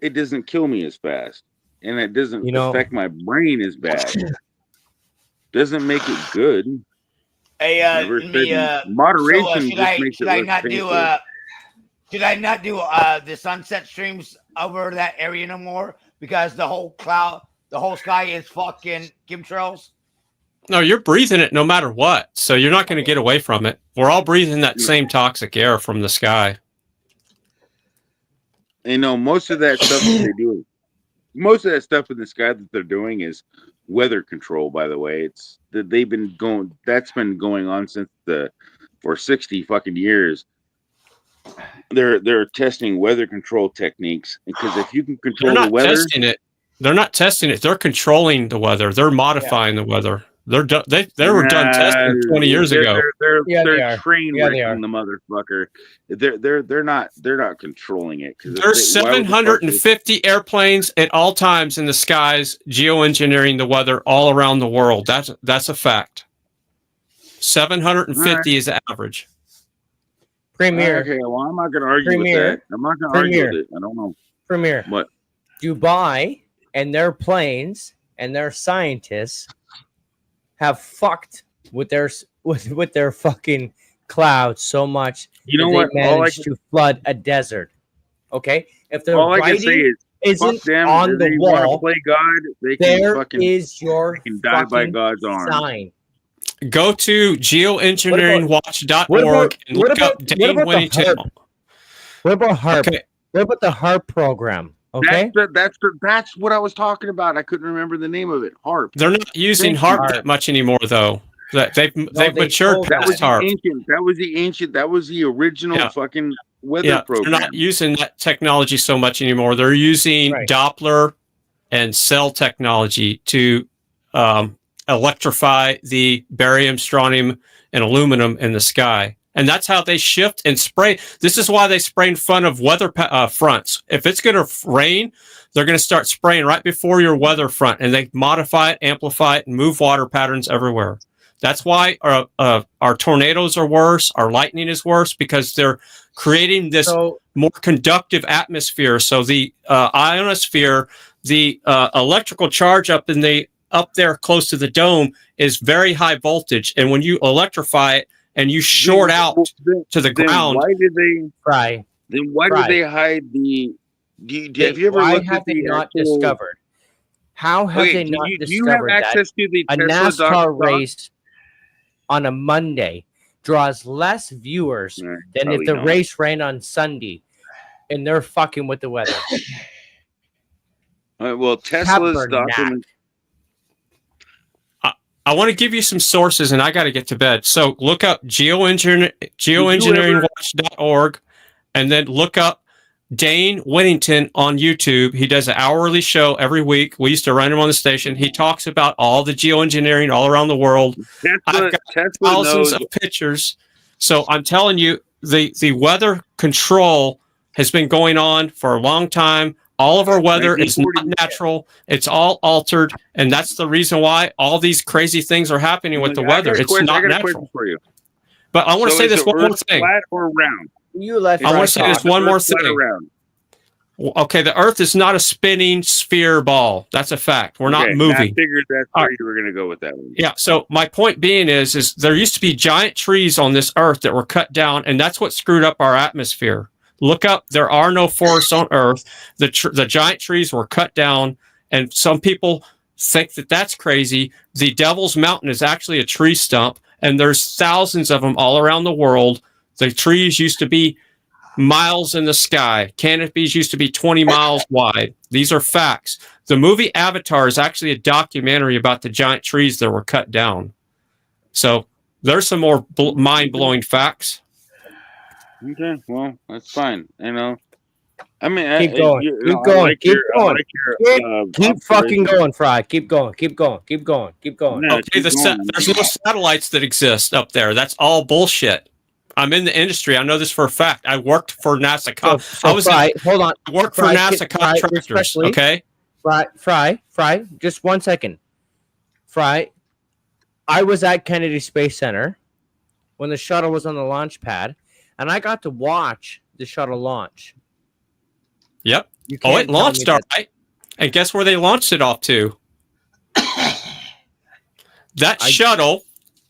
it doesn't kill me as fast, and it doesn't You know, affect my brain as bad. Doesn't make it good. Hey, Never let me, said moderation should just I, makes it should I less not do, painful. should I not do, the sunset streams over that area no more? Because the whole sky is fucking chemtrails. No, you're breathing it no matter what. So you're not going to get away from it. We're all breathing that same toxic air from the sky. You know, most of that stuff that they do, most of that stuff in the sky that they're doing is weather control. By the way, it's that they've been going. That's been going on since for 60 fucking years. They're testing weather control techniques because if you can They're control the not weather, testing it. They're not testing it. They're controlling the weather. They're modifying the weather. They're done. They were done testing 20 years ago. They're train wrecking the motherfucker. They're not controlling it because There's 750 airplanes at all times in the skies geoengineering the weather all around the world. That's a fact. 750 is the average. Premier. Okay, well, I'm not going to argue with that. I'm not going to argue with it. I don't know. Premier. What? Dubai and their planes and their scientists have fucked with their fucking clouds so much You know that what? they managed to flood a desert. Okay, if the all I can say writing is isn't fuck them. on If the they want to wall, play God, they can there fucking is your they can die by fucking God's arm. sign. Go to geoengineeringwatch.org and look up Dane Winnington. What about HARP? Okay. What about the HARP program? Okay, That's what I was talking about. I couldn't remember the name of it. HARP. They're not using HARP that much anymore, though. They've matured past HARP. That was the original fucking weather program. They're not using that technology so much anymore. They're using Doppler and cell technology to electrify the barium, strontium, and aluminum in the sky. And that's how they shift and spray. This is why they spray in front of weather fronts. If it's going to rain, they're going to start spraying right before your weather front, and they modify it, amplify it, and move water patterns everywhere. That's why our tornadoes are worse. Our lightning is worse because they're creating this more conductive atmosphere. So the ionosphere, the electrical charge up there close to the dome is very high voltage. And when you electrify it and you short out to the ground. Why did they fry? Then why did they hide the? Have you ever why looked have at they the not actual, discovered? How have they not do you have discovered access that to the a Tesla NASCAR race on a Monday draws less viewers than if probably the not. race ran on Sunday, and they're fucking with the weather? Well, Tesla's document. I want to give you some sources, and I got to get to bed. So look up geoengineeringwatch.org, and then look up Dane Winnington on YouTube. He does an hourly show every week. We used to run him on the station. He talks about all the geoengineering all around the world. I've got thousands of pictures. So I'm telling you, the weather control has been going on for a long time. All of our weather is not natural. It's all altered. And that's the reason why all these crazy things are happening with the weather. It's not natural. For you. But I want to say this one more thing. Flat or round? I want to say this one more thing. Okay, the Earth is not a spinning sphere ball. That's a fact. We're not moving. I figured that's where you were going to go with that one. Yeah. So my point being is there used to be giant trees on this Earth that were cut down, and that's what screwed up our atmosphere. Look up. There are no forests on Earth. The giant trees were cut down, and some people think that that's crazy. The Devil's Mountain is actually a tree stump, and there's thousands of them all around the world. The trees used to be miles in the sky. Canopies used to be 20 miles wide. These are facts. The movie Avatar is actually a documentary about the giant trees that were cut down. So there's some more mind-blowing facts. Okay, well, that's fine. You know, I mean, keep going, keep going, keep going, keep fucking going, Fry. Keep going, keep going, keep going, keep going. No, okay, there's no satellites that exist up there. That's all bullshit. I'm in the industry. I know this for a fact. I worked for NASA. Hold on. I worked for NASA contractors. Okay. Fry. Just 1 second. Fry. I was at Kennedy Space Center when the shuttle was on the launch pad, and I got to watch the shuttle launch. Yep. You Oh, can't it tell launched me all that- right. And guess where they launched it off to? That shuttle.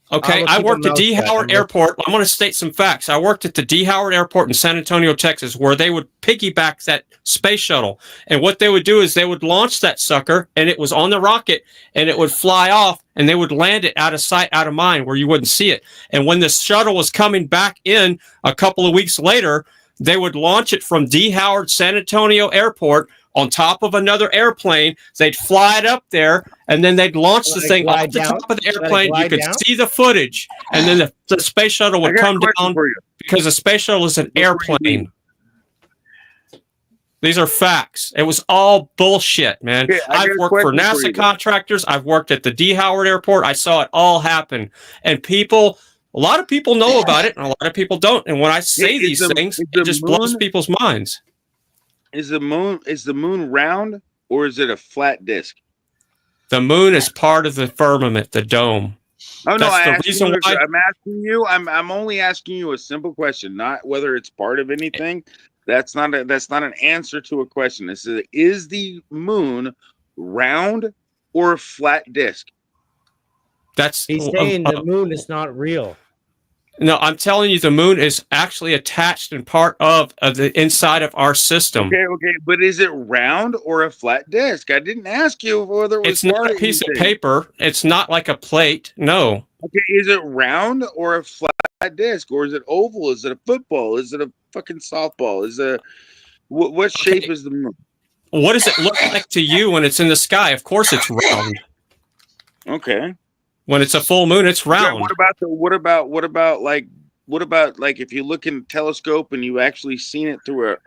Okay, I worked at D. Howard Airport. I'm going to state some facts. I worked at the D. Howard Airport in San Antonio, Texas, where they would piggyback that space shuttle. And what they would do is they would launch that sucker, and it was on the rocket, and it would fly off, and they would land it out of sight, out of mind, where you wouldn't see it. And when the shuttle was coming back in a couple of weeks later, they would launch it from D. Howard San Antonio Airport on top of another airplane. They'd fly it up there, and then they'd launch the thing off the top of the airplane. You could see the footage, and then the space shuttle would come down because the space shuttle is an airplane. These are facts. It was all bullshit, man. Okay, I've worked for NASA contractors. I've worked at the D. Howard Airport. I saw it all happen. And people, a lot of people know about it, and a lot of people don't. And when I say these things, it just blows people's minds. Is the moon round or is it a flat disc? The moon is part of the firmament, the dome. Oh no, That's the reason why I'm asking you. I'm only asking you a simple question, not whether it's part of anything. That's not an answer to a question. This is the moon round or a flat disc? He's saying the moon is not real. No, I'm telling you, the moon is actually attached and part of the inside of our system. Okay, but is it round or a flat disc? I didn't ask you whether it was. It's not a piece of paper. It's not like a plate. No. Okay, is it round or a flat disc, or is it oval? Is it a football? Is it a fucking softball? Is it what shape is the moon? What does it look like to you when it's in the sky? Of course, it's round. Okay. When it's a full moon, it's round. Yeah, what about like if you look in a telescope and you actually seen it through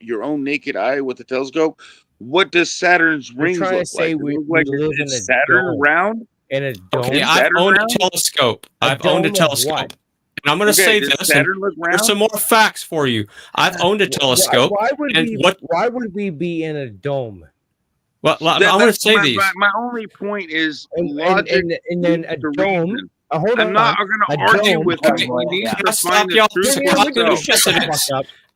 your own naked eye with a telescope? What does Saturn's rings look like? We like live in a Saturn dome. round? In a dome. Okay, I've owned a telescope. I've owned a telescope. And I'm going to say does this. Saturn look round? There's some more facts for you. I've owned a telescope. Why would we be in a dome? Well, I'm going to say these. My only point is logic. And then a dome. Hold I'm on. not going to argue with you. We need to find the truth.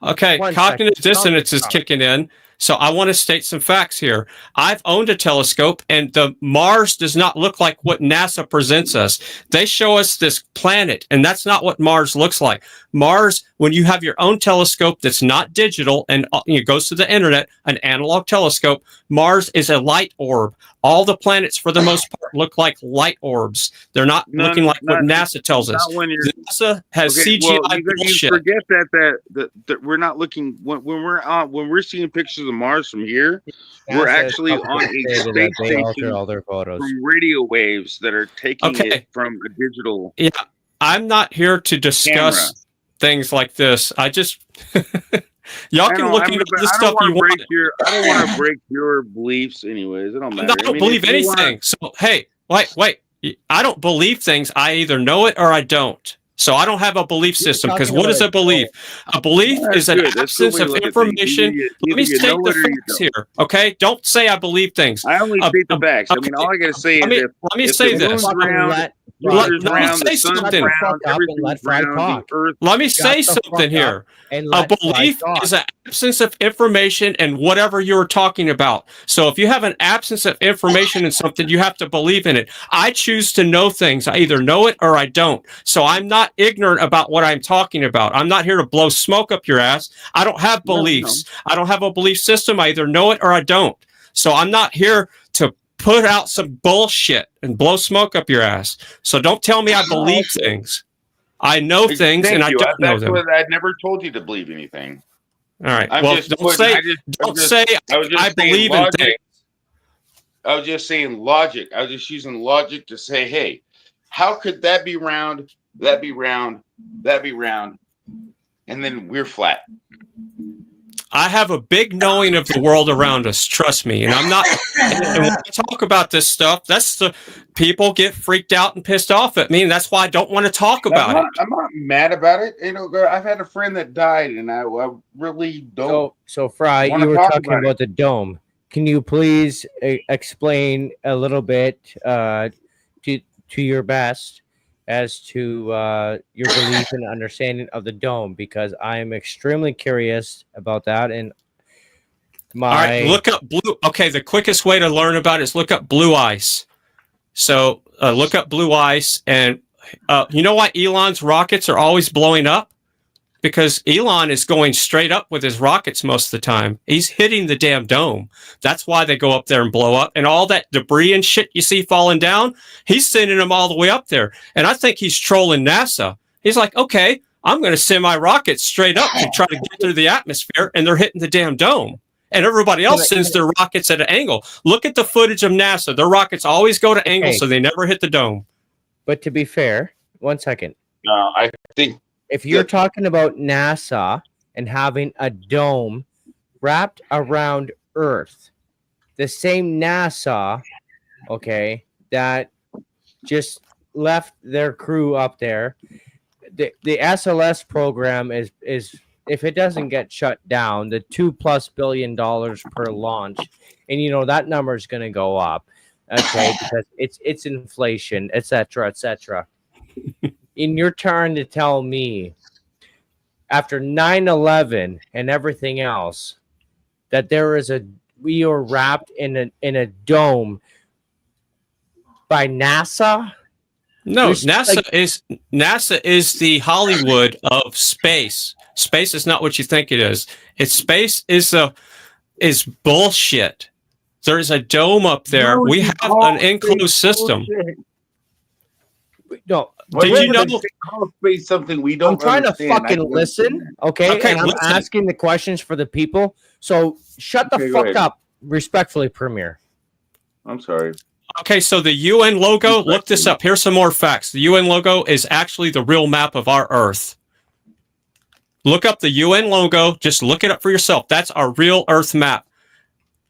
Okay, cognitive dissonance is kicking in. So I want to state some facts here. I've owned a telescope, and the Mars does not look like what NASA presents us. They show us this planet, and that's not what Mars looks like. Mars, when you have your own telescope that's not digital and it goes to the internet, an analog telescope, Mars is a light orb. All the planets, for the most part, look like light orbs. They're not looking like what NASA tells us. NASA has CGI bullshit. You forget that we're not looking when we're seeing pictures of Mars from here. We're actually on a space station all their photos from radio waves that are taking it from a digital. Yeah, I'm not here to discuss things like this. I just y'all can look into the stuff you want. I don't want to break your beliefs, anyways. It don't matter. I don't believe anything. So hey, wait. I don't believe things. I either know it or I don't. So I don't have a belief system, because what is a belief? A belief is an absence of information. Let me state the facts here, okay? Don't say I believe things. I only state the facts. I mean, all I gotta say is let me say this. Let me say something. Let me say something here. A belief is an absence of information and whatever you're talking about. So if you have an absence of information in something, you have to believe in it. I choose to know things. I either know it or I don't. So I'm not ignorant about what I'm talking about. I'm not here to blow smoke up your ass. I don't have beliefs. I don't have a belief system. I either know it or I don't. So I'm not here to put out some bullshit and blow smoke up your ass. So don't tell me I believe things. I know things and I don't know them. I never told you to believe anything. All right. Well, don't say I believe in things. I was just saying logic. I was just using logic to say, hey, how could that be round, that be round, that be round, and then we're flat? I have a big knowing of the world around us. Trust me. And I'm not, and when I talk about this stuff, that's the people get freaked out and pissed off at me. And that's why I don't want to talk about it. I'm not mad about it. You know, I've had a friend that died and I really don't. So Fry, you were talking about the dome. Can you please explain a little bit to to your best as to your belief and understanding of the dome, because I am extremely curious about that. And All right, look up blue. Okay, the quickest way to learn about it is look up blue ice. So look up blue ice, and you know why Elon's rockets are always blowing up? Because Elon is going straight up with his rockets most of the time. He's hitting the damn dome. That's why they go up there and blow up. And all that debris and shit you see falling down, he's sending them all the way up there. And I think he's trolling NASA. He's like, okay, I'm going to send my rockets straight up to try to get through the atmosphere, and they're hitting the damn dome. And everybody else sends their rockets at an angle. Look at the footage of NASA. Their rockets always go to angles, so they never hit the dome. But to be fair, 1 second. I think if you're talking about NASA and having a dome wrapped around Earth, the same NASA, okay, that just left their crew up there, the SLS program is if it doesn't get shut down, the $2+ billion per launch, and you know that number is going to go up, okay, because it's inflation, etc., etc. And you're trying to tell me after 9/11 and everything else that we are wrapped in a dome by NASA? No, NASA is the Hollywood of space. Space is not what you think it is. Space is bullshit. There is a dome up there. We have an enclosed system. No, did you know? Space something we don't. I'm trying to fucking listen, okay? And I'm asking the questions for the people. So shut the fuck up, respectfully, Premier. I'm sorry. Okay, so the UN logo, look this up. Here's some more facts. The UN logo is actually the real map of our Earth. Look up the UN logo. Just look it up for yourself. That's our real Earth map.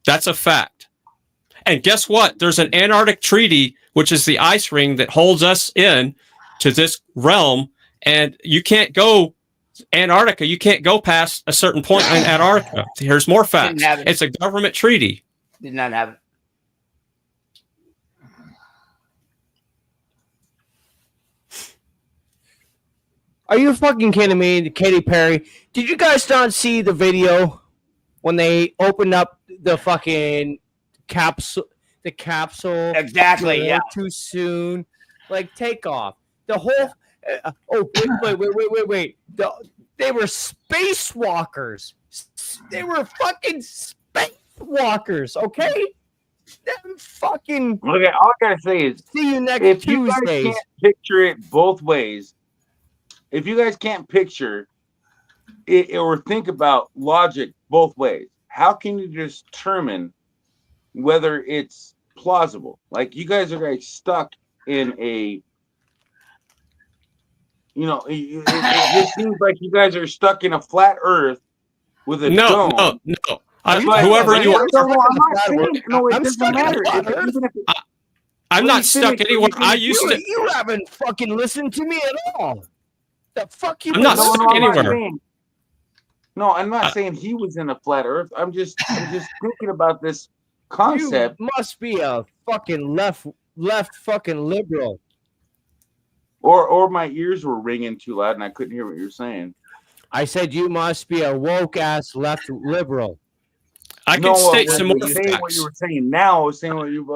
That's a fact. And guess what? There's an Antarctic treaty, which is the ice ring that holds us in to this realm. And you can't go Antarctica. You can't go past a certain point in Antarctica. Here's more facts. It's a government treaty. Did not have it. Are you fucking kidding me, Katy Perry? Did you guys not see the video when they opened up the fucking capsule? The capsule. Exactly. Yeah. Too soon. Like takeoff. The whole. Wait. They were spacewalkers. They were fucking spacewalkers. Okay. Them fucking. Okay. All I gotta say is, see you next if Tuesday. You guys can't picture it both ways. If you guys can't picture it or think about logic both ways, how can you determine whether it's plausible? Like you guys are stuck in a, it just seems like you guys are stuck in a flat Earth with a dome. No. Whoever you are, I'm not stuck anywhere. I used to. You haven't fucking listened to me at all. The fuck you? I'm not stuck anywhere. No, I'm not saying he was in a flat Earth. I'm just thinking about this concept. You must be a fucking left fucking liberal. Or my ears were ringing too loud and I couldn't hear what you were saying. I said you must be a woke ass left liberal. I can state some more facts. What you were saying now, I was saying what you.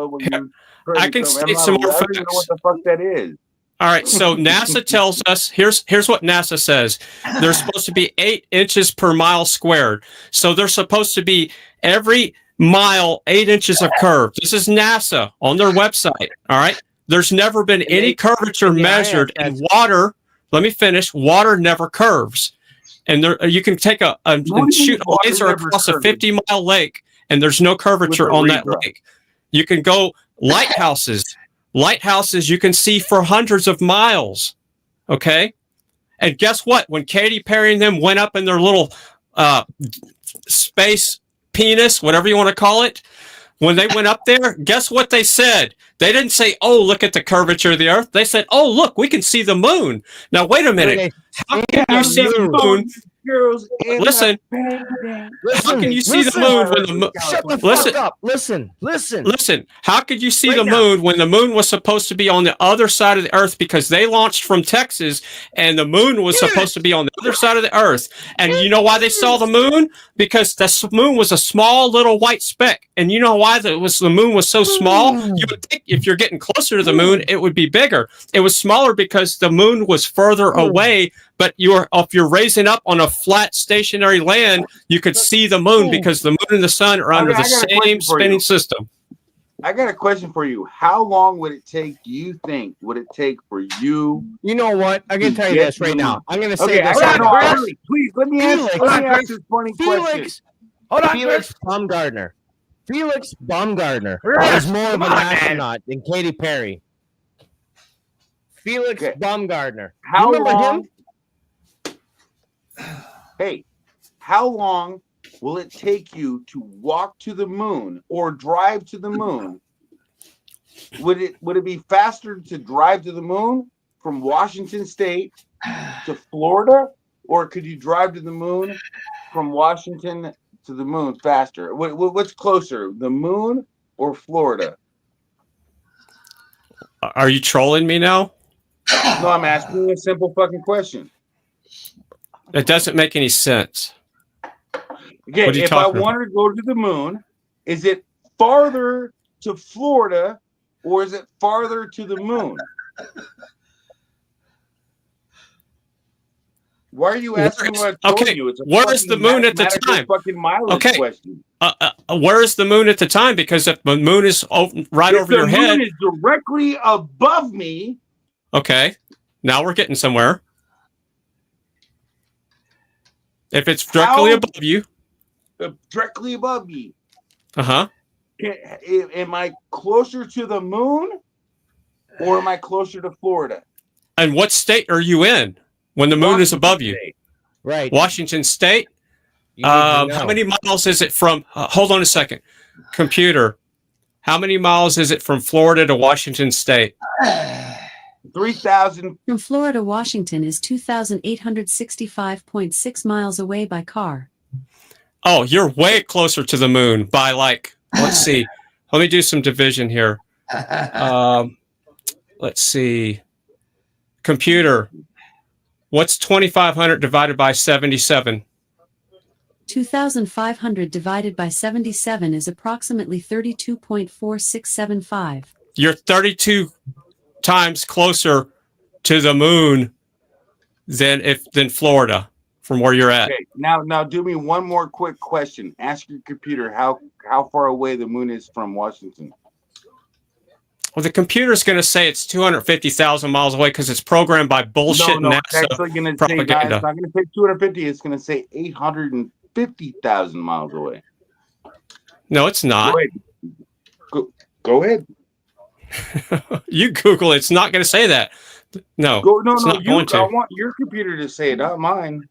I can state some more facts. I don't know what the fuck that is. All right, so NASA tells us, here's what NASA says. There's supposed to be 8 inches per mile squared. So there's supposed to be every mile 8 inches of curve. This is NASA on their website, all right? There's never been any curvature measured in water. Let me finish. Water never curves. And there, you can take and shoot a laser across a 50-mile lake, and there's no curvature on that lake. You can go lighthouses. Lighthouses you can see for hundreds of miles, okay? And guess what? When Katy Perry and them went up in their little space penis, whatever you want to call it, when they went up there, guess what they said? They didn't say, oh, look at the curvature of the Earth. They said, oh, look, we can see the moon. Now, wait a minute. How can you see the moon girls in Listen. the bang bang. How can you see the moon when the moon? Shut the Listen. fuck up. Listen. Listen, how could you see Right the now. moon when the moon was supposed to be on the other side of the earth because they launched from Texas and the moon was supposed to be on the other side of the earth? And you know why they saw the moon? Because the moon was a small little white speck. And you know why the moon was so small? You would think if you're getting closer to the moon, it would be bigger. It was smaller because the moon was further away. But if you're raising up on a flat stationary land, you could see the moon because the moon and the sun are under Okay, the I got a same question for spinning you. system. I got a question for you. How long would it take? Do you think would it take for you? You know what? I'm gonna tell you this right now. I'm gonna say this. Okay, right now. please let me ask this funny question. Hold on, Felix Baumgartner. Felix Baumgartner is more of an astronaut than Katy Perry. Felix Baumgartner. How You remember long? him? Hey, how long will it take you to walk to the moon or drive to the moon? Would it be faster to drive to the moon from Washington State to Florida, or could you drive to the moon from Washington to the moon faster? What's closer, the moon or Florida? Are you trolling me now? No, I'm asking you a simple fucking question. It doesn't make any sense. Okay, What are you if I talking about? wanted to go to the moon, is it farther to Florida or is it farther to the moon? Why are you asking what I told you? It's a where is the fucking moon at the mathematical time? fucking mileage Okay. question. Where is the moon at the time? Because if the moon is right If over your the head. moon is directly above me. Okay. Now we're getting somewhere. If it's directly above you. Directly above me. Uh-huh. Am I closer to the moon or am I closer to Florida? And what state are you in when the moon is above you? Right. Washington State? You need to know. How many miles is it from? Hold on a second. Computer. How many miles is it from Florida to Washington State? 3,000. From Florida to Washington is 2,865.6 miles away by car. Oh, you're way closer to the moon by let's see. Let me do some division here. Let's see. Computer. What's 2,500 divided by 77? 2,500 divided by 77 is approximately 32.4675. You're 32 times closer to the moon than Florida from where you're at. Okay, now do me one more quick question. Ask your computer how far away the moon is from Washington. Well, the computer's going to say it's 250,000 miles away because it's programmed by bullshit No, NASA it's actually going to say propaganda. it's not going to say 250. It's going to say 850,000 miles away. No, it's not. Go ahead. You Google it. It's not going to say that. No, it's not going to. I want your computer to say it, not mine.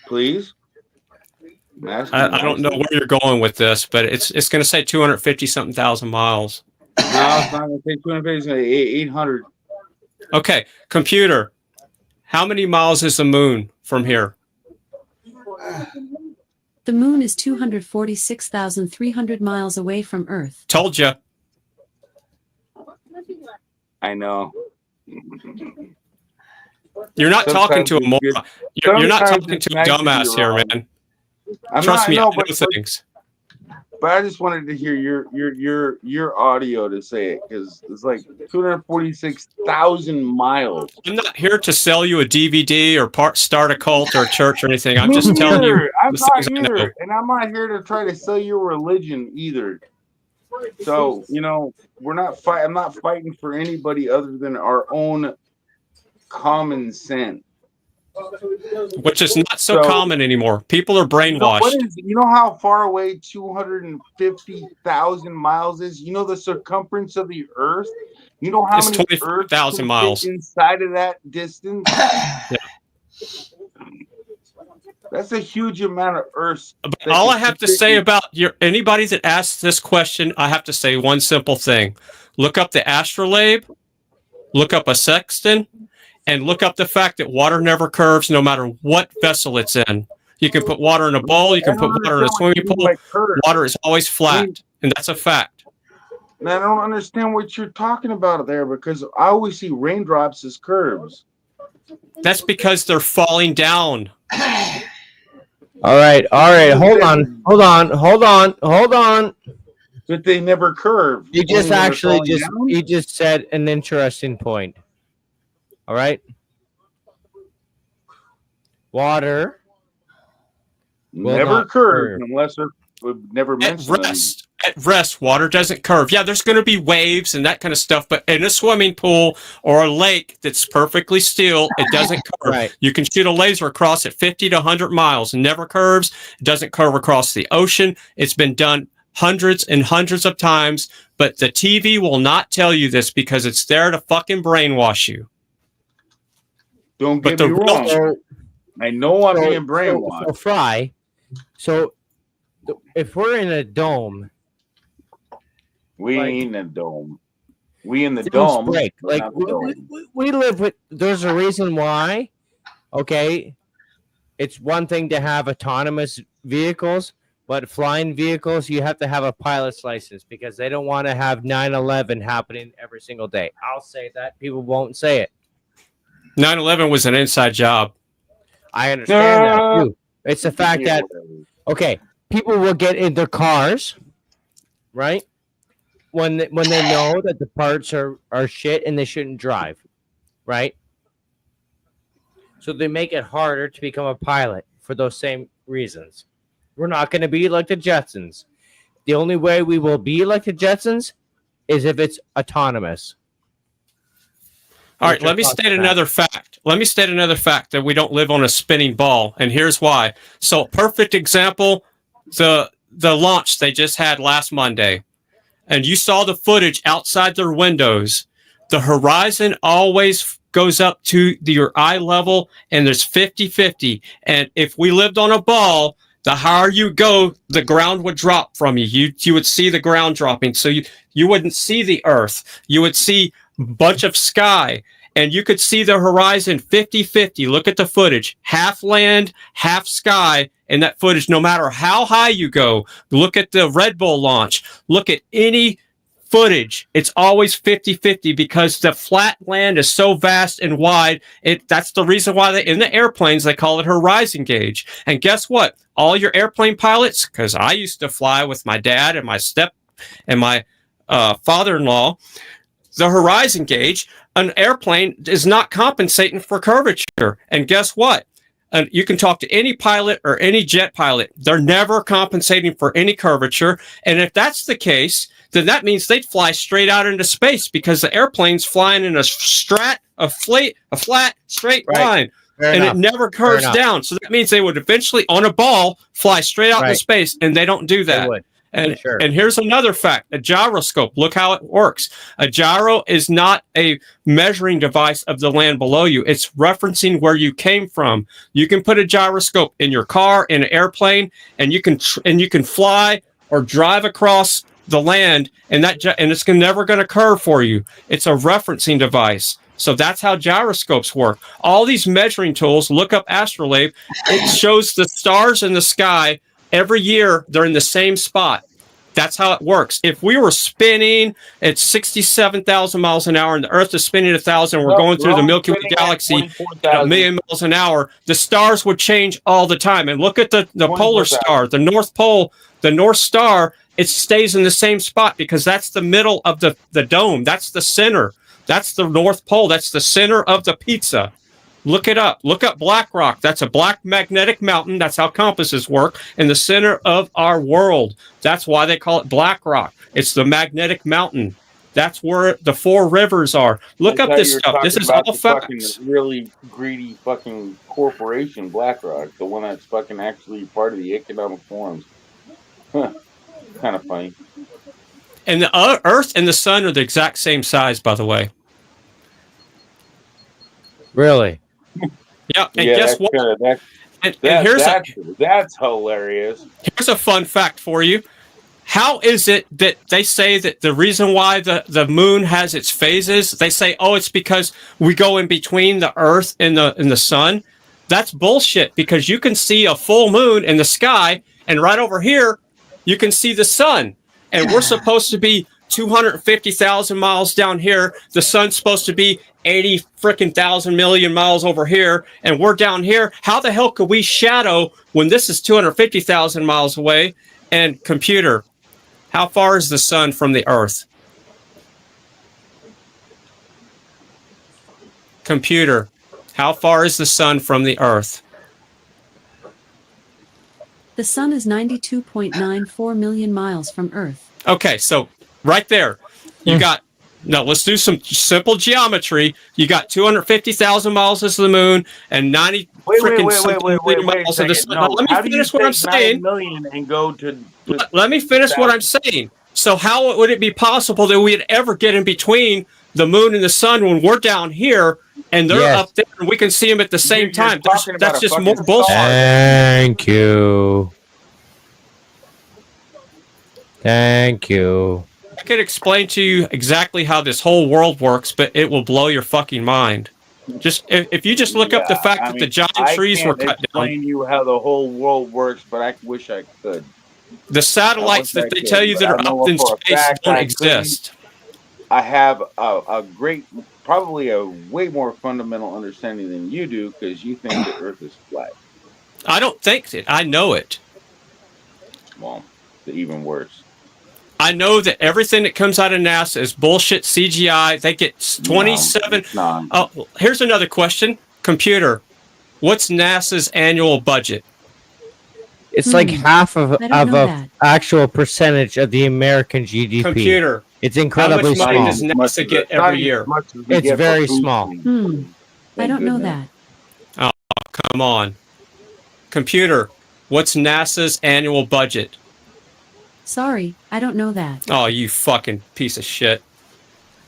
Please. I don't know where you're going with this, but it's going to say 250 something thousand miles. No, it's not going to say 250. It's going to say 800. Okay, computer. How many miles is the moon from here? The moon is 246,300 miles away from Earth. Told you. I know. You're not talking to a moron. You're not sometimes talking it's to a nice to be dumbass here, wrong. man. I'm Trust not- me, I know, I know but- things. But I just wanted to hear your audio to say it because it's like 246,000 miles. I'm not here to sell you a DVD or start a cult or a church or anything. I'm Me just telling you neither. I'm the not things I know. either, and I'm not here to try to sell you a religion either. So we're not fight. I'm not fighting for anybody other than our own common sense. Which is not so common anymore. People are brainwashed. You know how far away 250,000 miles is? You know the circumference of the Earth? You know how It's many 24,000 Earths miles. fit inside of that distance? Yeah. That's a huge amount of Earths. But all I have to say about anybody that asks this question, I have to say one simple thing. Look up the astrolabe, look up a sextant, and look up the fact that water never curves no matter what vessel it's in. You can put water in a bowl, you can put water in a swimming pool. Water is always flat, and that's a fact. And I don't understand what you're talking about there because I always see raindrops as curves. That's because they're falling down. All right. Hold on. But they never curve. You just said an interesting point. All right. Water will never not curve unless they're never mentioned. At rest, water doesn't curve. Yeah, there's going to be waves and that kind of stuff, but in a swimming pool or a lake that's perfectly still, it doesn't curve. Right. You can shoot a laser across at 50 to 100 miles and never curves. It doesn't curve across the ocean. It's been done hundreds and hundreds of times, but the TV will not tell you this because it's there to fucking brainwash you. Don't get me wrong. I know I'm being brainwashed. So Fry, if we're in a dome, we ain't in a dome. We in the dome. Break. Like we live with. There's a reason why. Okay, it's one thing to have autonomous vehicles, but flying vehicles, you have to have a pilot's license because they don't want to have 9/11 happening every single day. I'll say that. People won't say it. 9/11 was an inside job. I understand that too. It's the fact that people will get in their cars, right? When they know that the parts are shit and they shouldn't drive, right? So they make it harder to become a pilot for those same reasons. We're not going to be like the Jetsons. The only way we will be like the Jetsons is if it's autonomous. All right, let me state another fact. Let me state another fact that we don't live on a spinning ball, and here's why. So, perfect example, the launch they just had last Monday, and you saw the footage outside their windows. The horizon always goes up to your eye level, and there's 50-50. And if we lived on a ball, the higher you go, the ground would drop from you. You would see the ground dropping, so you wouldn't see the earth. You would see bunch of sky, and you could see the horizon 50-50. Look at the footage, half land, half sky in that footage, no matter how high you go. Look at the Red Bull launch. Look at any footage. It's always 50-50 because the flat land is so vast and wide. That's the reason why in the airplanes, they call it horizon gauge. And guess what? All your airplane pilots, because I used to fly with my dad and my father-in-law, the horizon gauge, an airplane is not compensating for curvature. And guess what? You can talk to any pilot or any jet pilot. They're never compensating for any curvature. And if that's the case, then that means they'd fly straight out into space because the airplane's flying in a flat, straight line. It never curves down. So that means they would eventually, on a ball, fly straight out into space, and they don't do that. And here's another fact, a gyroscope. Look how it works. A gyro is not a measuring device of the land below you. It's referencing where you came from. You can put a gyroscope in your car, in an airplane, and you can fly or drive across the land, and it's never going to curve for you. It's a referencing device. So that's how gyroscopes work. All these measuring tools, look up Astrolabe, it shows the stars in the sky. Every year, they're in the same spot. That's how it works. If we were spinning at 67,000 miles an hour and the Earth is spinning 1,000, we're going through the Milky Way galaxy at 1 million miles an hour, the stars would change all the time. And look at the polar star, the North Pole, the North Star, it stays in the same spot because that's the middle of the dome. That's the center. That's the North Pole. That's the center of the pizza. Look it up. Look up Black Rock. That's a black magnetic mountain. That's how compasses work in the center of our world. That's why they call it Black Rock. It's the magnetic mountain. That's where the 4 rivers are. Look up this stuff. This is all facts. Really greedy fucking corporation, BlackRock, the one that's fucking actually part of the economic forums. Kind of funny. And the Earth and the Sun are the exact same size, by the way. Really? Yeah, and guess what? That's hilarious. Here's a fun fact for you. how is it that they say that the reason why the moon has its phases, they say, oh, it's because we go in between the Earth and the sun? That's bullshit, because you can see a full moon in the sky, and right over here, you can see the sun. And we're supposed to be 250,000 miles down here. The sun's supposed to be 80 freaking thousand million miles over here, and we're down here. How the hell could we shadow when this is 250,000 miles away? And computer, how far is the sun from the Earth? Computer, how far is the sun from the Earth? The sun is 92.94 million miles from Earth. Okay, so right there, you got, now let's do some simple geometry. You got 250,000 miles to the moon and 90 freaking something miles to the sun. Now, let me finish what I'm saying. And go to let me finish what I'm saying. So how would it be possible that we'd ever get in between the moon and the sun when we're down here and they're up there and we can see them at the same time? That's just more bullshit. Thank you. Thank you. I could explain to you exactly how this whole world works, but it will blow your fucking mind. Just if you just look up the fact that the giant trees were cut down. Explain you how the whole world works, but I wish I could. The satellites that they tell you that are up in space don't exist. I have a great, probably a way more fundamental understanding than you do, because you think the Earth is flat. I don't think it. I know it. Well, even worse. I know that everything that comes out of NASA is bullshit CGI. They get 27. Oh, here's another question. Computer, what's NASA's annual budget? It's like half of a actual percentage of the American GDP. Computer, it's incredibly small. How much money does NASA get every year? It's very small. I don't know that. Oh, come on. Computer, what's NASA's annual budget? Sorry, I don't know that. Oh, you fucking piece of shit.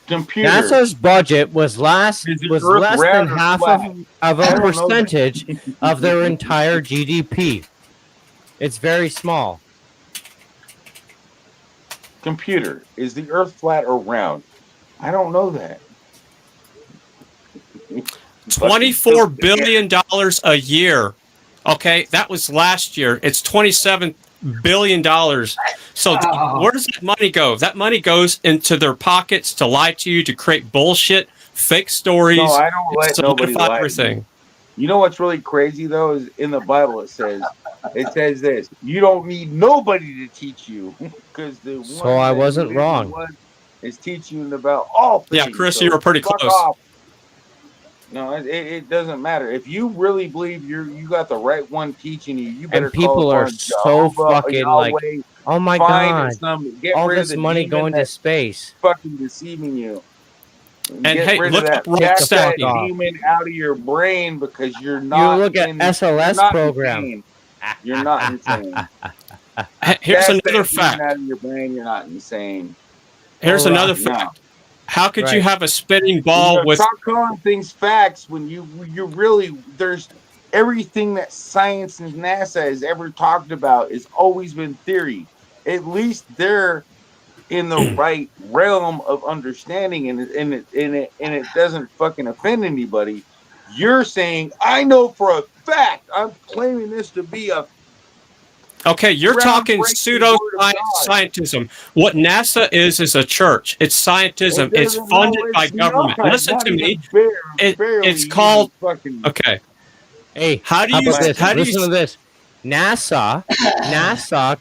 Computer. NASA's budget was less than half of a percentage of their entire GDP. It's very small. Computer, is the Earth flat or round? I don't know that. $24 billion a year. Okay, that was last year. It's $27 billion. So where does that money go? That money goes into their pockets to lie to you, to create bullshit, fake stories. No, I don't let nobody lie. Everything. You know what's really crazy though is in the Bible it says this: you don't need nobody to teach you, because the one so I wasn't wrong. Is teaching you about all things. Yeah, Chris, you were pretty close. Off. No, it doesn't matter. If you really believe you got the right one teaching you, you better. And people call are so fucking like, oh my god, all this money going to space, fucking deceiving you. And hey, look up that demon out of your brain, because you're not. You look at SLS program. Insane. You're not insane. Here's another fact. Out of your brain, you're not insane. Here's another fact. How could you have a spinning ball with? Stop calling things facts when you really, there's everything that science and NASA has ever talked about has always been theory. At least they're in the right realm of understanding, and it doesn't fucking offend anybody. You're saying, I know for a fact, I'm claiming this to be a. Okay, you're talking pseudo-scientism. What NASA is a church. It's scientism. It's funded by government. Listen to me. It's called. Okay. Hey, how do you listen to this? NASA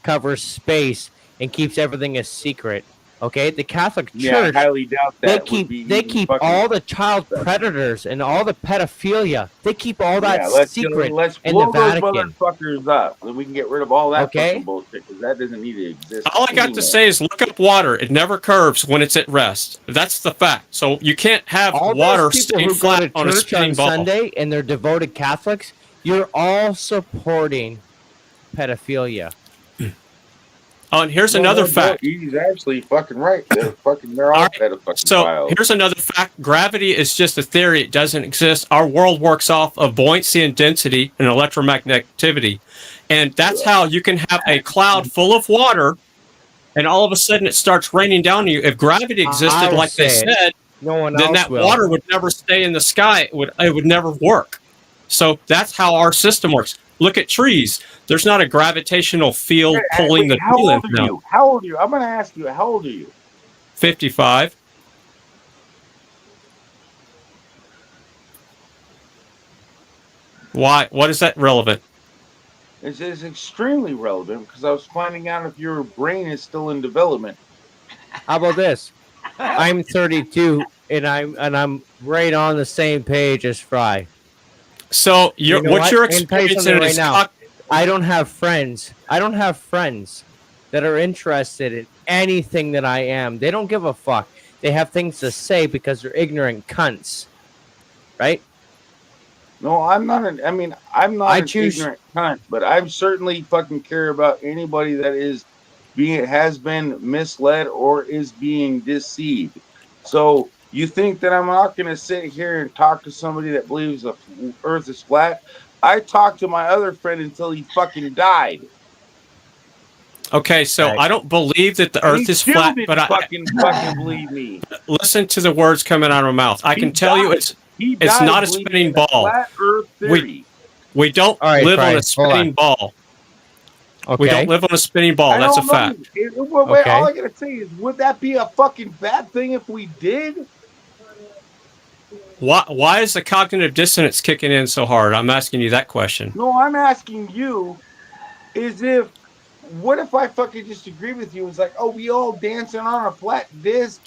covers space and keeps everything a secret. Okay, the Catholic Church. I highly doubt that. They keep all the child predators and all the pedophilia. They keep all that secret in the Vatican. Let's blow those motherfuckers up, and we can get rid of all that fucking bullshit, because that doesn't need to exist. All I got to say is look up water. It never curves when it's at rest. That's the fact. So you can't have water staying flat on a spinning ball. Sunday and they're devoted Catholics. You're all supporting pedophilia. Oh, and here's another fact. He's actually fucking right. They're all pedophiles. So here's another fact. Gravity is just a theory. It doesn't exist. Our world works off of buoyancy and density and electromagnetivity. And that's how you can have a cloud full of water and all of a sudden it starts raining down on you. If gravity existed I'll like they say it. said, No one then else that will. water would never stay in the sky. It would never work. So that's how our system works. Look at trees. There's not a gravitational field pulling the How tree old limbs are down. you? How old are you? I'm going to ask you, how old are you? 55. Why? What is that relevant? It's extremely relevant because I was finding out if your brain is still in development. How about this? I'm 32 and I'm right on the same page as Fry. So You know what you're I can tell you experiencing something right is now. I don't have friends. I don't have friends that are interested in anything that I am. They don't give a fuck. They have things to say because they're ignorant cunts. Right? No, I'm not. I'm not an choose- ignorant cunt, but I certainly fucking care about anybody that has been misled or is being deceived. So you think that I'm not going to sit here and talk to somebody that believes the Earth is flat? I talked to my other friend until he fucking died. Okay, so I don't believe that the And Earth he is still flat, didn't but I fucking believe me. listen to the words coming out of my mouth. I can tell you it's died not a believing spinning in the ball. flat Earth theory. We don't All right, live on Fry, a spinning ball. We Okay. don't live on a spinning ball. I That's a don't know. fact. Wait, Okay. all I gotta say is, would that be a fucking bad thing if we did? Why is the cognitive dissonance kicking in so hard? I'm asking you that question. No, I'm asking you, what if I fucking disagree with you? It's like, oh, we all dancing on a flat disc.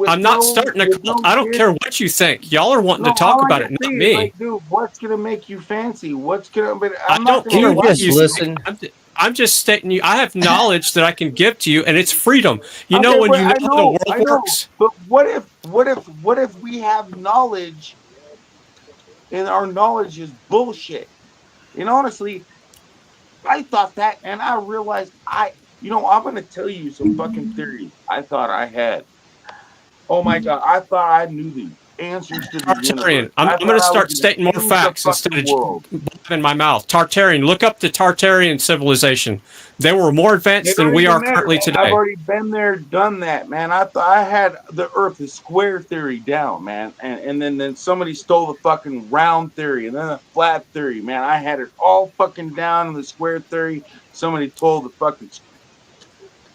I'm not starting to. I don't care what you think. Y'all are wanting to talk about it, not me. Like, dude, what's gonna make you fancy? What's gonna? But I I'm not don't gonna care lie what to you think. I'm just stating you. I have knowledge that I can give to you, and it's freedom. You know when but you know I how the world I know. works. But what if we have knowledge, and our knowledge is bullshit? And honestly, I thought that, and I realized I'm gonna tell you some fucking theories I thought I had. Oh my god, I thought I knew the answers to the Tartarian. universe. I'm going to start gonna stating more change facts the instead of fucking world. in my mouth. Tartarian. Look up the Tartarian civilization. They were more advanced It than don't we even are matter, currently man. today. I've already been there, done that, man. I thought I had the Earth is square theory down, man, and then somebody stole the fucking round theory, and then the flat theory, man. I had it all fucking down in the square theory. Somebody told the fucking.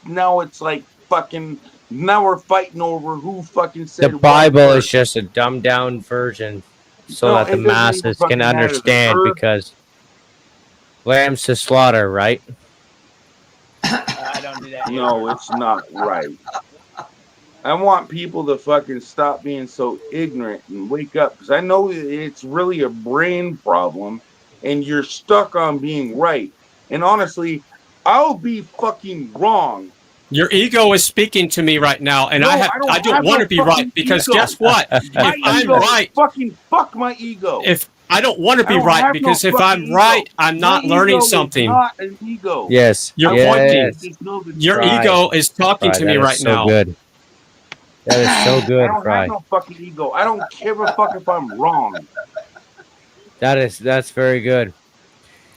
Now it's like fucking. Now we're fighting over who fucking said The what Bible first. is just a dumbed down version so No, that the it doesn't even masses fucking can matter. The understand Earth- because lambs to slaughter, right? I don't do that. No, it's not right. I want people to fucking stop being so ignorant and wake up, because I know it's really a brain problem and you're stuck on being right. And honestly, I'll be fucking wrong. Your ego is speaking to me right now, and No, I don't have want no to be right fucking because ego. guess what? My If I'm ego, right, fucking fuck my ego. if I don't want to I be don't right have because no if I'm fucking right, ego. I'm My not ego learning is something. not an ego. Yes. You're yes. pointing. Your Fry. ego is talking Fry, to me that is right so now. good. That is so I good, don't Fry. have no fucking ego. I don't give a fuck if I'm wrong. That's very good.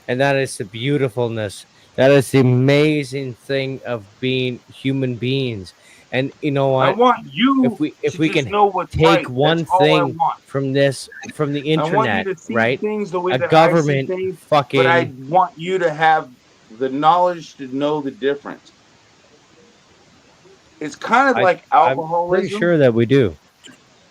And that is the beautifulness. That is the amazing thing of being human beings. And you know I what? want you If to we just can know what's take right. one That's all I thing want. from the I want you internet, to see right? things the way A that government I see things, fucking but I want you to have the knowledge to know the difference. It's kind of like I'm pretty alcoholism. sure that we do.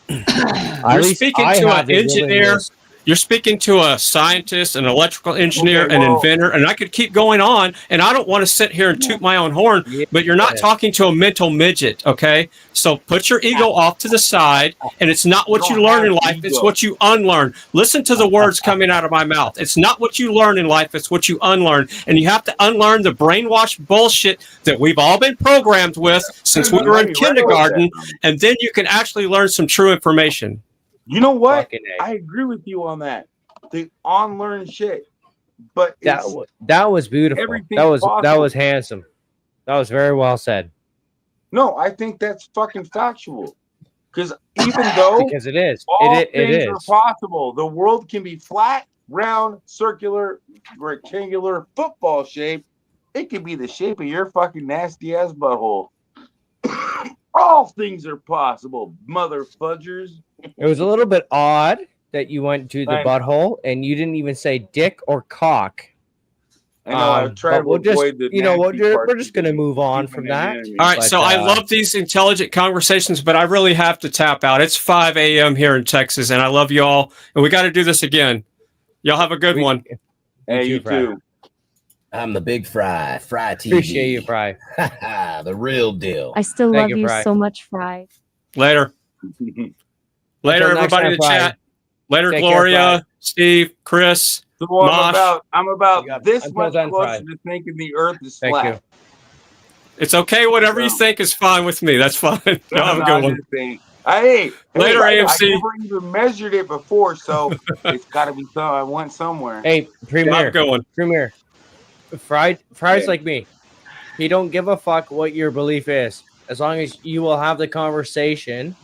At You're least speaking I to have an the engineer. willingness. You're speaking to a scientist, an electrical engineer, Okay, an well- inventor, and I could keep going on. And I don't want to sit here and toot my own horn, but you're not Yes. talking to a mental midget, okay? So put your ego off to the side, and it's not what you learn in life, it's what you unlearn. Listen to the words coming out of my mouth. It's not what you learn in life, it's what you unlearn. And you have to unlearn the brainwashed bullshit that we've all been programmed with since we were in kindergarten, and then you can actually learn some true information. You know what? Fucking A. I agree with you on that. The unlearned shit, but That was beautiful. everything's That was possible. handsome. That was very well said. No, I think that's fucking factual. Because even though Because it is. all It things is. are possible, the world can be flat, round, circular, rectangular, football shape. It could be the shape of your fucking nasty ass butthole. All things are possible, mother fudgers. It was a little bit odd that you went to the I know. butthole and you didn't even say dick or cock. I know. I try but to we'll just, avoid the you know, nasty we're parts just of gonna the move on human from that. anatomy. All right, But, so I love these intelligent conversations, but I really have to tap out. It's 5 a.m. here in Texas, and I love you all, and we got to do this again. Y'all have a good one. Hey, you too. I'm the big Fry. Fry TV. Appreciate you, Fry. The real deal. I still Thank love you, you Fry. so much, Fry. Later. Later, Until next everybody time, in the Fry. chat. Later, Take care, Gloria, Fry. Steve, Chris, So Mosh. I'm about this until much then, closer Fry. to thinking the Earth is Thank flat. you. It's okay. Whatever you So- think is fine with me. That's fine. Y'all have a I'm good one. just saying. Hey, Later, I AMC. never even measured it before, so it's got to be some. I went somewhere. Hey, Premier. Have a good one. Premier. Fry's Yeah. like me. He don't give a fuck what your belief is, as long as you will have the conversation,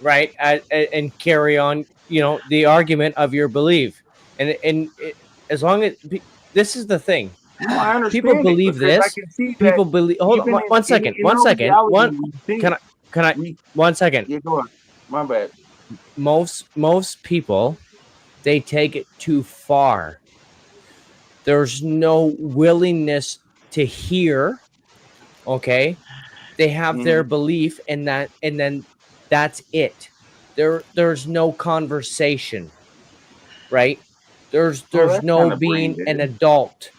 right, and carry on, you know, the argument of your belief, as long as this is the thing. No, I understand People believe it because I this. can see People that believe. Hold on, even one second. in One our second. reality, One. we think Can I? One second. Yeah, go on. My bad. Most people, they take it too far. There's no willingness to hear. Okay, they have their belief in that, and then that's it. There's no conversation, right? There's that's no kinda brain being an dead. adult.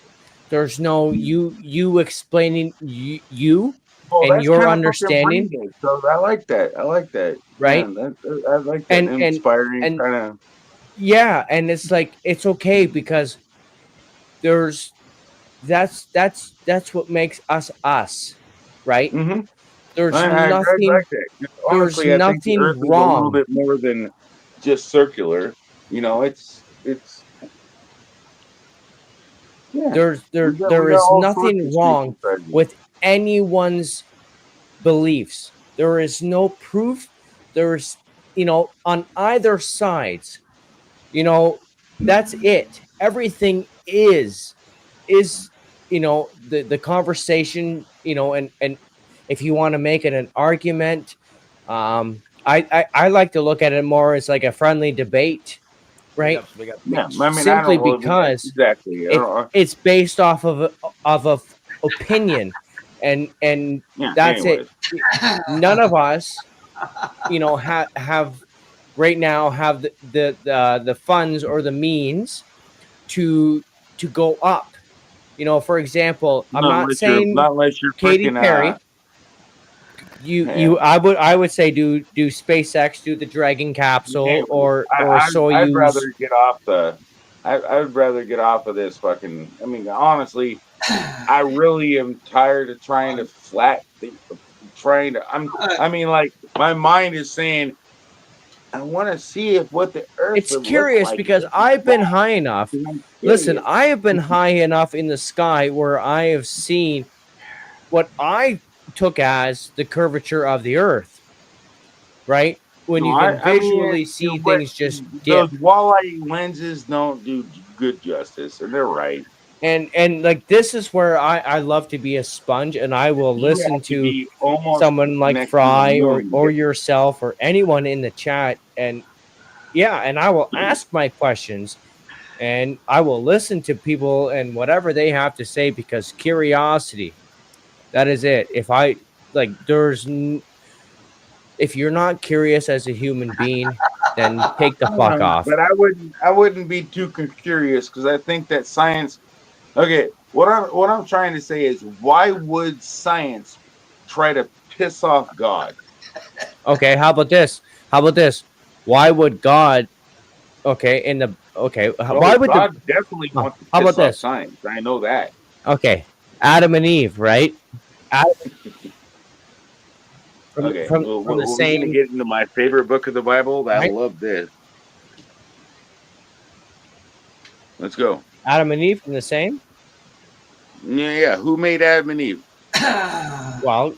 There's no you explaining you Well, and that's your kind of fucking brain understanding, dead. So I like that. I like that. right? Yeah, I like that. Inspiring kind of. Yeah, and it's like it's okay because there's that's what makes us, right? Mm-hmm. There's I nothing. like that. Honestly, There's I think the nothing Earth is a little wrong. bit more than just circular. You know, it's yeah. There We got is all sorts nothing of wrong shapes inside of you. with anyone's beliefs. There is no proof. There's, you know, on either sides, you know, that's it. Everything is, you know, the conversation, you know, and if you want to make it an argument, I like to look at it more as like a friendly debate, right? Yeah, I mean, Simply I don't know because exactly. it's based off of a opinion, and Yeah, that's anyways. it. None of us, you know, have right now have the funds or the means to go up. You know, for example, I'm not saying not unless you're Katy freaking Perry. I would say do SpaceX, do the Dragon capsule, or I'd Soyuz. rather get off the. I would rather get off of this fucking. I mean, honestly, I really am tired of trying to I mean, like my mind is saying, I want to see if what the Earth It's would look curious like. because I've been high enough. Listen, curious. I have been high enough in the sky where I have seen what I took as the curvature of the Earth. Right? When you can visually see things just dip. Those walleye lenses don't do good justice, and they're right. And like this is where I love to be a sponge, and I will You listen have to to be almost someone like next to Fry the or moon. yourself or anyone in the chat, and yeah, and I will ask my questions, and I will listen to people and whatever they have to say, because curiosity, that is it. If I like, if you're not curious as a human being, then take the fuck off. But I wouldn't be too curious, because I think that science. Okay, what I'm trying to say is, why would science try to piss off God? Okay, how about this? Why would God? Okay, why would God definitely wants to how piss about off this? science? I know that. Okay, Adam and Eve, right? From Okay, the we're gonna same. get into my favorite book of the Bible. I Right. love this. Let's go. Adam and Eve from the same. Yeah. Who made Adam and Eve? Well,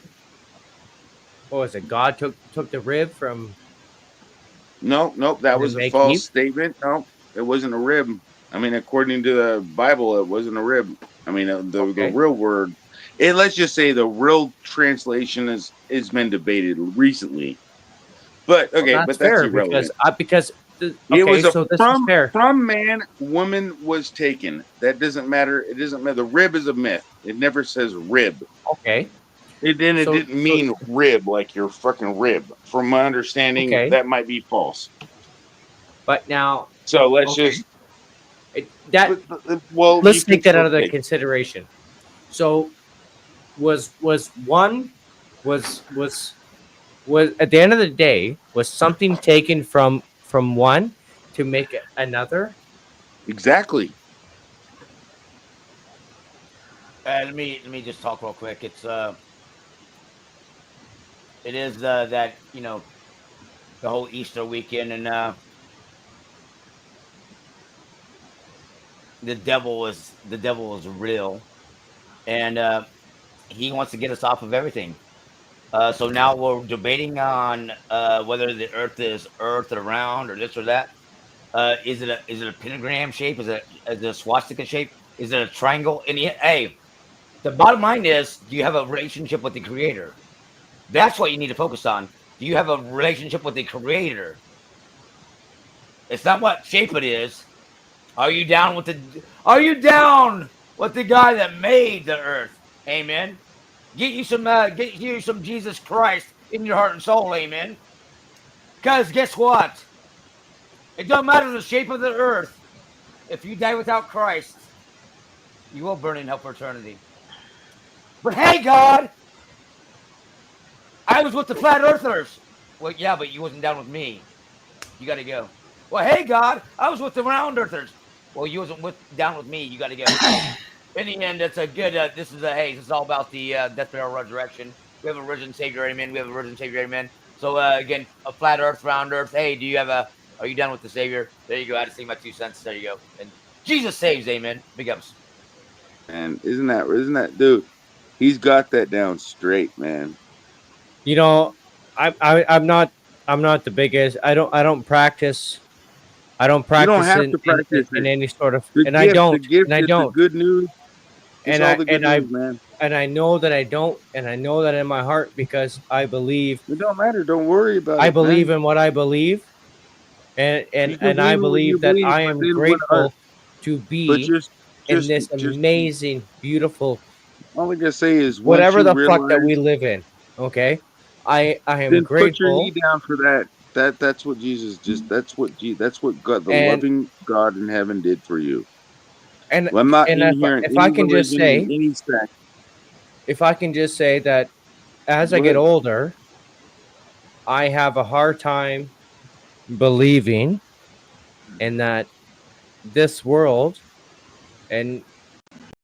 what was it? God took the rib from. Nope. That And was a make false Eve? statement. No, it wasn't a rib. I mean, according to the Bible, it wasn't a rib. I mean, the Okay. real word. And let's just say the real translation has been debated recently. But Well, okay, that's but that's fair because irrelevant. It okay, was a so this is fair. from man, woman was taken. That doesn't matter. It doesn't matter. The rib is a myth. It never says rib. Okay. It didn't mean rib like your fucking rib. From my understanding, Okay. that might be false. But now, So let's okay. just Well, let's take that out of the take. consideration. So was one was at the end of the day, was something taken from one to make another? Exactly. Let me just talk real quick. It is that the whole Easter weekend, and the devil is real, and he wants to get us off of everything. So now we're debating on whether the Earth is Earth or round or this or that. Is it a pentagram shape? Is it a swastika shape? Is it a triangle? And hey, the bottom line is, do you have a relationship with the Creator? That's what you need to focus on. Do you have a relationship with the Creator? It's not what shape it is. Are you down with the guy that made the earth? Amen. Get you some Jesus Christ in your heart and soul. Amen. Because guess what? It doesn't matter the shape of the earth. If you die without Christ, you will burn in hell for eternity. But hey, God, I was with the flat earthers. Well, yeah, but you wasn't down with me. You got to go. Well, hey, God, I was with the round earthers. Well, you wasn't down with me. You got to go. In the end, it's a good. This is all about the death, burial, resurrection. We have a risen Savior, amen. We have a risen Savior, amen. So again, a flat Earth, round Earth. Hey, are you done with the Savior? There you go. I had to sing my 2 cents. There you go. And Jesus saves, amen. Big ups. And isn't that dude? He's got that down straight, man. You know, I'm not the biggest. I don't practice. I don't practice. You don't have to practice in any sort of, the and gift, I don't. The gift and I is don't. The good news. It's all the good news, man. And I know that I don't, and I know that in my heart because I believe. It don't matter. Don't worry about it. I believe in what I believe, and I believe that I am grateful to be in this amazing, beautiful. All I gotta say is, whatever the fuck that we live in. Okay, I am then grateful. Put your knee down for that. That's what Jesus that's what God, the loving God in heaven did for you. And I'm not and if I can just say, if I can just say that as I get older, I have a hard time believing in that this world and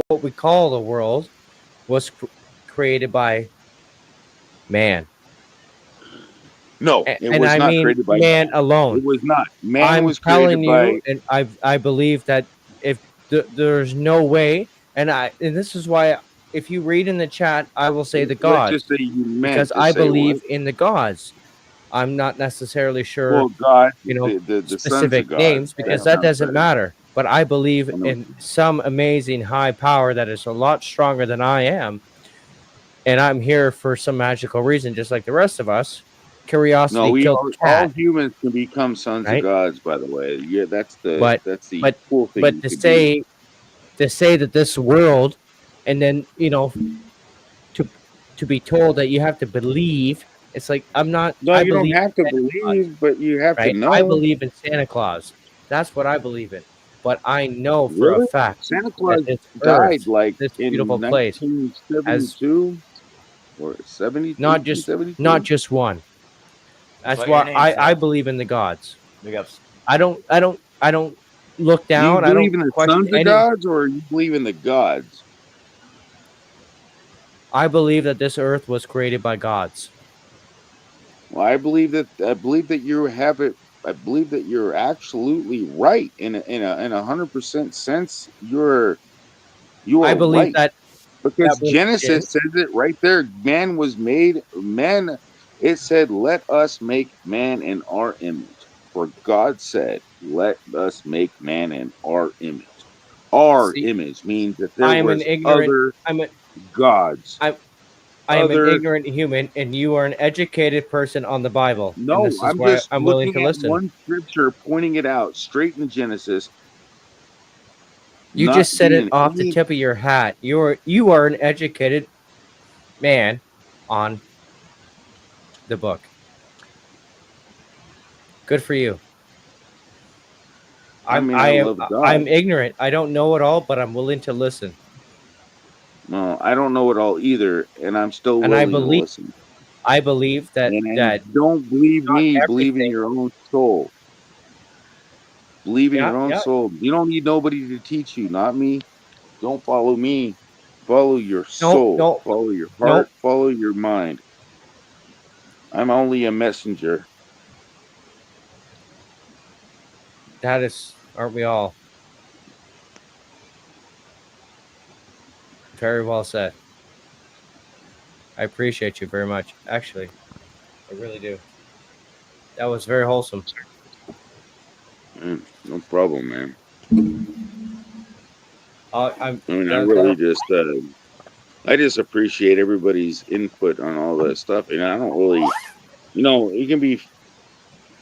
what we call the world was created by man. No, it was not created by man alone. It was not. Man was created by. And I believe that if there's no way, and this is why if you read in the chat, I will say the gods. Let's just say you meant because to I say believe what? in the gods. I'm not necessarily sure. Well, God, the the specific names because that doesn't matter. But I believe in some amazing high power that is a lot stronger than I am, and I'm here for some magical reason, just like the rest of us. Curiosity killed the cat. All humans can become sons of gods. By the way, yeah, that's the cool thing. But to say that this world, and then to be told that you have to believe, it's like I'm not. No, you don't have to believe, but you have to know. I believe in Santa Claus. That's what I believe in. But I know for a fact Santa Claus died this beautiful place 1972 or 70. Not just one. That's why I believe in the gods. Big ups. I don't look down. Do you believe in the sons of gods, or you believe in the gods? I believe that this earth was created by gods. Well, I believe that you have it. I believe that you're absolutely right in a 100% sense. You are. I believe right. that because Genesis says it right there. Man was made. Man. It said, "Let us make man in our image." For God said, let us make man in our image. Our See, image means that there I am an was ignorant. other I'm a. gods. I am an Other ignorant human, and you are an educated person on the Bible, and no, this is I'm why just I'm willing to looking at listen. one scripture, pointing it out straight in Genesis, You not just said being it in off the any. tip of your hat. You are an educated man on the book. Good for you. I mean, I love I'm God. ignorant. I don't know it all, but I'm willing to listen. No, I don't know it all either, and I'm still And I willing to believe listen. that And don't believe not me, believe in everything. your own soul. Believe in Yeah, your own yeah. soul. You don't need nobody to teach you, not me. Don't follow me. Follow your No, soul. no, Follow your no. heart. Follow your mind. I'm only a messenger. That is, aren't we all? Very well said. I appreciate you very much. Actually, I really do. That was very wholesome. No problem, man. I'm I mean, that, I just appreciate everybody's input on all that stuff. And I don't really,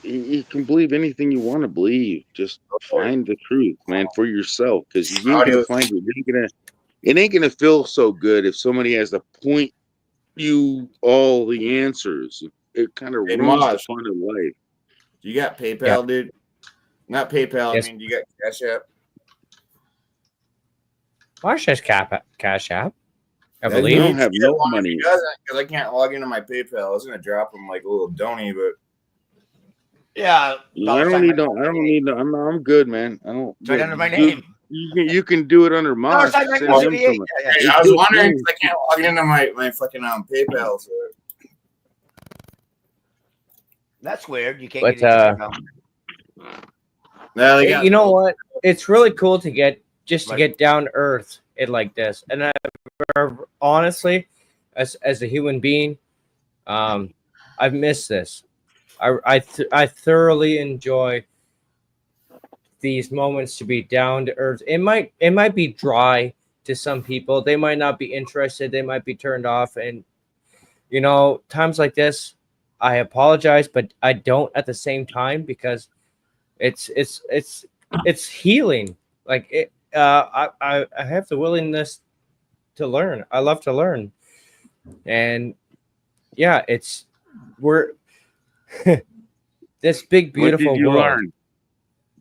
you can believe anything you want to believe. Just find the truth, man, for yourself. Because you ain't gonna Audio. find it. It ain't gonna feel so good if somebody has to point you all the answers. It kind of Hey, ruins the Mosh, fun of life. you got yeah. PayPal, dude? Not PayPal. I Yes. mean, you got Cash App? Marsh has Cash App, I I believe. don't have no If money. he doesn't, because I can't log into my PayPal. I was gonna drop him like a little donny, but Yeah, I don't need no. I don't need no. I'm good, man. I don't. It's right under my You, name. you can do it under No, it's Mosh. like Send him 1978. some. Yeah, hey, yeah. I was Just wondering know. because I can't log into my fucking PayPal. So That's weird. You can't But get into PayPal. now they got you know what? It's really cool to get Right. get down to earth it like this. And honestly, as a human being, I've missed this. I thoroughly enjoy these moments to be down to earth. It might be dry to some people. They might not be interested. They might be turned off. And times like this, I apologize, but I don't at the same time because it's healing. Like I have the willingness to learn. I love to learn, and yeah, we're this big What did beautiful you world. learn?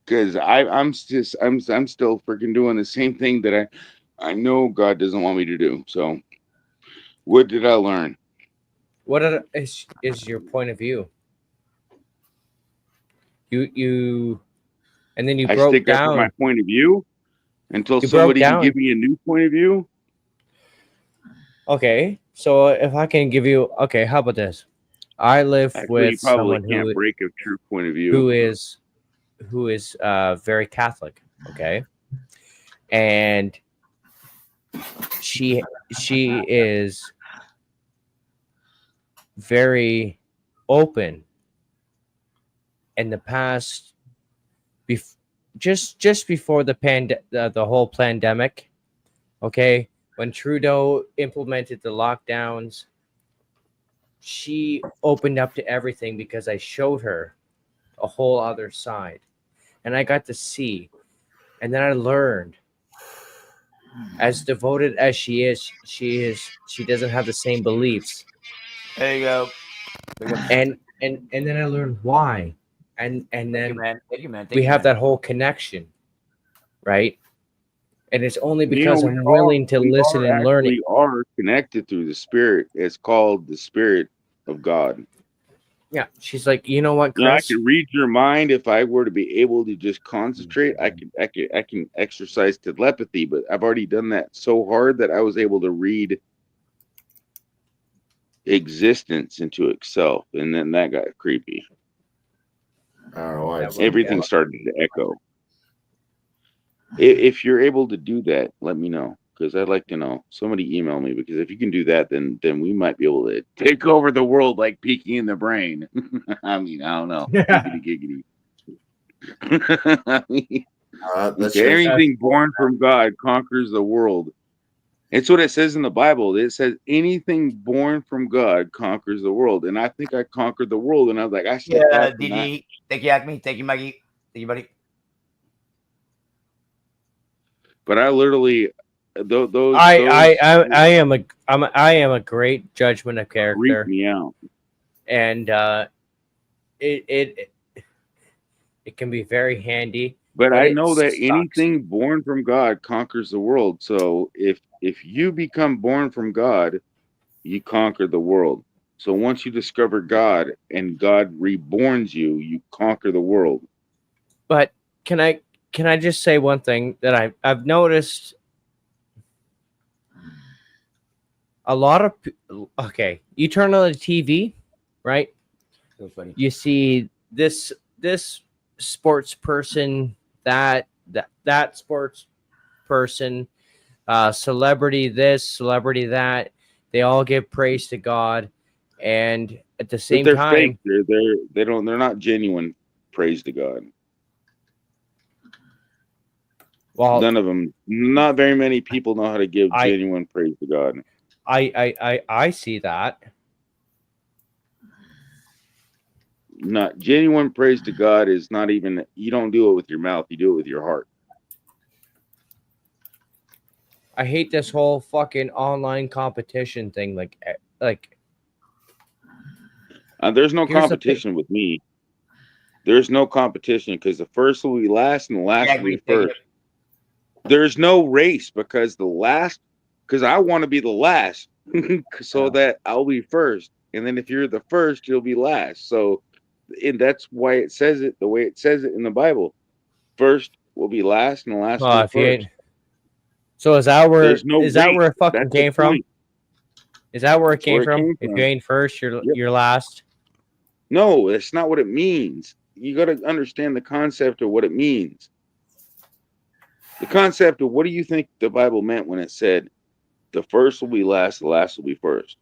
Because I'm still freaking doing the same thing that I know God doesn't want me to do. So, what did I learn? What is your point of view? You and then you I broke stick up for my down. point of view until You broke somebody can down. give me a new point of view. Okay, so if I can give you, okay, how about this? I live Actually, you with probably someone can't break a true point of view. who is very Catholic, okay, and she is very open. In the past, just before the whole pandemic, okay, when Trudeau implemented the lockdowns, she opened up to everything because I showed her a whole other side, and I got to see, and then I learned. As devoted as she doesn't have the same beliefs. There you go. And then I learned why, and then Thank you, man. Thank you, man. Thank we you, have man. that whole connection, right? And it's only You because know, I'm willing to listen and learn it. We are connected through the Spirit. It's called the Spirit of God. Yeah, she's like, you know what, You know, I Chris? can read your mind if I were to be able to just concentrate. I can exercise telepathy, but I've already done that so hard that I was able to read existence into itself, and then that got creepy. I don't know why. Everything started to echo. If you're able to do that, let me know, because I'd like to know. Somebody email me, because if you can do that, then we might be able to take over the world like Peaky in the Brain. I mean, I don't know. Giggity giggity. I mean, That's okay, anything born from God conquers the world. It's what it says in the Bible. It says anything born from God conquers the world. And I think I conquered the world. And I was like, I stepped Yeah, out from that. DD. Thank you, Acme. Thank you, Maggie. Thank you, buddy. But I literally, I am a great judgment of character. Freak me out. And it can be very handy. But I it know that sucks. anything born from God conquers the world. So if you become born from God, you conquer the world. So once you discover God and God reborns you, you conquer the world. But can I just say one thing that I've noticed? A lot of you turn on the TV, right? So funny. You see this sports person, that sports person, celebrity this, celebrity that. They all give praise to God, and at the same But they're time, fake. They're not genuine praise to God. Well, none of them. Not very many people know how to give genuine praise to God. I see that. Not genuine praise to God is not even. You don't do it with your mouth. You do it with your heart. I hate this whole fucking online competition thing. There's no competition with me. There's no competition because the first will be last and the last will be first. There's no race because I want to be the last so that I'll be first. And then if you're the first, you'll be last. So, and that's why it says it the way it says it in the Bible. First will be last and the last will be first. So is that where race. where it fucking That's came from? Is that where it came from? If from. you ain't first, you're last. No, that's not what it means. You got to understand the concept of what it means. The concept of what do you think the Bible meant when it said the first will be last, the last will be first?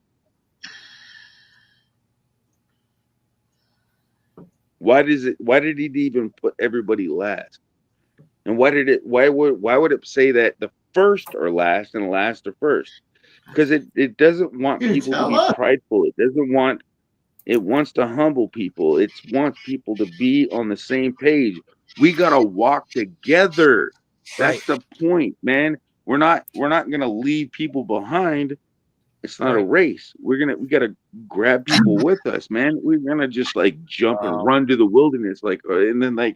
Why did he even put everybody last? And why would it say that the first are last and the last are first? Because it doesn't want people to be prideful. It wants to humble people. It wants people to be on the same page. We gotta walk together. That's the point, man. We're not gonna leave people behind. It's not a race. We gotta grab people with us, man. We're gonna just like jump and run to the wilderness, and then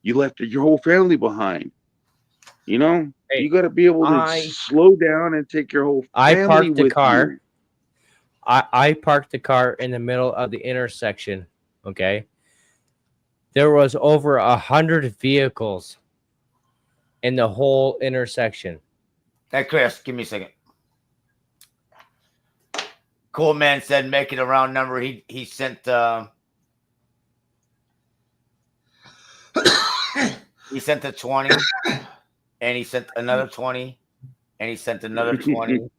you left your whole family behind. You know, you gotta be able to slow down and take your whole family with you. I parked the car in the middle of the intersection. Okay. There was over 100 vehicles in the whole intersection. Hey, Chris, give me a second. Cool Man said make it a round number. He sent he sent a 20 and he sent another 20 and he sent another 20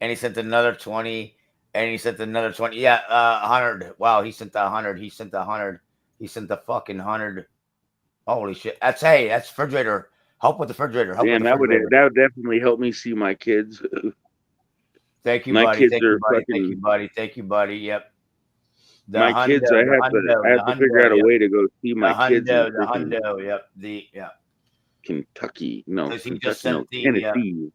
and he sent another 20 and he sent another 20. Yeah, 100. Wow, he sent 100. He sent 100. He sent the fucking 100. Holy shit. That's refrigerator. Help with the refrigerator. Damn, that would definitely help me see my kids. Thank you, my buddy. kids Thank are you, buddy. fucking, Thank you, buddy. Thank you, buddy. Yep. My kids, I have to figure out a way to go see my kids in the hundo, yep. Kentucky. No, He Kentucky, just sent Tennessee.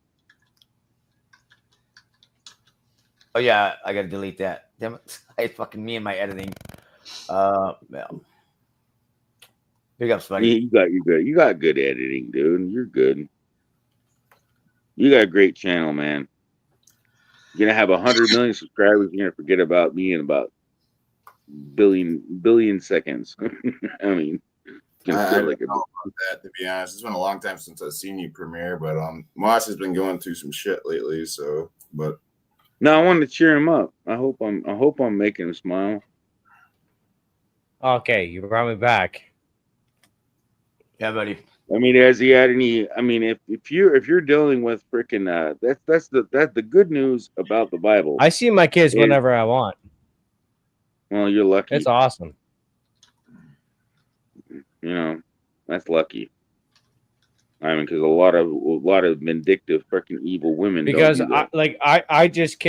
Oh yeah, I gotta delete that. Damn it. It's fucking me and my editing. Well. Big ups, buddy. Yeah, you got good editing, dude. You're good. You got a great channel, man. You're gonna have 100 million subscribers. You're gonna forget about me in about billion seconds. I mean, I don't know about that, to be honest. It's been a long time since I've seen you premiere, but Mosh has been going through some shit lately. So, but no, I wanted to cheer him up. I hope I'm making him smile. Okay, you brought me back. Yeah, buddy. I mean, has he had any? I mean, if you're dealing with freaking that's the good news about the Bible. I see my kids whenever I want. Well, you're lucky. It's awesome. You know, That's lucky. I mean, because a lot of vindictive, freaking evil women. Because don't do that. I just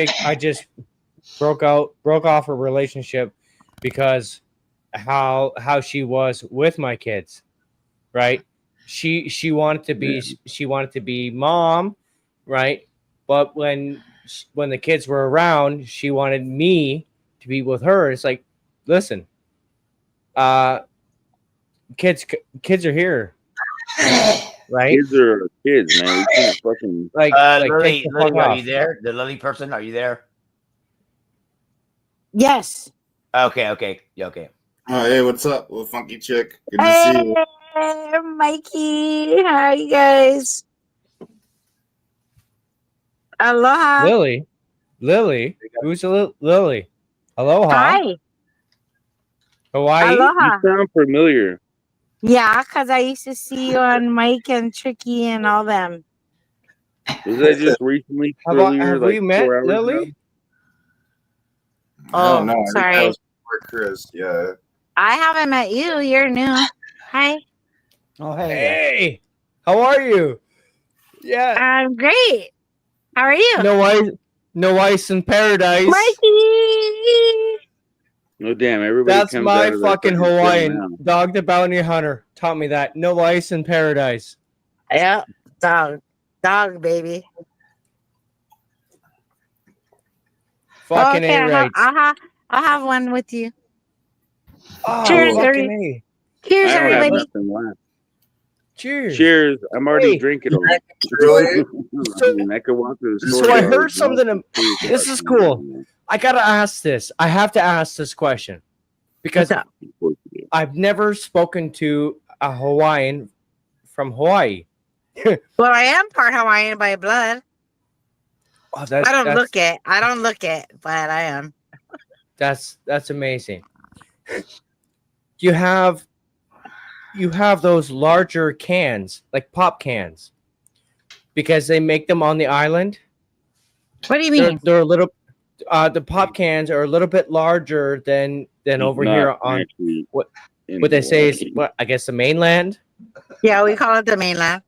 broke off a relationship because how she was with my kids, right? She wanted to be mom, right? But when the kids were around, she wanted me to be with her. It's like, listen, kids are here, right? Kids are kids, man. We can't fucking like Lily, take the Lily, fuck are off. you there? The Lily person, are you there? Yes. Okay. Yeah, okay. Oh, hey, what's up, little funky chick? Good to see you. Hey, Mikey. How are you guys? Aloha. Lily, who's Lily? Aloha, Hi. Hawaii. Aloha. You sound familiar. Yeah, because I used to see you on Mike and Tricky and all them. Was that just recently? Earlier, Have like we met 4 hours Lily? ago? I don't Oh, know. I think that sorry. was before Chris. Yeah. I haven't met you. You're new. Hi. Oh, hey. Hey, how are you? Yeah. I'm great. How are you? No ice in paradise. Mikey. No, damn. Everybody That's comes my out of their fucking fucking shell Hawaiian. now. Dog the bounty hunter taught me that. No ice in paradise. Yeah, dog, baby. Fucking Okay, A right. I'll have one with you. Oh, Cheers, fucking A. Cheers, I don't have everybody. nothing left. Cheers. Cheers. I'm already Hey. drinking them. I mean, I could walk to the store. So I and heard get always something. This is cool. I gotta ask this. I have to ask this question because I've never spoken to a Hawaiian from Hawaii. Well, I am part Hawaiian by blood. Oh, I don't look it, but I am. That's amazing. You have those larger cans, like pop cans, because they make them on the island. What do you mean? They're a little. The pop cans are a little bit larger than over Not here on actually what in they say is Hawaii. I guess the mainland. Yeah, we call it the mainland.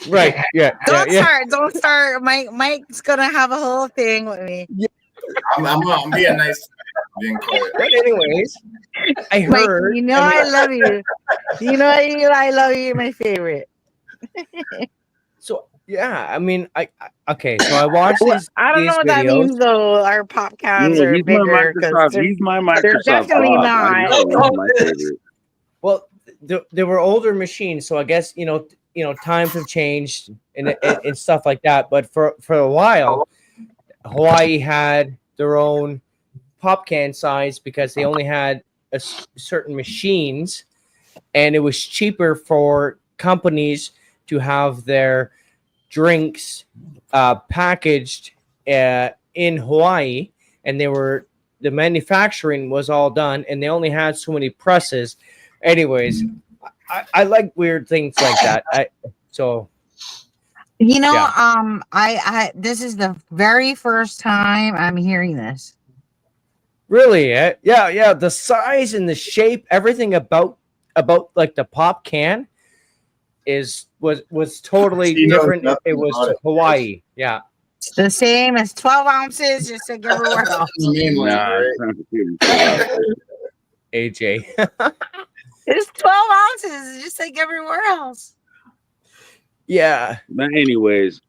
Right. Yeah. Don't start. Mike's gonna have a whole thing with me. I'm being nice. Being quiet. But anyways, I Mike, heard. you know I love you. You know I love you. You're my favorite. So yeah, I mean, okay. So I watched these. I don't these know what that videos. means though. Our pop cans Yeah, are he's my bigger because Microsoft. He's my they're Microsoft definitely boss. I not. know he's my favorite. Well, there were older machines, so I guess times have changed and stuff like that. But for a while, Hawaii had their own pop can size because they only had certain machines, and it was cheaper for companies to have their drinks packaged in Hawaii, and the manufacturing was all done, and they only had so many presses. Anyways, I like weird things like that. I this is the very first time I'm hearing this. Really, yeah. The size and the shape, everything about like the pop can was totally different. It was Hawaii. Yeah. It's the same as 12 ounces, just like everywhere else. AJ. It's 12 ounces, just like everywhere else. Yeah. But anyways,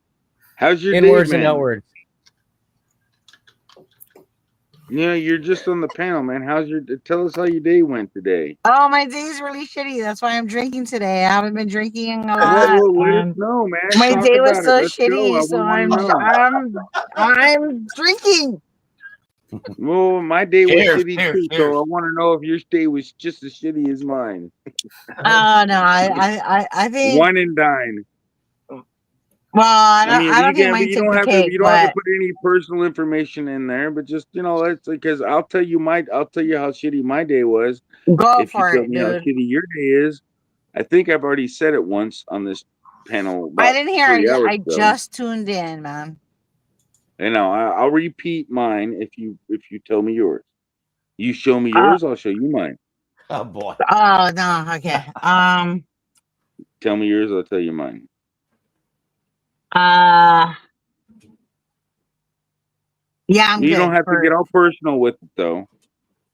how's your inwards day, man? and outwards? Yeah, you're just on the panel, man. Tell us how your day went today. Oh, my day's really shitty. That's why I'm drinking today. I haven't been drinking a Well, lot. let us know, man. My Talk day was about so it. Let's go. shitty, so I'm drinking. Well, my day was Cheers, shitty cheers, too, cheers. so I want to know if your day was just as shitty as mine. Oh no, I think. Wine and dine. Well, I don't think you mine took don't the have cake, to. You don't have to but put any personal information in there, but just it's because I'll tell you how shitty my day was. go If you for tell it, me how dude. shitty your day is, I think I've already said it once on this panel. I About didn't hear 3 it. hours I ago. just tuned in, man. And now I'll repeat mine if you tell me yours. You show me yours, I'll show you mine. Oh boy. Oh no, okay. Tell me yours. I'll tell you mine. Yeah, I'm You good. don't have to for- get all personal with it though.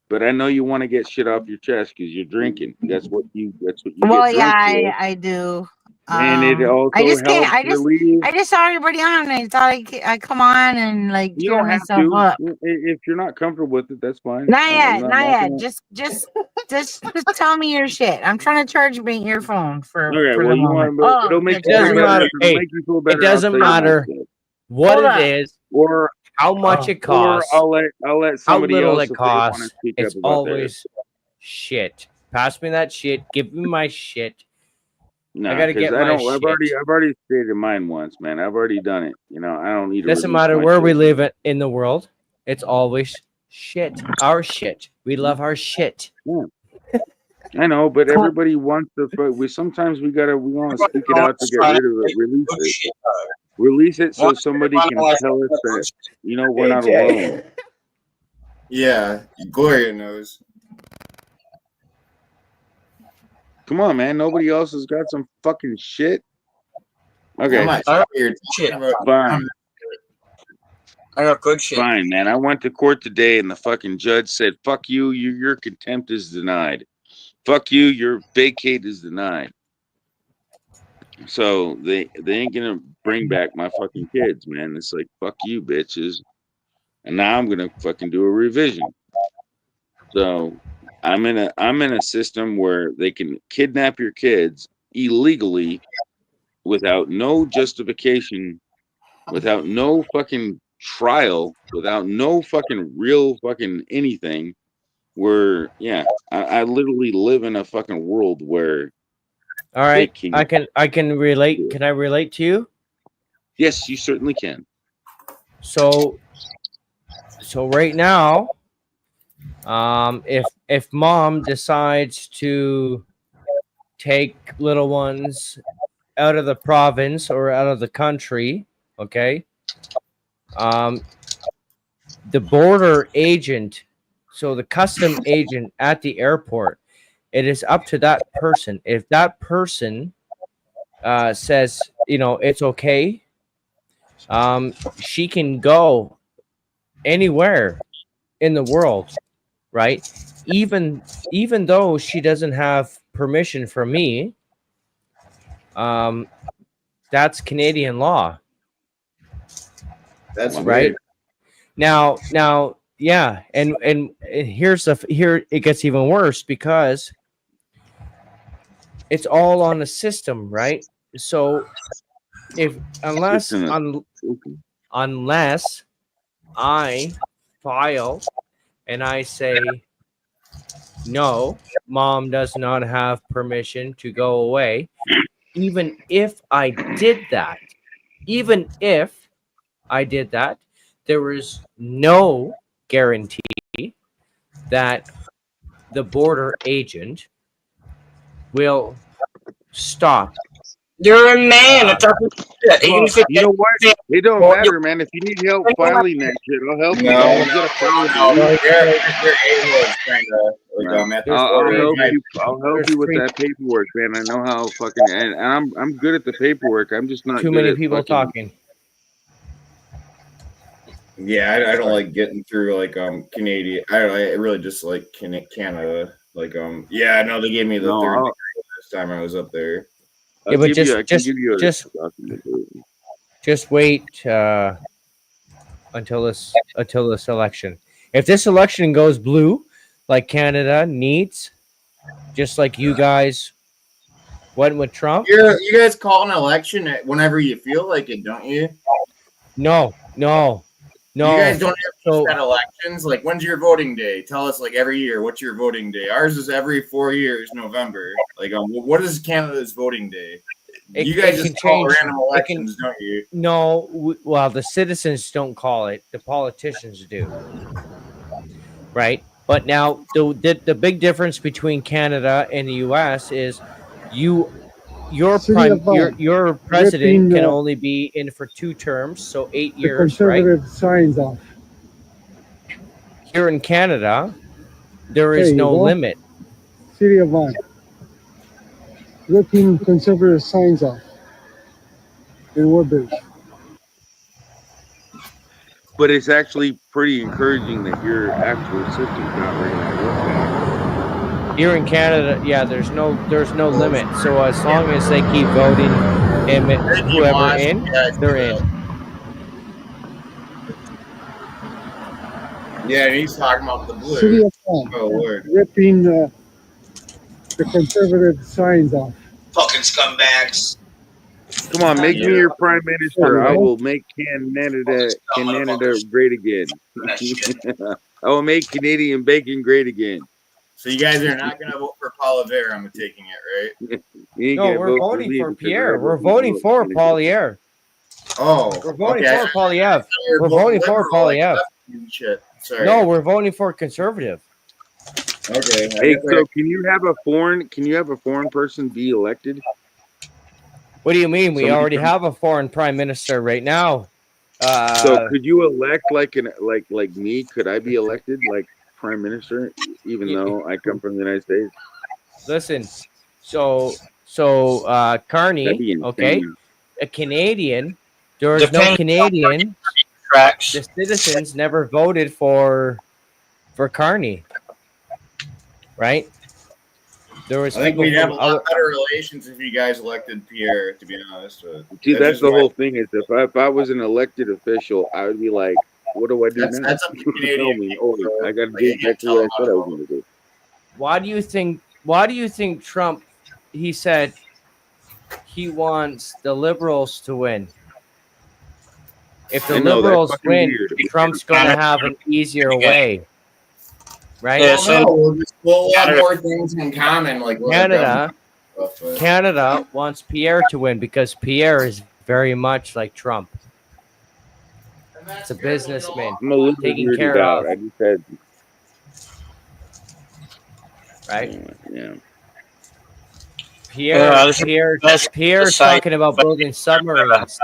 But I know you want to get shit off your chest because you're drinking. That's what you Well, get yeah, drunk for. I do. And it I also just can't. helps relieve. I just saw everybody on. I thought I come on and like You cheer don't have myself to. up. If you're not comfortable with it, that's fine. Not I'm yet, not not yet. knocking it. Just tell me your shit. I'm trying to charge my earphone for Okay, the well, you moment. want it'll make you feel better. It'll make you feel better. It doesn't matter what it is or how much it costs. Or I'll let somebody how little else it if they want to costs. speak It's up about theirs. always shit. Pass me that shit. Give me my shit. No, I gotta get I my don't. shit. I've already stated mine once, man. I've already done it. You know, I don't need to. Doesn't release matter my where shit. we live in the world. It's always shit. Our shit. We love our shit. Yeah. I know, but everybody wants to. Sometimes we want to speak it out to get rid of it, release it, so somebody can tell us that we're not alone. Yeah, Gloria knows. Come on, man. Nobody else has got some fucking shit. Okay, I'm not tired. Shit. Fine. I got good shit. Fine, man. I went to court today, and the fucking judge said, "Fuck you. Your contempt is denied. Fuck you. Your vacate is denied." So they ain't gonna bring back my fucking kids, man. It's like, fuck you, bitches. And now I'm gonna fucking do a revision. So I'm in a system where they can kidnap your kids illegally without no justification, without no fucking trial, without no fucking real fucking anything. Where I literally live in a fucking world where All right. can, I can relate. Can I relate to you? Yes, you certainly can. So right now, if mom decides to take little ones out of the province or out of the country, okay, the border agent, so the custom agent at the airport, it is up to that person. If that person says, it's okay, she can go anywhere in the world, right? Even though she doesn't have permission from me, that's Canadian law. That's right. weird. Now, yeah, and here it gets even worse because it's all on the system, right? So unless I file and I say no, mom does not have permission to go away, even if I did that, there is no guarantee that the border agent will stop. You're a man. It doesn't. Even if You know what? It don't matter, man. If you need help filing that shit, I'll help you. No, You gotta file it. I'll help you with that paperwork, man. I know how fucking, and I'm good at the paperwork. I'm just not Too good many at people fucking, talking. Yeah, I don't like getting through like Canadian. I really just like Canada. Like yeah, no, they gave me the third degree this time I was up there. Yeah, but just wait until this election. If this election goes blue, like Canada needs, just like you guys went with Trump. You guys call an election whenever you feel like it, don't you? No. You guys don't have set elections. Like, when's your voting day? Tell us, like, every year. What's your voting day? Ours is every 4 years, November. Like, what is Canada's voting day? You guys just call random elections, don't you? No, well, the citizens don't call it. The politicians do. Right? But now, the big difference between Canada and the U.S. is your president can only be in for 2 terms, so 8 years, conservative right? signs off. Here in Canada, there is no limit. City of Vaughan. ripping conservative signs off in Woodbridge. But it's actually pretty encouraging that your actual system's not running on your side. Here in Canada, yeah, there's no limit. So as long as they keep voting him, whoever in, they're in. Yeah, and he's talking about the blue. City of Palm, Oh, Lord. ripping the conservative signs off. Fucking scumbags. Come on, make me your prime minister. I will make Canada great again. I will make Canadian bacon great again. So you guys are not going to vote for Poilievre, I'm taking it, right? No, we're voting for Pierre. We're voting for Poilievre. Oh, we're voting okay. for Poilievre. We're voting for Poilievre. Shit. Sorry. No, we're voting for conservative. Okay. Hey, so can you have a foreign person be elected? What do you mean? We already have a foreign prime minister right now. So could you elect like me? Could I be elected like prime minister, even though I come from the United States? Listen, so Carney, okay, a Canadian. There is no Canadian. The citizens never voted for Carney, right? There was. I think people we'd have a from lot other- better relations if you guys elected Pierre, to be honest. See, that's the whole thing. Is if I was an elected official, I would be like, what do I do now? That's up to Canadian Tell me. Oh, I got to do exactly what I said I was going to do. Why do you think Trump? He said he wants the liberals to win. If the I know, that's liberals fucking win, weird. Trump's going to have an easier way, right? We'll have more things in common, like Canada wants Pierre to win because Pierre is very much like Trump. It's a businessman I'm a little taking weirded care out. of, I just said, right? Yeah. Pierre's talking about building submarines.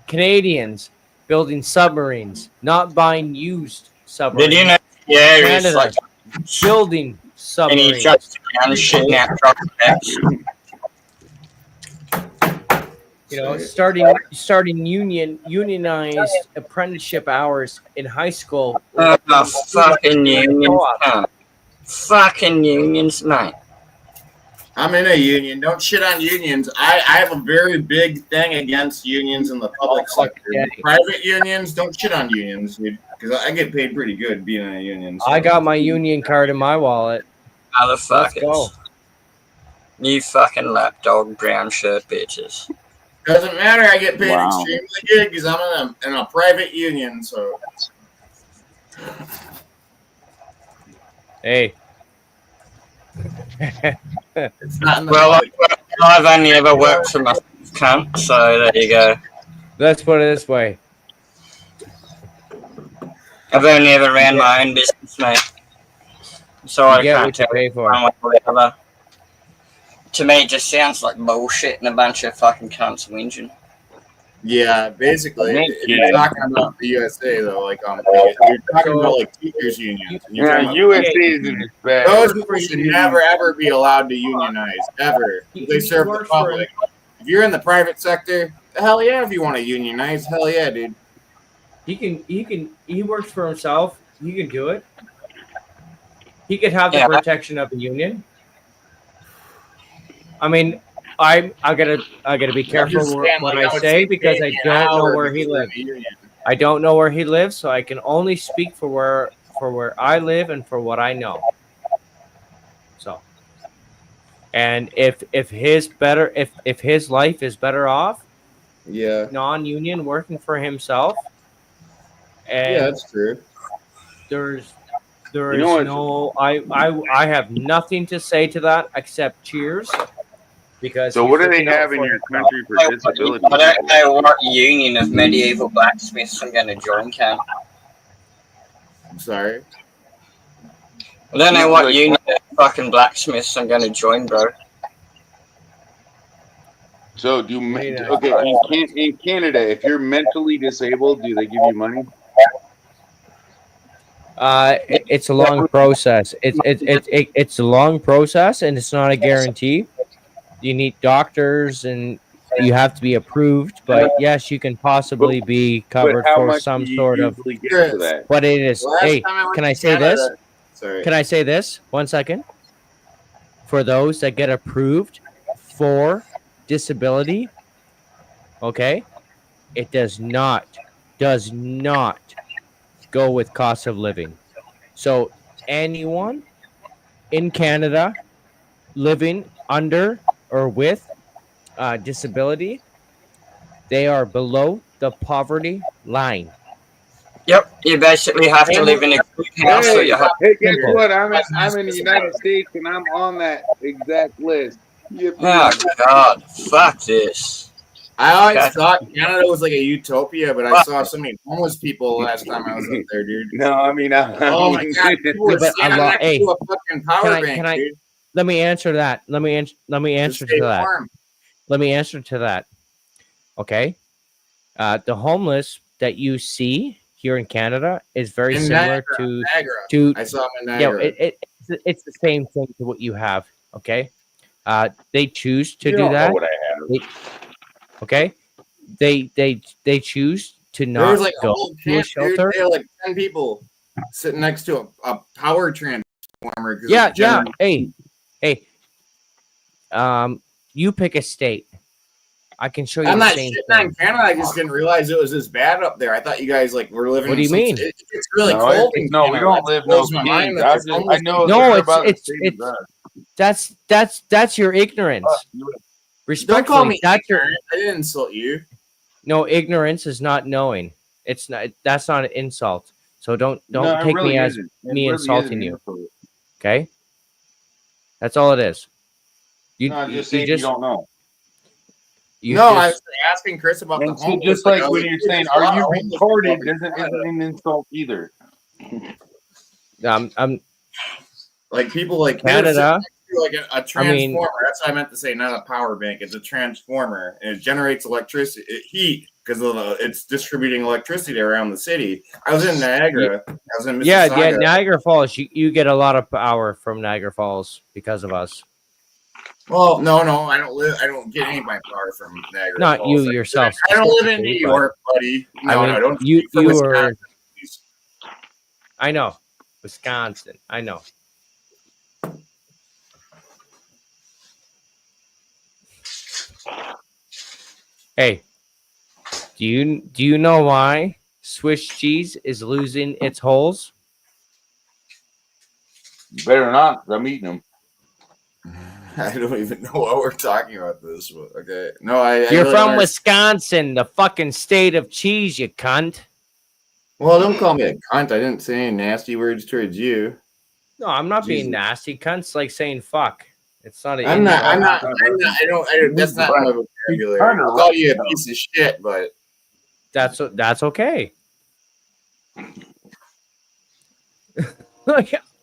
Canadians building submarines, not buying used submarines. Did you know Pierre is Canada like building and submarines. he shuts down shooting out prospects? You know, starting unionized apprenticeship hours in high school. Fucking unions, fucking unions, mate. I'm in a union. Don't shit on unions. I have a very big thing against unions in the public sector. Private unions, don't shit on unions, dude. Because I get paid pretty good being in a union. So. I got my union card in my wallet. Motherfuckers. Let's go. You fucking lapdog brown shirt bitches. Doesn't matter. I get paid extremely good because I'm in a private union. So. Hey. It's not in the well, I've only ever worked for myself, cunt, so there you go. Let's put it this way. I've only ever ran my own business, mate. So I can't tell you for. whatever. To me, it just sounds like bullshit and a bunch of fucking cunts whinging. Yeah, basically, if you're talking about the USA though, like you're talking about like teachers unions. Yeah, USA isn't as bad. Those people should never ever be allowed to unionize ever. They serve the public. If you're in the private sector, hell yeah, if you want to unionize, hell yeah, dude. He works for himself. He can do it. He could have the protection of a union. I mean, I gotta be careful what I say because I don't know where he lives. I don't know where he lives, so I can only speak for where I live and for what I know. So, and if his life is better off, non-union working for himself, and that's true. There is no. I have nothing to say to that except cheers. Because so what do they have in your country for disability? I don't know what union of medieval blacksmiths I'm going to join, Cam. I'm sorry? I don't know what union of fucking blacksmiths I'm going to join, bro. So in Canada, if you're mentally disabled, do they give you money? It's a long process. It's a long process, and it's not a guarantee. you need doctors and you have to be approved. But yes, you can possibly be But covered how for much do some you sort of. usually get for that? But it is. Last Hey, time I went can to I say Canada, this? sorry. Can I say this? 1 second. For those that get approved for disability, okay, it does not go with cost of living. So anyone in Canada living under or with disability, they are below the poverty line. Yep, you basically have to live in a good house, so you have. Hey, guess Simple. what? I'm in the United States and I'm on that exact list. Yippee. Oh God, fuck this. I always Okay. thought Canada was like a utopia, but I saw so many homeless people last time I was up there, dude. No, I mean, Oh my God, people were but standing next hey, to a fucking power bank, can I dude. let me answer that. Let me answer to stay that. warm. Let me answer to that. Okay. The homeless that you see here in Canada is very In similar Niagara. to I saw them in yeah, Niagara. it's the same thing to what you have. Okay. They choose to You do don't know that. what I have. Okay. They choose to There not was like a go whole to a camp, dude. shelter. They had like 10 people sitting next to a power transformer. 'cause Yeah, it yeah. generated- Hey. You pick a state. I can show you I'm the not same shitting thing. on Canada. I just didn't realize it was this bad up there. I thought you guys like were living. What do you in some, mean? It's really No, cold in no, Canada. we don't That live blows no my mind. kings. That there's homeless know people. they're No, about the same as us. that's your ignorance. Don't call Respectfully, me that's your ignorant. I didn't insult you. no ignorance is not knowing. It's not. That's not an insult. So don't No, it take really me as isn't. It me really insulting isn't you. insult. Okay, that's all it is. You No, I'm just you saying you don't know. No, I was asking Chris about the And so homeless. just like, like I when was you're like, saying, there's a lot "Are you of homeless retarded?" people in isn't Canada. an insult either. I'm Like people like they were sitting Canada. next to, like a transformer. I mean, That's what I meant to say, not a power bank. It's a transformer, and it generates electricity, heat, because it's distributing electricity around the city. I was in Niagara. I was in yeah, Mississauga. Niagara Falls. You get a lot of power from Niagara Falls because of us. Well, no, I don't live. I don't get any of my power from Niagara Not Falls. you yourself. I don't live in New specifically, but- York, buddy. No, I mean, don't. you speak for you Wisconsin, are. please. I know, Wisconsin. I know. Hey, do you know why Swiss cheese is losing its holes? You better not. 'Cause I'm eating them. I don't even know what we're talking about this. Okay, no, I You're really from don't Wisconsin, the fucking state of cheese, you cunt. Well, don't call me a cunt. I didn't say any nasty words towards you. No, I'm not being Jesus. nasty. Cunt's like saying fuck. It's not an I'm not. insult. I don't. That's not my vocabulary. I'll call you a piece of shit, but That's okay.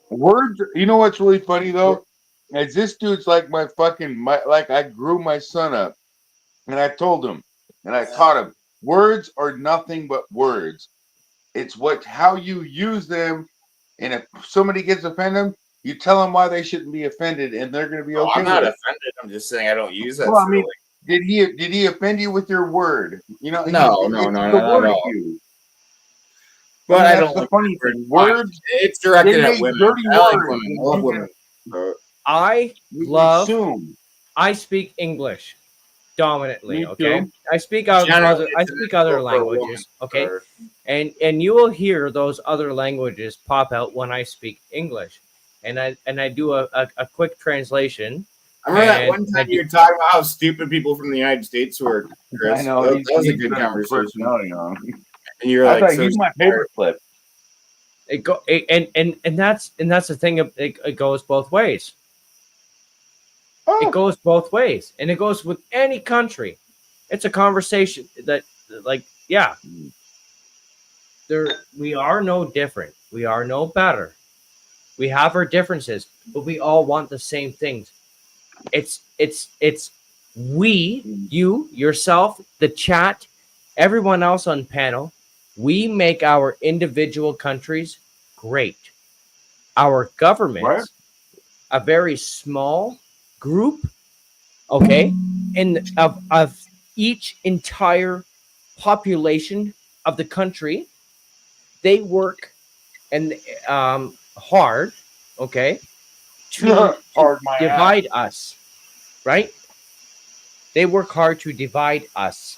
Words. You know what's really funny though? Is this dude's like like I grew my son up, and I told him, and I taught him, words are nothing but words. It's how you use them, and if somebody gets offended, you tell them why they shouldn't be offended, and they're going to be okay. I'm not with it. offended. I'm just saying I don't use that. Well, I mean, silly. did he offend you with your word? You know, No, it's not the at word all. you. But I that's don't the like funny word thing. fuck. Words. It's directed they at make women. dirty I like words, women. I and love you women. I We love. assume. I speak English dominantly. Me Okay, too. I speak Generally, I it's an speak other insult for a woman. languages. Okay, and you will hear those other languages pop out when I speak English, and I do a quick translation. I remember that and one I time you were talking about how stupid people from the United States were, Chris. I know. That was a he's good got conversation. personality on him. And you were I like, thought so he's my favorite clip. And that's the thing. It goes both ways. Oh. It goes both ways, and it goes with any country. It's a conversation that, like, yeah, we are no different. We are no better. We have our differences, but we all want the same things. It's we, you, yourself, the chat, everyone else on panel. We make our individual countries great. Our governments, a very small group, Okay, and of each entire population of the country, they work and hard, okay, to Hard my ass. divide us, right? They work hard to divide us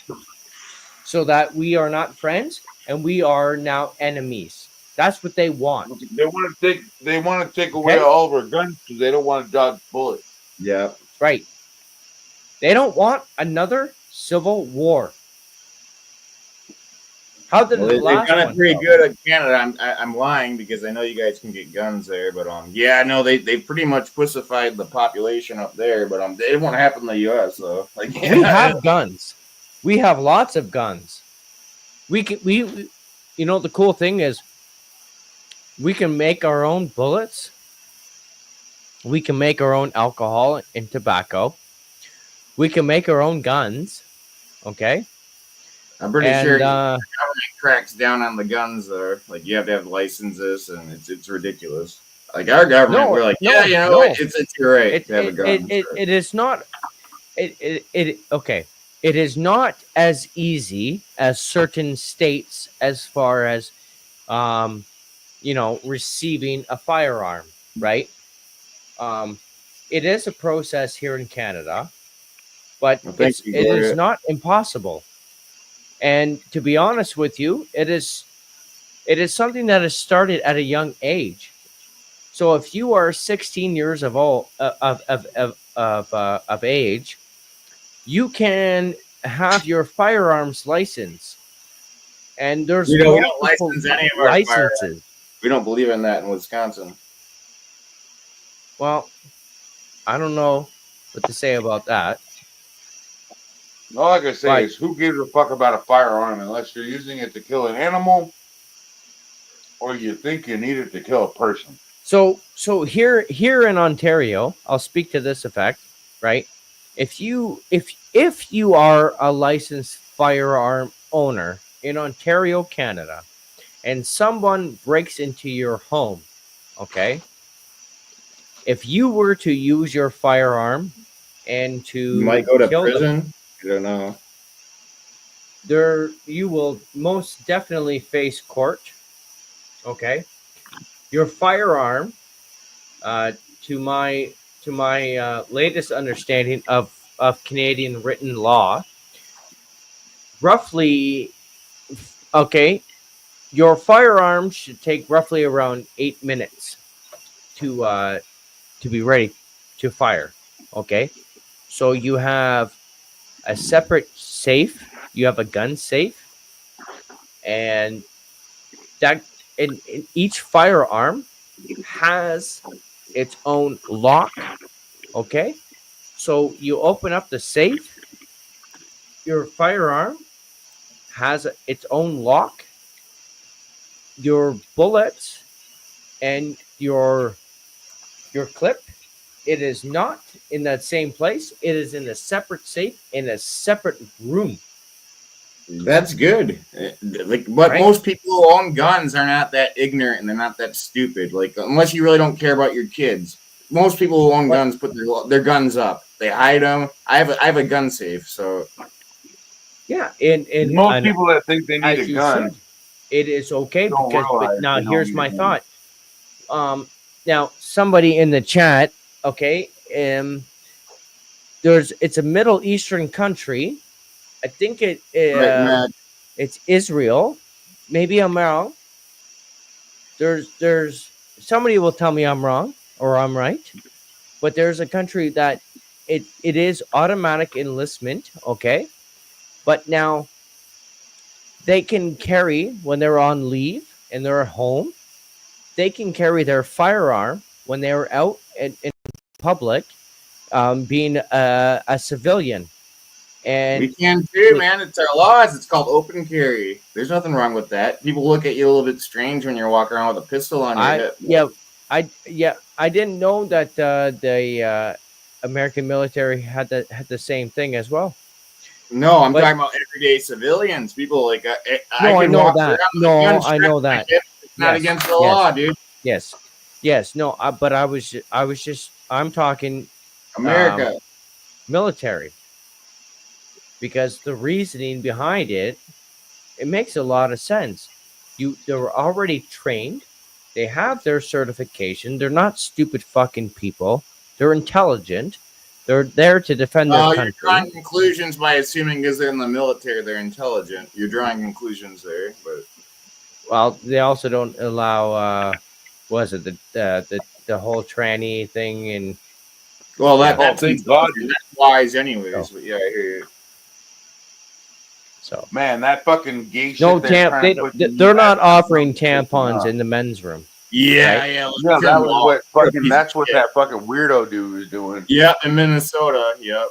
so that we are not friends and we are now enemies. That's what they want. They want to take away Okay? all of our guns because they don't want to dodge bullets. Yeah. Right. They don't want another civil war. How did Well, the they've last done it one pretty go? good at Canada. I'm lying because I know you guys can get guns there, but yeah, no, they pretty much pussified the population up there, but it won't happen in the U.S. though. Like We have guns. We have lots of guns. You know, the cool thing is we can make our own bullets. We can make our own alcohol and tobacco. We can make our own guns. Okay. I'm pretty And, sure the government cracks down on the guns there. Like you have to have licenses, and it's ridiculous. Like our government, we're like, yeah, you know, it's your right to have a gun. It is not. Okay. It is not as easy as certain states as far as, you know, receiving a firearm, right? It is a process here in Canada, but it is not impossible. And to be honest with you, it is something that has started at a young age. So if you are 16 years of age, you can have your firearms license, and there's we don't multiple license any of our licenses. firearms. We don't believe in that in Wisconsin. Well, I don't know what to say about that. All I can say is, who gives a fuck about a firearm unless you're using it to kill an animal, or you think you need it to kill a person? So here in Ontario, I'll speak to this effect, right? If you are a licensed firearm owner in Ontario, Canada, and someone breaks into your home, okay? If you were to use your firearm and to You might go to kill prison. them, I don't know. you will most definitely face court. Okay, your firearm, to my latest understanding of Canadian written law, roughly, okay, your firearm should take roughly around 8 minutes to be ready to fire. Okay, so you have a separate safe. You have a gun safe, and that in each firearm has its own lock. Okay, so you open up the safe. Your firearm has its own lock. Your bullets and your clip, it is not in that same place. It is in a separate safe in a separate room. That's good. But Right? most people who own guns are not that ignorant and they're not that stupid. Like, unless you really don't care about your kids. Most people who own guns put their guns up. They hide them. I have a gun safe, so Yeah, and Most people that think they need as a you gun should, it is okay don't because. But realize now they don't here's need my a gun. thought. Now somebody in the chat, okay, it's a Middle Eastern country. I think it's Israel. Maybe I'm wrong. There's somebody will tell me I'm wrong or I'm right, but there's a country that it is automatic enlistment, okay, but now they can carry when they're on leave and they're at home. They can carry their firearm when they're out in public, being a civilian. And we can too, man. It's our laws. It's called open carry. There's nothing wrong with that. People look at you a little bit strange when you're walking around with a pistol on your hip. I didn't know that the American military had the same thing as well. No, I'm talking about everyday civilians. People like No, I can know walk that. around with a No, gun I strapped know to my that. hip. It's not against the law, dude. Yes. No. But I was just. I'm talking America. military, because the reasoning behind it makes a lot of sense. They're already trained, they have their certification, they're not stupid fucking people, they're intelligent, they're there to defend their You're country. drawing conclusions by assuming because they're in the military, they're intelligent. You're drawing conclusions there, but Well, they also don't allow was it the whole tranny thing and well, yeah. that's wise anyways. So- But yeah, I hear you. So Man, that fucking gay shit. no they're trying to put they're in not that- offering tampons in the men's room. Yeah, right? yeah. Yeah, that was what fucking. That's what shit. that fucking weirdo dude was doing. Yeah, in Minnesota. Yep.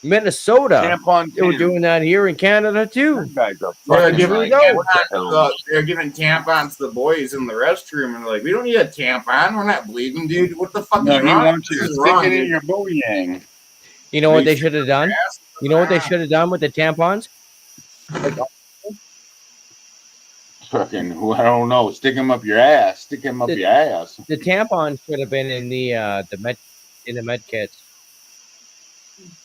Minnesota. Tampon They were can. doing that here in Canada too. Guys are They're fucking giving, like, go. what the hell? they're giving tampons to the boys in the restroom, and they're like, "We don't need a tampon. We're not bleeding, dude. What the fuck No, is he wrong? wants you to This is stick wrong, it in dude." your booyang. You know what they should have done? You know what they should have done with the tampons? Fucking, I don't know. Stick him up your ass. Stick him up your ass. The tampons should have been in the med kits.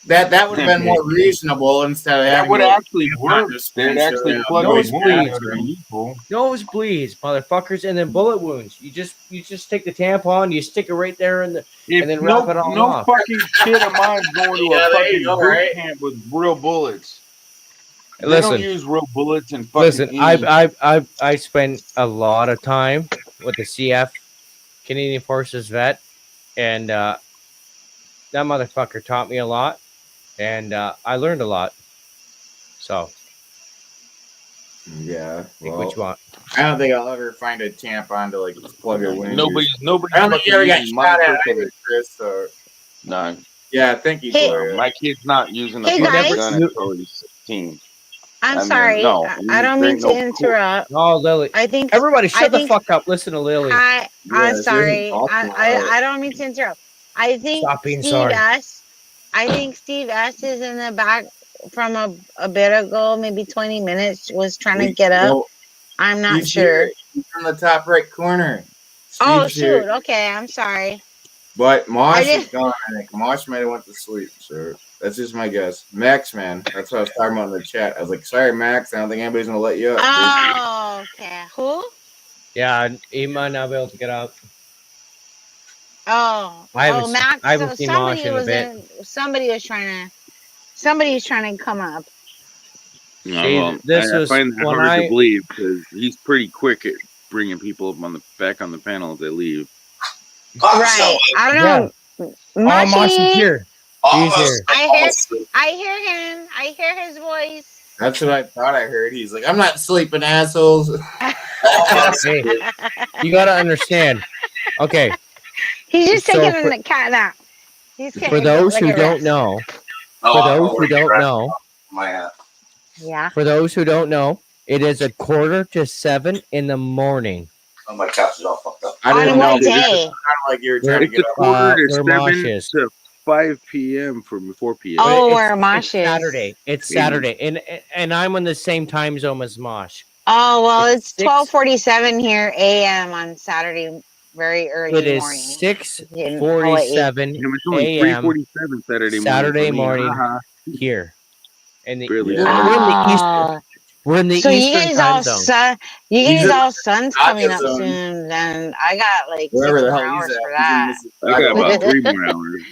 That would have been more reasonable instead of That having would to- actually work. They'd actually plug those Nosebleeds, nosebleeds, motherfuckers, and then bullet wounds. You just take the tampon, you stick it right there and then wrap it all no off. fucking kid of mine going to Yeah, a there fucking you go, boot right? camp with real bullets. They Listen, don't use real bullets and fucking. listen. I spent a lot of time with the CF, Canadian Forces vet, and that motherfucker taught me a lot, and I learned a lot. So Yeah. pick Well, what you want. I don't think I'll ever find a tampon to like plug a wound. Nobody's I don't think you ever got using shot at motherfucking- either, Chris. So. No. Yeah, thank you. Hey. Gloria. My kid's not using a Hey, fucking guys. gun until he's 16. I'm I mean, sorry. no, I don't mean there's to no interrupt. Oh, Lily. I think Everybody shut the think- fuck up. Listen to Lily. I'm this sorry. isn't awesome. I don't mean to interrupt. I think Stop being Steve sorry. S. I think Steve S. is in the back from a bit ago, maybe 20 minutes, was trying to get up. Well, I'm not he's sure. here. He's in the top right corner. Oh, Steve's here. shoot. Okay, I'm sorry. But Mosh I is didn't- gone. I think Mosh might have went to sleep. So that's just my guess. Max, man, that's what I was talking about in the chat. I was like, "Sorry, Max. I don't think anybody's gonna let you up." Oh, okay. Who? Yeah, he might not be able to get out. Oh, I haven't oh, seen- Max. I haven't so seen Mosh somebody in a was bit. somebody's trying to come up. No, See, well, this I was find that when hard I- to believe because he's pretty quick at bringing people up on the back on the panel if they leave. Right. I don't know. Oh, Mosh is here. He's here. I hear him. I hear his voice. That's what I thought I heard. He's like, "I'm not sleeping, assholes." Hey, you gotta understand. Okay, He's just So taking for- a cat nap. He's for getting those like who a don't rest. know, Oh, for I'm those who already don't dressed. know, My Yeah. for those who don't know, it is 6:45 in the morning. oh, my couch is all fucked up. I On didn't know. what Dude. It day? sounded like you were trying to It's get a up. quarter to where Mosh 7 is. to 5 p.m. from 4 p.m. Oh, It's- where Mosh is. Saturday. It's Yeah. Saturday, and I'm in the same time zone as Mosh. Oh well, It's it's 12:47 here a.m. on Saturday, very early It is morning. 6:47 It was only a.m. 3:47 Saturday Saturday morning. morning. For me. Haha. here. And Barely we're, Saturday. we're in the eastern. Oh, We're in the so you eastern guys time all zone. you He's guys in all sun's coming up zone. soon. Then I got like Wherever 6 the more hell hours he's at. for that. I got about 3 more hours.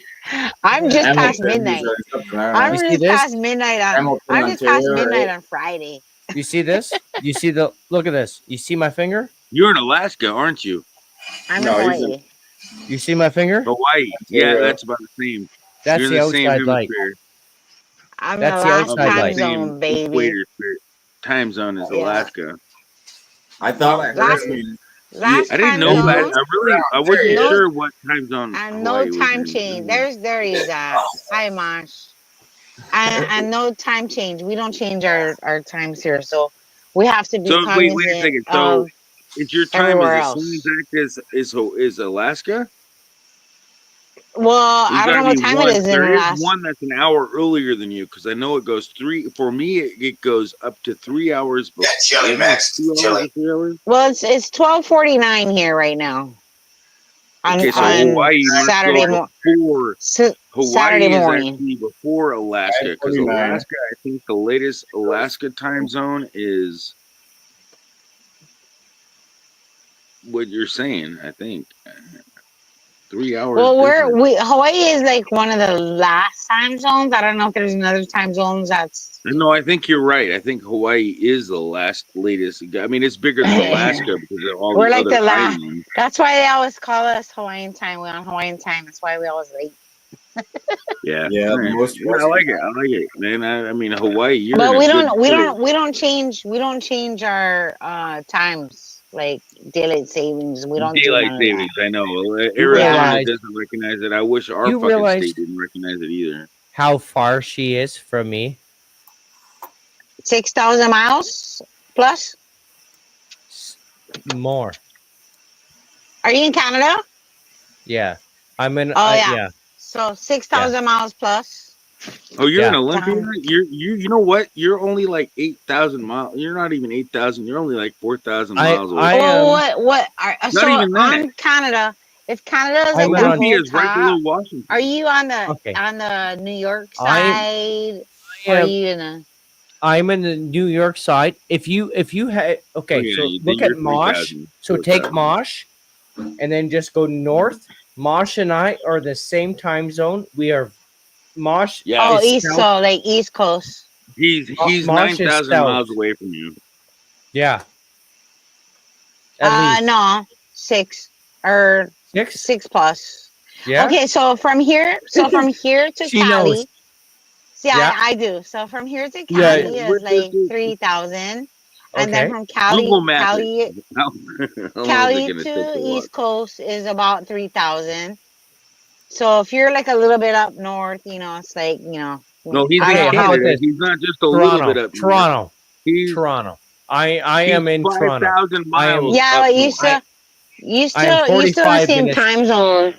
I'm just Hamilton, past he's midnight. something, I don't I'm know. You see just this? past midnight on. Hamilton, I'm just past Ontario, midnight right? on Friday. You see this? You see the look at this. You see my finger? You're in Alaska, aren't you? I'm No, in he's in- Hawaii. You see my finger? Hawaii. Yeah, Ontario. that's about the same. That's You're the in the same outside light. hemisphere. I'm in That's the the last outside time light. zone, baby. Equator time zone is Yeah. Alaska. I thought I heard Last- him. Last I didn't time know zone. that. I wasn't No- sure what time zone. And Hawaii no was time in. change. There he's at. Hi, Mosh. And no time change. We don't change our times here, so we have to be So cognizant wait a second. So of is your time everywhere as the else. same exact as Alaska? Well, There's I don't know gotta what be time one. it is in There is Alaska. one that's an hour earlier than you because I know it goes 3. For me, it goes up to 3 hours. Yeah, chilly, Max. 2 hours Chilly. or 3 hours. Well, it's 12:49 here right now. Okay, so on Hawaii must Saturday go before Hawaii Saturday is morning. actually before Alaska because 5:49. Alaska, I think the latest Alaska time zone is what you're saying. I think 3 hours. Well, different. Hawaii is like one of the last time zones. I don't know if there's another time zones that's. No, I think you're right. I think Hawaii is the latest. I mean, it's bigger than Alaska because of all We're the like other the last. islands. That's why they always call us Hawaiian time. We're on Hawaiian time. That's why we always late. Yeah, Yeah, all right. most I like it. I like it, man. I mean, Hawaii. You're But in a we good don't place. we don't change our times like daylight savings. We don't do Daylight none of that. savings. I know. You Arizona realize doesn't recognize it. I wish our you fucking realize state didn't recognize it either. how far she is from me? 6,000 miles plus. More. Are you in Canada? Yeah. I'm in. Oh yeah. Yeah. So 6,000 miles plus. Oh, you're Yeah. an Olympian. Down. You know what? You're only like 8,000 miles. You're not even 8,000. You're only like 4,000 miles away. Well, what are Not so even that. on Canada? If Canada is I'm like that on- Olympia whole is right below top, Washington. are you on the Okay. New York I side? Or are you in a? I'm in the New York side. If you had okay, Oh, yeah, so then look you're at Mosh. 3,000, So take 4,000. Mosh, and then just go north. Mosh and I are the same time zone. We are Mosh. Yeah. Oh, is east, south. so like East Coast. He's Mosh is 9,000 south. miles away from you. Yeah. At least No, 6 or 6. 6 plus. Yeah. Okay, so from here to She Cali. knows. See, Yeah. I do. So from here to Yeah. Cali is like 3,000, and then Okay. from Google Map Cali it. How long is it Cali going to take to to walk? East Coast is about 3,000. So if you're like a little bit up north, it's like No, he's I in don't know how. Canada. He's not just a little bit up north. Toronto. He's Toronto. I am in Toronto. 5,000 miles Yeah, up but north. you I am still in the 45 same minutes. time zone.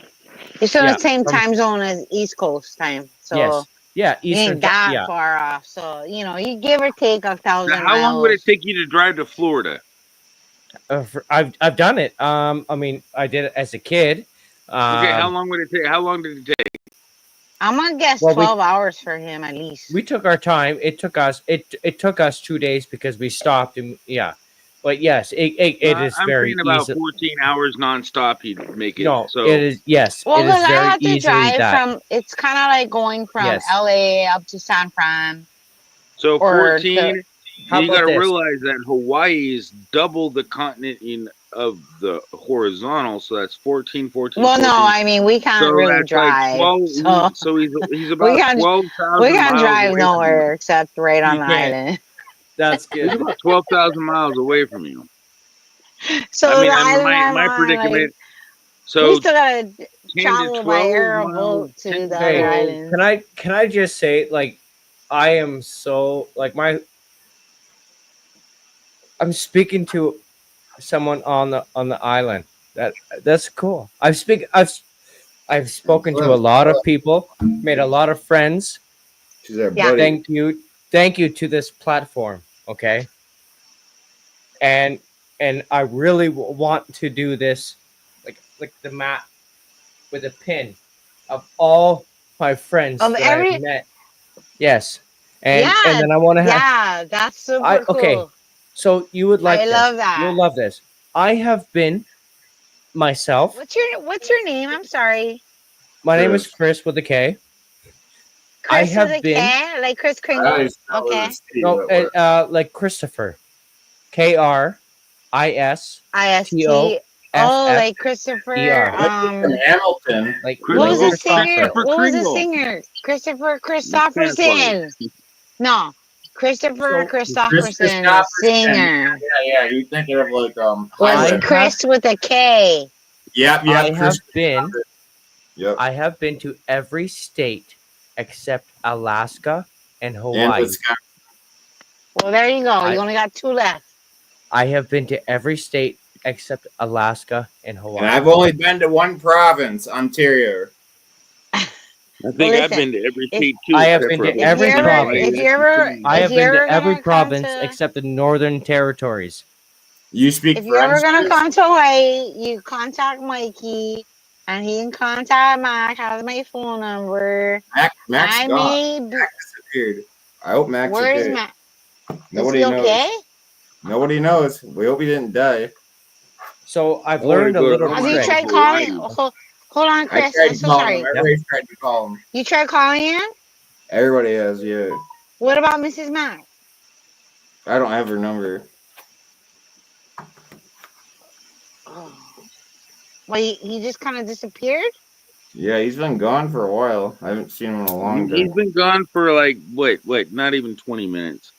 You're still in Yeah. the same From, time zone as East Coast time. So yes. Yeah. you Eastern. ain't that Yeah. far off. So you give or take 1,000 Now, how long would it miles. take you to drive to Florida? I've done it. I mean, I did it as a kid. Okay, how long would it take? How long did it take? I'm gonna guess Well, 12 hours for him at least. We took our time. It took us 2 days because we stopped and yeah. But yes, it is I'm very saying about easy. 14 hours nonstop. You'd make it. No, So it is yes. Well, It is because I very have to easily drive that. from. It's kind of like going from Yes. LA up to San Fran. So Or 14. How You about got to this? realize that Hawaii is double the continent of the horizontal. So that's 14. Well, no, I mean we can't So really that's like drive. 12. So So he's we about can't 12,000 we can't miles drive away from nowhere you. except right on You the can't. island. That's He's good. about 12,000 miles away from you. So I mean, the island my I'm on, predicament. like, So we still gotta 10 to travel by 12 air or miles. boat to 10 the to other 12. islands. Can I just say like I am so like I'm speaking to someone on the island. That's cool. I've spoken to a lot of people, made a lot of friends. She's our Yeah. buddy. Thank you to this platform. Okay. And I really want to do this, like the map with a pin of all my friends Of that every I've met. Yes. And yeah, then I want to have yeah, that's super cool. okay. So you would like I this. love that. You'll love this. I have been myself. What's your name? I'm sorry. My name is Chris with a K. I Chris have with a been K, like Chris Kringle. Okay. no, like Christopher. KRISTO. IST. Oh, like Christopher. Hamilton. Like What was the Christopher. singer? What was the singer? Christopher Christopherson. No, Christopher Christopherson, the singer. Yeah. You're thinking of like Was Chris with a K. Yep. I have been. Yep. I have been to every state except Alaska and Hawaii. And Wisconsin. Well, there you go. You only got 2 left. I have been to every state except Alaska and Hawaii. And I've only been to one province, Ontario. I think I've been to every state too. I have except been for to every Alaska. province. I have been to every come province to- except the Northern Territories. You speak If you're ever French? gonna come to Hawaii, you contact Mikey. And he can contact Mac. Has my phone number. Mac's I gone. may be. Mac disappeared. I hope Mac's Where's okay. Mac? Nobody Is he knows. okay? Nobody knows. We hope he didn't die. So I've I wanna learned a go to- little I Has wanna he go trick. to tried calling? Hawaii. Hold on, I Chris. tried I'm so calling sorry. him. Everybody's tried to call him. You tried calling him? Everybody has, yeah. What about Mrs. Mac? I don't have her number. Well, he just kind of disappeared? Yeah, he's been gone for a while. I haven't seen him in a long He's time. been gone for like what? Not even 20 minutes.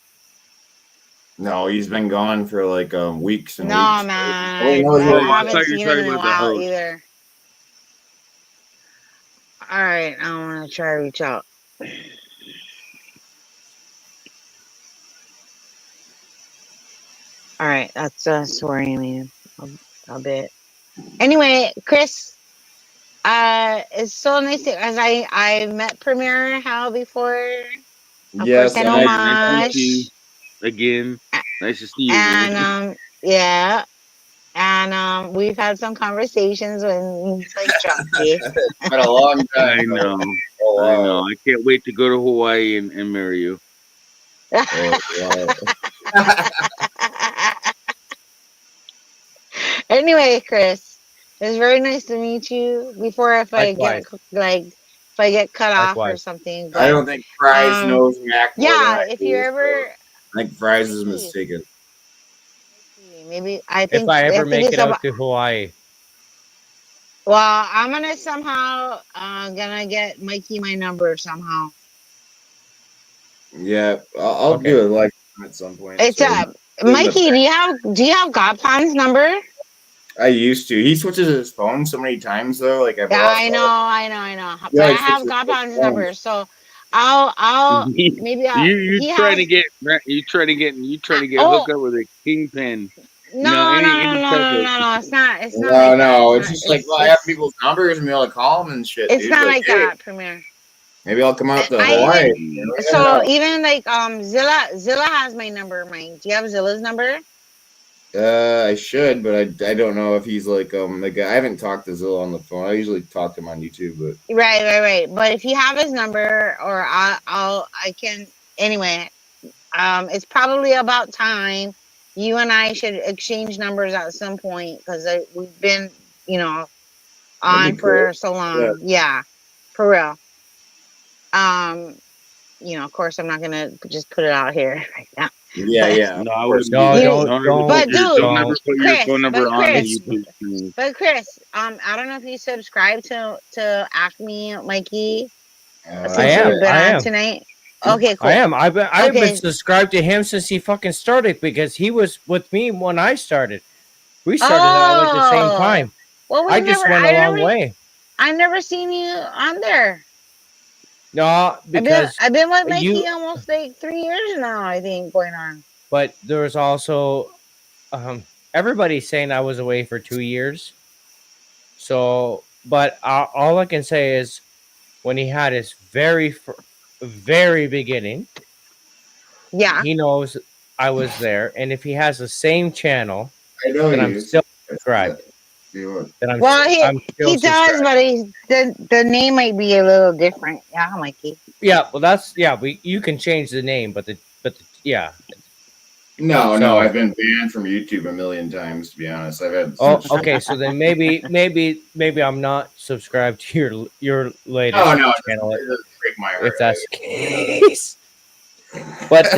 No, he's been gone for like weeks and No, weeks. man. Nobody knows Oh, where I he haven't thought is. you were seen talking him in a about the while host. either. All right, I'm gonna try to reach out. All right, that's sorry, man. A bit. Anyway, Chris, it's so nice to, as I met Premier Hal before. Of Yes, course, I and know Nice to see you Mosh, again. Nice to see you and again. yeah, and we've had some conversations when he's like drunky. It's been a long time. I know. I know. I can't wait to go to Hawaii and marry you. Oh, wow. Anyway, Chris, it was very nice to meet you. Before, if I get cut off or Likewise. something, I but don't think Fries knows Mac more than yeah, I if do. you're So ever I think Fries is mistaken. maybe, I If think I ever think make it's it out about. to Hawaii. Well, I'm gonna somehow gonna get Mikey my number somehow. Yeah, I'll Okay. do a live at some point. It's So Mikey. Do you have Godpon's number? I used to. He switches his phone so many times though. Like I've Yeah, lost. I know. Yeah, But I he have switches his Godpon's phone. number, so I'll maybe you he trying to has. get Oh hooked up with a kingpin. no, Any type of no. It's not like that. No, It's it's not. just like well, I have people's numbers and be able to call them and shit. It's Dude. not Like, like hey, that, Premier. maybe I'll come out to I Hawaii. even You never so know. even like Zilla has my number. Mine. Do you have Zilla's number? I should, but I don't know if he's like I haven't talked to Zilla on the phone. I usually talk to him on YouTube, but Right. But if you have his number, or I can anyway. It's probably about time you and I should exchange numbers at some point because we've been, that'd on be cool. for so long. Yeah. Yeah, for real. Of course, I'm not gonna just put it out here right now. Yeah. No, I wouldn't No, do that. don't. But dude, Don't ever put your Chris, phone number but on the Chris, YouTube screen. but Chris, I don't know if you subscribe to Acme, Mikey, since I am. you've been I on am. tonight. Okay, cool. I am. I've been Okay. subscribed to him since he fucking started because he was with me when I started. We started out at the same time. Well, I just went a long way. I never seen you on there. No, because I've been with Mikey you. almost like 3 years now, I think, going on. But there was also everybody's saying I was away for 2 years. So, but all I can say is when he had his very beginning, yeah, he knows I was there, and if he has the same channel, I know then you. I'm still subscribed. Then I'm he does, but the name might be a little different. Yeah, Mikey. Yeah, well, you can change the name, but yeah. No, So- I've been banned from YouTube a million times. To be honest, I've had. Oh, okay. So then maybe I'm not subscribed to your latest Oh no, channel it doesn't break my heart. if that's the case. But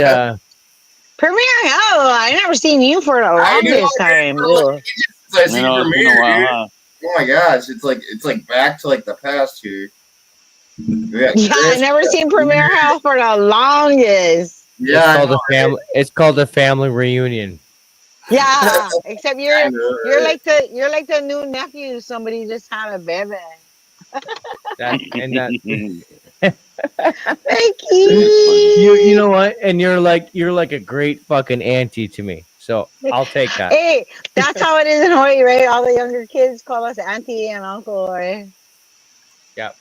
Premier, I never seen you for the longest time. Dude. I see I know, it's been a Premiere, while, dude. huh? Oh my gosh, it's like back to like the past here. Yeah, I never seen Premier House for the longest. Yeah, it's called a family. It's called a family reunion. Yeah, except you're like the new nephew. Somebody just had a baby. Mikey. You know what? And you're like a great fucking auntie to me. So I'll take that. Hey, that's how it is in Hawaii, right? All the younger kids call us auntie and uncle, right? Yeah.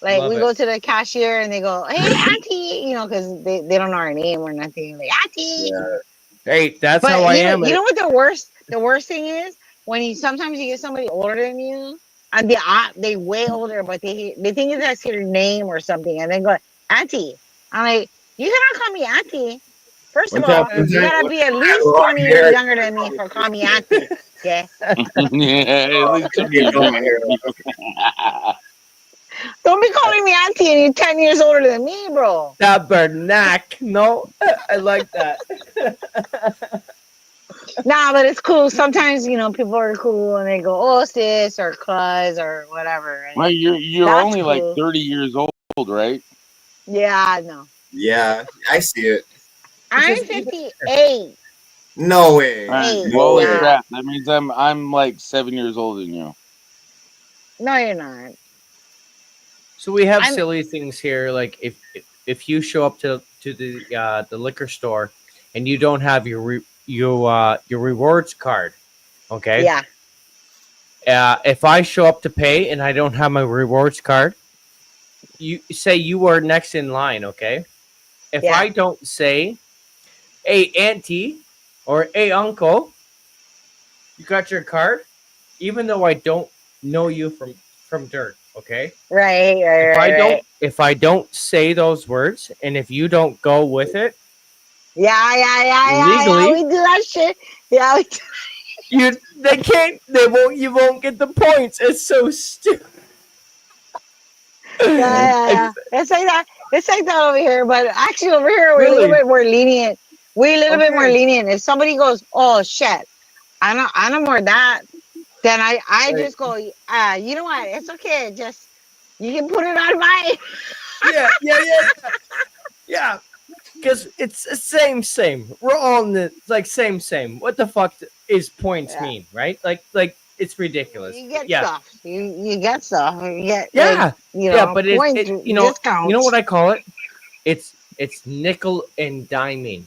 Like Love we it. go to the cashier and they go, "Hey, auntie," because they don't know our name or nothing. Like auntie. Hey, that's But how I you know, am. you know what the worst thing is? When sometimes you get somebody older than you And they way older, but they think that's your name or something, and then go auntie. I'm like, you cannot call me auntie. First of all, you gotta be at least 20 years younger than me for calling me auntie. Okay. Yeah, at least some years younger. Don't be calling me auntie and you're 10 years older than me, bro. Tabernacle. No, I like that. Nah, but it's cool. Sometimes, people are cool and they go, oh, sis or cuz or whatever. And Well, you're that's only cool. like 30 years old, right? Yeah, I know. Yeah, I see it. I'm 58. No way. Holy crap! That means I'm like 7 years older than you. No, you're not. So we have silly things here, like if you show up to the liquor store and you don't have your rewards card, okay? Yeah. If I show up to pay and I don't have my rewards card, you say you are next in line, okay? If I don't say, "Hey, auntie," or "Hey, uncle," you got your card, even though I don't know you from dirt, okay? Right. If I don't say those words, and if you don't go with it, Yeah. legally, We do that shit. Yeah. you won't get the points. It's so stupid. Yeah. It's like that. It's like that over here, but actually over here we're a little bit more lenient. We're a little bit more lenient. If somebody goes, "Oh shit, I know more of that," then I just go, you know what? It's okay. Just you can put it on mine. Yeah. Because it's the same. We're all in the same. What the fuck is points mean, right? Like it's ridiculous. You get yeah. stuff. You get stuff. You get Yeah. But points, you know discounts. what I call it? It's nickel and diming.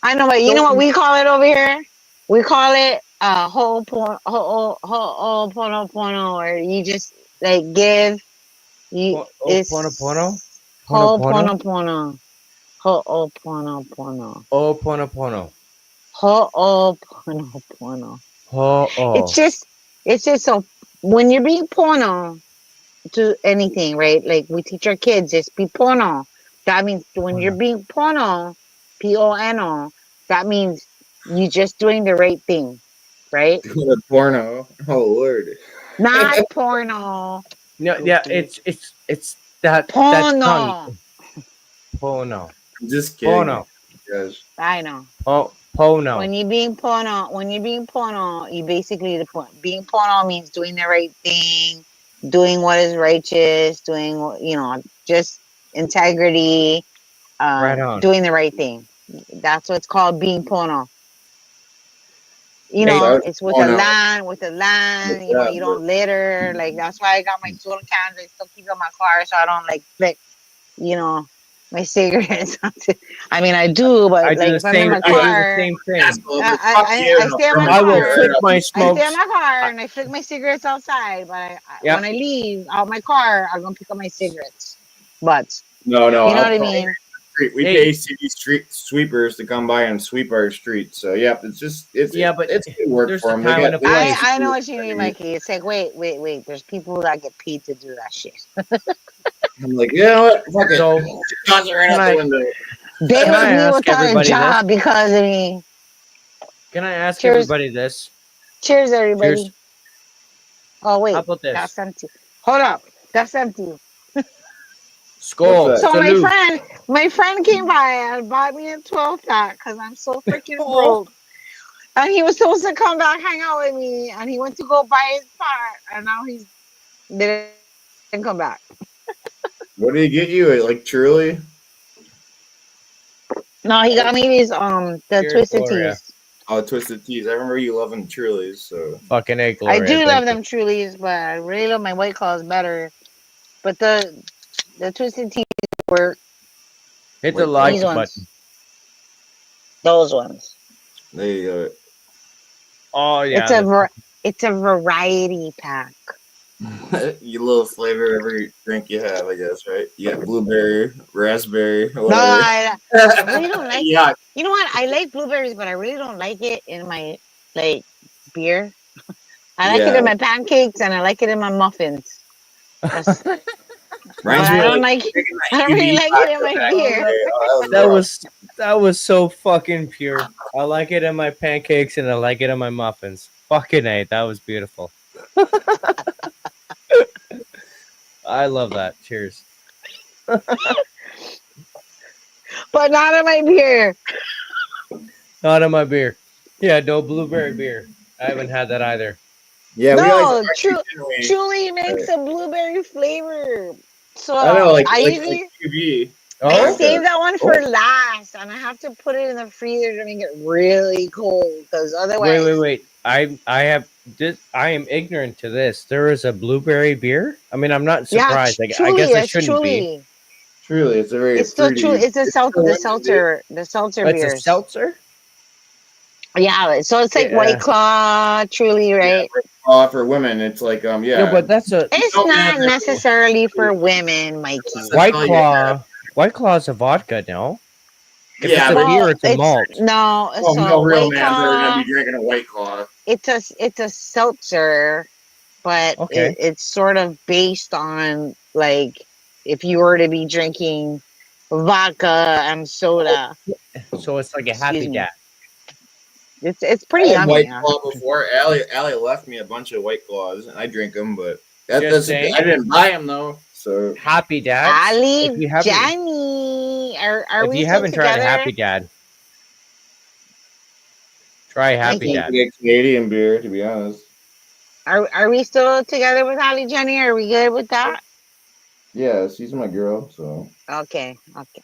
I know, but you know what we call it over here? We call it ho'oponopono, or you just like give. It's Ho'oponopono? ho'oponopono. Ho'oponopono. Ho'oponopono. Ho'oponopono. Ho'o. It's just so when you're being pono to anything, right? Like we teach our kids, just be pono. That means when you're being pono, pono, that means you just doing the right thing, right? Doing a porno. Oh Lord. Not porno. No, yeah, it's that Porno. tongue. Pono. I'm just kidding. Pono. Guys. I know. Pono. When you're being pono, you basically being pono means doing the right thing, doing what is righteous, doing just integrity, Right on. doing the right thing. That's what's called being pono. It's with the land. You don't litter. Like that's why I got my soda cans. I still keep in my car so I don't flick, my cigarettes. I mean, I do, but I do the if I'm in my car, I do the same thing. I stay in my car. I will flick my I smokes. stay in my car and I flick my cigarettes outside. But when I leave out my car, I'm gonna pick up my cigarettes. But No. you know what I mean. We pay city street sweepers to come by and sweep our streets. So yeah, it's good work for them. I know what you mean, Mikey. It's like wait. There's people that get paid to do that shit. I'm like, you know what? Fuck it. Shots are right out the window. They would be without a job because of me. Can I ask everybody this? Cheers, everybody. Cheers. Oh wait, How about this? That's empty. Hold up, that's empty. Skull. So my friend came by and bought me a 12-pack because I'm so freaking broke. And he was supposed to come back, hang out with me, and he went to go buy his part, and now he didn't come back. What did he get you? Like truly? No, he got me these the Twisted Teas. Oh, Twisted Teas. I remember you loving Trulies. So fucking egg. I do love them Trulies, but I really love my White Claws better. But the Twisted Teas work. Hit the like button. Those ones. There you go. Oh yeah. It's a variety pack. You little flavor every drink you have, I guess, right? You got blueberry, raspberry, whatever. No, I really don't like Yeah. You know what? I like blueberries, but I really don't like it in my beer. I like it Yeah. in my pancakes and I like it in my muffins. But Reminds I me of don't like like. I don't really UV like it in vodka my back in the beer. day. Oh, That was so fucking pure. I like it in my pancakes and I like it in my muffins. Fucking A, that was beautiful. I love that. Cheers. But not in my beer. Not in my beer. Yeah, no blueberry beer. I haven't had that either. Yeah, we always No, argue, didn't we? Truly makes a blueberry flavor. So I know, I like usually UV. I Oh, save that one for oh. last, and I have to put it in the freezer to make it really cold because otherwise. Wait. I am ignorant to this. There is a blueberry beer. I mean, I'm not Yeah, surprised. I truly, guess I it's shouldn't be. truly. Truly, it's a very It's still true. fruity. It's a still the seltzer It's a beers. seltzer. Yeah, so it's like White Yeah. Claw, Truly, right? For women, it's like yeah. No, but that's a It's Don't not have that. necessarily for women, Mikey. White all you Claw. White Claw is a vodka, no? If Yeah, it's a but beer, it's a it's malt. no. oh, So no real White man's ever gonna Claw, be drinking a White Claw. it's a seltzer, but Okay. it's sort of based on like if you were to be drinking vodka and soda. So it's like a Excuse happy me. dad. It's I pretty had yummy. White Yeah. Claw before. Allie left me a bunch of White Claws, and I drink them, but Just that's saying. I didn't buy them though. So Happy dads. Ali, If you haven't, Johnny, are if we you still haven't tried together? a Happy Dad, try Happy Mikey. Dad. get Canadian beer, to be honest. Are we still together with Ali, Jenny? Are we good with that? Yeah, she's my girl. So Okay.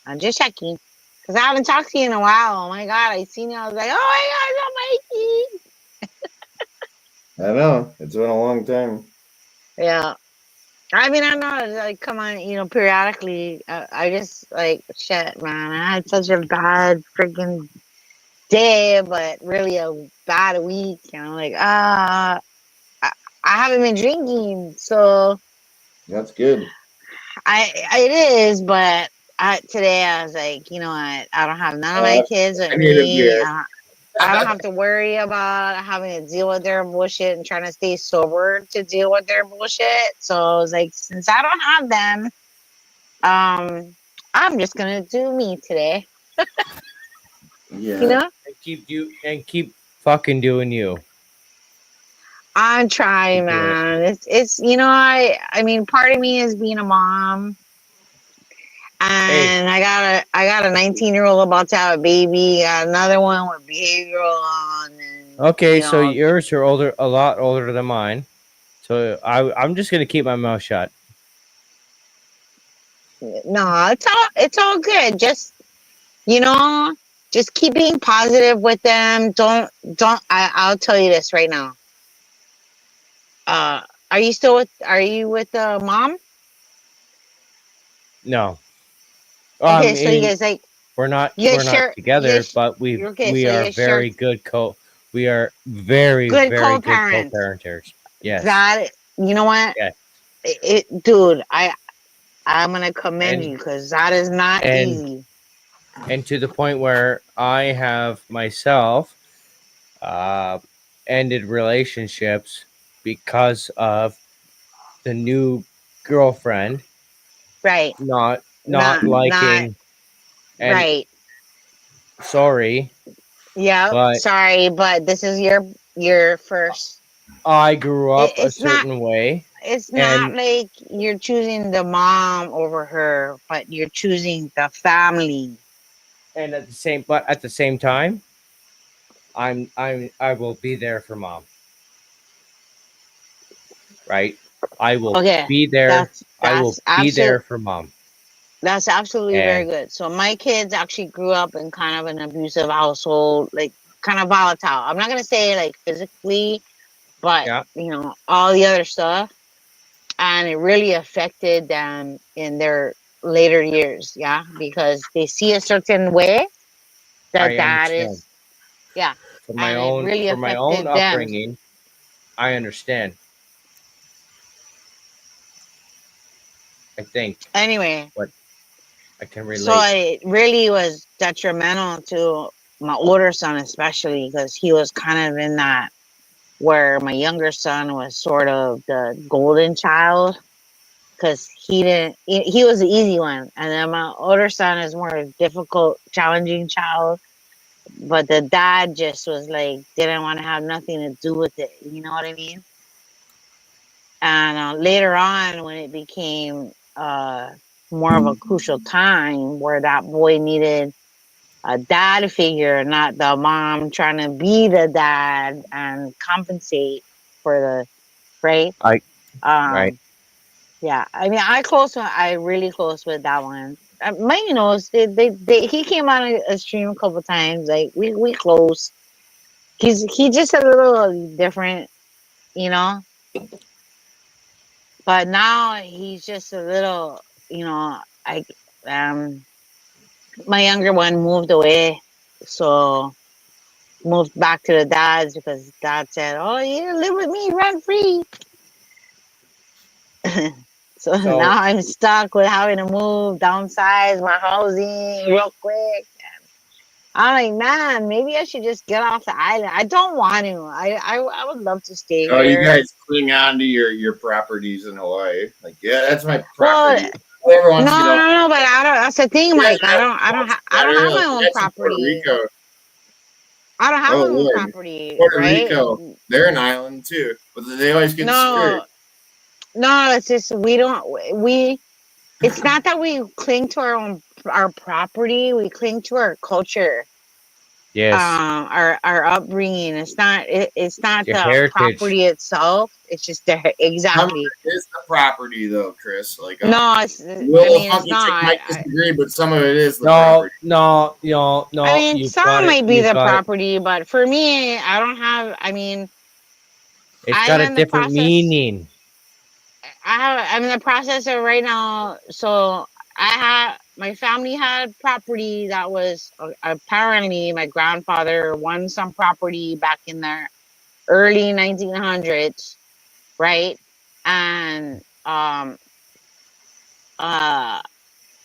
I'm just checking because I haven't talked to you in a while. Oh my god, I seen you. I was like, oh my god, Mikey. I know it's been a long time. Yeah. I mean, I know, like, come on, periodically. I just like shit, man. I had such a bad freaking day, but really a bad week. And I'm like, I haven't been drinking, so That's good. it is. But today I was like, you know what? I don't have none of my kids with I need a me. beer. I don't have to worry about having to deal with their bullshit and trying to stay sober to deal with their bullshit. So I was like, since I don't have them, I'm just gonna do me today. Yeah. You know, And keep fucking doing you. I'm trying, man. It's I mean, part of me is being a mom, and I got a 19-year-old about to have a baby. Got another one with behavioral on. And, Okay, so yours are a lot older than mine. So I'm just gonna keep my mouth shut. No, it's all good. Just just keep being positive with them. Don't. I'll tell you this right now. Are you with mom? No. Okay, so you guys like we're not share together, but we are very good we are very good very good co-parents. co-parenters. Yes. That you know what? Yeah. Dude, I'm gonna commend you because that is not easy. And to the point where I have myself ended relationships because of the new girlfriend. Right. Not liking. And right. Sorry. Yeah. But sorry, but this is your first. I grew up a certain way. It's not like you're choosing the mom over her, but you're choosing the family. And at the same time, I will be there for mom. Right? I will be there. I will be there for mom. That's absolutely very good. So my kids actually grew up in kind of an abusive household, like kind of volatile. I'm not gonna say like physically, but all the other stuff. And it really affected them in their later years, because they see a certain way that is, for my and own it really affected them. upbringing. I understand. I think. Anyway, but I can relate. So it really was detrimental to my older son, especially because he was kind of in that where my younger son was sort of the golden child because he was the easy one, and then my older son is more a difficult, challenging child. But the dad just was like didn't want to have nothing to do with it. You know what I mean? And later on, when it became more of a crucial time where that boy needed a dad figure, not the mom trying to be the dad and compensate for the right. Right. Yeah, I mean, I really close with that one. Mine knows he came on a stream a couple times. Like we close. He just a little different, you know. But now he's just a little, you know. Um my younger one moved away, so moved back to the dad's because dad said, "Oh, you live with me, rent free." So now I'm stuck with having to move, downsize my housing real quick. I'm like, man, maybe I should just get off the island. I don't want to. I would love to stay Oh, you here. guys cling on to your properties in Hawaii. Like, yeah, that's my property. Whoever No, wants to get off. no, but I don't. That's the thing, Yeah, Mike. I don't have my own that's in Puerto property. Rico. I don't have Oh my own Lord, property, Puerto right? Rico. They're an island too, but they always get screwed. No. It's just we. It's not that we cling to our property. We cling to our culture. Yes. Our upbringing. It's not Your the heritage. property itself. It's just exactly. Some of it is the property, though, Chris. Like, No, it's. Funky It's Chick not. might disagree, but some of it is the No, property. no. I mean, You've some got it. might be You've the got it. property, but for me, I don't have. I mean, It's got a different meaning. I'm in the process of right now. So my family had property that was apparently my grandfather won some property back in the early 1900s, right? And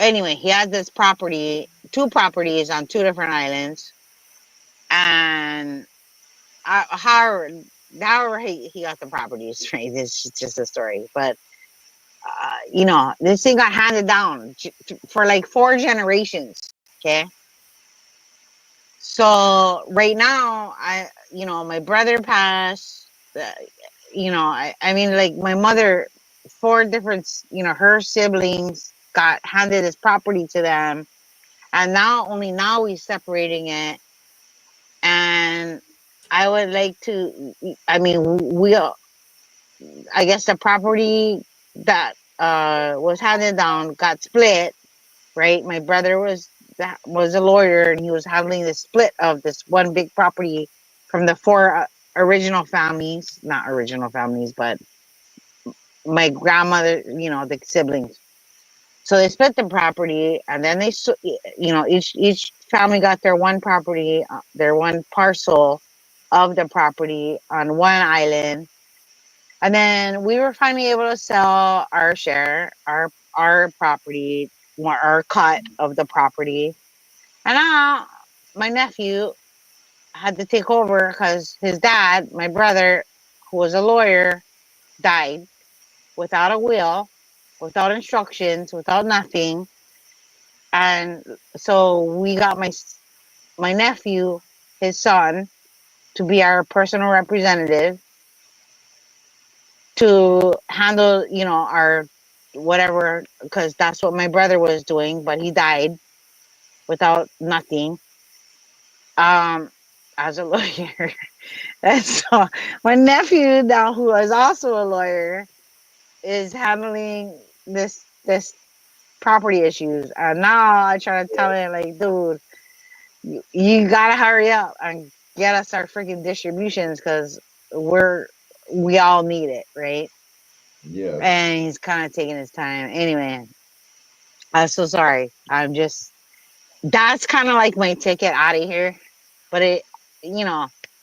anyway, he had this property, two properties on two different islands, and however he got the properties, right? This is just a story, but you know, this thing got handed down for like 4 generations. Okay. So right now, my brother passed. I mean, like my mother, 4 different, her siblings got handed this property to them, and only now we separating it. And I would like to. I mean, I guess the property that was handed down got split, right? My brother was a lawyer, and he was handling the split of this one big property from the 4 original families, not original families, but my grandmother, the siblings. So they split the property, and then each family got their one property, their one parcel of the property on one island. And then we were finally able to sell our share, our property, our cut of the property. And now my nephew had to take over because his dad, my brother, who was a lawyer, died without a will, without instructions, without nothing. And so we got my nephew, his son, to be our personal representative to handle, our whatever, because that's what my brother was doing, but he died without nothing. As a lawyer. And so my nephew now, who is also a lawyer, is handling this property issues. And now I try to tell him, like, dude, you gotta hurry up and get us our freaking distributions because we all need it, right? Yeah. And he's kind of taking his time. Anyway, I'm so sorry. That's kind of like my ticket out of here. But it,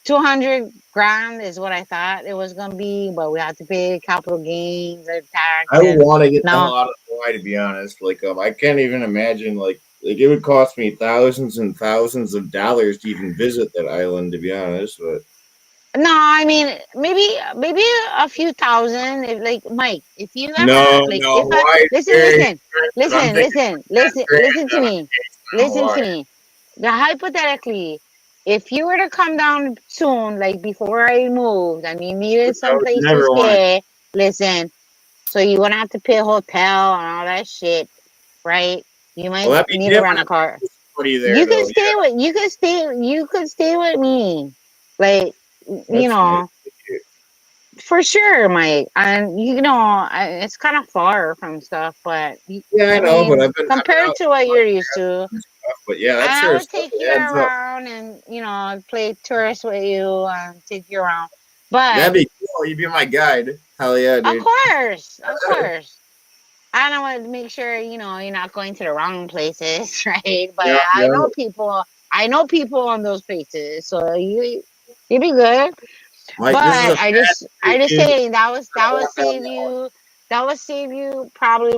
200 grand is what I thought it was going to be, but we have to pay capital gains and tax. I would want to get the hell out of Hawaii, to be honest. Like, I can't even imagine, like it would cost me thousands and thousands of dollars to even visit that island, to be honest. But No, I mean maybe a few thousand. If, like Mike, if you ever No, like, no, if I why? listen, Hey, I'm thinking listen to me, listen why? to me. Now, hypothetically, if you were to come down soon, like before I moved, and you needed I some would place to never want to. stay, listen. So you're gonna have to pay a hotel and all that shit, right? You Well, might that'd be need to rent different a if car. there's somebody there, You though. could stay with you could stay with me, like you That's nice. know, for sure, Mike. And it's kind of far from stuff, but Yeah, I I know, but mean, I've been compared out to what you're used to, and stuff. But yeah, and that I sort of would stuff take it you adds up. around and play tourist with you and take you around. But That'd be cool. You'd be my guide. Hell yeah, of dude. course, of course. And I would make sure you're not going to the wrong places, right? But Yeah, I yeah. know people. I know people in those places, so you'd be good. Like But this is a I just dude. saying that I would want that save you probably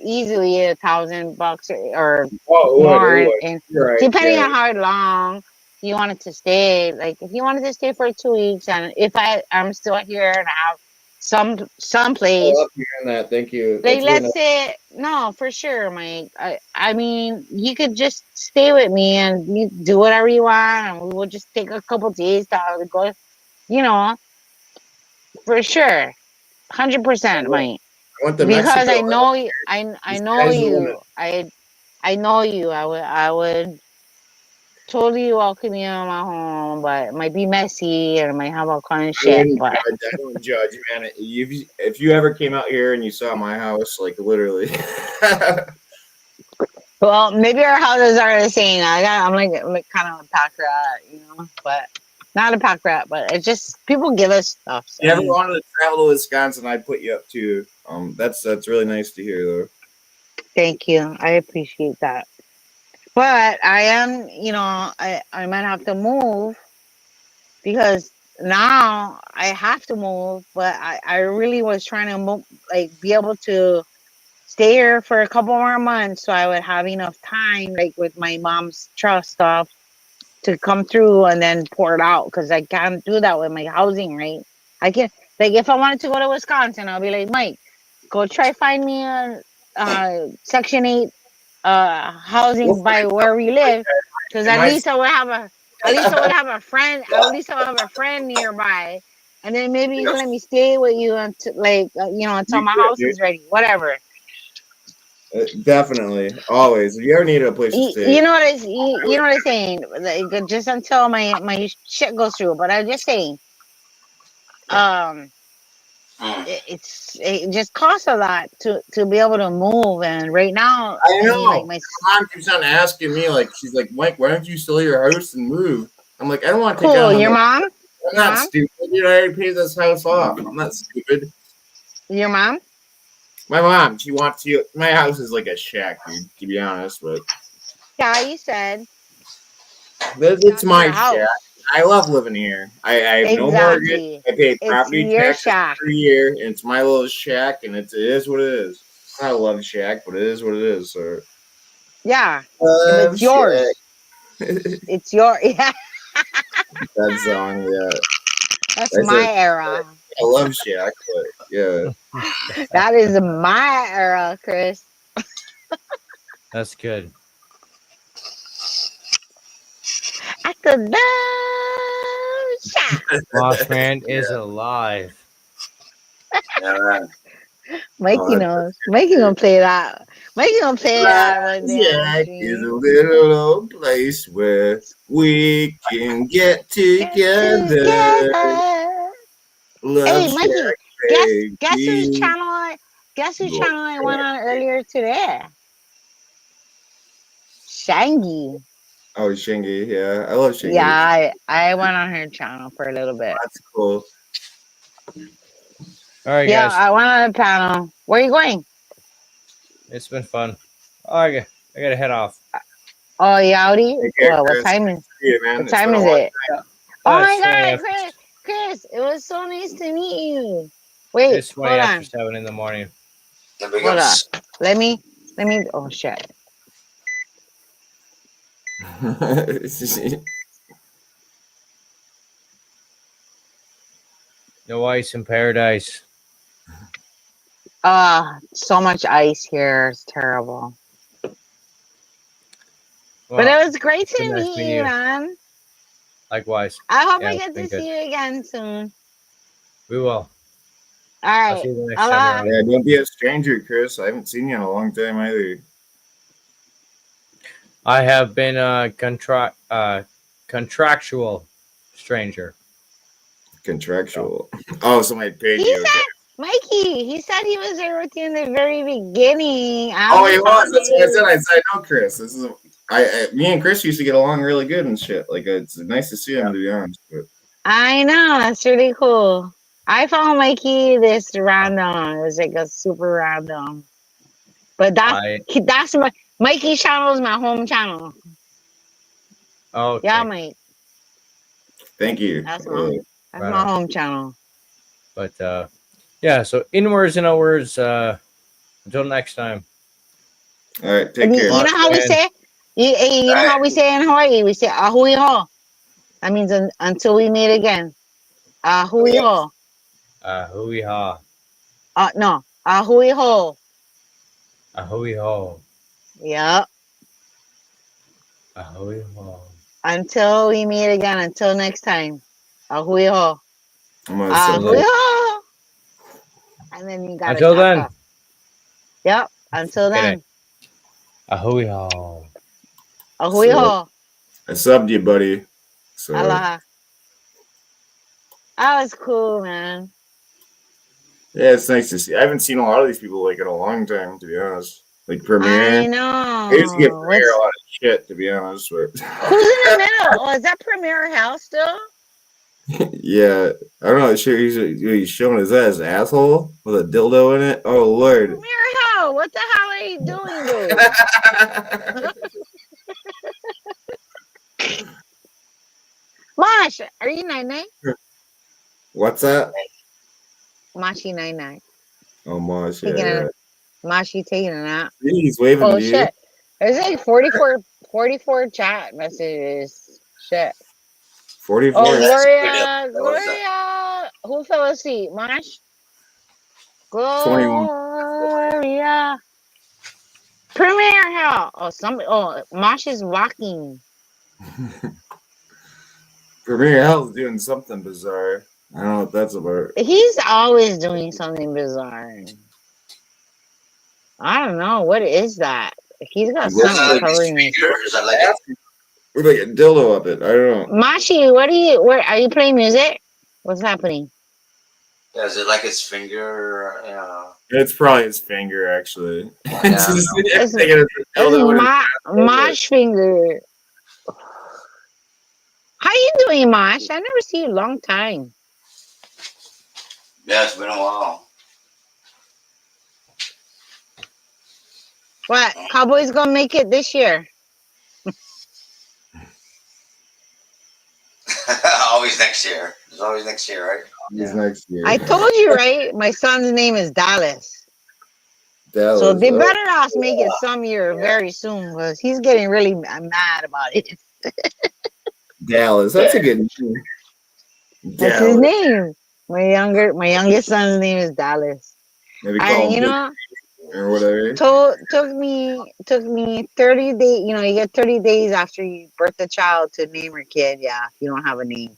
easily $1,000 or Oh, it would. It more, would. and You're right. depending Yeah. on how long you wanted to stay. Like if you wanted to stay for 2 weeks, and if I'm still here and I have some I place, love hearing that. Thank you. like That's really let's nice. say no, for sure, Mike. I mean, you could just stay with me and you do whatever you want, and we will just take a couple days to go. You know, for sure, 100%, Mike. I went to Because Mexico. I know you, I This know guy's the limit. you. I know you. I would totally welcome you in my home, but it might be messy and it might have all kind of I shit. wouldn't But judge. I don't judge, man. If you ever came out here and you saw my house, like literally. well, maybe our houses are the same. I'm like kind of a pack rat, but not a pack rat. But it's just people give us stuff. If you ever And wanted to travel to Wisconsin, I'd put you up too. That's really nice to hear, though. thank you. I appreciate that. But I am, I might have to move because now I have to move. But I really was trying to move, like be able to stay here for a couple more months so I would have enough time, like with my mom's trust stuff, to come through and then pour it out because I can't do that with my housing, right? I can like if I wanted to go to Wisconsin, I'll be like, Mike, go try find me a Section 8 We'll housing by find where we live, because in at my least I would have a friend. At least I'll have a friend nearby, and then maybe you can let me stay with you until until You my could, house dude. is ready. Whatever. Definitely, always. If you ever need a place to stay, You know what you know what I'm saying? Like, just until my shit goes through. But I'm just saying, um, it just costs a lot to be able to move. And right now, I I mean, like know. my My mom keeps on asking me, like, she's like, Mike, why don't you sell your house and move? I'm like, I don't want to take cool. on Your another. mom, I'm your not mom, stupid. Dude, I already paid this house off. I'm not stupid. your mom. My mom, she wants you. My house is like a shack, dude. To be honest, but Yeah, you said it's that's my your shack. house. I love living here. I have no mortgage. Exactly. I pay It's property your taxes shack. every year, and it's my little shack, and it is what it is. It's not a love shack, but it is what it is. So Yeah, love it's shack. yours. It's your yeah. That song, yeah. That's That's my a era. I love shack, but yeah. That is my era, Chris. That's good. I could love shack. Mothman is alive. Yeah, man. Mikey Oh, knows. Mikey gonna play that. Mikey gonna play that one day on Shack is stream. a little old place where we can get together. Together. Love Hey, Mikey, Shack, guess whose baby. channel Love I went Shack. on earlier today? Shangy. Oh, Shingy, yeah. I love Yeah, Shingy. I went on her channel for a little bit. That's cool. All right, Yeah, guys. I went on a panel. Where are you going? It's been fun. I gotta head off. Oh, Yowdy? Take care, What Chris. time is See you, man. what It's time been a is long it? time. Oh It's my 20 god, after, Chris, it was so nice to meet you. Wait, it's 20 hold after on. 7 in the morning. Hold on. Let me oh shit. No ice in paradise. So much ice here. It's terrible. But Well, it was great it's been to nice meet meeting you, you. man. Likewise. I hope Yeah, I it's get been to good. see you again soon. We will. All I'll right. see you the next time Aloha. around. Yeah, don't be a stranger, Chris. I haven't seen you in a long time either. I have been a contractual stranger. Contractual. Oh, somebody paid He you. Okay. said, Mikey, he said he was there with you in the very beginning. Oh, he was. That's what I said. I said, I know Chris. This is me and Chris used to get along really good and shit. Like it's nice to see him, to be honest. But I know. That's really cool. I found Mikey this random. It was like a super random. But that's my Mikey's channel is my home channel. Oh, okay. Yeah, Mike. thank you. That's Right my on. home channel. But yeah, so inwards and outwards. Until next time. All right, take And care. you know how we say? You know how we say in Hawaii? We say ahui ho. That means until we meet again. Ahui ho. Ahui ha. No. Ahui ho. Ahui ho. Yep. Ahui ho. Until we meet again. Until next time. Ahui ho. I'm gonna Ahui ho. And then you gotta Until then. off. Yep. Until then. Ahui ho. Ahui ho. I subbed you, buddy. So Aloha. That was cool, man. yeah, it's nice to see. I haven't seen a lot of these people like in a long time, to be honest. Like Premiere. I know. I used to give Premiere a lot of shit, to be honest. But Who's in the middle? Oh, is that Premier House still? yeah, I don't know. Sure, he's showing his ass asshole with a dildo in it. Oh Lord. Premier House, what the hell are you doing, dude? Mosh, are you 99? What's that? Moshi 99. Oh, Mosh. Taking Yeah. Moshi taking a nap. He's waving Oh to you. shit. There's like 44 chat messages. Shit. 44. Oh, Gloria. Who fell asleep? Mosh? 21. Gloria. Premier Hell. Oh, Mosh is walking. Premiere Hell's doing something bizarre. I don't know what that's about. He's always doing something bizarre. I don't know. What is that? He's got something covering his With like a dildo up it. I don't know. Mashi, where are you playing music? What's happening? Yeah, is it like his finger? It's probably his finger, actually. Mosh finger. How you doing, Mosh? I never see you in a long time. Yeah, it's been a while. What? Cowboys gonna make it this year? Always next year. It's always next year, right? Next year. I told you, right? My son's name is Dallas. Dallas. So they better not make it some year very soon because he's getting really mad about it. Dallas. That's a good name. That's his name. My youngest son's name is Dallas. Maybe call And him you know, or whatever. took me 30 days. You know, you get 30 days after you birth a child to name your kid. Yeah, if you don't have a name.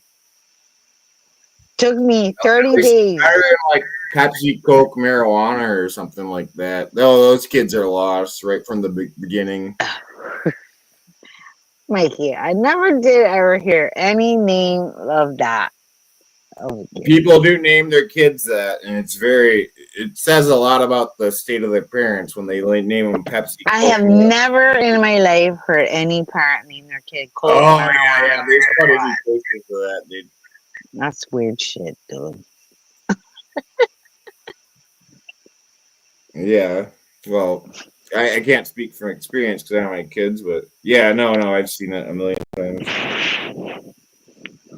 Took me 30 days. Like Pepsi, Coke, marijuana, or something like that. Oh, those kids are lost right from the beginning. Mikey, I never did ever hear any name of that. People do name their kids that, and it says a lot about the state of their parents when they name them Pepsi. I have never in my life heard any parent name their kid Coke. Oh, yeah. There's probably places for that, dude. That's weird shit, dude. Yeah. Well, I can't speak from experience because I don't have kids, but yeah, no, I've seen it a million times.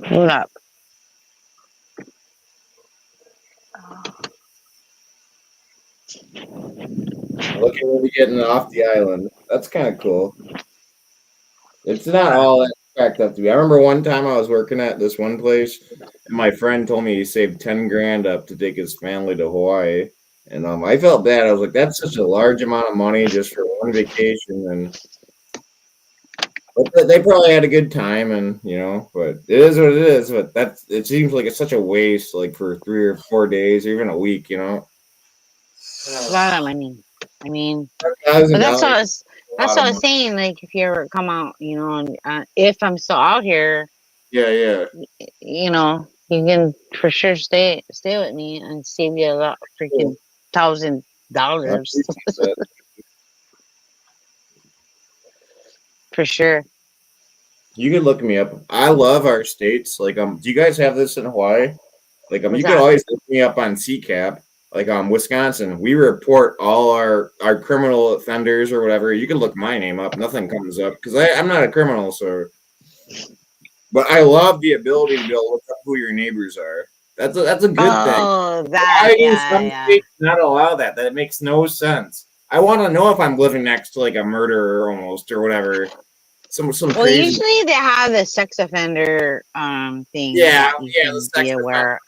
Hold up. Look at we'll be getting off the island. That's kind of cool. It's not all that cracked up to me. I remember one time I was working at this one place, and my friend told me he saved 10 grand up to take his family to Hawaii. And I felt bad. I was like, that's such a large amount of money just for one vacation. And but they probably had a good time, and but it is what it is. But it seems like it's such a waste, like for 3 or 4 days, or even a week. It's a lot of money. I mean, but $1,000 that's what I is was. a That's lot what I of was saying. Like, if you ever come out, and if I'm still out here, yeah. You can for sure stay with me and save you a lot freaking $1,000 for sure. You could look me up. I love our states. Like, do you guys have this in Hawaii? Like, What's you could that? always look me up on CCAP. Like, Wisconsin, we report all our criminal offenders or whatever. You can look my name up. Nothing comes up because I'm not a criminal. So, but I love the ability to be able to look up who your neighbors are. That's a good thing. Oh, Why do some states not allow that? That makes no sense. I want to know if I'm living next to like a murderer almost or whatever. Some Well, crazy. usually they have the sex offender thing. Yeah, that you the can sex be aware.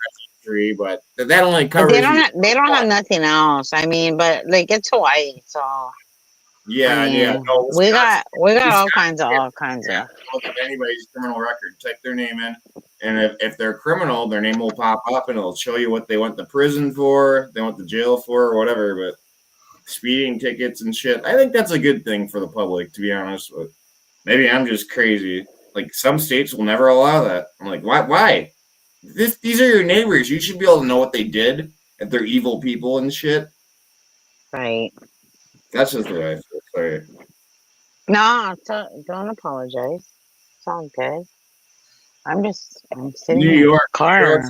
registry, but that only But covers. they don't have nothing else. I mean, but like it's Hawaii, so Yeah, I mean, yeah. No, we got all Wisconsin, kinds of. look at anybody's criminal record, type their name in, and if they're criminal, their name will pop up and it'll show you what they went to prison for, they went to jail for, or whatever. But speeding tickets and shit, I think that's a good thing for the public, to be honest. But maybe I'm just crazy. Like some states will never allow that. I'm like, why? Why? These are your neighbors. You should be able to know what they did if they're evil people and shit. Right. That's just the way I feel. Sorry. No, don't apologize. It's all good. I'm sitting New in York, the car.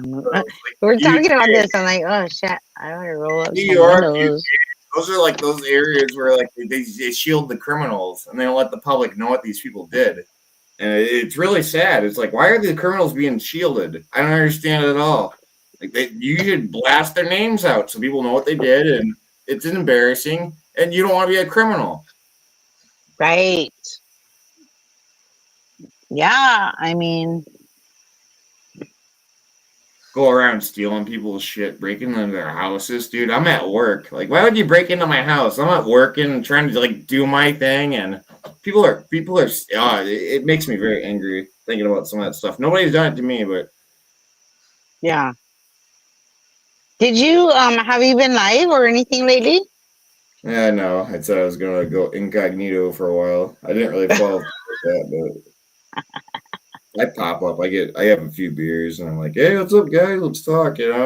We're talking about this. I'm like, oh shit, I don't roll up New some York, windows. those are like those areas where like they shield the criminals and they don't let the public know what these people did. And it's really sad. It's like, why are the criminals being shielded? I don't understand it at all. Like you should blast their names out so people know what they did, and it's embarrassing. And you don't want to be a criminal, right? Yeah, I mean, go around stealing people's shit, breaking into their houses, dude. I'm at work. Like, why would you break into my house? I'm at work and trying to like do my thing, and people are. It makes me very angry thinking about some of that stuff. Nobody's done it to me, but yeah. Did you have you been live or anything lately? yeah, no. I said I was gonna go incognito for a while. I didn't really follow that, but I pop up. I have a few beers, and I'm like, hey, what's up, guys? Let's talk. It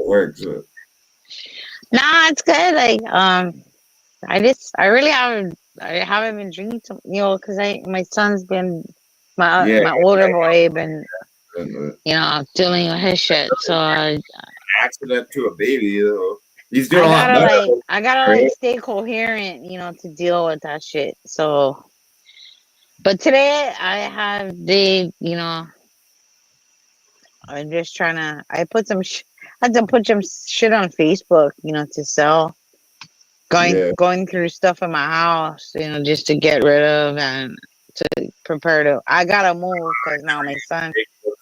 works. But. Nah, it's good. Like, I haven't been drinking, because my son's been my older boy been, dealing with his shit. So Accident to a baby, though. He's doing a lot better. I gotta stay coherent, to deal with that shit. So, but today I have I'm just trying to. I had to put some shit on Facebook, to sell. Going through stuff in my house, just to get rid of and to prepare to. I gotta move because now my son.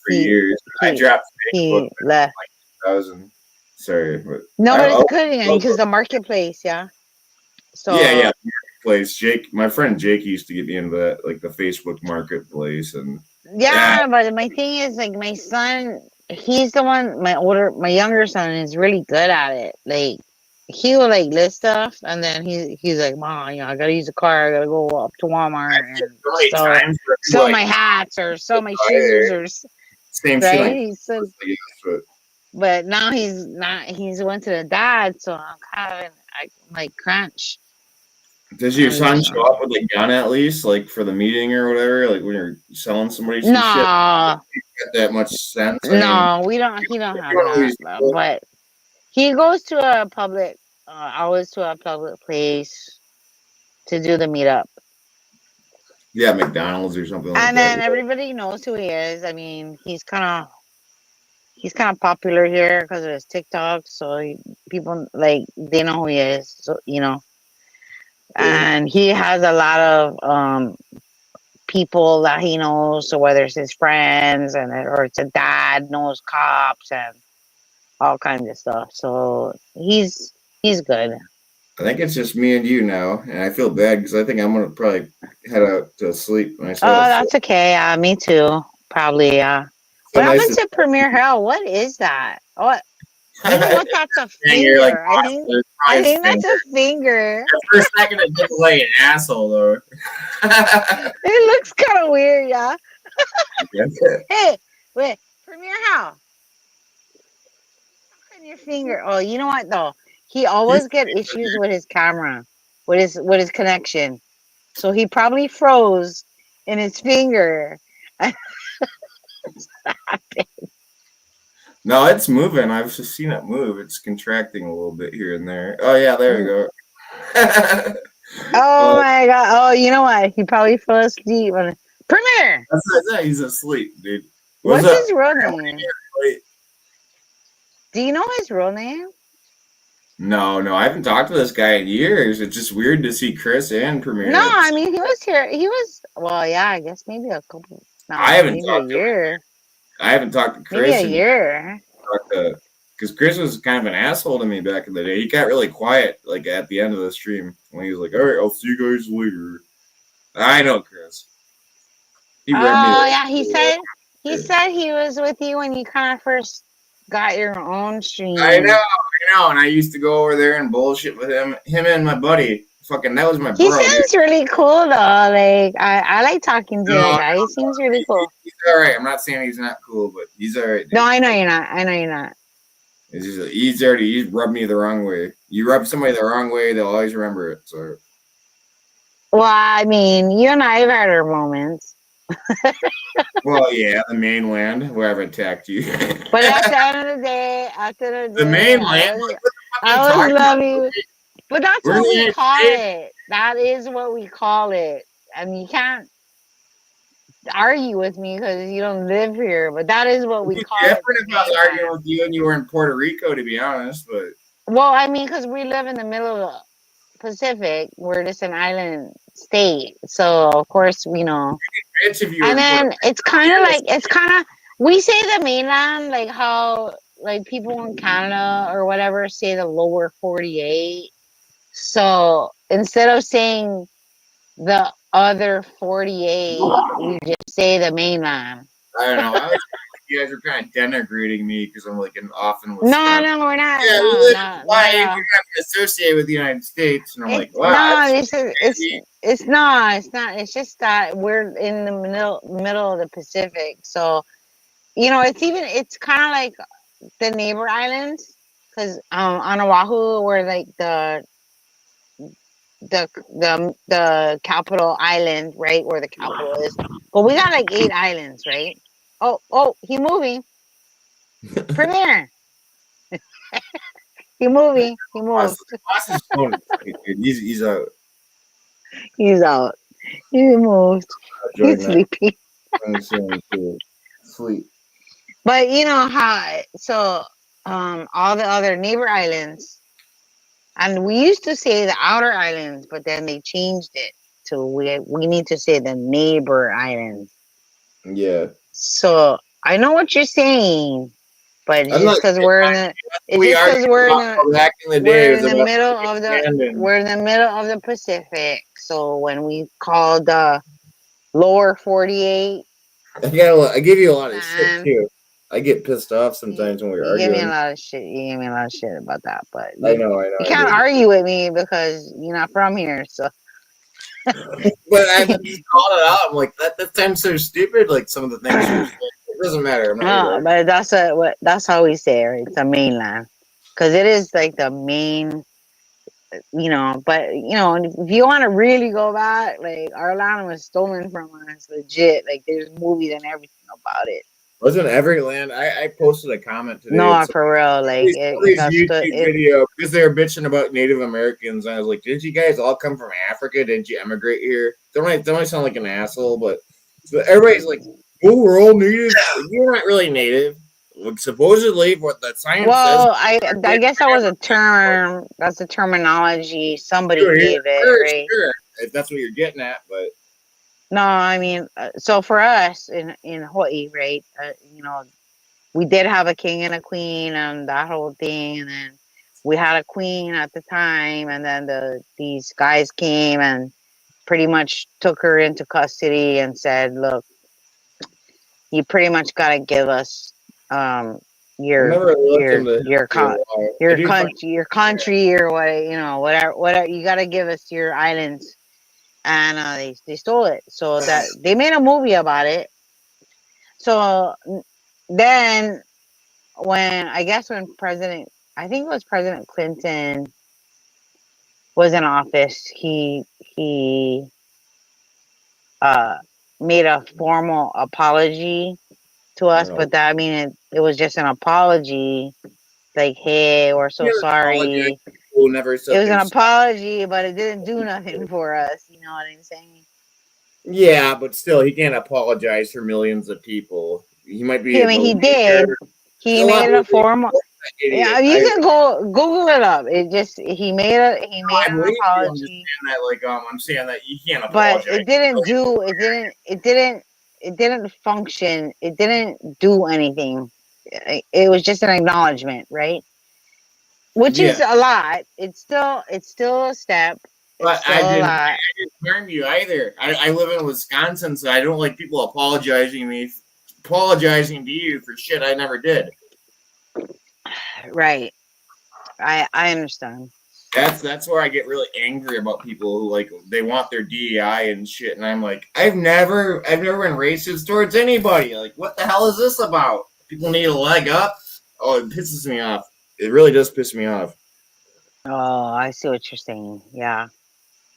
For years, I dropped Facebook. He left. Like 2000. Sorry, but No, but it's good because the marketplace, yeah. So yeah, marketplace. My friend Jake used to get me into that, like the Facebook marketplace, and yeah. But my thing is, like, my son, he's the one. My younger son is really good at it. Like, he will like list stuff, and then he's like, "Mom, I gotta use a car. I gotta go up to Walmart and sell my hats or sell my shoes or same right." shit. He said, but now he's not. He's went to the dad, so I'm kind of like crunch. Does your son show up with a gun at least, like for the meeting or whatever? Like when you're selling somebody some shit? Got that much sense? No, we don't. He don't have that. But he goes to a public. Always to a public place to do the meetup. Yeah, McDonald's or something like that. And then everybody knows who he is. I mean, he's kind of popular here because of his TikTok. So people they know who he is. So and he has a lot of people that he knows, so whether it's his friends or it's a dad knows cops and all kinds of stuff. So he's good. I think it's just me and you now, and I feel bad because I think I'm gonna probably head out to sleep myself. Oh, that's okay. Me too. Probably. What nice happened to Premier Hell? What is that? What? You know what? That's a Dang, you're like finger. I think that's a finger. For a second, it looked like an asshole, though. It looks kind of weird, yeah. Hey, wait, Premier Hell. On your finger. Oh, you know what though? He always get issues with his camera, with his connection. So he probably froze in his finger. No, it's moving. I've just seen it move. It's contracting a little bit here and there. Oh yeah, there we go. Oh my god! Oh, you know what? He probably fell asleep. Premier. That's what I said. He's asleep, dude. What's his real name? Do you know his real name? No, I haven't talked to this guy in years. It's just weird to see Chris and Premier. No, I mean he was here. He was yeah. I guess maybe a couple. No, I haven't maybe talked a year. I haven't talked to Chris. Maybe a year. Because Chris was kind of an asshole to me back in the day. He got really quiet, like at the end of the stream, when he was like, "All right, I'll see you guys later." I know Chris. He rubbed me Yeah, he said he was with you when you kind of first got your own stream. I know, and I used to go over there and bullshit with him and my buddy. Fucking, that was my He bro. seems really cool though. Like I like talking to that guy. He seems really cool. He's all right. I'm not saying he's not cool, but he's all right. Dude. No, I know you're not. I know you're not. It's just, he's rubbed me the wrong way. You rub somebody the wrong way, they'll always remember it. So. Well, I mean, you and I have had our moments. Well, yeah, the mainland where I've attacked you. But at the end of the day, the mainland. I was loving. But that's what we call it. That is what we call it. And you can't argue with me because you don't live here. But that is what we call it. Different if I was arguing with you and you were in Puerto Rico, to be honest. But well, I mean, because we live in the middle of the Pacific. We're just an island state, so of course we know. And then it's kind of we say the mainland, like how like people in Canada or whatever say the lower 48. So instead of saying the other 48, we just say the mainland. I don't know. You guys are kind of denigrating me because I'm like often with No, we're not. Yeah, why you're not associated with the United States? And I'm like, wow. No, it's not. It's just that we're in the middle of the Pacific. So, it's kind of like the neighbor islands, because on Oahu we're like the capital island, right, where the capital is. But we got like 8 islands, right? Oh, he moving. Premier. He moving. He moved. He's out. He's out. He moved. He's sleeping. Sleep. But you know how all the other neighbor islands, and we used to say the outer islands, but then they changed it to we need to say the neighbor islands. Yeah. So I know what you're saying, but it's just because we're in the middle of the Pacific. So when we call the lower 48, I give you a lot of shit too. I get pissed off sometimes when we're arguing. You give me a lot of shit about that, but I know. You can't argue with me because you're not from here, so. But I just called it out. I'm like, that sounds so stupid. Like some of the things. It doesn't matter. But that's how we say it. It's a mainland, because it is like the main. But if you want to really go back, like our land was stolen from us, legit. Like there's movies and everything about it. Wasn't every land? I posted a comment today. No, for real. Like YouTube video because they were bitching about Native Americans. And I was like, did you guys all come from Africa? Didn't you emigrate here? Don't I sound like an asshole? But everybody's like, oh, we're all native. You're not really native. Like, supposedly, what the science says. Well, I guess that was a term. That's a terminology somebody gave it, right? Sure, if that's what you're getting at, but. No, I mean, so for us in Hawaii, right? We did have a king and a queen and that whole thing, and then we had a queen at the time, and then these guys came and pretty much took her into custody and said, "Look, you pretty much got to give us your never looked your into your history a con- lot. I your do find country your country or whatever you got to give us your islands." And they stole it, so that they made a movie about it. So then when I think it was President Clinton was in office, he made a formal apology to us, but that, I mean, it was just an apology, like, hey, we're so sorry. Who never said It was an there's apology, but it didn't do nothing for us. You know what I'm saying? yeah, but still, he can't apologize for millions of people. He might be I mean, he the did. leader. He There's a lot made of it a people that formal. Yeah, idiot. you can go Google it up. It just he made I an believe you. I'm just apology, saying that, like, I'm saying that you can't but apologize. it didn't function. It didn't do anything. It was just an acknowledgement, right? Which Yeah, is a lot. It's still a step. It's but still a lot. I didn't harm you either. I live in Wisconsin, so I don't like people apologizing to you for shit I never did. Right. I understand. That's where I get really angry about people who, like, they want their DEI and shit, and I'm like, I've never been racist towards anybody. Like, what the hell is this about? People need a leg up. Oh, it pisses me off. It really does piss me off. Oh, I see what you're saying. Yeah.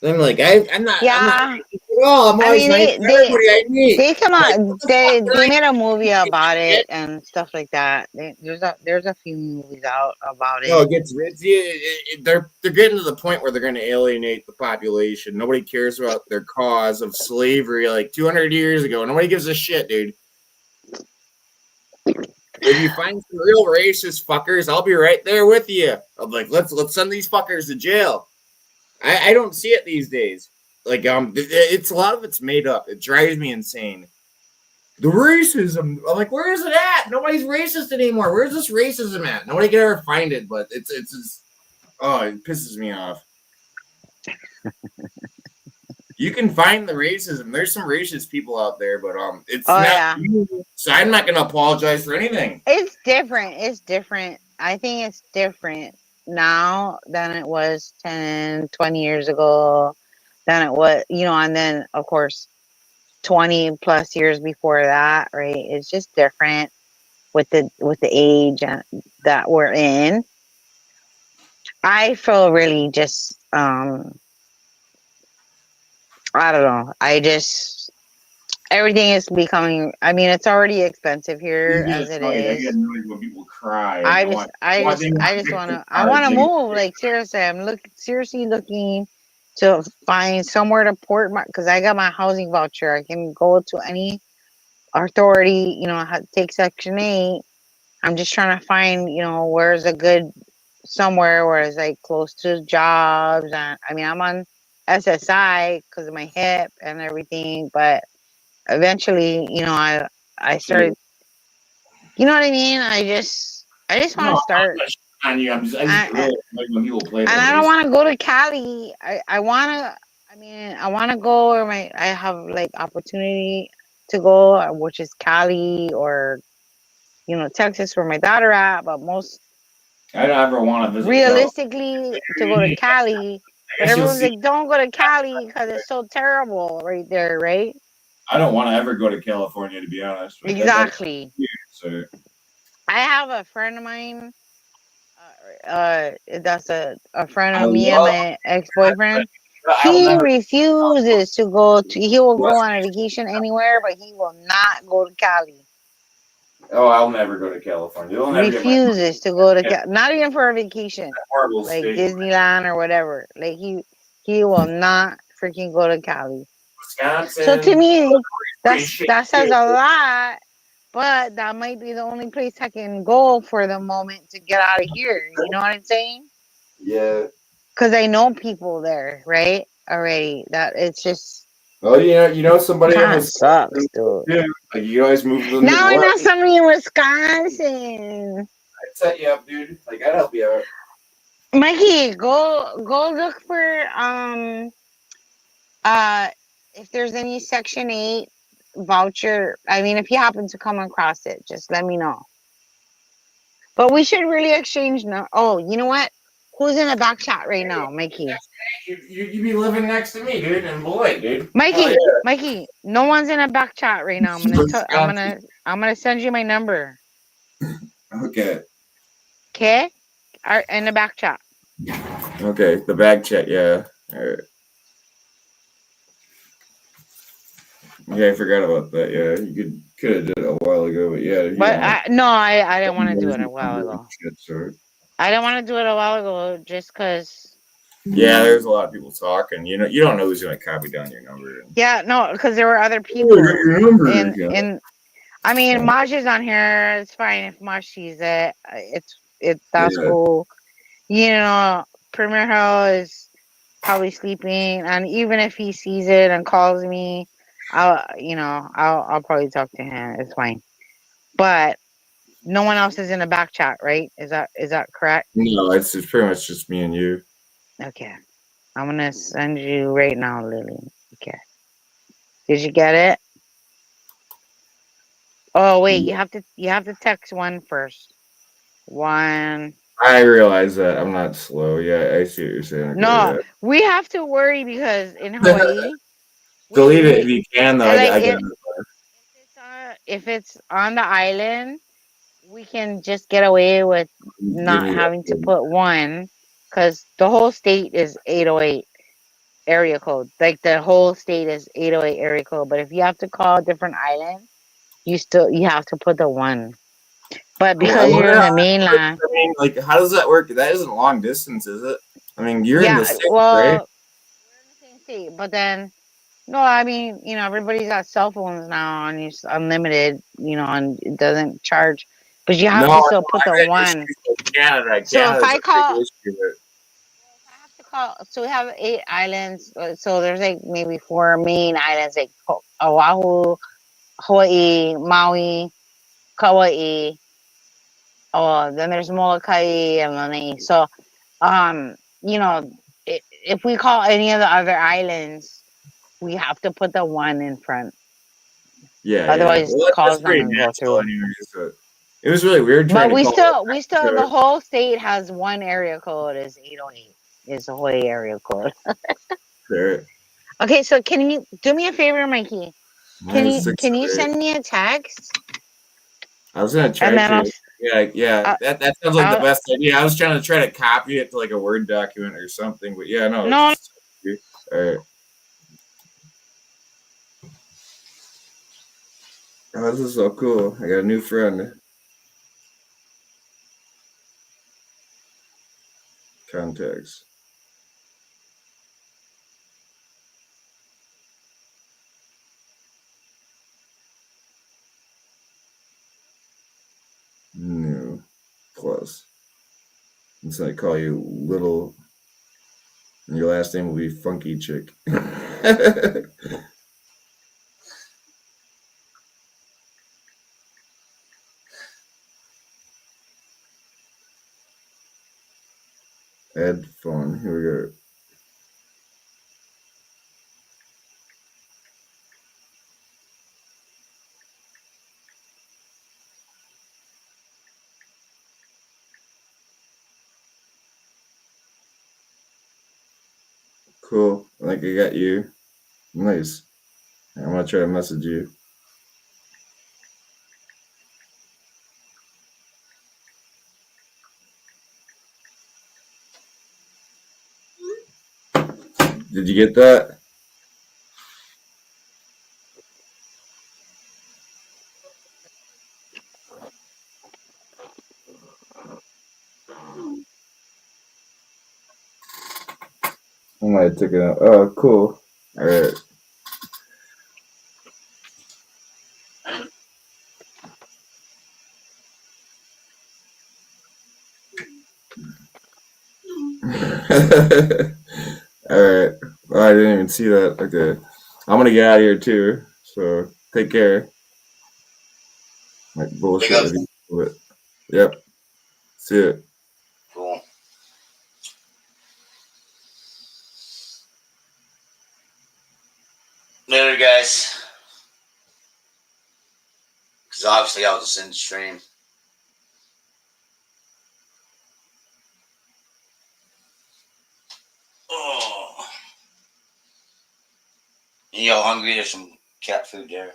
I'm like, I'm not Yeah. racist at all. I'm I always mean, nice to everybody I meet. they come Like, on. what the fuck did They I made a movie about do? it and stuff like that. There's a few movies out about No, it. they're getting to the point where they're going to alienate the population. Nobody cares about their cause of slavery like 200 years ago. Nobody gives a shit, dude. If you find some real racist fuckers, I'll be right there with you. I'm like, let's send these fuckers to jail. I don't see it these days. Like, it's a lot of it's made up. It drives me insane. The racism. I'm like, where is it at? Nobody's racist anymore. Where's this racism at? Nobody can ever find it, but it's just, oh, it pisses me off. You can find the racism. There's some racist people out there, but it's not me. So I'm not gonna apologize for anything. It's different. It's different. I think it's different now than it was 10, 20 years ago. Than it was, and then of course 20 plus years before that, right? It's just different with the age that we're in. I feel really just I don't know. Everything is becoming, I mean, it's already expensive here as it I is. get annoyed when people cry. I want to move. Like, seriously, I'm seriously looking to find somewhere to port because I got my housing voucher. I can go to any authority, take Section 8. I'm just trying to find, where's a good somewhere where it's like close to jobs. And I mean, I'm on SSI because of my hip and everything, but eventually, I started, you know what I mean? I just want to start. On you. I just really like when people play. And I don't want to go to Cali. I want to go where I have like opportunity to go, which is Cali or, Texas where my daughter at, but I don't ever want to visit. Realistically, to go to Cali, but everyone's like, don't go to Cali because it's so terrible right there, right? I don't want to ever go to California, to be honest. Exactly. So. I have a friend of mine. That's a friend of me and my ex-boyfriend. He refuses to go to. He will go on a vacation anywhere, but he will not go to Cali. Oh, I'll never go to California. Refuses to go to Cali, not even for a vacation, like state. Disneyland or whatever. Like he will not freaking go to Cali. Wisconsin. So to me, that says a lot. But that might be the only place I can go for the moment to get out of here. You know what I'm saying? Yeah. Because I know people there, right? Already. That it's just. Oh, you know somebody That else. sucks, dude. Yeah, like you always move them. Now I know somebody in Wisconsin. I'd set you up, dude. Like I'd help you out. Mikey, go look for if there's any Section 8 voucher. I mean, if you happen to come across it, just let me know. But we should really exchange now. Oh, you know what? Who's in the back chat right now, Mikey? You be living next to me, dude, and boy, dude. Mikey, Oh, yeah. Mikey, no one's in a back chat right now. I'm gonna send you my number. Okay. Okay? In the back chat. Okay. The bag check. Yeah. All right. Yeah, I forgot about that. Yeah, you could have did it a while ago, but yeah. But I didn't want to do it a while ago. I didn't want to do it a while ago just because. Yeah, there's a lot of people talking. You know, you don't know who's gonna copy down your number. Yeah, no, because there were other people. Your number. And I mean, Mosh is on here. It's fine if Mosh sees it. That's cool. You know, Premier Hill is probably sleeping, and even if he sees it and calls me, I'll probably talk to him. It's fine. But no one else is in the back chat, right? Is that correct? No, it's pretty much just me and you. Okay. I'm gonna send you right now, Lily. Okay. Did you get it? Oh wait, you have to text one first. One. I realize that I'm not slow. Yeah, I see what you're saying. Okay, No, yeah. we have to worry because in Hawaii. Delete it if you can, though. I get it. If it's on the island, we can just get away with not having to put one, because the whole state is 808 area code. Like the whole state is 808 area code. But if you have to call a different island, you have to put the one. But because you're in the mainland, I mean, like, how does that work? That isn't long distance, is it? I mean, you're in the state, well, right? we're in the same state. But then, no, I mean, everybody's got cell phones now and it's unlimited, and it doesn't charge. But you have to still put the one. Canada. So if I call, Canada. so we have 8 islands. So there's like maybe 4 main islands, like Oahu, Hawaii, Maui, Kauai. Oh, then there's Molokai and Lanai. So, if we call any of the other islands, we have to put the one in front. Yeah. Otherwise, Well, calls that's not pretty gonna go natural, through. anyways. So it was really weird trying But we to still, the whole state has one area code. Is 808. Is the Hawaii area code. Sure. Okay, so can you do me a favor, Mikey? Can you 968. send me a text? I was gonna try to. Yeah. That sounds like the best idea. I was trying to copy it to like a Word document or something, but yeah, no. No. All right. Oh, this is so cool. I got a new friend. Contacts. New. Plus. And so I call you Little. And your last name will be Funky Chick. Add phone. Here we go. Cool. I think I got you. Nice. I'm gonna try to message you. Did you get that? I might have taken it out. Oh, cool. All right. All right. Oh, I didn't even see that. Okay. I'm gonna get out of here too. So take care. Like bullshit with you. But, yep. See it. Cool. Later, guys. Because obviously I'll just end the stream. Oh. You all hungry? There's some cat food there.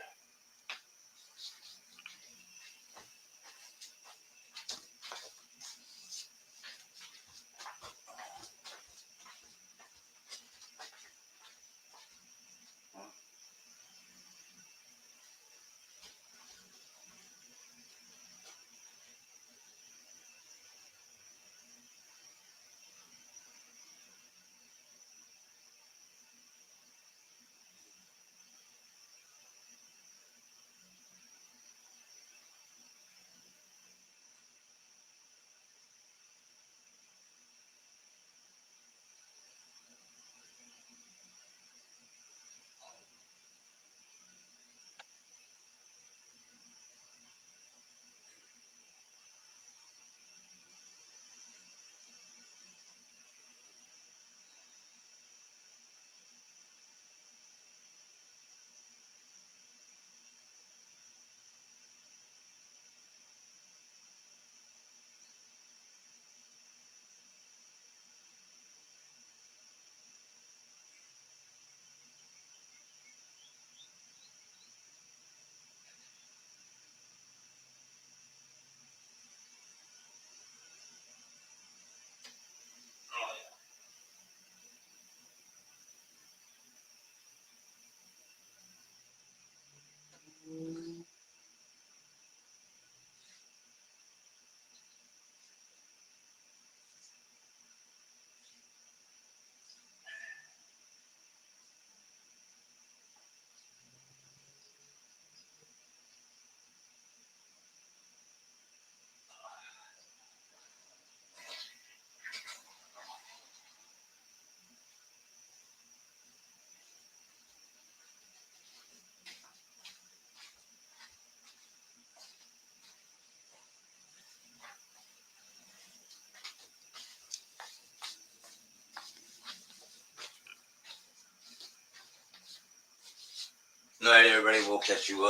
All right, everybody. We'll catch you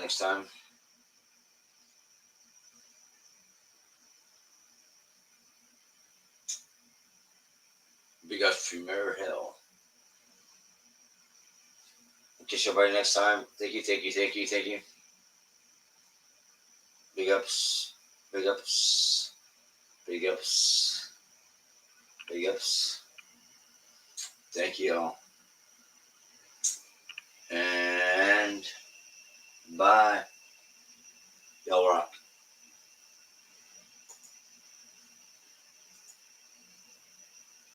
next time. Big ups to Mayor Hill. We'll catch everybody next time. Thank you, thank you, thank you, thank you. Big ups. Big ups. Big ups. Big ups. Thank you all. And bye.